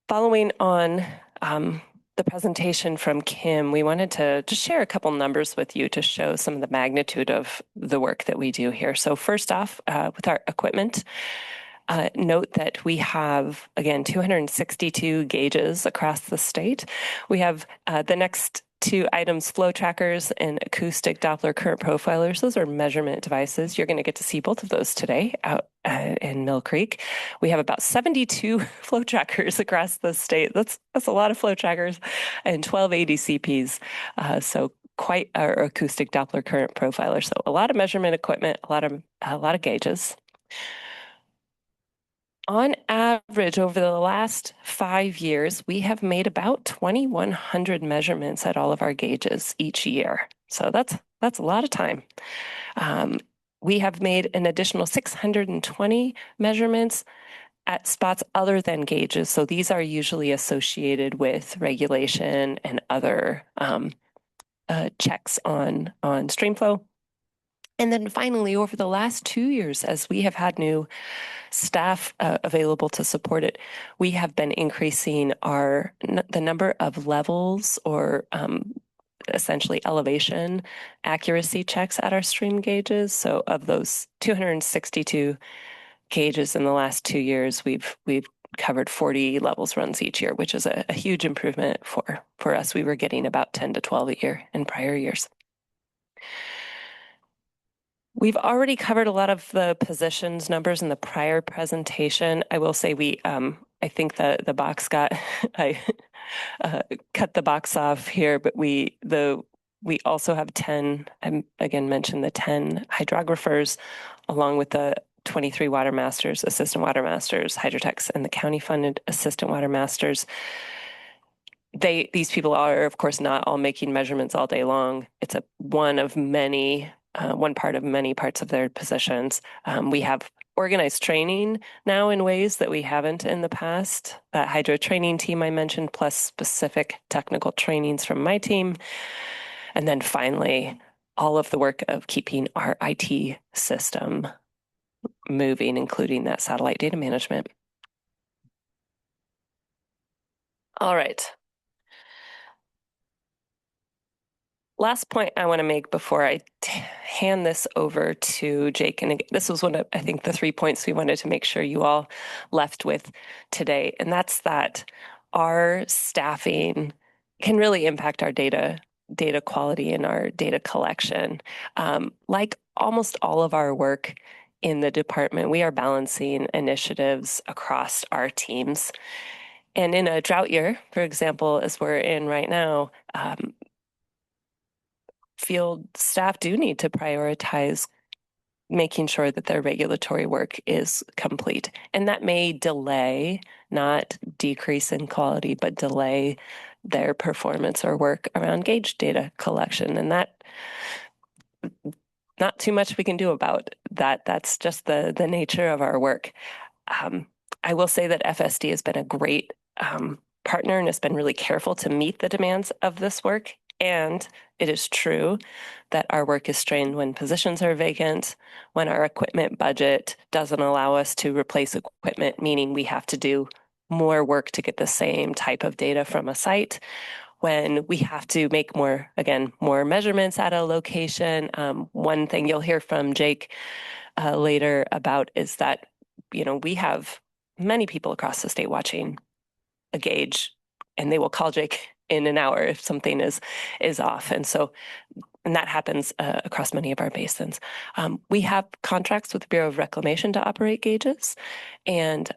Following on the presentation from Kim, we wanted to just share a couple numbers with you to show some of the magnitude of the work that we do here. So first off, with our equipment, note that we have, again, 262 gauges across the state. We have the next two items, flow trackers and acoustic Doppler current profilers. Those are measurement devices. You're going to get to see both of those today out in Mill Creek. We have about 72 flow trackers across the state. That's a lot of flow trackers and 12 ADCPs. So quite our acoustic Doppler current profiler. So a lot of measurement equipment, a lot of gauges. On average, over the last 5 years, we have made about 2,100 measurements at all of our gauges each year. So that's a lot of time. We have made an additional 620 measurements at spots other than gauges. So these are usually associated with regulation and other checks on streamflow. And then finally, over the last 2 years, as we have had new staff available to support it, we have been increasing the number of levels or essentially elevation accuracy checks at our stream gauges. So of those 262 gauges in the last 2 years, we've covered 40 levels runs each year, which is a huge improvement for us. We were getting about 10 to 12 a year in prior years. We've already covered a lot of the positions numbers in the prior presentation. I will say I think the box I cut the box off here, but we also have 10, I again mentioned the 10 hydrographers, along with the 23 water masters, assistant water masters, hydrotechs, and the county funded assistant water masters. These people are, of course, not all making measurements all day long. It's one part of many parts of their positions. We have organized training now in ways that we haven't in the past. That hydro training team I mentioned, plus specific technical trainings from my team. And then finally, all of the work of keeping our IT system moving, including that satellite data management. All right. Last point I want to make before I hand this over to Jake, and again, this was one of, I think, the 3 points we wanted to make sure you all left with today, and that's that our staffing can really impact our data quality and our data collection. Like almost all of our work in the department, we are balancing initiatives across our teams. And in a drought year, for example, as we're in right now, field staff do need to prioritize making sure that their regulatory work is complete. And that may delay, not decrease in quality, but delay their performance or work around gauge data collection. And that, not too much we can do about that. That's just the nature of our work. I will say that FSD has been a great partner and has been really careful to meet the demands of this work. And it is true that our work is strained when positions are vacant, when our equipment budget doesn't allow us to replace equipment, meaning we have to do more work to get the same type of data from a site, when we have to make more measurements at a location. One thing you'll hear from Jake later about is that, we have many people across the state watching a gauge, and they will call Jake in an hour if something is off. And that happens across many of our basins. We have contracts with the Bureau of Reclamation to operate gauges, and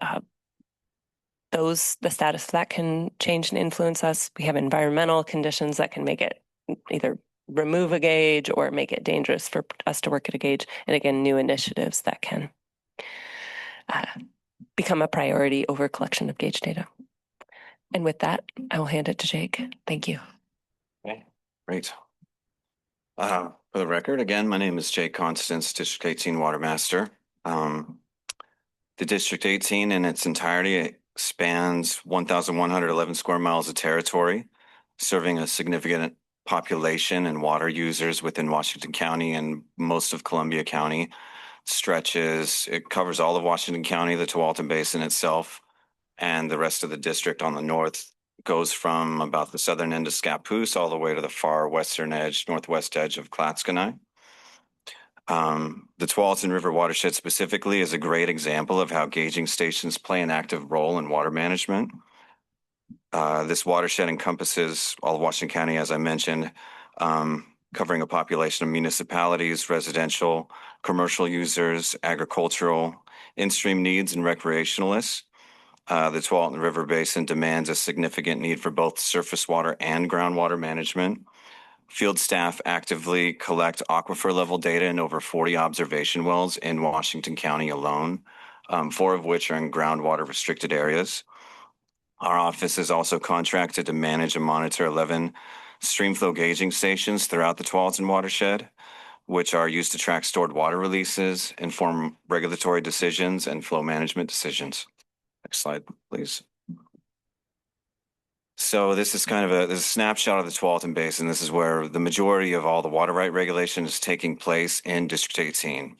the status of that can change and influence us. We have environmental conditions that can make it either remove a gauge or make it dangerous for us to work at a gauge. And again, new initiatives that can become a priority over collection of gauge data. And with that, I will hand it to Jake. Thank you. Okay, great. For the record, again, my name is Jake Constance, District 18 Water Master. The District 18 in its entirety spans 1,111 square miles of territory, serving a significant population and water users within Washington County and most of Columbia County. It covers all of Washington County, the Tualatin Basin itself, and the rest of the district on the north. Goes from about the southern end of Scappoose all the way to the far western edge, northwest edge of Clatskanie. The Tualatin River watershed specifically is a great example of how gauging stations play an active role in water management. This watershed encompasses all of Washington County, as I mentioned, covering a population of municipalities, residential, commercial users, agricultural, in-stream needs, and recreationalists. The Tualatin River Basin demands a significant need for both surface water and groundwater management. Field staff actively collect aquifer level data in over 40 observation wells in Washington County alone, 4 of which are in groundwater restricted areas. Our office is also contracted to manage and monitor 11 streamflow gauging stations throughout the Tualatin watershed, which are used to track stored water releases, inform regulatory decisions, and flow management decisions. Next slide, please. So this is kind of a snapshot of the Tualatin Basin. This is where the majority of all the water right regulation is taking place in District 18.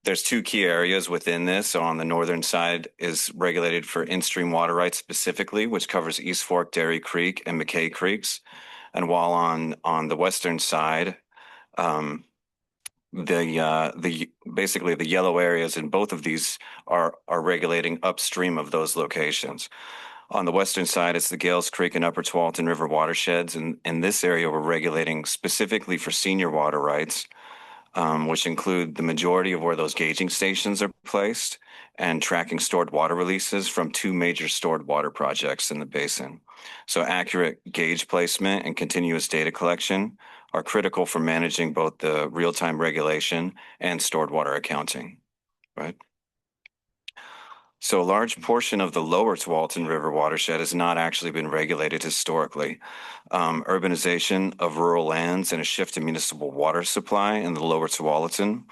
There's 2 key areas within this. So on the northern side is regulated for in-stream water rights specifically, which covers East Fork, Dairy Creek, and McKay Creeks. And while on the western side, basically the yellow areas in both of these are regulating upstream of those locations. On the western side, it's the Gales Creek and Upper Tualatin River watersheds. And in this area, we're regulating specifically for senior water rights, which include the majority of where those gauging stations are placed and tracking stored water releases from 2 major stored water projects in the basin. So accurate gauge placement and continuous data collection are critical for managing both the real-time regulation and stored water accounting, right? So a large portion of the lower Tualatin River watershed has not actually been regulated historically. Urbanization of rural lands and a shift in municipal water supply in the lower Tualatin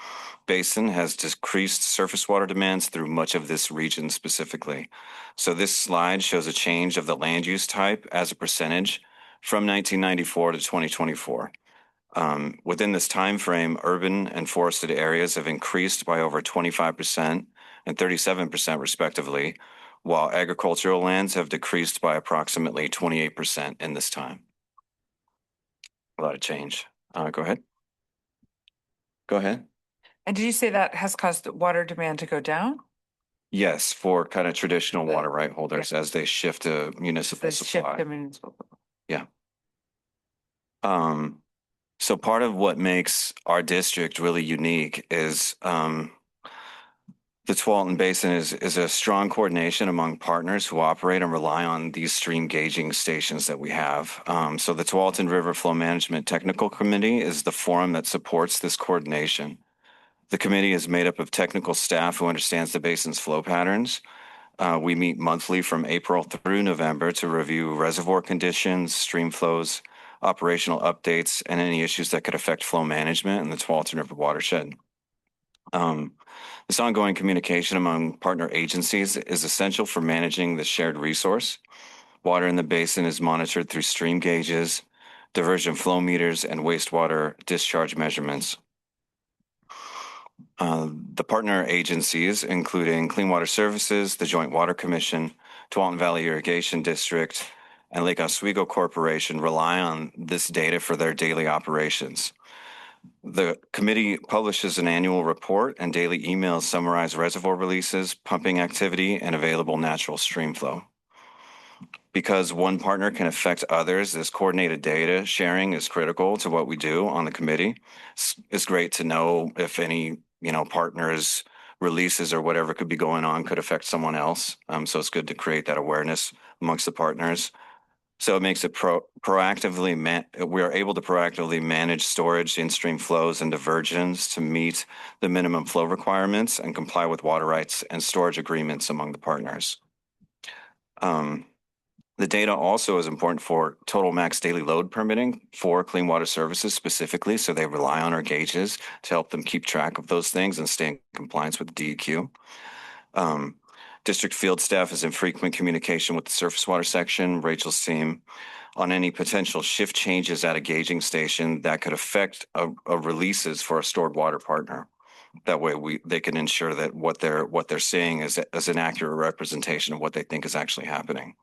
Basin has decreased surface water demands through much of this region specifically. So this slide shows a change of the land use type as a percentage from 1994 to 2024. Within this time frame, urban and forested areas have increased by over 25% and 37% respectively, while agricultural lands have decreased by approximately 28% in this time. A lot of change. Go ahead. Go ahead. And did you say that has caused water demand to go down? Yes, for kind of traditional water right holders as they shift to municipal supply. Yeah. So part of what makes our district really unique is the Tualatin Basin is a strong coordination among partners who operate and rely on these stream gauging stations that we have. So the Tualatin River Flow Management Technical Committee is the forum that supports this coordination. The committee is made up of technical staff who understands the basin's flow patterns. We meet monthly from April through November to review reservoir conditions, stream flows, operational updates, and any issues that could affect flow management in the Tualatin River watershed. This ongoing communication among partner agencies is essential for managing the shared resource. Water in the basin is monitored through stream gauges, diversion flow meters, and wastewater discharge measurements. The partner agencies, including Clean Water Services, the Joint Water Commission, Tualatin Valley Irrigation District, and Lake Oswego Corporation, rely on this data for their daily operations. The committee publishes an annual report and daily emails summarize reservoir releases, pumping activity, and available natural stream flow. Because one partner can affect others, this coordinated data sharing is critical to what we do on the committee. It's great to know if any, partners' releases or whatever could be going on could affect someone else. So it's good to create that awareness amongst the partners. So it makes it we are able to proactively manage storage, in-stream flows, and diversions to meet the minimum flow requirements and comply with water rights and storage agreements among the partners. The data also is important for total max daily load permitting for Clean Water Services specifically, so they rely on our gauges to help them keep track of those things and stay in compliance with the DEQ. District field staff is in frequent communication with the surface water section, Rachel's team, on any potential shift changes at a gauging station that could affect releases for a stored water partner. That way they can ensure that what they're seeing is an accurate representation of what they think is actually happening.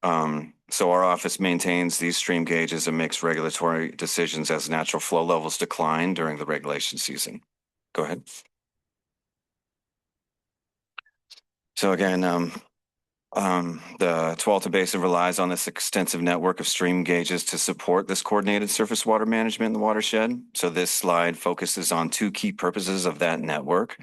So our office maintains these stream gauges and makes regulatory decisions as natural flow levels decline during the regulation season. Go ahead. So again, the Tualatin Basin relies on this extensive network of stream gauges to support this coordinated surface water management in the watershed. So this slide focuses on two key purposes of that network.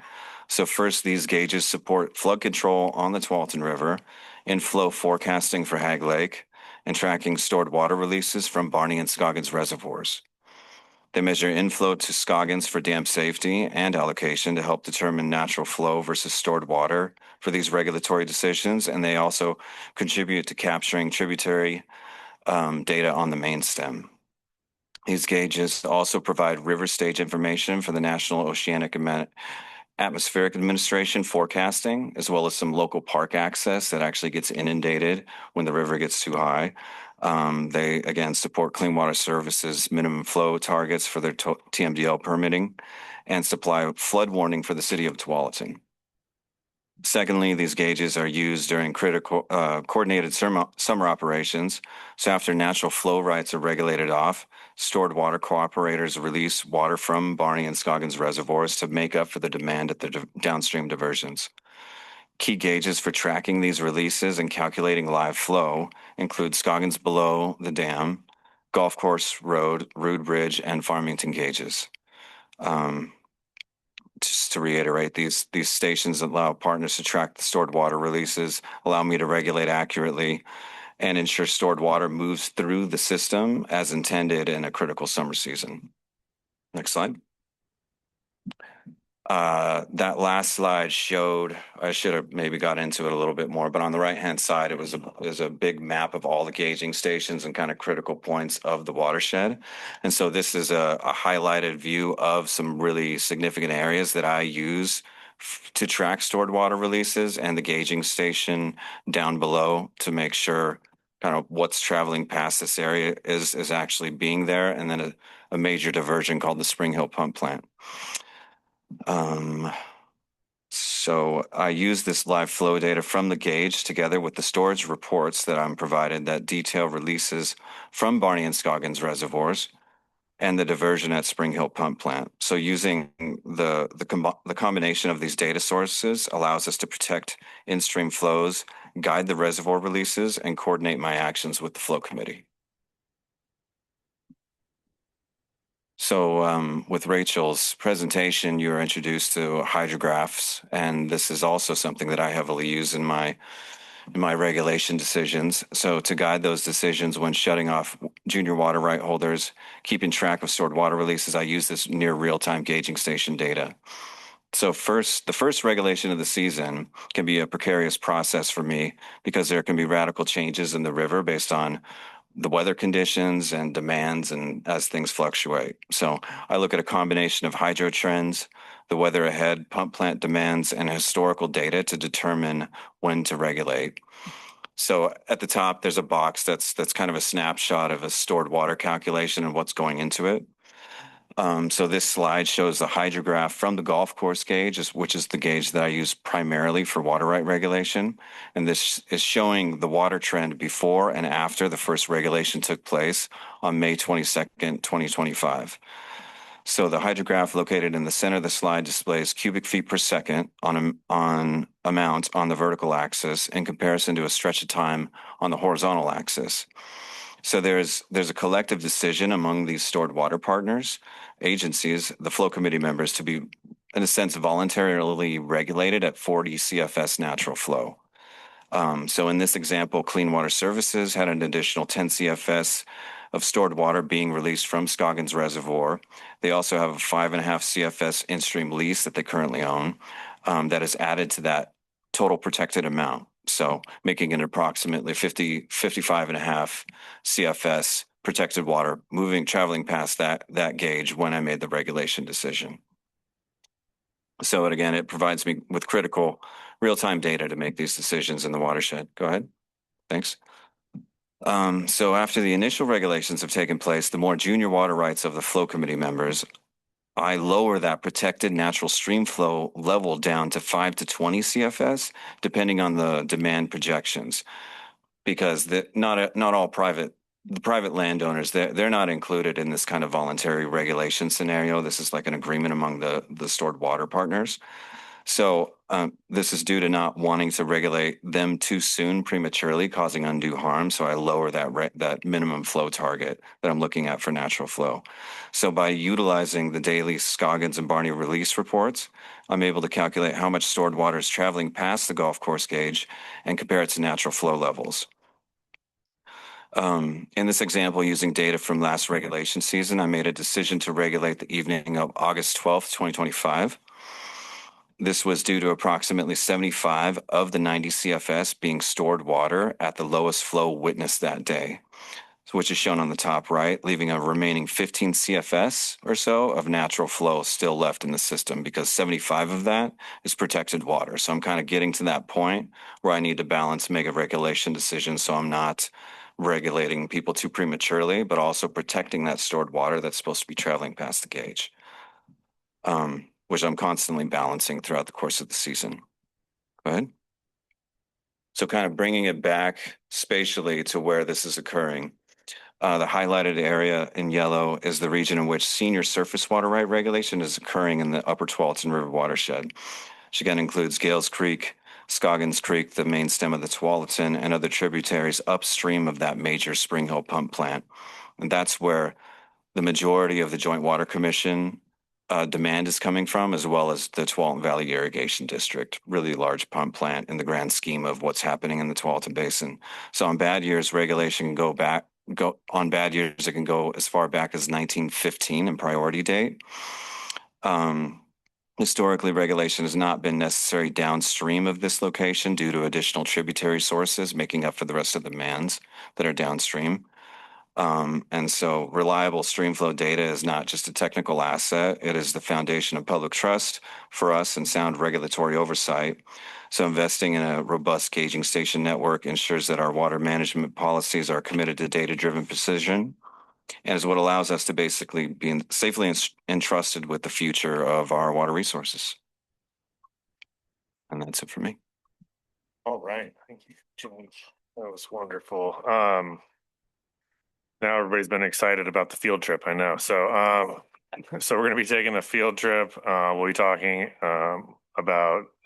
So first, these gauges support flood control on the Tualatin River, inflow forecasting for Hag Lake, and tracking stored water releases from Barney and Scoggins reservoirs. They measure inflow to Scoggins for dam safety and allocation to help determine natural flow versus stored water for these regulatory decisions. And they also contribute to capturing tributary data on the main stem. These gauges also provide river stage information for the National Oceanic and Atmospheric Administration forecasting, as well as some local park access that actually gets inundated when the river gets too high. They, again, support Clean Water Services minimum flow targets for their TMDL permitting and supply flood warning for the city of Tualatin. Secondly, these gauges are used during critical coordinated summer operations. So after natural flow rights are regulated off, stored water cooperators release water from Barney and Scoggins reservoirs to make up for the demand at the downstream diversions. Key gauges for tracking these releases and calculating live flow include Scoggins below the dam, Golf Course Road, Rood Bridge, and Farmington gauges. Just to reiterate, these stations allow partners to track the stored water releases, allow me to regulate accurately, and ensure stored water moves through the system as intended in a critical summer season. Next slide. That last slide showed, I should have maybe got into it a little bit more, but on the right-hand side, it was a big map of all the gauging stations and kind of critical points of the watershed. And so this is a highlighted view of some really significant areas that I use to track stored water releases, and the gauging station down below to make sure kind of what's traveling past this area is actually being there, and then a major diversion called the Spring Hill Pump Plant. So I use this live flow data from the gauge together with the storage reports that I'm provided that detail releases from Barney and Scoggins reservoirs and the diversion at Spring Hill Pump Plant. So using the combination of these data sources allows us to protect in-stream flows, guide the reservoir releases, and coordinate my actions with the flow committee. So with Rachel's presentation, you were introduced to hydrographs, and this is also something that I heavily use in my regulation decisions. So to guide those decisions when shutting off junior water right holders, keeping track of stored water releases, I use this near real-time gauging station data. So the first regulation of the season can be a precarious process for me because there can be radical changes in the river based on the weather conditions and demands and as things fluctuate. So I look at a combination of hydro trends, the weather ahead, pump plant demands, and historical data to determine when to regulate. So at the top, there's a box that's kind of a snapshot of a stored water calculation and what's going into it. So this slide shows the hydrograph from the golf course gauge, which is the gauge that I use primarily for water right regulation. And this is showing the water trend before and after the first regulation took place on May 22nd, 2025. So the hydrograph located in the center of the slide displays cubic feet per second on amount on the vertical axis in comparison to a stretch of time on the horizontal axis. So there's a collective decision among these stored water partners, agencies, the flow committee members, to be, in a sense, voluntarily regulated at 40 CFS natural flow. So in this example, Clean Water Services had an additional 10 CFS of stored water being released from Scoggins Reservoir. They also have a 5.5 CFS in-stream lease that they currently own that is added to that total protected amount. So making it approximately 55.5 CFS protected water traveling past that gauge when I made the regulation decision. So again, it provides me with critical real-time data to make these decisions in the watershed. Go ahead. Thanks. So after the initial regulations have taken place, the more junior water rights of the flow committee members, I lower that protected natural stream flow level down to 5 to 20 CFS, depending on the demand projections. Because not all private landowners, they're not included in this kind of voluntary regulation scenario. This is like an agreement among the stored water partners. So this is due to not wanting to regulate them too soon prematurely, causing undue harm. So I lower that minimum flow target that I'm looking at for natural flow. So by utilizing the daily Scoggins and Barney release reports, I'm able to calculate how much stored water is traveling past the golf course gauge and compare it to natural flow levels. In this example, using data from last regulation season, I made a decision to regulate the evening of August 12th, 2025. This was due to approximately 75 of the 90 CFS being stored water at the lowest flow witnessed that day, which is shown on the top right, leaving a remaining 15 CFS or so of natural flow still left in the system because 75 of that is protected water. So I'm kind of getting to that point where I need to balance, make a regulation decision so I'm not regulating people too prematurely, but also protecting that stored water that's supposed to be traveling past the gauge. Which I'm constantly balancing throughout the course of the season. Go ahead. So kind of bringing it back spatially to where this is occurring. The highlighted area in yellow is the region in which senior surface water right regulation is occurring in the upper Tualatin River watershed, which again includes Gales Creek, Scoggins Creek, the main stem of the Tualatin, and other tributaries upstream of that major Spring Hill pump plant. And that's where the majority of the Joint Water Commission demand is coming from, as well as the Tualatin Valley Irrigation District, really large pump plant in the grand scheme of what's happening in the Tualatin Basin. So on bad years, regulation on bad years, it can go as far back as 1915 in priority date. Historically, regulation has not been necessary downstream of this location due to additional tributary sources making up for the rest of the demands that are downstream. And so reliable stream flow data is not just a technical asset, it is the foundation of public trust for us and sound regulatory oversight. So investing in a robust gauging station network ensures that our water management policies are committed to data-driven precision and is what allows us to basically be safely entrusted with the future of our water resources. And that's it for me. All right. Thank you, James. That was wonderful. Now everybody's been excited about the field trip, I know. So we're going to be taking a field trip. We'll be talking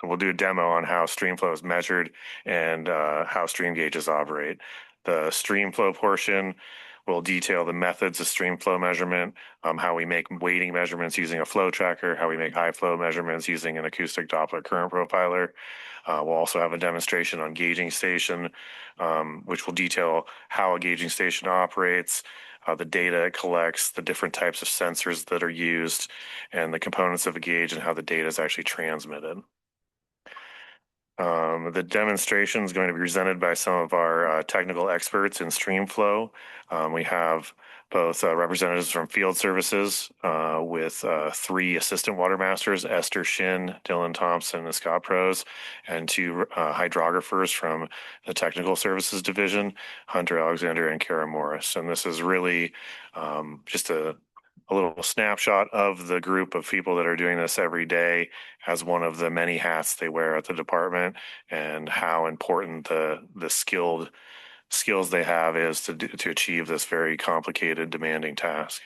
we'll do a demo on how stream flow is measured and how stream gauges operate. The stream flow portion will detail the methods of stream flow measurement, how we make weighting measurements using a flow tracker, how we make high flow measurements using an acoustic Doppler current profiler. We'll also have a demonstration on gauging station, which will detail how a gauging station operates, the data it collects, the different types of sensors that are used, and the components of a gauge and how the data is actually transmitted. The demonstration is going to be presented by some of our technical experts in stream flow. We have both representatives from field services with 3 assistant water masters, Esther Shin, Dylan Thompson, and Scott Prose, and 2 hydrographers from the technical services division, Hunter Alexander and Kara Morris. And this is really just a little snapshot of the group of people that are doing this every day as one of the many hats they wear at the department, and how important the skills they have is to achieve this very complicated, demanding task.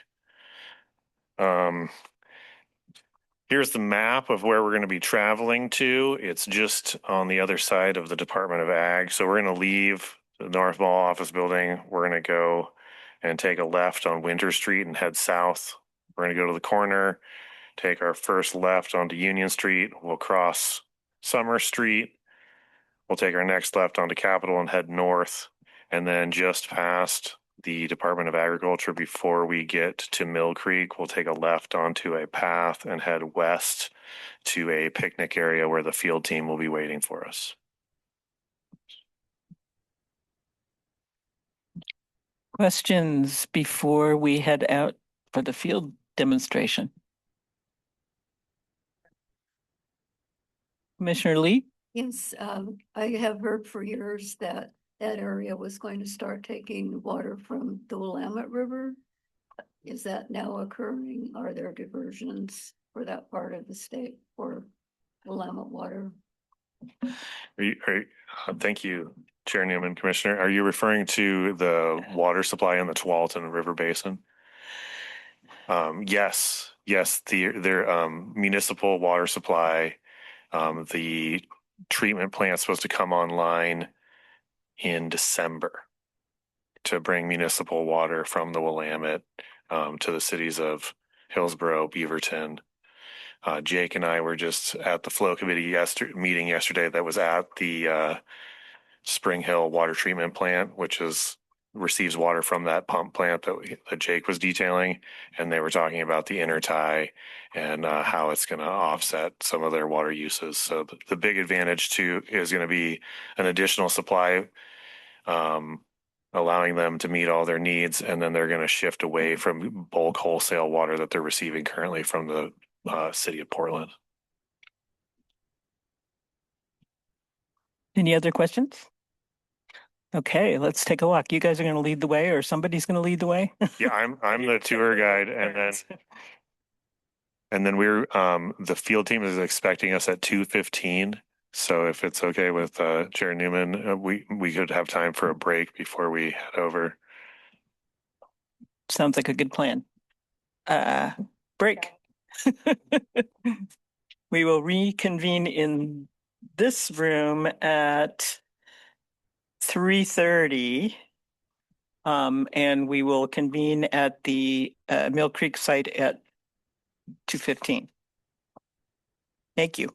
Here's the map of where we're going to be traveling to. It's just on the other side of the Department of Ag. So we're going to leave the North Mall office building. We're going to go and take a left on Winter Street and head south. We're going to go to the corner, take our first left onto Union Street. We'll cross Summer Street. We'll take our next left onto Capitol and head north. And then just past the Department of Agriculture, before we get to Mill Creek, we'll take a left onto a path and head west to a picnic area where the field team will be waiting for us. Questions before we head out for the field demonstration? Commissioner Lee? Yes, I have heard for years that that area was going to start taking water from the Willamette River. Is that now occurring? Are there diversions for that part of the state for Willamette water? Thank you, Chair Newman, Commissioner. Are you referring to the water supply in the Tualatin River Basin? Yes, their municipal water supply, the treatment plant's supposed to come online in December to bring municipal water from the Willamette to the cities of Hillsborough, Beaverton. Jake and I were just at the Flow Committee meeting yesterday that was at the Spring Hill Water Treatment Plant, which receives water from that pump plant that Jake was detailing. And they were talking about the intertie and how it's going to offset some of their water uses. So the big advantage too is going to be an additional supply, allowing them to meet all their needs. And then they're going to shift away from bulk wholesale water that they're receiving currently from the city of Portland. Any other questions? Okay, let's take a walk. You guys are going to lead the way, or somebody's going to lead the way? Yeah, I'm the tour guide, and then we're the field team is expecting us at 2:15. So if it's okay with Chair Newman, we could have time for a break before we head over. Sounds like a good plan. Break. We will reconvene in this room at 3:30. And we will convene at the Mill Creek site at 2:15. Thank you.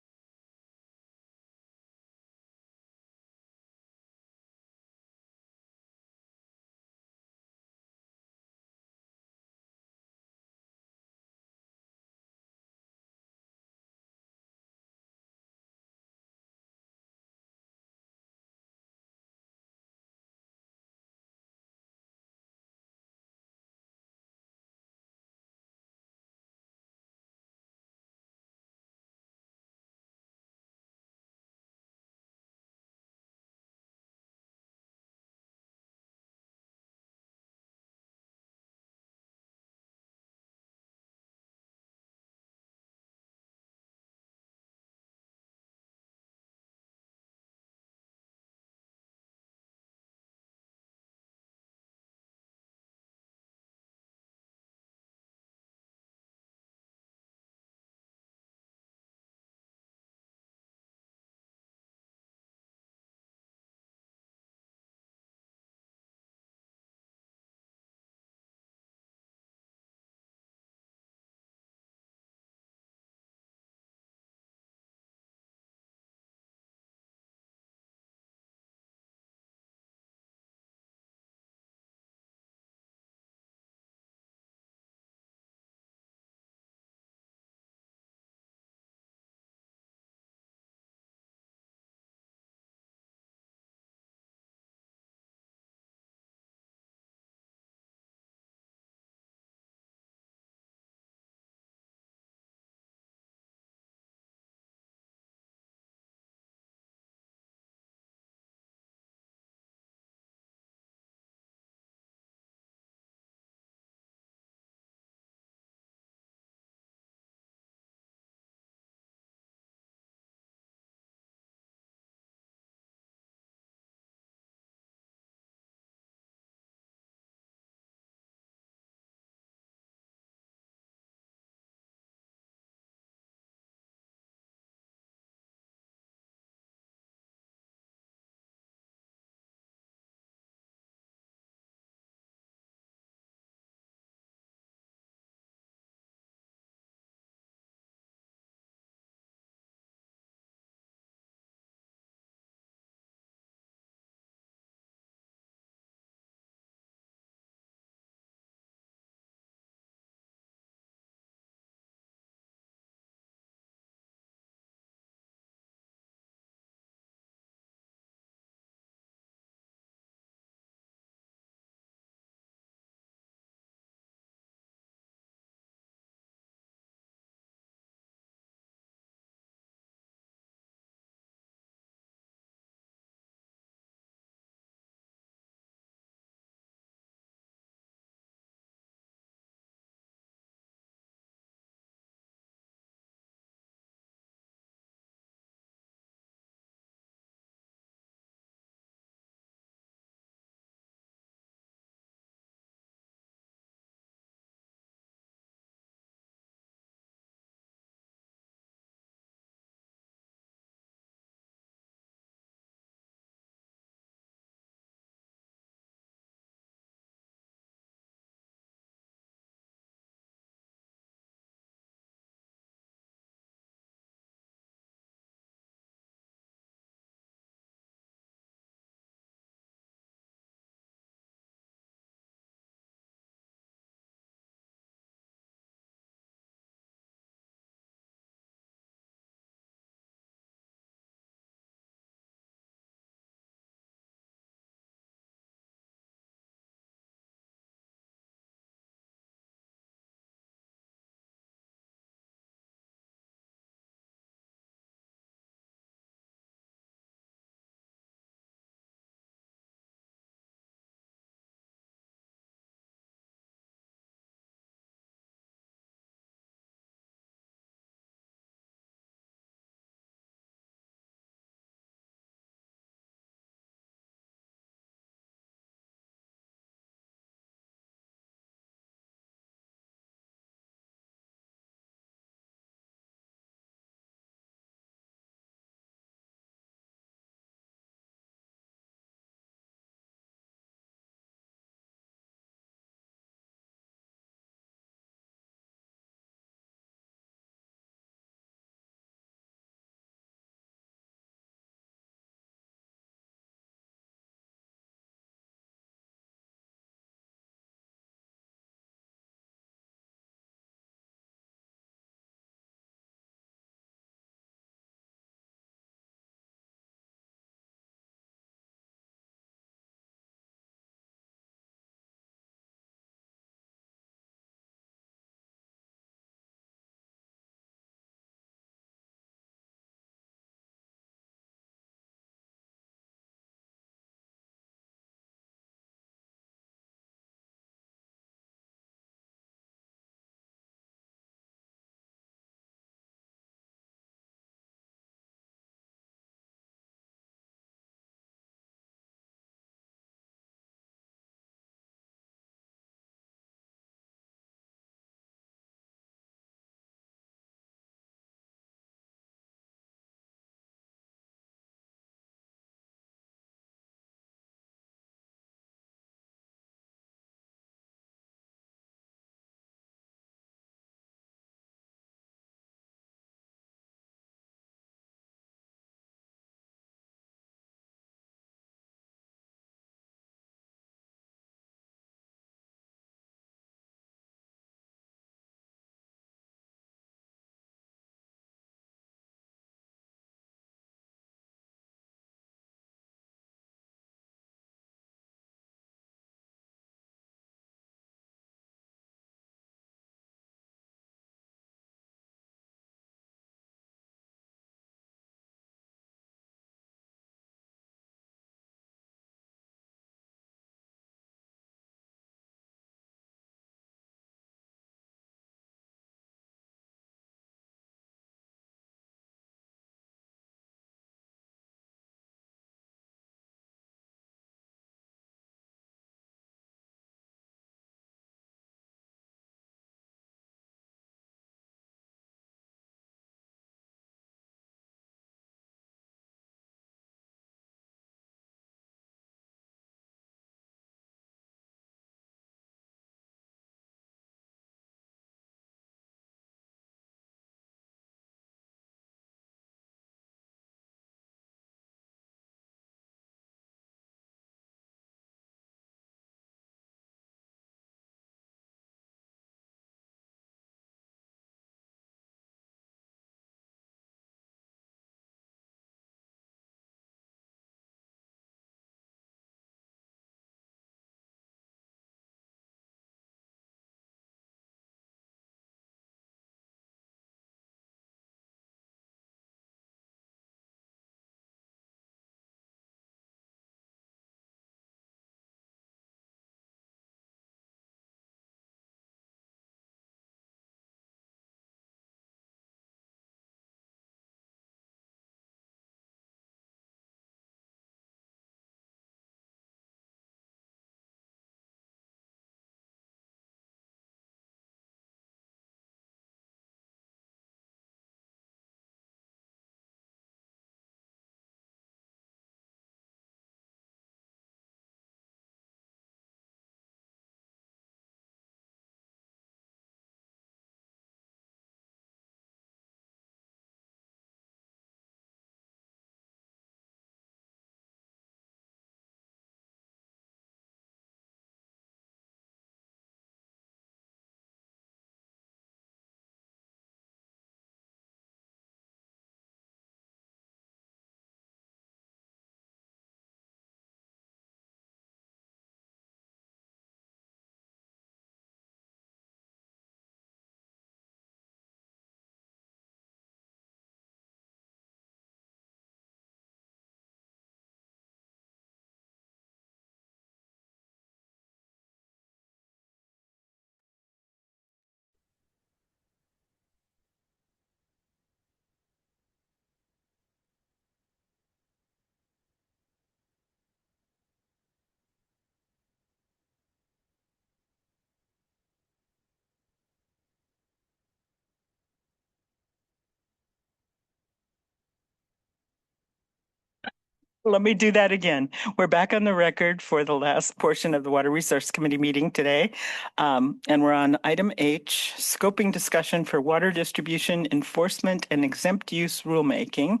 Let me do that again. We're back on the record for the last portion of the Water Resource Committee meeting today. And we're on item H, scoping discussion for water distribution enforcement and exempt use rulemaking.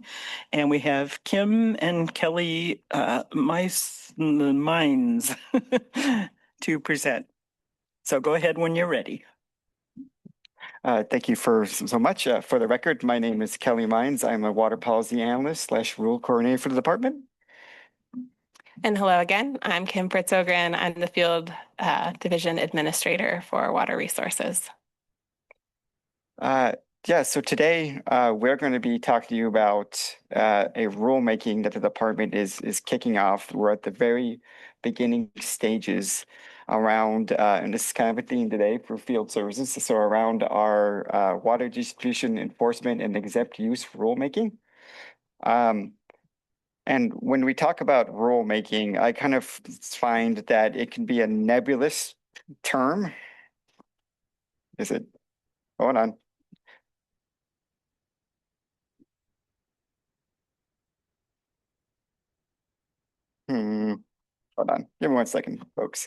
And we have Kim and Kelly Mines to present. So go ahead when you're ready. Thank you so much. For the record, my name is Kelly Mines. I'm a water policy analyst / rule coordinator for the department. And hello again, I'm Kim Fritz-Ogren. I'm the field division administrator for water resources. Yeah, so today we're going to be talking to you about a rulemaking that the department is kicking off. We're at the very beginning stages around, and this is kind of a theme today for field services, so around our water distribution enforcement and exempt use rulemaking. And when we talk about rulemaking, I kind of find that it can be a nebulous term. Is it? Hold on. Hold on. Give me 1 second, folks.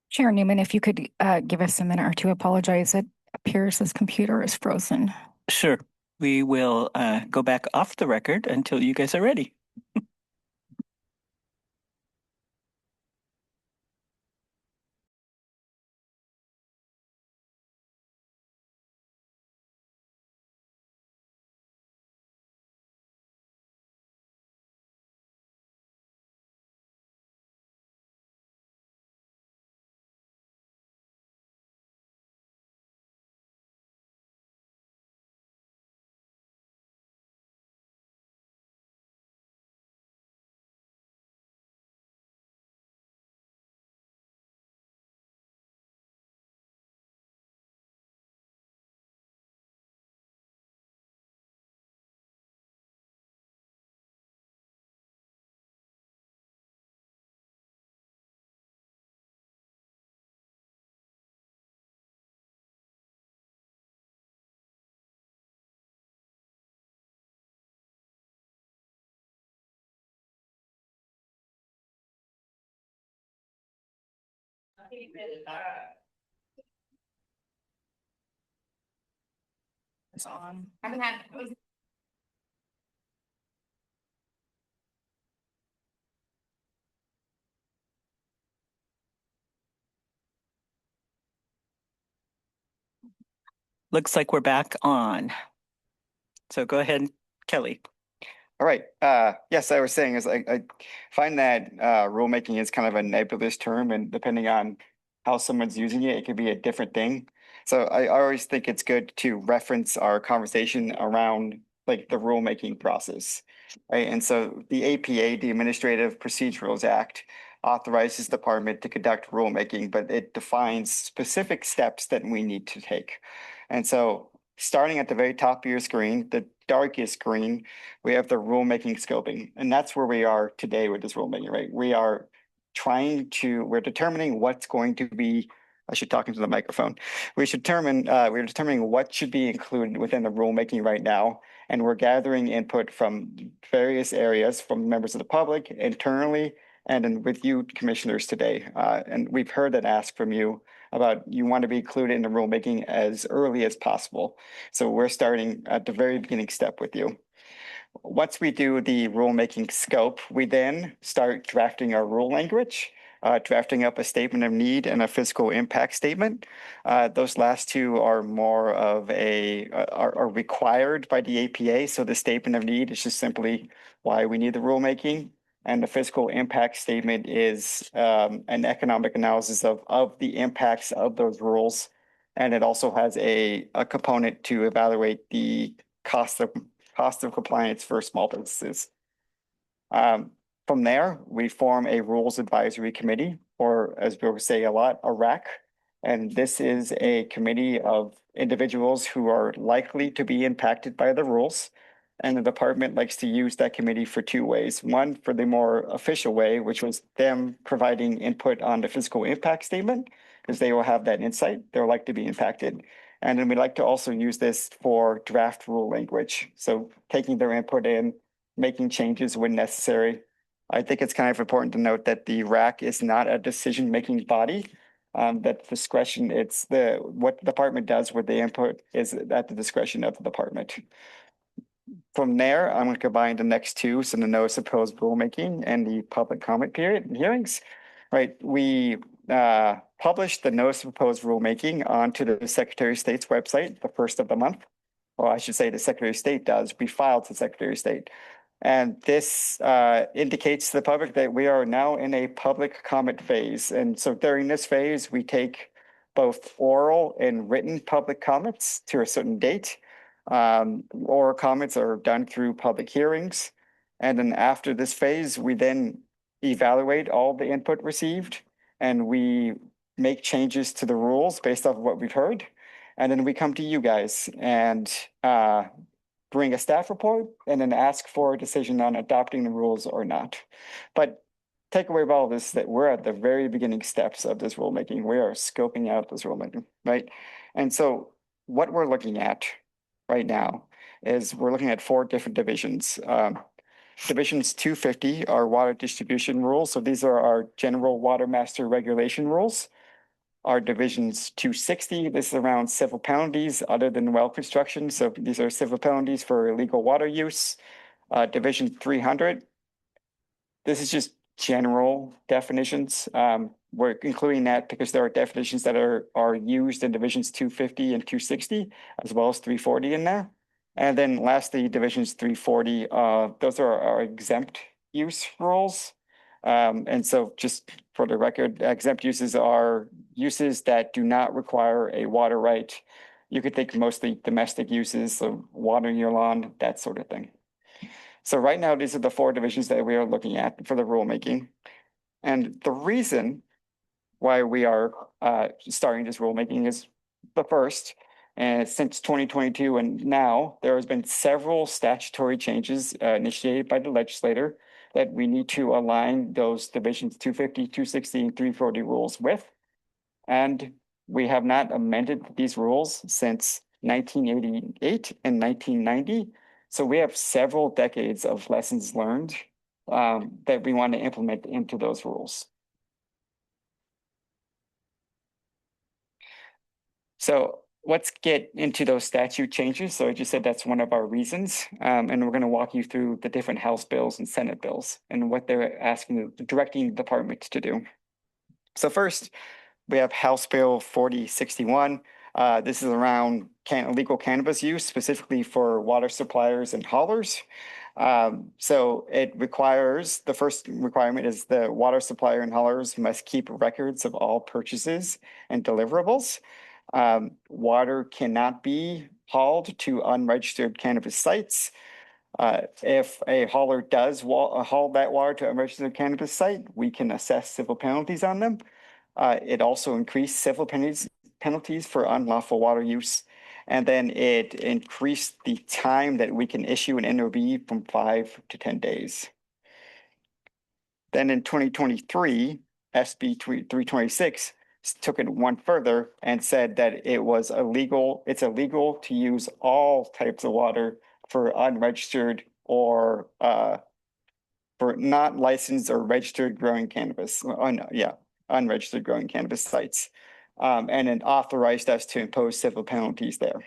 Chair Newman, if you could give us a minute or two, apologize. It appears this computer is frozen. Sure. We will go back off the record until you guys are ready. It's on. I haven't had. Looks like we're back on. So go ahead, Kelly. All right. Yes, I was saying is I find that rulemaking is kind of a nebulous term, and depending on how someone's using it, it could be a different thing. So I always think it's good to reference our conversation around like the rulemaking process, right? And so the APA, the Administrative Procedures Act, authorizes the department to conduct rulemaking, but it defines specific steps that we need to take. And so starting at the very top of your screen, the darkest green, we have the rulemaking scoping, and that's where we are today with this rulemaking, right? We're determining what's going to be I should talk into the microphone. We're determining what should be included within the rulemaking right now. And we're gathering input from various areas, from members of the public, internally, and then with you commissioners today. And we've heard an ask from you about you want to be included in the rulemaking as early as possible. So we're starting at the very beginning step with you. Once we do the rulemaking scope, we then start drafting our rule language, drafting up a statement of need and a fiscal impact statement. Those last two are more of are required by the APA. So the statement of need is just simply why we need the rulemaking. And the fiscal impact statement is an economic analysis of the impacts of those rules. And it also has a component to evaluate the cost of compliance for small businesses. From there, we form a rules advisory committee, or as we say a lot, a RAC. And this is a committee of individuals who are likely to be impacted by the rules. And the department likes to use that committee for two ways. One, for the more official way, which was them providing input on the fiscal impact statement, because they will have that insight. They're like to be impacted. And then we like to also use this for draft rule language. So taking their input in, making changes when necessary. I think it's kind of important to note that the RAC is not a decision-making body. That discretion, what the department does with the input is at the discretion of the department. From there, I'm going to combine the next two, so the notice of proposed rulemaking and the public comment period and hearings. Right, we published the notice of proposed rulemaking onto the Secretary of State's website the first of the month. Or I should say the Secretary of State does. We filed to the Secretary of State. And this indicates to the public that we are now in a public comment phase. And so during this phase, we take both oral and written public comments to a certain date. Oral comments are done through public hearings. And then after this phase, we then evaluate all the input received and we make changes to the rules based off of what we've heard. And then we come to you guys and bring a staff report and then ask for a decision on adopting the rules or not. But takeaway of all of this is that we're at the very beginning steps of this rulemaking. We are scoping out this rulemaking, right? And so what we're looking at right now is we're looking at 4 different divisions. Divisions 250 are water distribution rules. So these are our general water master regulation rules. Our divisions 260, this is around civil penalties other than well construction. So these are civil penalties for illegal water use. Division 300, this is just general definitions. We're including that because there are definitions that are used in divisions 250 and 260, as well as 340 in there. And then lastly, divisions 340, those are our exempt use rules. And so just for the record, exempt uses are uses that do not require a water right. You could think mostly domestic uses, so watering your lawn, that sort of thing. So right now, these are the 4 divisions that we are looking at for the rulemaking. And the reason why we are starting this rulemaking is the first, and since 2022 and now, there has been several statutory changes initiated by the legislator that we need to align those divisions 250, 260, and 340 rules with. And we have not amended these rules since 1988 and 1990. So we have several decades of lessons learned that we want to implement into those rules. So let's get into those statute changes. So I just said that's one of our reasons. And we're going to walk you through the different House bills and Senate bills and what they're directing the department to do. So first, we have House Bill 4061. This is around illegal cannabis use, specifically for water suppliers and haulers. So it requires, the first requirement is the water supplier and haulers must keep records of all purchases and deliverables. Water cannot be hauled to unregistered cannabis sites. If a hauler does haul that water to a registered cannabis site, we can assess civil penalties on them. It also increased civil penalties for unlawful water use. And then it increased the time that we can issue an NOV from 5 to 10 days. Then in 2023, SB 326 took it one further and said that it's illegal to use all types of water for unregistered or for not licensed or registered growing cannabis, unregistered growing cannabis sites. And it authorized us to impose civil penalties there.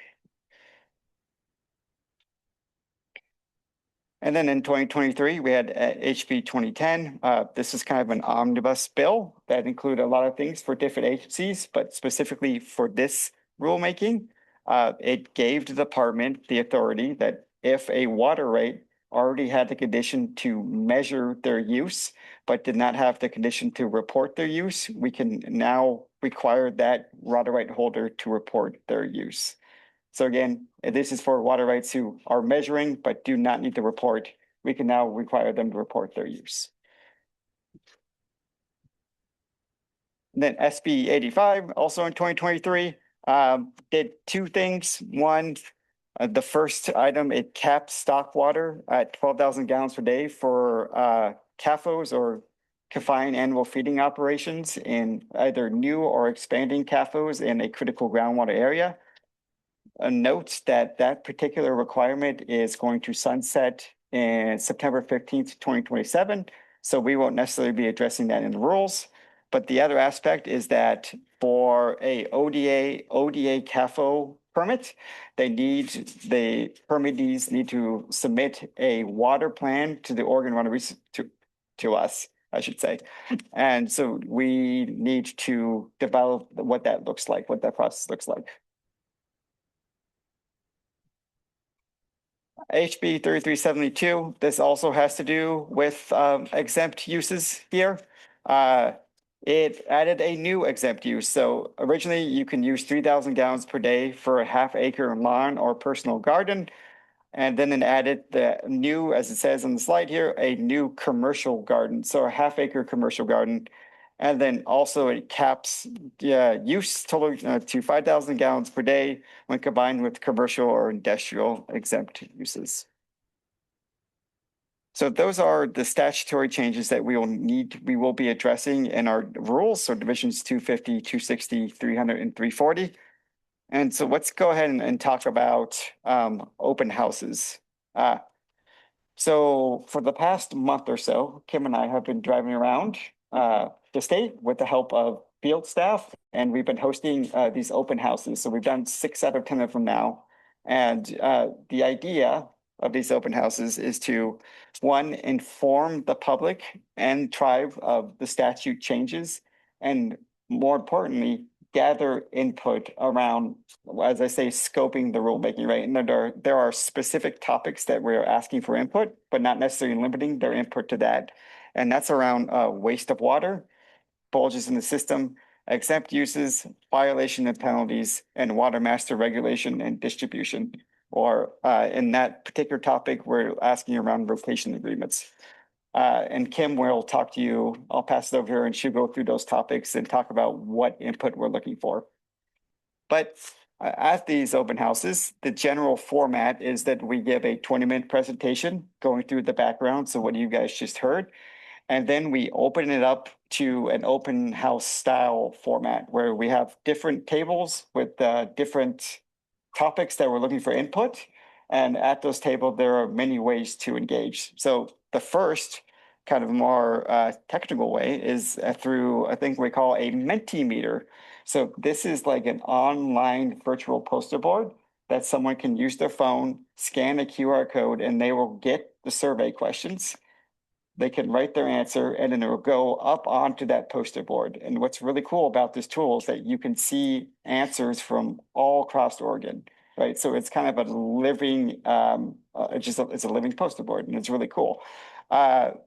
And then in 2023, we had HB 2010. This is kind of an omnibus bill that included a lot of things for different agencies, but specifically for this rulemaking, it gave the department the authority that if a water right already had the condition to measure their use, but did not have the condition to report their use, we can now require that water right holder to report their use. So again, this is for water rights who are measuring but do not need to report. We can now require them to report their use. And then SB 85, also in 2023, did two things. One, the first item, it capped stock water at 12,000 gallons per day for CAFOs or confined animal feeding operations in either new or expanding CAFOs in a critical groundwater area. A note that that particular requirement is going to sunset in September 15th, 2027. So we won't necessarily be addressing that in the rules. But the other aspect is that for a ODA CAFO permit, the permittees need to submit a water plan to the Oregon Water Resources to us, I should say. And so we need to develop what that looks like, what that process looks like. HB 3372, this also has to do with exempt uses here. It added a new exempt use. So originally you can use 3,000 gallons per day for a half-acre lawn or personal garden. And then it added the new, as it says on the slide here, a new commercial garden. So a half-acre commercial garden. And then also it caps use total to 5,000 gallons per day when combined with commercial or industrial exempt uses. So those are the statutory changes that we will be addressing in our rules. So divisions 250, 260, 300, and 340. And so let's go ahead and talk about open houses. So for the past month or so, Kim and I have been driving around the state with the help of field staff, and we've been hosting these open houses. So we've done 6 out of 10 of them now. And the idea of these open houses is to, one, inform the public and tribe of the statute changes, and more importantly, gather input around, as I say, scoping the rulemaking, right? And there are specific topics that we're asking for input, but not necessarily limiting their input to that. And that's around waste of water, bulges in the system, exempt uses, violation of penalties, and water master regulation and distribution. Or in that particular topic, we're asking around rotation agreements. And Kim will talk to you. I'll pass it over here and she'll go through those topics and talk about what input we're looking for. But at these open houses, the general format is that we give a 20-minute presentation going through the background. So what you guys just heard. And then we open it up to an open house style format where we have different tables with different topics that we're looking for input. And at those tables, there are many ways to engage. So the first kind of more technical way is through, I think we call a Mentimeter. So this is like an online virtual poster board that someone can use their phone, scan a QR code, and they will get the survey questions. They can write their answer and then it will go up onto that poster board. And what's really cool about this tool is that you can see answers from all across Oregon, right? So it's kind of a living, it's a living poster board, and it's really cool.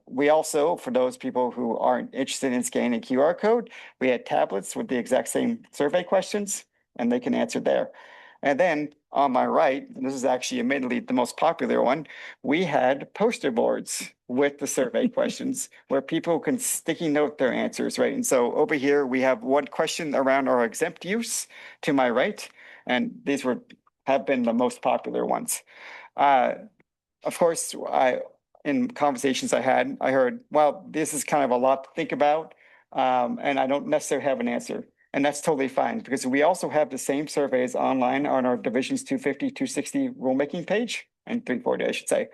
We also, for those people who aren't interested in scanning a QR code, we had tablets with the exact same survey questions, and they can answer there. And then on my right, and this is actually admittedly the most popular one, we had poster boards with the survey questions where people can sticky note their answers, right? And so over here, we have one question around our exempt use to my right, and these have been the most popular ones. Of course, in conversations I heard, well, this is kind of a lot to think about, and I don't necessarily have an answer. And that's totally fine because we also have the same surveys online on our divisions 250, 260 rulemaking page and 340, I should say.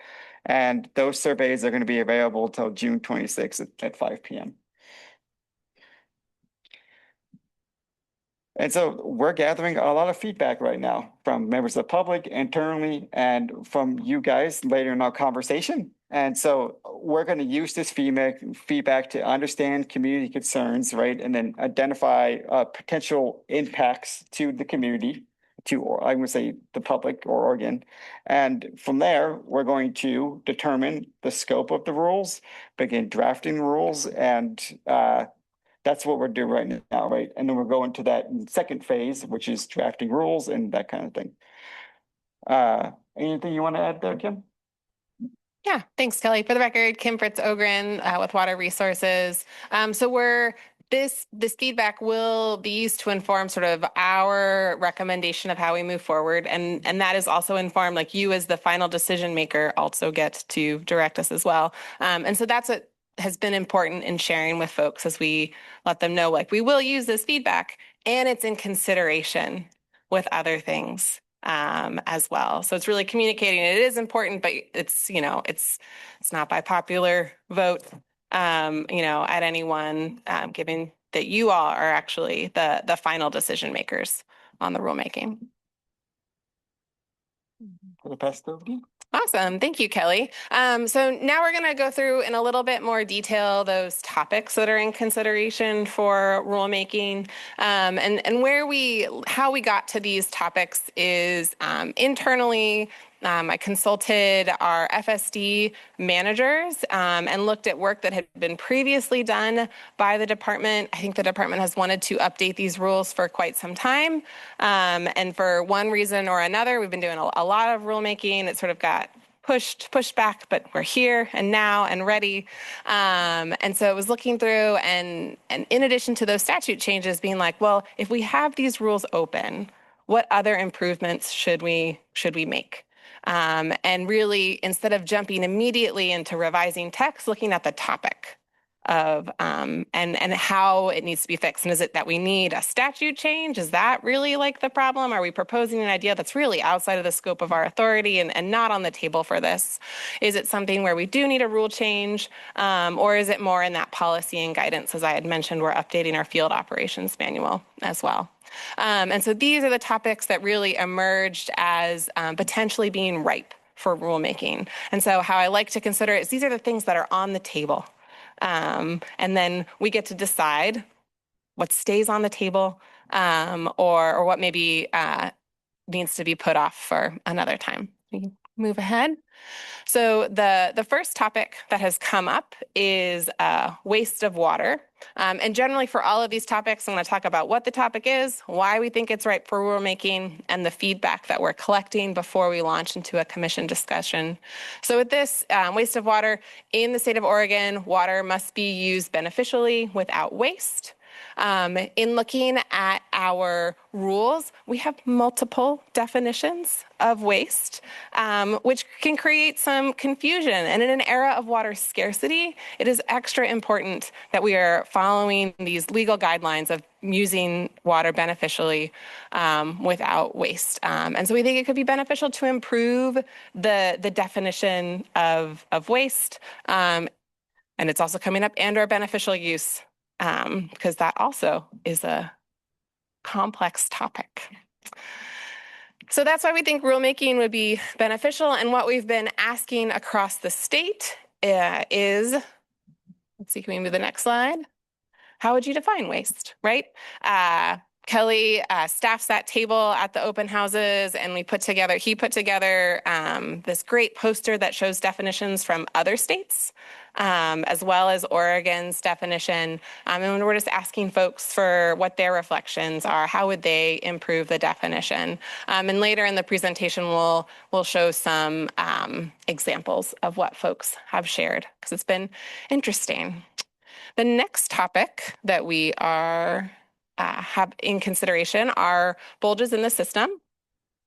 And those surveys are going to be available till June 26th at 5 p.m. And so we're gathering a lot of feedback right now from members of the public internally and from you guys later in our conversation. And so we're going to use this feedback to understand community concerns, right? And then identify potential impacts to the community, to, I would say, the public or Oregon. And from there, we're going to determine the scope of the rules, begin drafting rules, and that's what we're doing right now, right? And then we're going to that second phase, which is drafting rules and that kind of thing. Anything you want to add there, Kim? Yeah, thanks, Kelly. For the record, Kim Fritz Ogren with Water Resources. So this feedback will be used to inform sort of our recommendation of how we move forward. And that is also informed, like you as the final decision maker also get to direct us as well. And so that's what has been important in sharing with folks as we let them know, like, we will use this feedback and it's in consideration with other things as well. So it's really communicating. It is important, but it's, it's not by popular vote, at anyone, given that you all are actually the final decision makers on the rulemaking. For the past 30. Awesome. Thank you, Kelly. So now we're going to go through in a little bit more detail those topics that are in consideration for rulemaking. And how we got to these topics is internally. I consulted our FSD managers and looked at work that had been previously done by the department. I think the department has wanted to update these rules for quite some time. And for one reason or another, we've been doing a lot of rulemaking. It sort of got pushed back, but we're here and now and ready. And so it was looking through and in addition to those statute changes being like, well, if we have these rules open, what other improvements should we make? And really, instead of jumping immediately into revising text, looking at the topic of and how it needs to be fixed. And is it that we need a statute change? Is that really like the problem? Are we proposing an idea that's really outside of the scope of our authority and not on the table for this? Is it something where we do need a rule change? Or is it more in that policy and guidance? As I had mentioned, we're updating our field operations manual as well. And so these are the topics that really emerged as potentially being ripe for rulemaking. And so how I like to consider it is these are the things that are on the table. And then we get to decide what stays on the table or what maybe needs to be put off for another time. We can move ahead. So the first topic that has come up is waste of water. And generally for all of these topics, I'm going to talk about what the topic is, why we think it's right for rulemaking, and the feedback that we're collecting before we launch into a commission discussion. So with this waste of water in the state of Oregon, water must be used beneficially without waste. In looking at our rules, we have multiple definitions of waste, which can create some confusion. And in an era of water scarcity, it is extra important that we are following these legal guidelines of using water beneficially without waste. And so we think it could be beneficial to improve the definition of waste. And it's also coming up and/or beneficial use. Because that also is a complex topic. So that's why we think rulemaking would be beneficial. And what we've been asking across the state is, let's see, can we move the next slide? How would you define waste, right? Kelly staffs that table at the open houses, and he put together this great poster that shows definitions from other states, as well as Oregon's definition. And we're just asking folks for what their reflections are. How would they improve the definition? And later in the presentation, we'll show some examples of what folks have shared, because it's been interesting. The next topic that we are have in consideration are bulges in the system.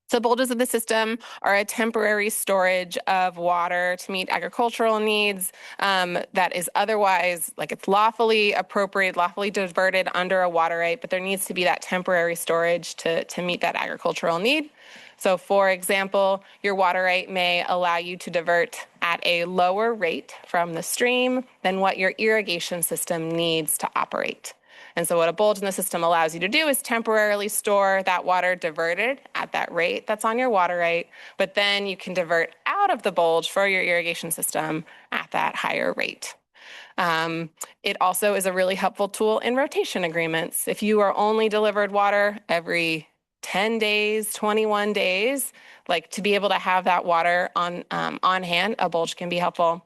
So bulges of the system are a temporary storage of water to meet agricultural needs that is otherwise, like it's lawfully appropriate, lawfully diverted under a water right, but there needs to be that temporary storage to meet that agricultural need. So for example, your water right may allow you to divert at a lower rate from the stream than what your irrigation system needs to operate. And so what a bulge in the system allows you to do is temporarily store that water diverted at that rate that's on your water right, but then you can divert out of the bulge for your irrigation system at that higher rate. It also is a really helpful tool in rotation agreements. If you are only delivered water every 10 days, 21 days, like to be able to have that water on hand, a bulge can be helpful.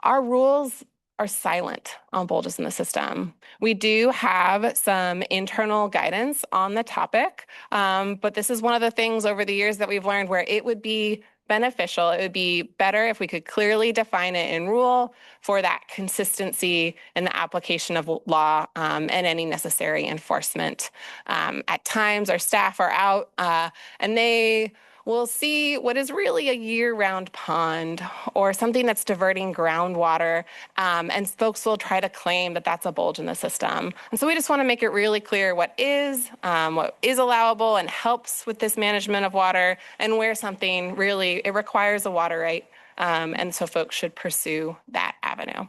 Our rules are silent on bulges in the system. We do have some internal guidance on the topic, but this is one of the things over the years that we've learned where it would be beneficial. It would be better if we could clearly define it in rule for that consistency in the application of law and any necessary enforcement. At times, our staff are out and they will see what is really a year-round pond or something that's diverting groundwater, and folks will try to claim that that's a bulge in the system. And so we just want to make it really clear what is allowable and helps with this management of water, and where something really, it requires a water right, and so folks should pursue that avenue.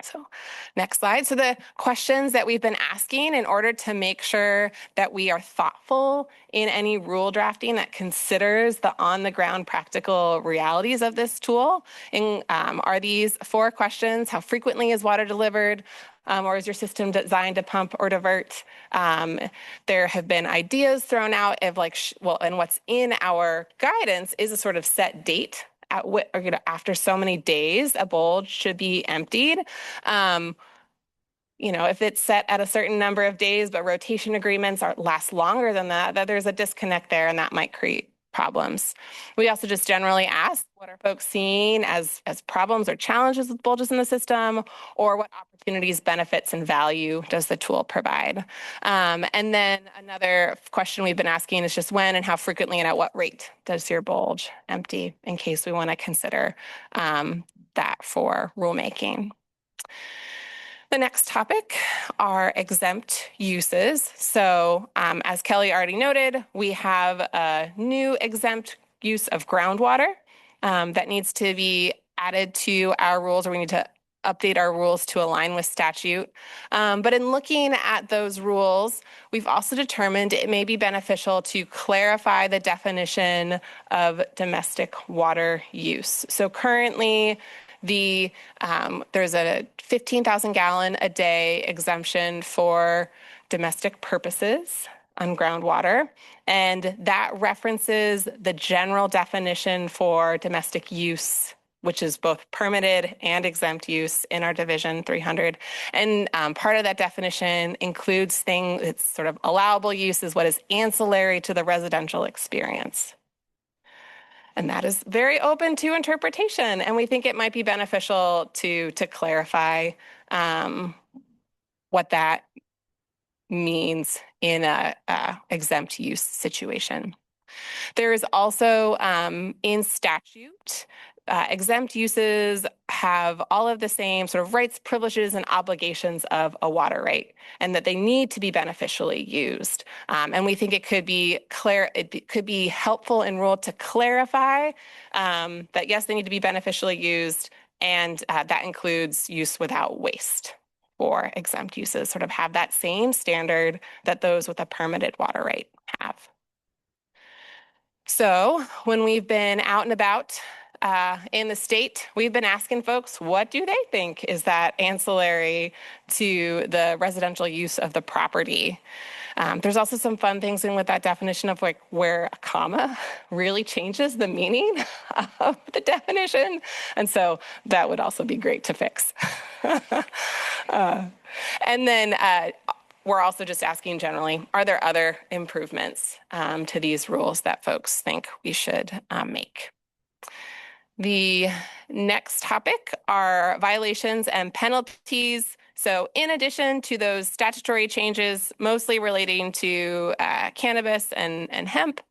So next slide. So the questions that we've been asking in order to make sure that we are thoughtful in any rule drafting that considers the on-the-ground practical realities of this tool are these 4 questions. How frequently is water delivered? Or is your system designed to pump or divert? There have been ideas thrown out of and what's in our guidance is a sort of set date after so many days, a bulge should be emptied. If it's set at a certain number of days, but rotation agreements last longer than that, there's a disconnect there, and that might create problems. We also just generally ask, what are folks seeing as problems or challenges with bulges in the system, or what opportunities, benefits, and value does the tool provide? And then another question we've been asking is just when and how frequently and at what rate does your bulge empty, in case we want to consider that for rulemaking. The next topic are exempt uses. So as Kelly already noted, we have a new exempt use of groundwater that needs to be added to our rules, or we need to update our rules to align with statute. But in looking at those rules, we've also determined it may be beneficial to clarify the definition of domestic water use. So currently, there's a 15,000 gallon a day exemption for domestic purposes on groundwater, and that references the general definition for domestic use, which is both permitted and exempt use in our Division 300. And part of that definition includes things, it's sort of allowable use is what is ancillary to the residential experience. And that is very open to interpretation. And we think it might be beneficial to clarify what that means in a exempt use situation. There is also in statute, exempt uses have all of the same sort of rights, privileges, and obligations of a water right, and that they need to be beneficially used. And we think it could be helpful in rule to clarify that yes, they need to be beneficially used, and that includes use without waste for exempt uses, sort of have that same standard that those with a permitted water right have. So when we've been out and about in the state, we've been asking folks, what do they think is that ancillary to the residential use of the property? There's also some fun things in with that definition of where a comma really changes the meaning of the definition. And so that would also be great to fix. And then we're also just asking generally, are there other improvements to these rules that folks think we should make? The next topic are violations and penalties. So in addition to those statutory changes, mostly relating to cannabis and hemp,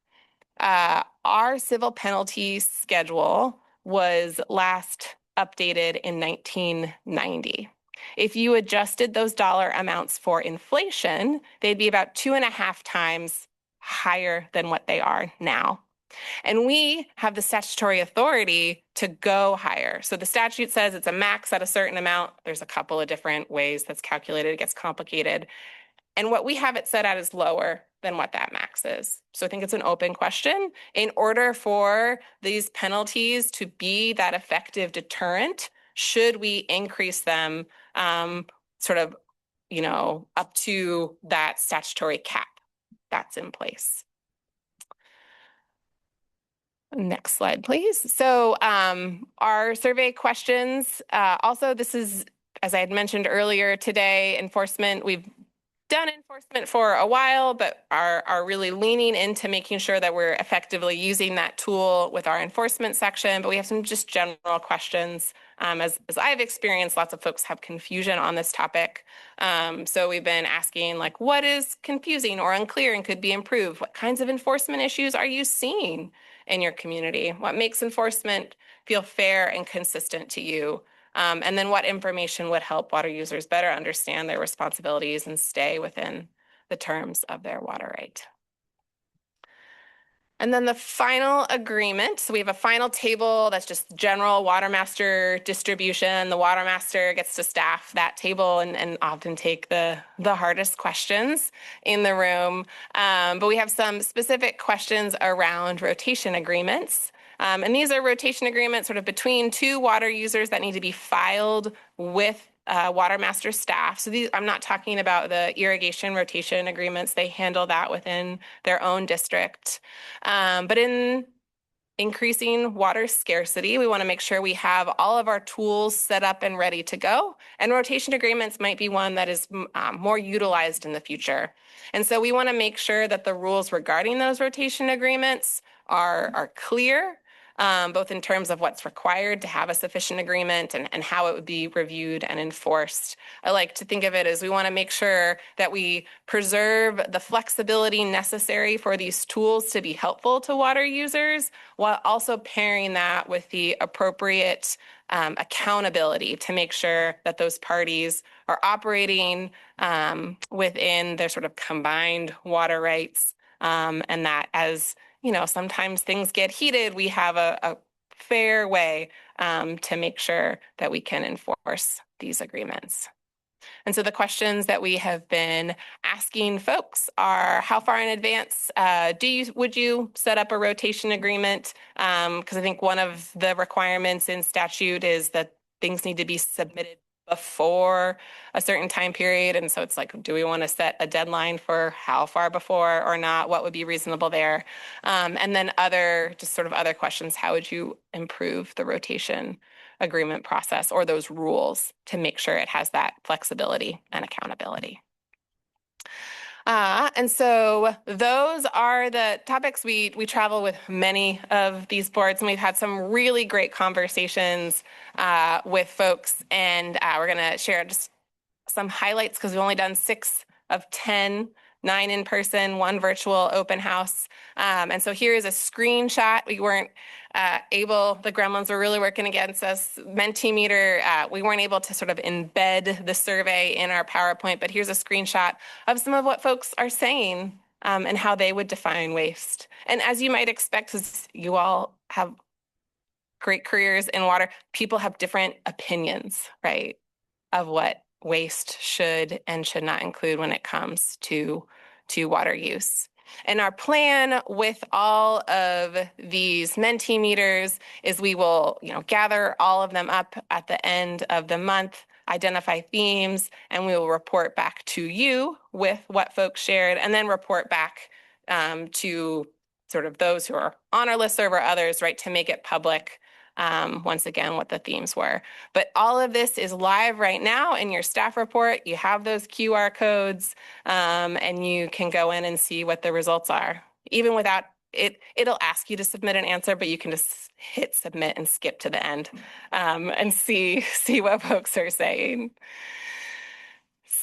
Our civil penalty schedule was last updated in 1990. If you adjusted those dollar amounts for inflation, they'd be about 2.5 times higher than what they are now. And we have the statutory authority to go higher. So the statute says it's a max at a certain amount. There's a couple of different ways that's calculated. It gets complicated. And what we have it set at is lower than what that max is. So I think it's an open question. In order for these penalties to be that effective deterrent, should we increase them sort of, up to that statutory cap that's in place? Next slide, please. So our survey questions, also this is, as I had mentioned earlier today, enforcement. We've done enforcement for a while, but are really leaning into making sure that we're effectively using that tool with our enforcement section. But we have some just general questions. As I've experienced, lots of folks have confusion on this topic. So we've been asking, like, what is confusing or unclear and could be improved? What kinds of enforcement issues are you seeing in your community? What makes enforcement feel fair and consistent to you? And then what information would help water users better understand their responsibilities and stay within the terms of their water right? And then the final agreement. So we have a final table that's just general water master distribution. The water master gets to staff that table and often take the hardest questions in the room. But we have some specific questions around rotation agreements. And these are rotation agreements sort of between two water users that need to be filed with water master staff. So these, I'm not talking about the irrigation rotation agreements. They handle that within their own district. But in increasing water scarcity, we want to make sure we have all of our tools set up and ready to go. And rotation agreements might be one that is more utilized in the future. And so we want to make sure that the rules regarding those rotation agreements are clear, both in terms of what's required to have a sufficient agreement and how it would be reviewed and enforced. I like to think of it as we want to make sure that we preserve the flexibility necessary for these tools to be helpful to water users, while also pairing that with the appropriate accountability to make sure that those parties are operating within their sort of combined water rights, and that as sometimes things get heated, we have a fair way to make sure that we can enforce these agreements. And so the questions that we have been asking folks are, how far in advance would you set up a rotation agreement? Because I think one of the requirements in statute is that things need to be submitted before a certain time period. And so it's like, do we want to set a deadline for how far before or not? What would be reasonable there? And then other questions, how would you improve the rotation agreement process or those rules to make sure it has that flexibility and accountability? And so those are the topics. We travel with many of these boards, and we've had some really great conversations with folks. And we're going to share just some highlights because we've only done 6 of 10, 9 in person, 1 virtual open house. And so here is a screenshot. We weren't the gremlins were really working against us. Mentimeter, we weren't able to sort of embed the survey in our PowerPoint, but here's a screenshot of some of what folks are saying and how they would define waste. And as you might expect, because you all have great careers in water, people have different opinions, right, of what waste should and should not include when it comes to water use. And our plan with all of these Mentimeters is we will, gather all of them up at the end of the month, identify themes, and we will report back to you with what folks shared, and then report back to sort of those who are on our listserv or others, right, to make it public. Once again, what the themes were. But all of this is live right now in your staff report. You have those QR codes, and you can go in and see what the results are. Even without it, it'll ask you to submit an answer, but you can just hit submit and skip to the end and see what folks are saying.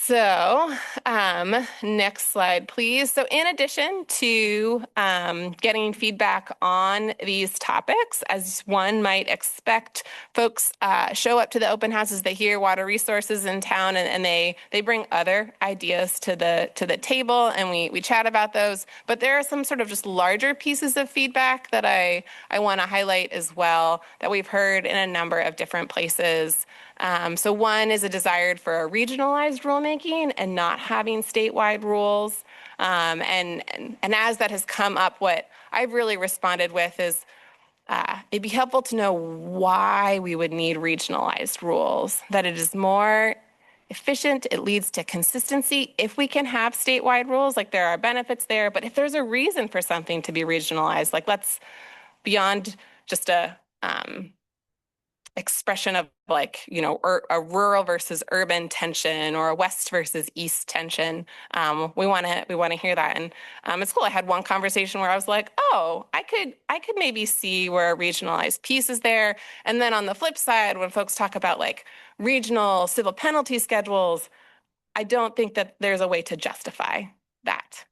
So, next slide, please. So in addition to getting feedback on these topics, as one might expect, folks show up to the open houses, they hear water resources in town, and they bring other ideas to the table, and we chat about those. But there are some sort of just larger pieces of feedback that I want to highlight as well that we've heard in a number of different places. So one is a desire for a regionalized rulemaking and not having statewide rules. And as that has come up, what I've really responded with is it'd be helpful to know why we would need regionalized rules, that it is more efficient, it leads to consistency. If we can have statewide rules, like there are benefits there, but if there's a reason for something to be regionalized, like let's beyond just a expression of like, you know, a rural versus urban tension or a west versus east tension. We want to hear that. And it's cool. I had one conversation where I was like, oh, I could maybe see where a regionalized piece is there. And then on the flip side, when folks talk about like regional civil penalty schedules, I don't think that there's a way to justify that.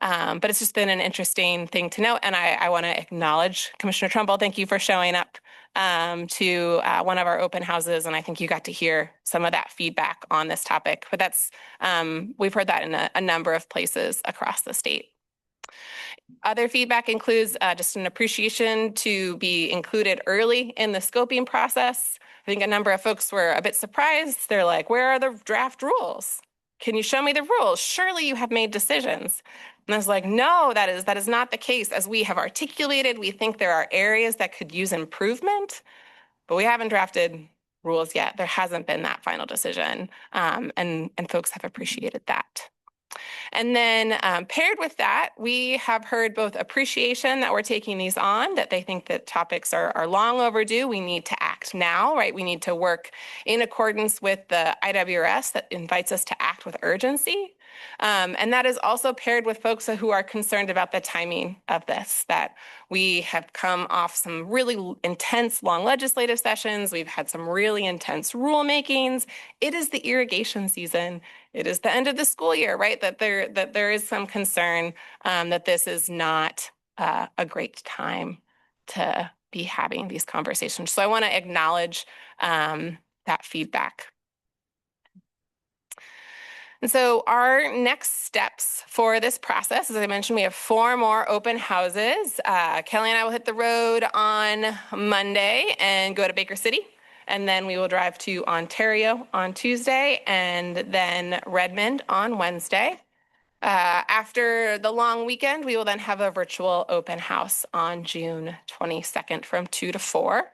But it's just been an interesting thing to note. And I want to acknowledge Commissioner Trumbull. Thank you for showing up to one of our open houses. And I think you got to hear some of that feedback on this topic. But that's we've heard that in a number of places across the state. Other feedback includes just an appreciation to be included early in the scoping process. I think a number of folks were a bit surprised. They're like, where are the draft rules? Can you show me the rules? Surely you have made decisions. And I was like, no, that is not the case. As we have articulated, we think there are areas that could use improvement, but we haven't drafted rules yet. There hasn't been that final decision, and folks have appreciated that. And then paired with that, we have heard both appreciation that we're taking these on, that they think that topics are long overdue. We need to act now, right? We need to work in accordance with the IWRS that invites us to act with urgency. And that is also paired with folks who are concerned about the timing of this, that we have come off some really intense long legislative sessions. We've had some really intense rulemakings. It is the irrigation season. It is the end of the school year, right? That there is some concern that this is not a great time to be having these conversations. So I want to acknowledge that feedback. And so our next steps for this process, as I mentioned, we have 4 more open houses. Kelly and I will hit the road on Monday and go to Baker City. And then we will drive to Ontario on Tuesday and then Redmond on Wednesday. After the long weekend, we will then have a virtual open house on June 22nd from 2 to 4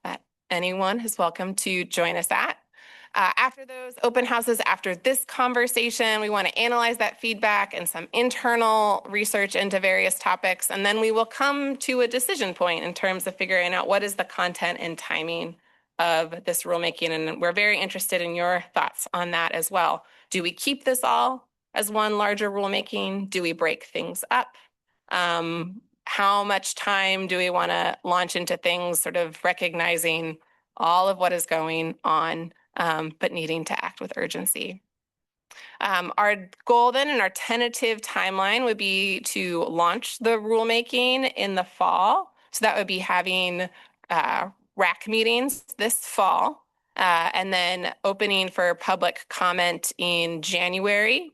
that anyone is welcome to join us at. After those open houses, after this conversation, we want to analyze that feedback and some internal research into various topics. And then we will come to a decision point in terms of figuring out what is the content and timing of this rulemaking. And we're very interested in your thoughts on that as well. Do we keep this all as one larger rulemaking? Do we break things up? How much time do we want to launch into things, sort of recognizing all of what is going on, but needing to act with urgency? Our goal then and our tentative timeline would be to launch the rulemaking in the fall. So that would be having RAC meetings this fall, and then opening for public comment in January.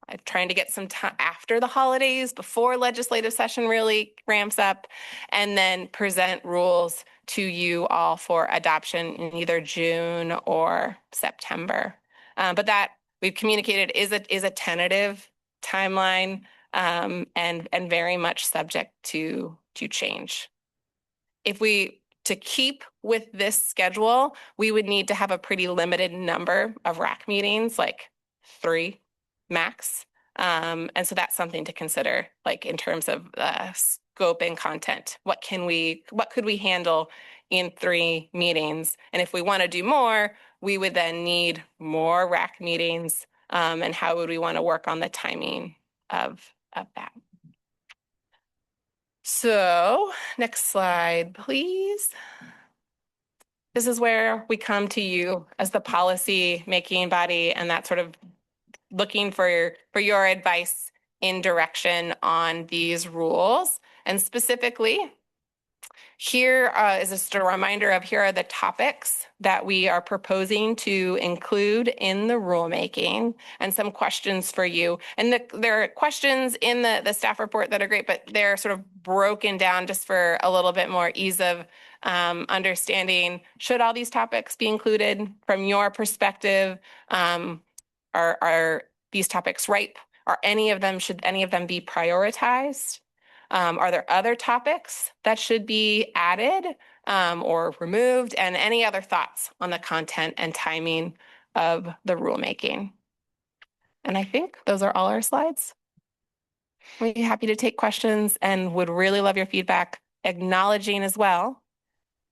I'm trying to get some time after the holidays, before legislative session really ramps up, and then present rules to you all for adoption in either June or September. But that we've communicated is a tentative timeline, and very much subject to change. To keep with this schedule, we would need to have a pretty limited number of RAC meetings, like 3 max. And so that's something to consider, like in terms of scope and content. What could we handle in 3 meetings? And if we want to do more, we would then need more RAC meetings. And how would we want to work on the timing of that? So next slide, please. This is where we come to you as the policy making body, and that sort of looking for your advice in direction on these rules. And specifically, here is just a reminder of here are the topics that we are proposing to include in the rulemaking and some questions for you. And there are questions in the staff report that are great, but they're sort of broken down just for a little bit more ease of understanding. Should all these topics be included from your perspective? Are these topics ripe? Should any of them be prioritized? Are there other topics that should be added or removed? And any other thoughts on the content and timing of the rulemaking? And I think those are all our slides. We're happy to take questions and would really love your feedback, acknowledging as well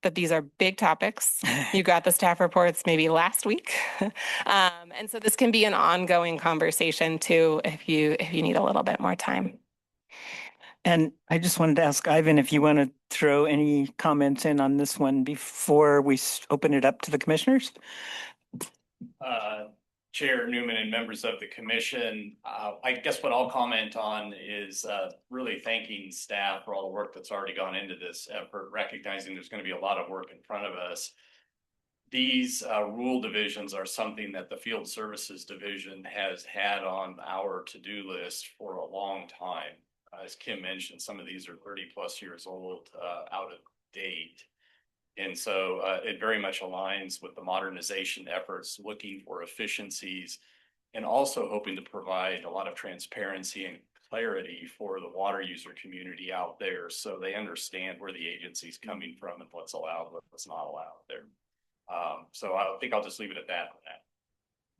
that these are big topics. You got the staff reports maybe last week. And so this can be an ongoing conversation too if you need a little bit more time. And I just wanted to ask Ivan if you want to throw any comments in on this one before we open it up to the commissioners? Chair Newman and members of the commission, I guess what I'll comment on is really thanking staff for all the work that's already gone into this effort, recognizing there's going to be a lot of work in front of us. These rule divisions are something that the Field Services Division has had on our to-do list for a long time. As Kim mentioned, some of these are 30+ years old, out of date. And so it very much aligns with the modernization efforts, looking for efficiencies, and also hoping to provide a lot of transparency and clarity for the water user community out there so they understand where the agency's coming from and what's allowed, what's not allowed there. So I think I'll just leave it at that.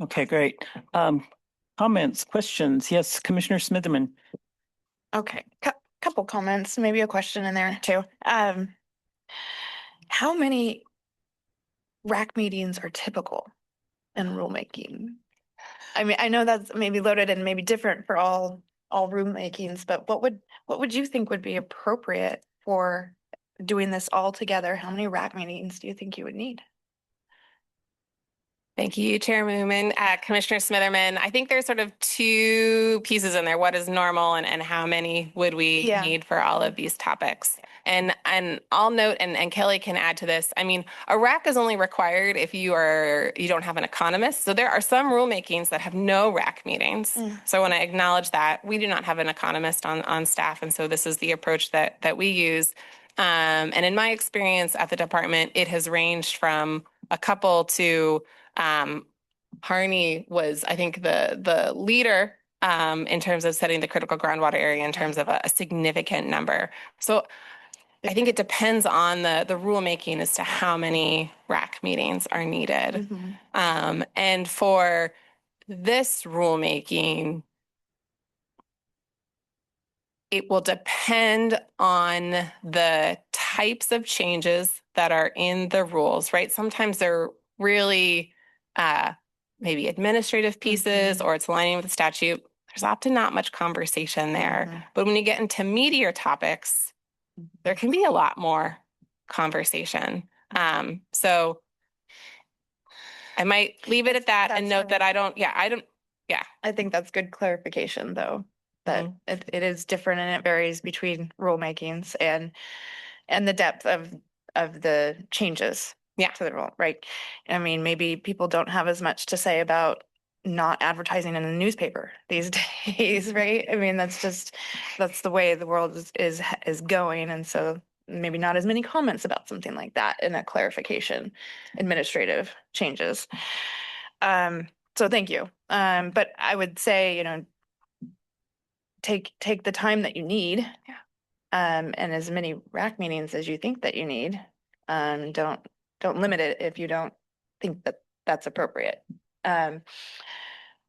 Okay, great. Comments, questions? Yes, Commissioner Smitherman. Okay, couple comments, maybe a question in there too. How many RAC meetings are typical in rulemaking? I mean, I know that's maybe loaded and maybe different for all rulemakings, but what would you think would be appropriate for doing this all together? How many RAC meetings do you think you would need? Thank you, Chair Newman. Commissioner Smitherman, I think there's sort of two pieces in there. What is normal and how many would we need for all of these topics? And I'll note, and Kelly can add to this, I mean, a RAC is only required if you don't have an economist. So there are some rulemakings that have no RAC meetings. So I want to acknowledge that we do not have an economist on staff. And so this is the approach that we use. And in my experience at the department, it has ranged from a couple to Harney was, I think, the leader in terms of setting the critical groundwater area in terms of a significant number. So I think it depends on the rulemaking as to how many RAC meetings are needed. And for this rulemaking, it will depend on the types of changes that are in the rules, right? Sometimes they're really maybe administrative pieces or it's aligning with the statute. There's often not much conversation there. But when you get into meatier topics, there can be a lot more conversation. So I might leave it at that and note that I don't. I think that's good clarification though, that it is different and it varies between rulemakings and the depth of the changes to the rule, right? I mean, maybe people don't have as much to say about not advertising in the newspaper these days, right? I mean, that's the way the world is going. And so maybe not as many comments about something like that in a clarification, administrative changes. So thank you. But I would say, take the time that you need, and as many RAC meetings as you think that you need. Don't limit it if you don't think that that's appropriate.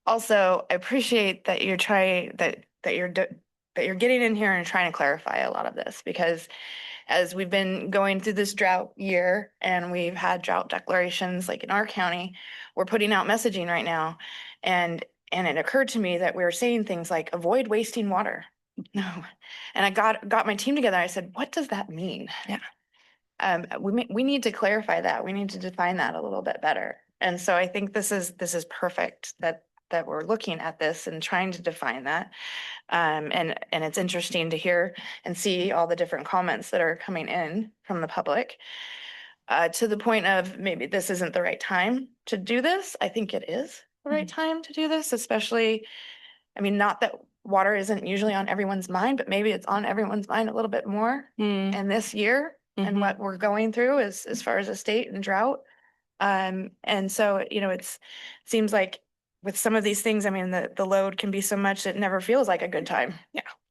Also, I appreciate that you're trying that you're getting in here and trying to clarify a lot of this, because as we've been going through this drought year and we've had drought declarations like in our county, we're putting out messaging right now, and it occurred to me that we were saying things like avoid wasting water. No, and I got my team together. I said, what does that mean? We need to clarify that. We need to define that a little bit better. And so I think this is perfect that that we're looking at this and trying to define that. And it's interesting to hear and see all the different comments that are coming in from the public. To the point of maybe this isn't the right time to do this. I think it is the right time to do this, especially, I mean, not that water isn't usually on everyone's mind, but maybe it's on everyone's mind a little bit more in this year and what we're going through as far as a state and drought. And so, you know, it seems like with some of these things, I mean, the load can be so much that it never feels like a good time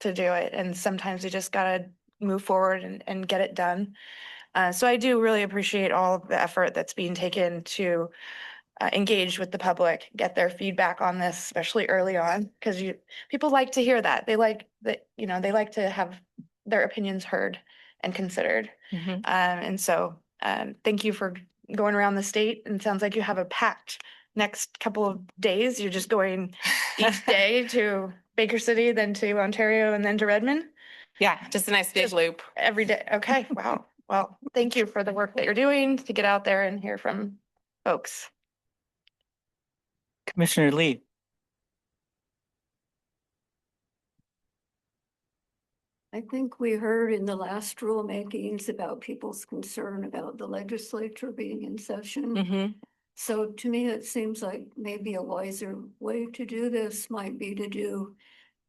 to do it. And sometimes you just gotta move forward and get it done. So I do really appreciate all of the effort that's being taken to engage with the public, get their feedback on this, especially early on, because people like to hear that. They like that, you know, they like to have their opinions heard and considered. And so thank you for going around the state, and it sounds like you have a packed next couple of days. You're just going each day to Baker City, then to Ontario, and then to Redmond. Yeah, just a nice big loop. Every day. Okay, wow. Well, thank you for the work that you're doing to get out there and hear from folks. Commissioner Lee. I think we heard in the last rulemakings about people's concern about the legislature being in session. So to me, it seems like maybe a wiser way to do this might be to do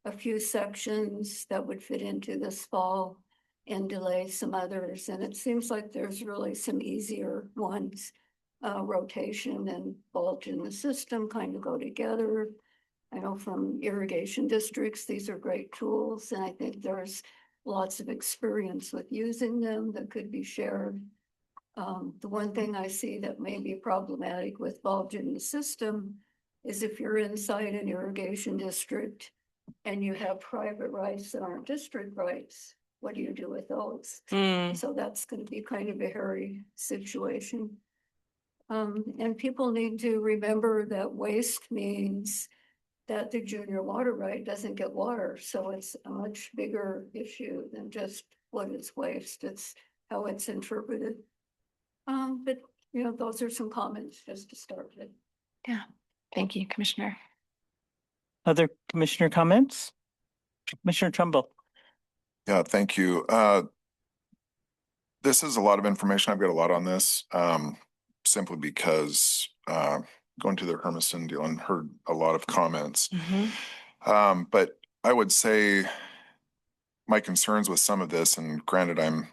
a few sections that would fit into this fall and delay some others. And it seems like there's really some easier ones. Rotation and bulge in the system kind of go together. I know from irrigation districts, these are great tools, and I think there's lots of experience with using them that could be shared. The one thing I see that may be problematic with bulge in the system is if you're inside an irrigation district and you have private rights that aren't district rights, what do you do with those? So that's going to be kind of a hairy situation. And people need to remember that waste means that the junior water right doesn't get water. So it's a much bigger issue than just what is waste. It's how it's interpreted. But you know, those are some comments just to start with. Yeah, thank you, Commissioner. Other commissioner comments? Commissioner Trumbull. Yeah, thank you. This is a lot of information. I've got a lot on this, simply because going to the Hermiston deal and heard a lot of comments. But I would say my concerns with some of this, and granted I'm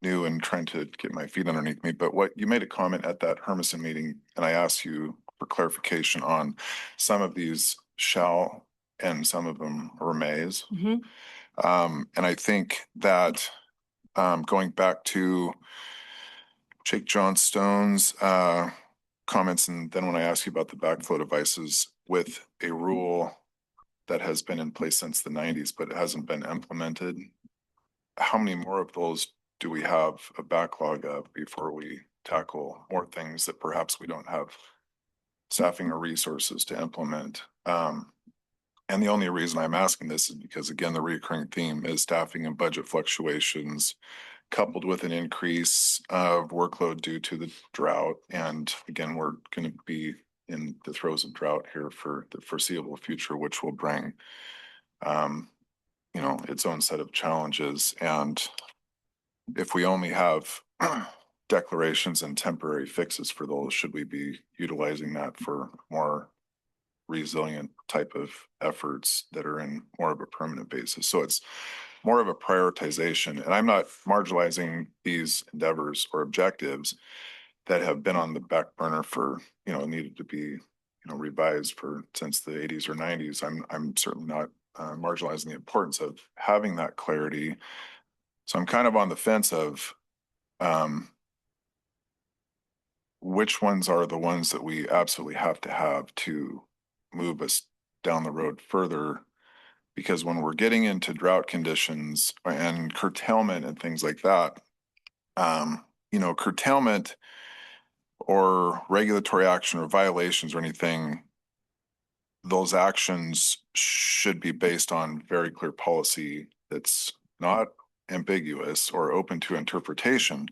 new and trying to get my feet underneath me, but what you made a comment at that Hermiston meeting, and I asked you for clarification on some of these shall and some of them are mays. And I think that going back to Jake Johnstone's comments, and then when I asked you about the backflow devices, with a rule that has been in place since the 90s, but it hasn't been implemented, how many more of those do we have a backlog of before we tackle more things that perhaps we don't have staffing or resources to implement? And the only reason I'm asking this is because, again, the recurring theme is staffing and budget fluctuations coupled with an increase of workload due to the drought. And again, we're going to be in the throes of drought here for the foreseeable future, which will bring, you know, its own set of challenges. And if we only have declarations and temporary fixes for those, should we be utilizing that for more resilient type of efforts that are in more of a permanent basis? So it's more of a prioritization, and I'm not marginalizing these endeavors or objectives that have been on the back burner for, you know, needed to be, you know, revised for since the 80s or 90s. I'm certainly not marginalizing the importance of having that clarity. So I'm kind of on the fence of which ones are the ones that we absolutely have to have to move us down the road further. Because when we're getting into drought conditions and curtailment and things like that, you know, curtailment or regulatory action or violations or anything, those actions should be based on very clear policy that's not ambiguous or open to interpretation,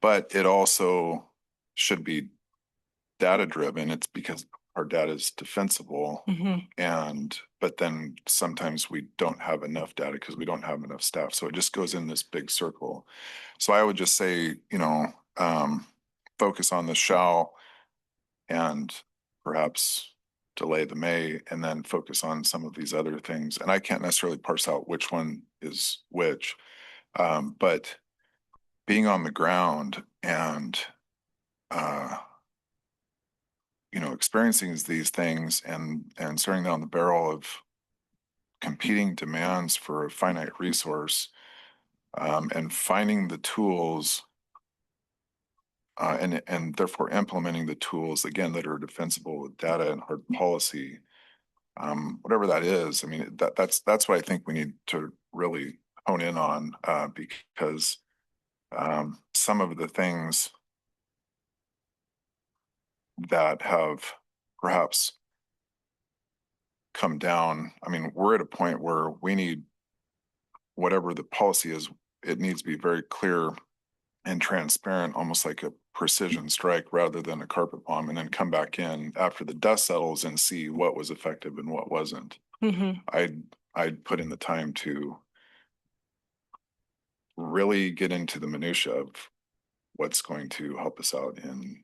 but it also should be data driven. It's because our data is defensible. But then sometimes we don't have enough data because we don't have enough staff. So it just goes in this big circle. So I would just say, focus on the shall and perhaps delay the may, and then focus on some of these other things. And I can't necessarily parse out which one is which. But being on the ground and, experiencing these things and staring down the barrel of competing demands for a finite resource, and finding the tools, and therefore implementing the tools again that are defensible with data and hard policy, whatever that is. I mean, that's what I think we need to really hone in on, because some of the things that have perhaps come down, I mean, we're at a point where we need, whatever the policy is, it needs to be very clear and transparent, almost like a precision strike rather than a carpet bomb, and then come back in after the dust settles and see what was effective and what wasn't. I'd put in the time to really get into the minutia of what's going to help us out in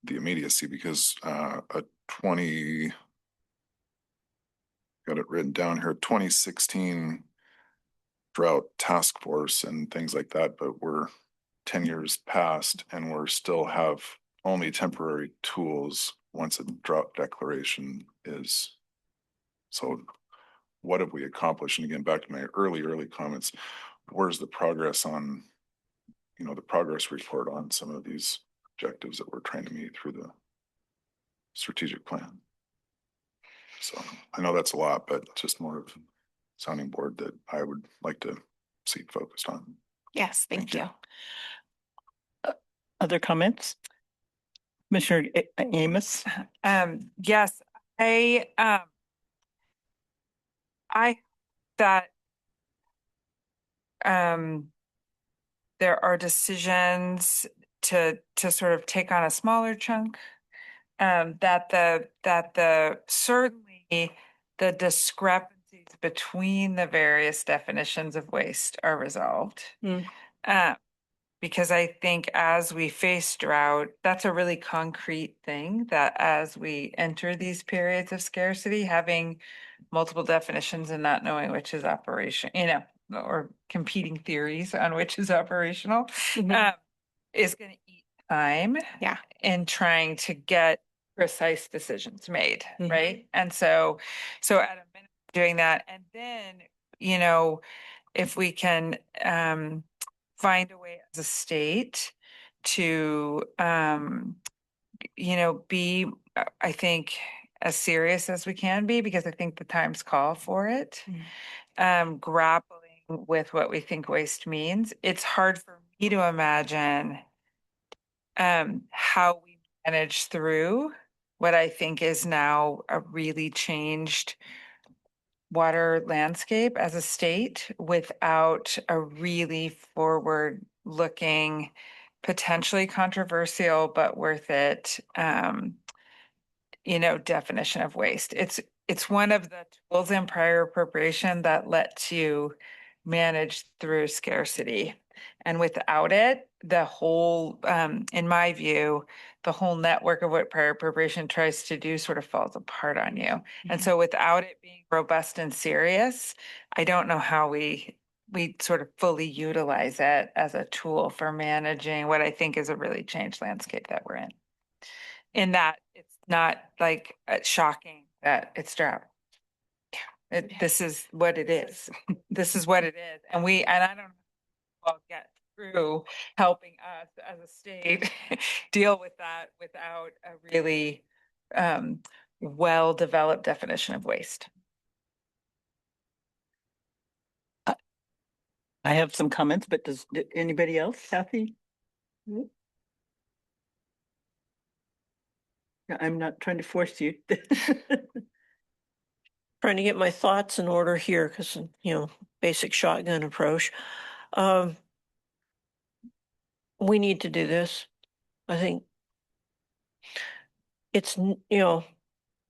the immediacy, because got it written down here, 2016 drought task force and things like that, but we're 10 years past and we're still have only temporary tools once a drought declaration is. So what have we accomplished? And again, back to my early comments, where's the progress on, the progress report on some of these objectives that we're trying to meet through the strategic plan? So I know that's a lot, but just more of a sounding board that I would like to see focused on. Yes, thank you. Other comments? Commissioner Amos? Yes, I that there are decisions to sort of take on a smaller chunk, that the certainly the discrepancies between the various definitions of waste are resolved. Because I think as we face drought, that's a really concrete thing, that as we enter these periods of scarcity, having multiple definitions and not knowing which is operation, or competing theories on which is operational, is going to eat time in trying to get precise decisions made, right? And so at a minimum doing that, and then, if we can find a way as a state to, be, I think, as serious as we can be, because I think the times call for it, grappling with what we think waste means. It's hard for me to imagine how we manage through what I think is now a really changed water landscape as a state without a really forward looking, potentially controversial, but worth it, definition of waste. It's one of the tools in prior appropriation that lets you manage through scarcity. And without it, the whole, in my view, the whole network of what prior appropriation tries to do sort of falls apart on you. And so without it being robust and serious, I don't know how we sort of fully utilize it as a tool for managing what I think is a really changed landscape that we're in. In that it's not like shocking that it's drought. This is what it is. This is what it is. And I don't know how we'll get through helping us as a state deal with that without a really well-developed definition of waste. I have some comments, but does anybody else, Kathy? I'm not trying to force you. Trying to get my thoughts in order here because, basic shotgun approach. We need to do this. I think it's,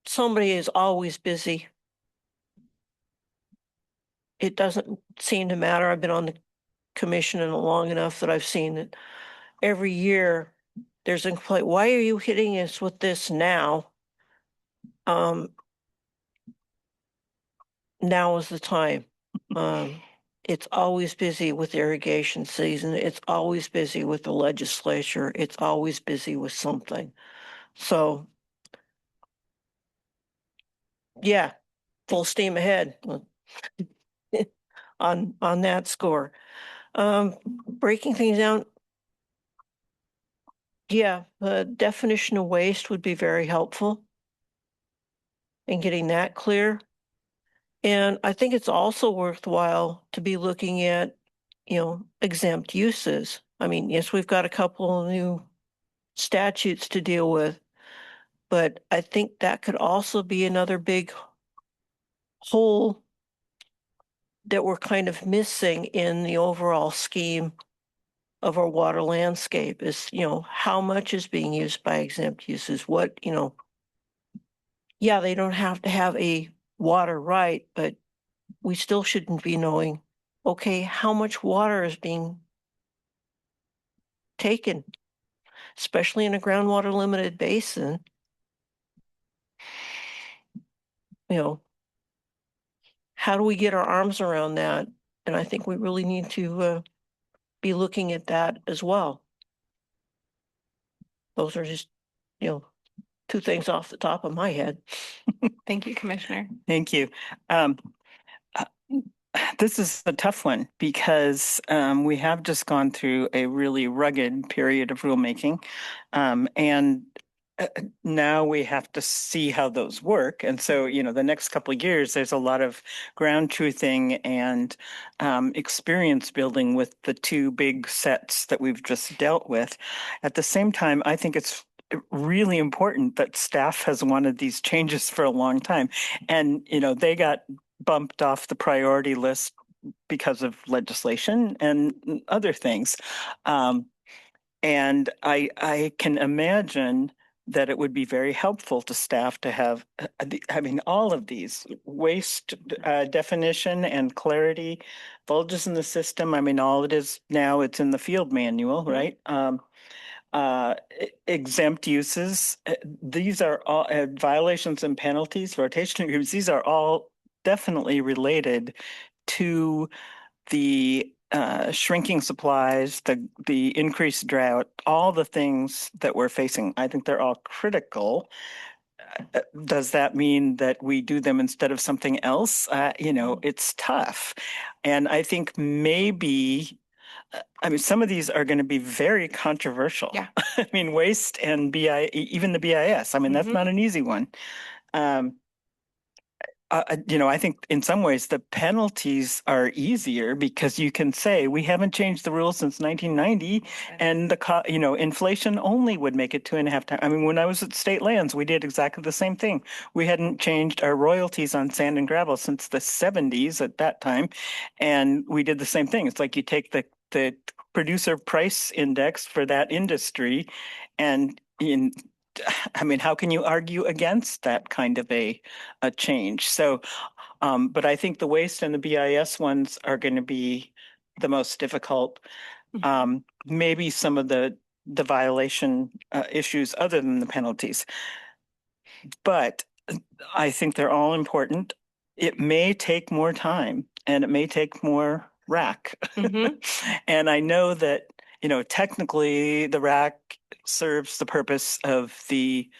somebody is always busy. It doesn't seem to matter. I've been on the commission and long enough that I've seen that every year there's a complaint. Why are you hitting us with this now? Now is the time. It's always busy with irrigation season. It's always busy with the legislature. It's always busy with something. So, yeah, full steam ahead on that score. Breaking things down. Yeah, the definition of waste would be very helpful in getting that clear. And I think it's also worthwhile to be looking at, exempt uses. I mean, yes, we've got a couple of new statutes to deal with, but I think that could also be another big hole that we're kind of missing in the overall scheme of our water landscape is, how much is being used by exempt uses? What, yeah, they don't have to have a water right, but we still shouldn't be knowing, okay, how much water is being taken, especially in a groundwater limited basin. How do we get our arms around that? And I think we really need to be looking at that as well. Those are just, two things off the top of my head. Thank you, Commissioner. Thank you. This is a tough one because we have just gone through a really rugged period of rulemaking. And now we have to see how those work. And so, the next couple of years, there's a lot of ground truthing and experience building with the two big sets that we've just dealt with. At the same time, I think it's really important that staff has wanted these changes for a long time. And, they got bumped off the priority list because of legislation and other things. And I can imagine that it would be very helpful to staff to have, all of these waste definition and clarity, bulges in the system. All it is now, it's in the field manual, right? Exempt uses, these are all violations and penalties, rotational groups, these are all definitely related to the shrinking supplies, the increased drought, all the things that we're facing. I think they're all critical. Does that mean that we do them instead of something else? It's tough. And I think maybe, some of these are going to be very controversial. Yeah. Waste and even the BIS. That's not an easy one. I think in some ways the penalties are easier because you can say we haven't changed the rules since 1990, and the inflation only would make it 2.5 times. When I was at State Lands, we did exactly the same thing. We hadn't changed our royalties on sand and gravel since the 70s at that time, and we did the same thing. It's like you take the producer price index for that industry, and how can you argue against that kind of a change? So, but I think the waste and the BIS ones are going to be the most difficult. Maybe some of the violation issues other than the penalties. But I think they're all important. It may take more time and it may take more RAC. And I know that, technically the RAC serves the purpose of the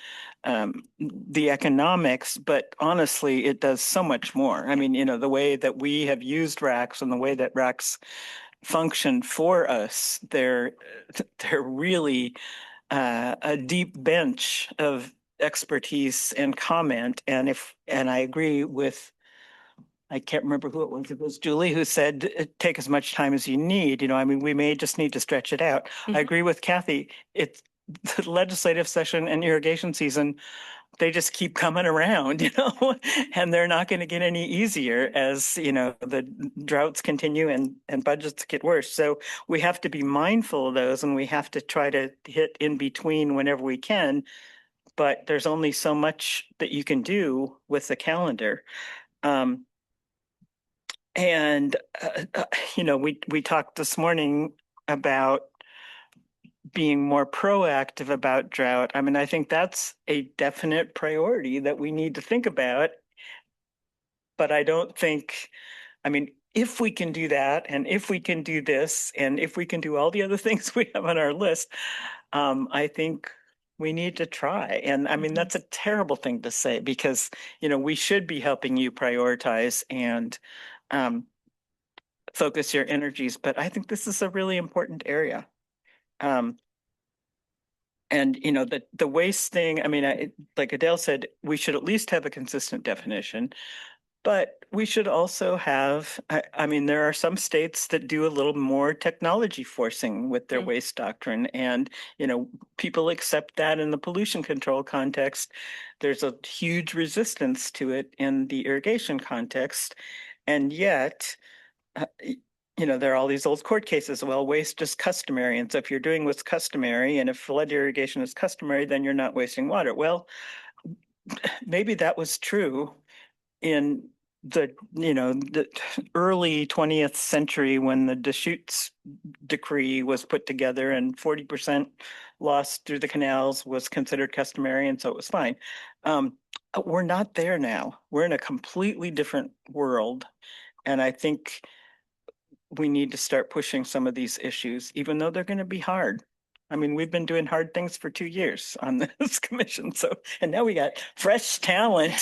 economics, but honestly, it does so much more. The way that we have used RACs and the way that RACs function for us, they're really a deep bench of expertise and comment. And I agree with, I can't remember who it was. It was Julie who said, take as much time as you need. We may just need to stretch it out. I agree with Kathy. It's the legislative session and irrigation season, they just keep coming around, and they're not going to get any easier as, the droughts continue and budgets get worse. So we have to be mindful of those, and we have to try to hit in between whenever we can but there's only so much that you can do with the calendar. And you know, we talked this morning about being more proactive about drought. I mean, I think that's a definite priority that we need to think about. But I don't think, I mean, if we can do that, and if we can do this, and if we can do all the other things we have on our list, I think we need to try. And I mean, that's a terrible thing to say because, you know, we should be helping you prioritize and focus your energies. But I think this is a really important area. And, you know, the waste thing, I mean, like Adele said, we should at least have a consistent definition. But we should also have, I mean, there are some states that do a little more technology forcing with their waste doctrine. And, you know, people accept that in the pollution control context. There's a huge resistance to it in the irrigation context. And yet, you know, there are all these old court cases. Well, waste is customary. And so if you're doing what's customary, and if flood irrigation is customary, then you're not wasting water. Well, maybe that was true in the, you know, the early 20th century when the Deschutes decree was put together and 40% lost through the canals was considered customary, and so it was fine. We're not there now. We're in a completely different world, and I think we need to start pushing some of these issues, even though they're going to be hard. I mean, we've been doing hard things for 2 years on this commission. So, and now we got fresh talent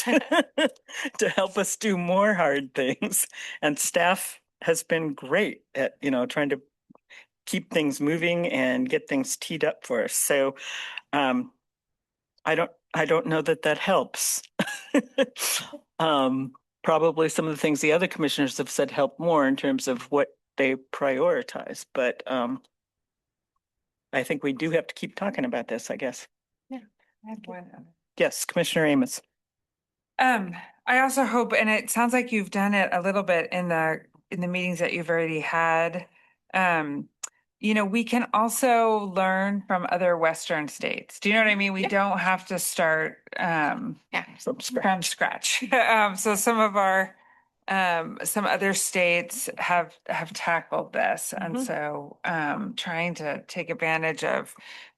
to help us do more hard things. And staff has been great at, you know, trying to keep things moving and get things teed up for us. So, I don't know that helps. Probably some of the things the other commissioners have said help more in terms of what they prioritize, but, I think we do have to keep talking about this, I guess. Yeah. I have one other. Yes, Commissioner Amos. I also hope, and it sounds like you've done it a little bit in the meetings that you've already had. You know, we can also learn from other Western states. Do you know what I mean? We don't have to start From from scratch. So some of our some other states have tackled this, and so trying to take advantage of,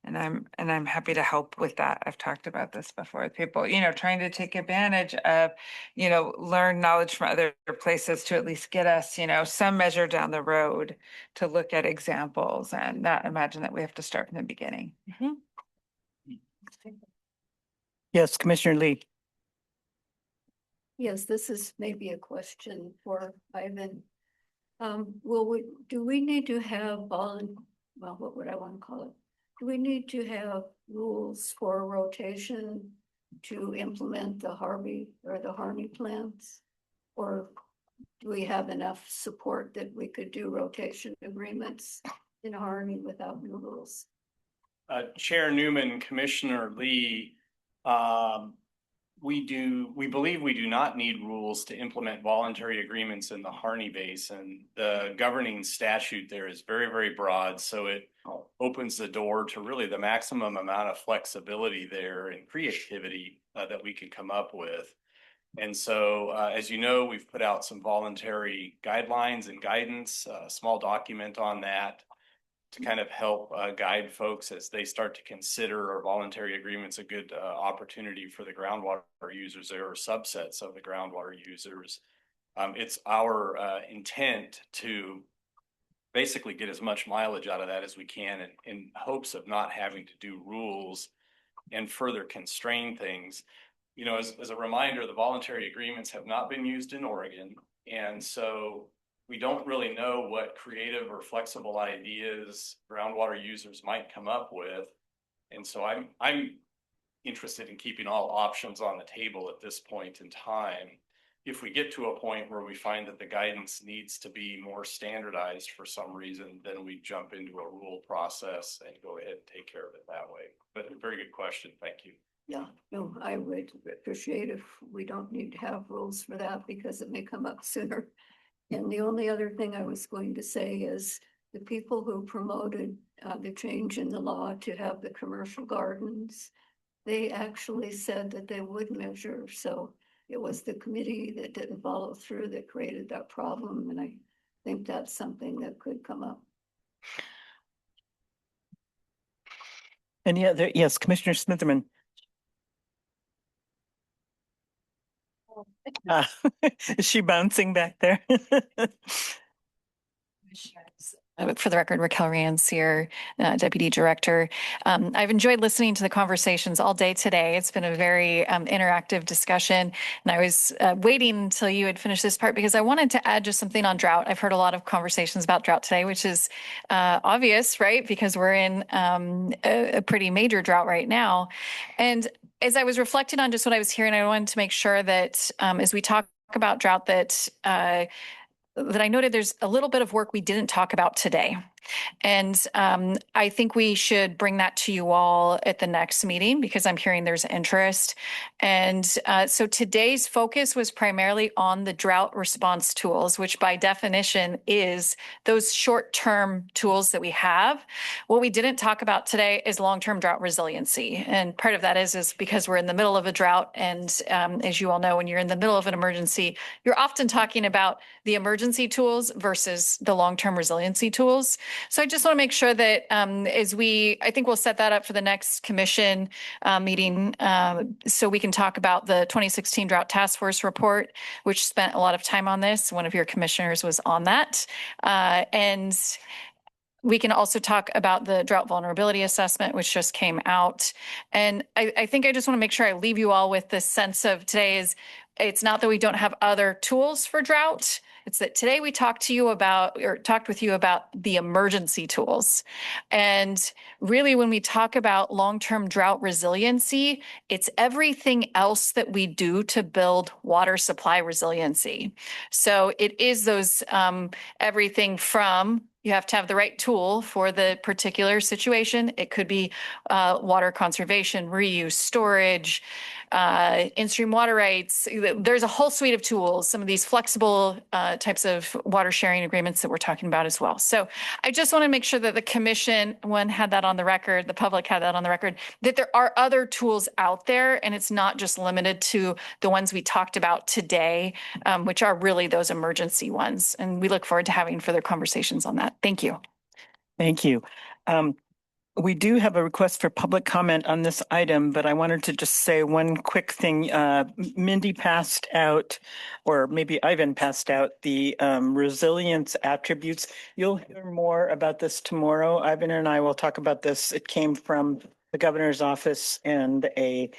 and I'm happy to help with that. I've talked about this before with people, you know, trying to take advantage of, you know, learn knowledge from other places to at least get us, you know, some measure down the road to look at examples and not imagine that we have to start from the beginning. Yes, Commissioner Lee. Yes, this is maybe a question for Ivan. Do we need to have well, what would I want to call it? Do we need to have rules for rotation to implement the Harvey or the Harney plans? Or do we have enough support that we could do rotation agreements in Harney without new rules? Chair Newman, Commissioner Lee, we believe we do not need rules to implement voluntary agreements in the Harney Basin. The governing statute there is very, very broad, so it opens the door to really the maximum amount of flexibility there and creativity that we can come up with. And so, as you know, we've put out some voluntary guidelines and guidance, a small document on that to kind of help guide folks as they start to consider our voluntary agreements a good opportunity for the groundwater users there, or subsets of the groundwater users. It's our intent to basically get as much mileage out of that as we can in hopes of not having to do rules and further constrain things. You know, as a reminder, the voluntary agreements have not been used in Oregon. And so we don't really know what creative or flexible ideas groundwater users might come up with. And so I'm interested in keeping all options on the table at this point in time. If we get to a point where we find that the guidance needs to be more standardized for some reason, then we jump into a rule process and go ahead and take care of it that way. But a very good question. Thank you. Yeah, no, I would appreciate if we don't need to have rules for that because it may come up sooner. And the only other thing I was going to say is the people who promoted the change in the law to have the commercial gardens they actually said that they would measure, so it was the committee that didn't follow through that created that problem, and I think that's something that could come up. And yeah, yes, Commissioner Smitherman. Is she bouncing back there? For the record, Raquel Rancier, Deputy Director. I've enjoyed listening to the conversations all day today. It's been a very interactive discussion. And I was waiting until you had finished this part because I wanted to add just something on drought. I've heard a lot of conversations about drought today, which is obvious, right? Because we're in a pretty major drought right now. And as I was reflecting on just what I was hearing, I wanted to make sure that as we talk about drought, that I noted there's a little bit of work we didn't talk about today. And I think we should bring that to you all at the next meeting because I'm hearing there's interest. And so today's focus was primarily on the drought response tools, which by definition is those short-term tools that we have. What we didn't talk about today is long-term drought resiliency. And part of that is because we're in the middle of a drought. And as you all know, when you're in the middle of an emergency, you're often talking about the emergency tools versus the long-term resiliency tools. So I just want to make sure that I think we'll set that up for the next commission meeting so we can talk about the 2016 Drought Task Force report, which spent a lot of time on this. One of your commissioners was on that. And we can also talk about the drought vulnerability assessment, which just came out. And I think I just want to make sure I leave you all with this sense of today is it's not that we don't have other tools for drought. It's that today we talked with you about the emergency tools. And really, when we talk about long-term drought resiliency, it's everything else that we do to build water supply resiliency. So it is those everything from you have to have the right tool for the particular situation. It could be water conservation, reuse, storage, in-stream water rights. There's a whole suite of tools, some of these flexible types of water sharing agreements that we're talking about as well. So I just want to make sure that the commission, had that on the record, the public had that on the record, that there are other tools out there and it's not just limited to the ones we talked about today, which are really those emergency ones. And we look forward to having further conversations on that. Thank you. Thank you. We do have a request for public comment on this item, but I wanted to just say one quick thing. Mindy passed out, or maybe Ivan passed out, the resilience attributes. You'll hear more about this tomorrow. Ivan and I will talk about this. It came from the governor's office and a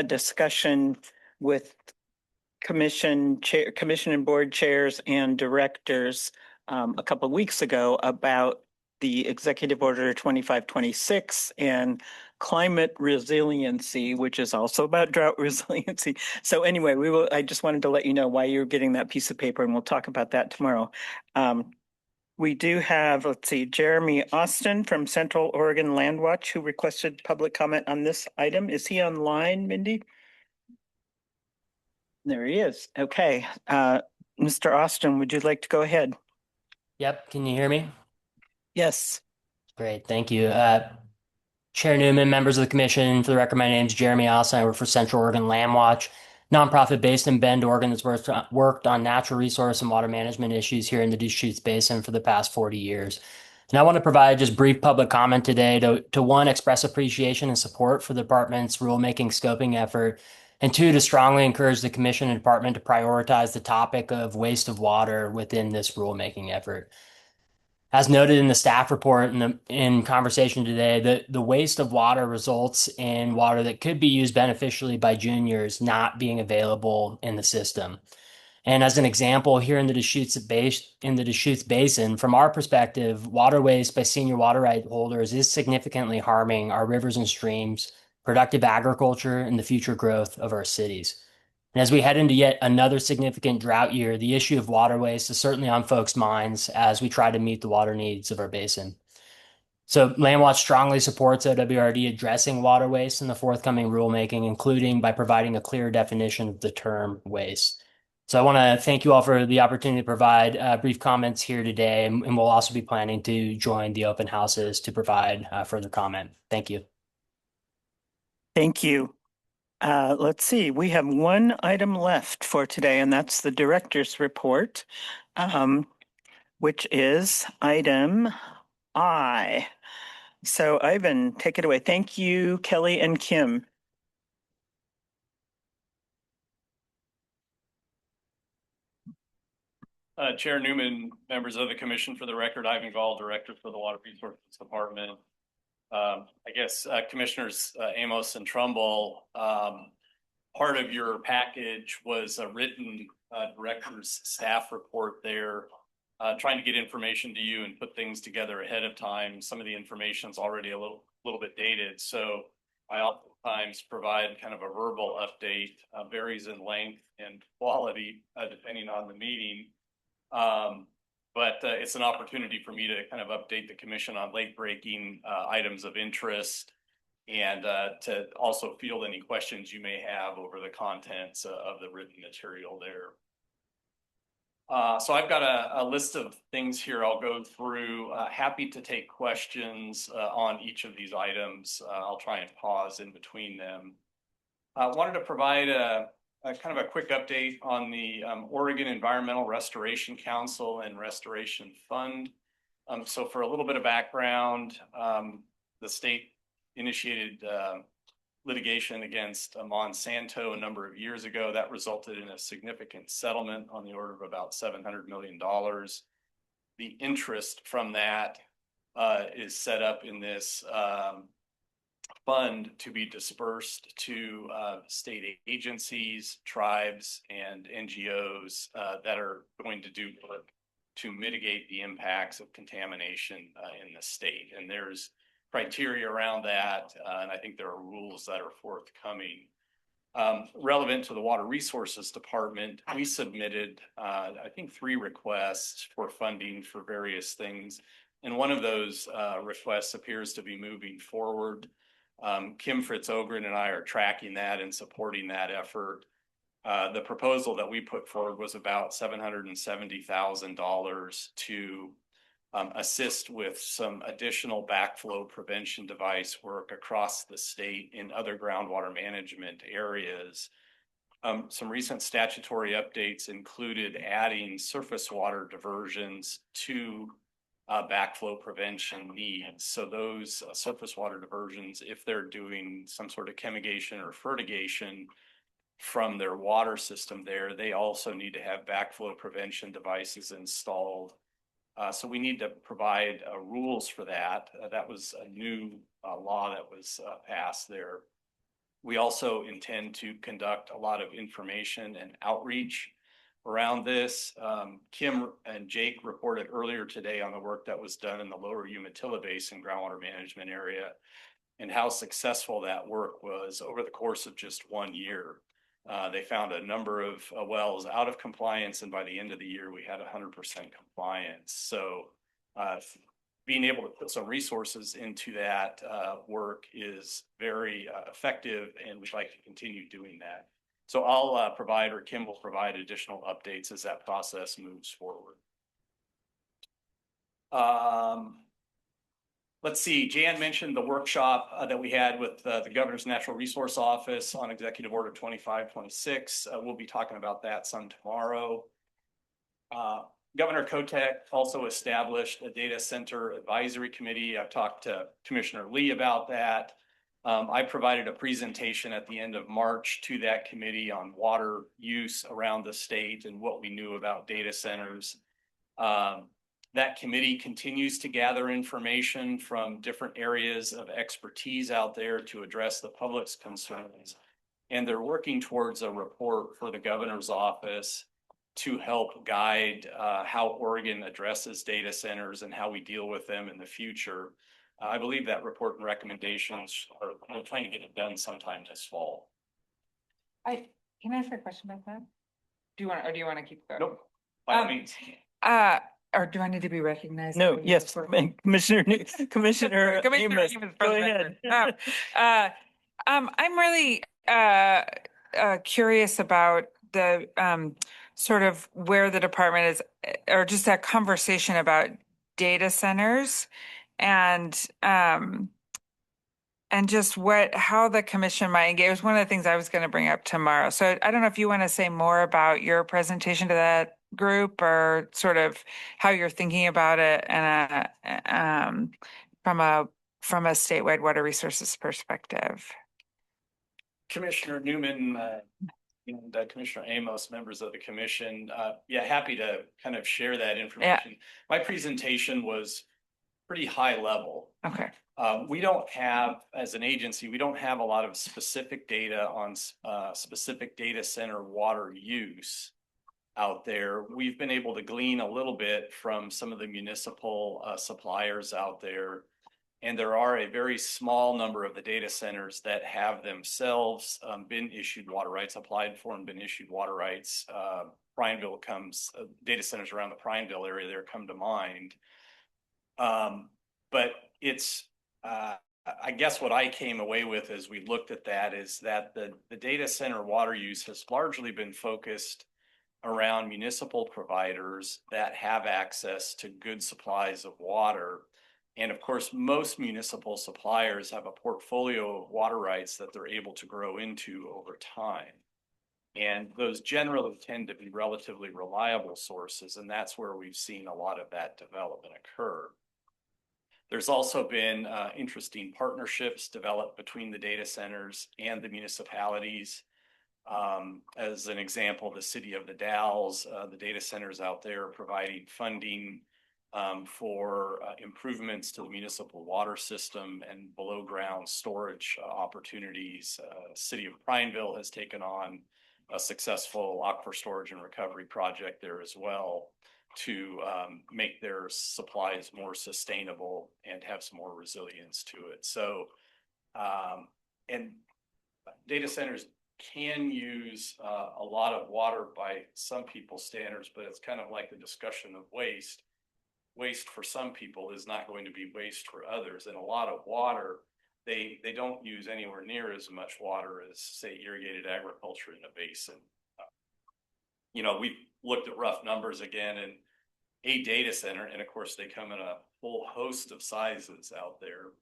discussion with commission and board chairs and directors a couple of weeks ago about the Executive Order 2526 and climate resiliency, which is also about drought resiliency. So anyway, I just wanted to let you know why you're getting that piece of paper, and we'll talk about that tomorrow. We do have, Jeremy Austin from Central Oregon Land Watch, who requested public comment on this item. Is he online, Mindy? There he is. Okay. Mr. Austin, would you like to go ahead? Yep. Can you hear me? Yes. Great. Thank you. Chair Newman, members of the commission, for the record, my name is Jeremy Austin. I work for Central Oregon Land Watch, nonprofit based in Bend, Oregon, that's worked on natural resource and water management issues here in the Deschutes Basin for the past 40 years. And I want to provide just brief public comment today to one, express appreciation and support for the department's rulemaking scoping effort, and two, to strongly encourage the commission and department to prioritize the topic of waste of water within this rulemaking effort. As noted in the staff report and in conversation today, the waste of water results in water that could be used beneficially by juniors not being available in the system. And as an example, here in the Deschutes Basin, from our perspective, water waste by senior water right holders is significantly harming our rivers and streams, productive agriculture, and the future growth of our cities. And as we head into yet another significant drought year, the issue of water waste is certainly on folks' minds as we try to meet the water needs of our basin. So LandWatch strongly supports OWRD addressing water waste in the forthcoming rulemaking, including by providing a clear definition of the term waste. So I want to thank you all for the opportunity to provide brief comments here today, and we'll also be planning to join the open houses to provide further comment. Thank you. Thank you. Let's see, we have one item left for today, and that's the director's report, which is item I. So Ivan, take it away. Thank you, Kelly and Kim. Chair Newman, members of the commission, for the record, Ivan Gall, Director for the Water Resources Department. I guess Commissioners Amos and Trumbull, part of your package was a written director's staff report there, trying to get information to you and put things together ahead of time. Some of the information is already a little bit dated, so I oftentimes provide kind of a verbal update, varies in length and quality depending on the meeting. But it's an opportunity for me to kind of update the commission on late breaking items of interest, and to also field any questions you may have over the contents of the written material there. So I've got a list of things here I'll go through. Happy to take questions on each of these items. I'll try and pause in between them. I wanted to provide a kind of a quick update on the Oregon Environmental Restoration Council and Restoration Fund. So for a little bit of background, the state initiated litigation against Monsanto a number of years ago. That resulted in a significant settlement on the order of about $700 million. The interest from that is set up in this fund to be dispersed to state agencies, tribes, and NGOs that are going to do work to mitigate the impacts of contamination in the state. And there's criteria around that, and I think there are rules that are forthcoming. Relevant to the Water Resources Department, we submitted, I think, 3 requests for funding for various things. And one of those requests appears to be moving forward. Kim Fritz-Ogren and I are tracking that and supporting that effort. The proposal that we put forward was about $770,000 to assist with some additional backflow prevention device work across the state in other groundwater management areas. Some recent statutory updates included adding surface water diversions to backflow prevention needs. So those surface water diversions, if they're doing some sort of chemigation or fertigation from their water system there, they also need to have backflow prevention devices installed. So we need to provide rules for that. That was a new law that was passed there. We also intend to conduct a lot of information and outreach around this. Kim and Jake reported earlier today on the work that was done in the lower Umatilla Basin groundwater management area and how successful that work was over the course of just 1 year. They found a number of wells out of compliance, and by the end of the year, we had 100% compliance. So being able to put some resources into that work is very effective, and we'd like to continue doing that. So I'll provide, or Kim will provide, additional updates as that process moves forward. Let's see, Jan mentioned the workshop that we had with the Governor's Natural Resource Office on Executive Order 2526. We'll be talking about that some tomorrow. Governor Kotek also established a data center advisory committee. I've talked to Commissioner Lee about that. I provided a presentation at the end of March to that committee on water use around the state and what we knew about data centers. That committee continues to gather information from different areas of expertise out there to address the public's concerns. And they're working towards a report for the governor's office to help guide how Oregon addresses data centers and how we deal with them in the future. I believe that report and recommendations we're trying to get it done sometime this fall. Can I ask a question about that? Do you want to keep going? Nope, by all means. Or do I need to be recognized? No, yes, Commissioner Amos, go ahead. I'm really curious about the sort of where the department is, or just that conversation about data centers and And just how the commission might engage. It was one of the things I was going to bring up tomorrow. So I don't know if you want to say more about your presentation to that group or sort of how you're thinking about it and from a statewide water resources perspective. Commissioner Newman and Commissioner Amos, members of the commission, yeah, happy to kind of share that information. My presentation was pretty high level. Okay. We don't have, as an agency, we don't have a lot of specific data on specific data center water use out there. We've been able to glean a little bit from some of the municipal suppliers out there. And there are a very small number of the data centers that have themselves been issued water rights, applied for and been issued water rights. Prineville data centers around the Prineville area there come to mind. But it's, I guess what I came away with as we looked at that is that the data center water use has largely been focused around municipal providers that have access to good supplies of water. And of course, most municipal suppliers have a portfolio of water rights that they're able to grow into over time. And those generally tend to be relatively reliable sources. And that's where we've seen a lot of that development occur. There's also been interesting partnerships developed between the data centers and the municipalities. As an example, the city of the Dalles, the data centers out there providing funding for improvements to the municipal water system and below ground storage opportunities. City of Prineville has taken on a successful aquifer storage and recovery project there as well to make their supplies more sustainable and have some more resilience to it. So, and data centers can use a lot of water by some people's standards, but it's kind of like the discussion of waste. Waste for some people is not going to be waste for others. And a lot of water, they don't use anywhere near as much water as, say, irrigated agriculture in a basin. You know, we've looked at rough numbers again, and a data center, and of course they come in a whole host of sizes out there,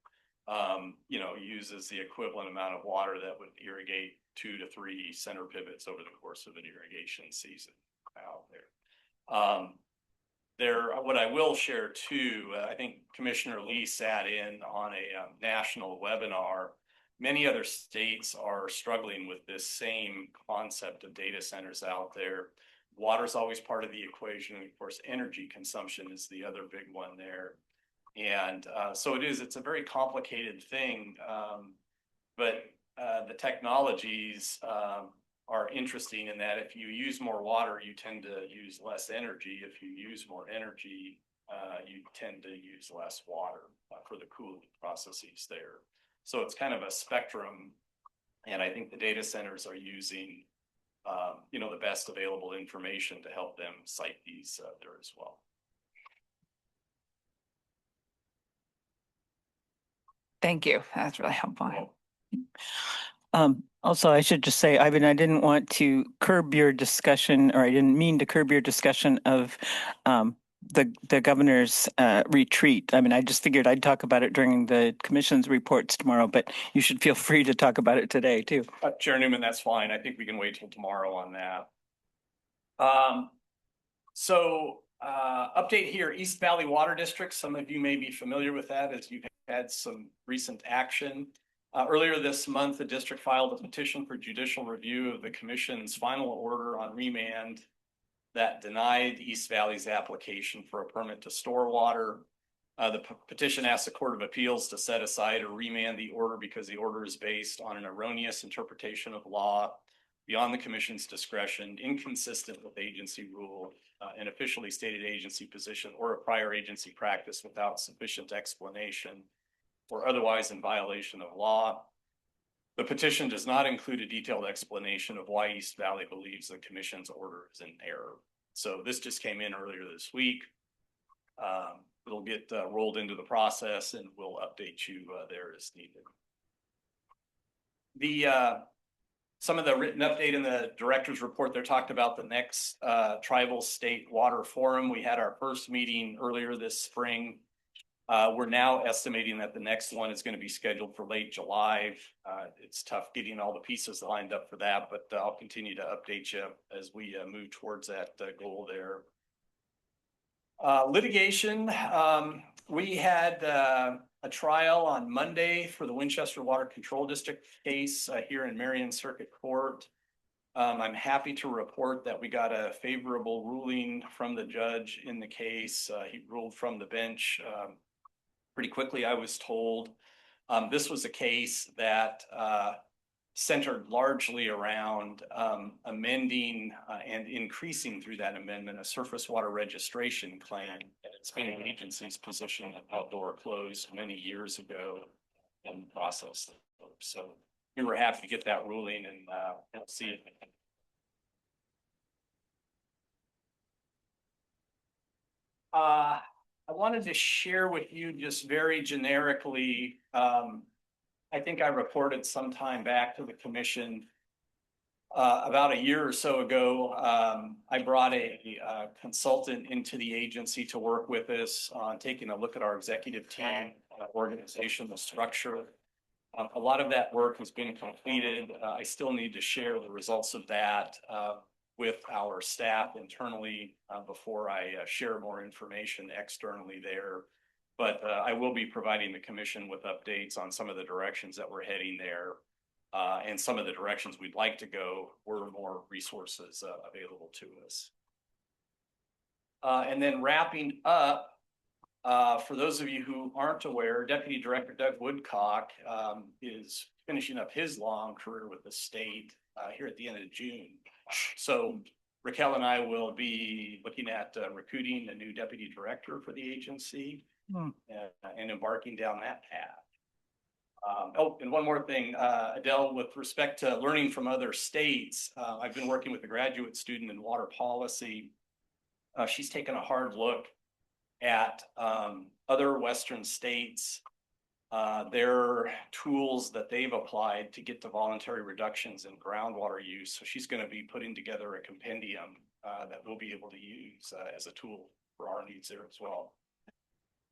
you know, uses the equivalent amount of water that would irrigate 2 to 3 center pivots over the course of an irrigation season out there. What I will share too, I think Commissioner Lee sat in on a national webinar. Many other states are struggling with this same concept of data centers out there. Water is always part of the equation. And of course, energy consumption is the other big one there. And so it's a very complicated thing, but the technologies are interesting in that if you use more water, you tend to use less energy. If you use more energy, you tend to use less water for the cooling processes there. So it's kind of a spectrum. And I think the data centers are using, you know, the best available information to help them cite these there as well. Thank you. That's really helpful. Also, I should just say, Ivan, I didn't want to curb your discussion, or I didn't mean to curb your discussion of the governor's retreat. I mean, I just figured I'd talk about it during the commission's reports tomorrow, but you should feel free to talk about it today too. Chair Newman, that's fine. I think we can wait till tomorrow on that. Update here, East Valley Water District. Some of you may be familiar with that as you've had some recent action. Earlier this month, the district filed a petition for judicial review of the commission's final order on remand that denied East Valley's application for a permit to store water. The petition asked the Court of Appeals to set aside or remand the order because the order is based on an erroneous interpretation of law beyond the commission's discretion, inconsistent with agency rule, an officially stated agency position, or a prior agency practice without sufficient explanation, or otherwise in violation of law. The petition does not include a detailed explanation of why East Valley believes the commission's order is in error. So this just came in earlier this week. It'll get rolled into the process, and we'll update you there as needed. Some of the written update in the director's report there talked about the next Tribal State Water Forum. We had our first meeting earlier this spring. We're now estimating that the next one is going to be scheduled for late July. It's tough getting all the pieces lined up for that, but I'll continue to update you as we move towards that goal there. Litigation, we had a trial on Monday for the Winchester Water Control District case here in Marion Circuit Court. I'm happy to report that we got a favorable ruling from the judge in the case. He ruled from the bench pretty quickly, I was told. This was a case that centered largely around amending and increasing through that amendment a surface water registration plan. And it's been an agency's position that outdoor closed many years ago and processed. So we were happy to get that ruling, and we'll see it. I wanted to share with you just very generically, I think I reported sometime back to the commission about a year or so ago. I brought a consultant into the agency to work with us on taking a look at our executive team, organizational structure. A lot of that work has been completed. I still need to share the results of that with our staff internally before I share more information externally there. But I will be providing the commission with updates on some of the directions that we're heading there and some of the directions we'd like to go were more resources available to us. And then wrapping up, for those of you who aren't aware, Deputy Director Doug Woodcock is finishing up his long career with the state here at the end of June. So Raquel and I will be looking at recruiting a new deputy director for the agency and embarking down that path. Oh, and one more thing, Adele, with respect to learning from other states, I've been working with a graduate student in water policy. She's taken a hard look at other Western states, their tools that they've applied to get to voluntary reductions in groundwater use. So she's going to be putting together a compendium that we'll be able to use as a tool for our needs there as well.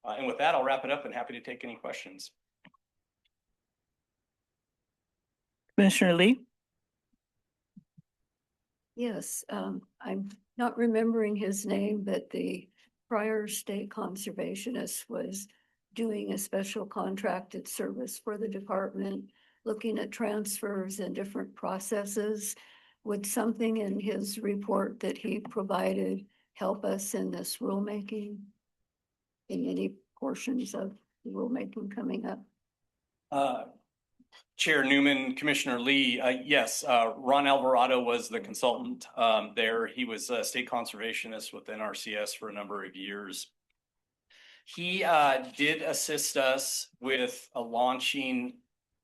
And with that, I'll wrap it up and happy to take any questions. Commissioner Lee? Yes, I'm not remembering his name, but the prior state conservationist was doing a special contracted service for the department, looking at transfers and different processes. Would something in his report that he provided help us in this rulemaking? In any portions of the rulemaking coming up? Chair Newman, Commissioner Lee, yes, Ron Alvarado was the consultant there. He was a state conservationist with NRCS for a number of years. He did assist us with launching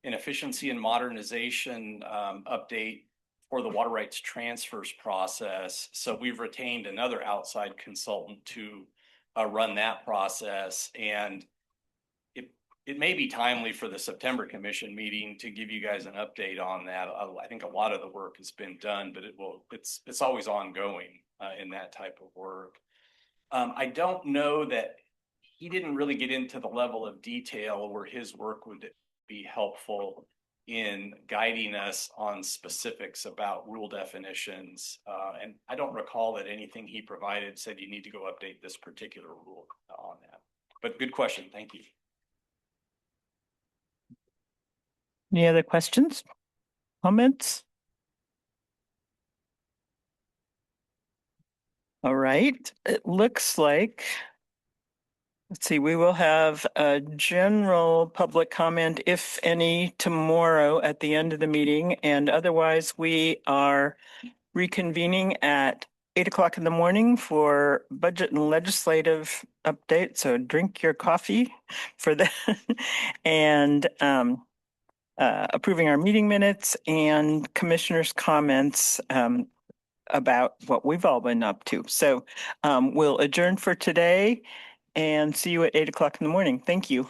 an efficiency and modernization update for the water rights transfers process. So we've retained another outside consultant to run that process, and it may be timely for the September commission meeting to give you guys an update on that. I think a lot of the work has been done, but it's always ongoing in that type of work. I don't know that he didn't really get into the level of detail where his work would be helpful in guiding us on specifics about rule definitions. And I don't recall that anything he provided said you need to go update this particular rule on that. But good question. Thank you. Any other questions, comments? All right, it looks like, let's see, we will have a general public comment, if any, tomorrow at the end of the meeting. And otherwise, we are reconvening at 8 o'clock in the morning for budget and legislative update. So drink your coffee for that. And approving our meeting minutes and commissioners' comments about what we've all been up to. So we'll adjourn for today and see you at 8 o'clock in the morning. Thank you.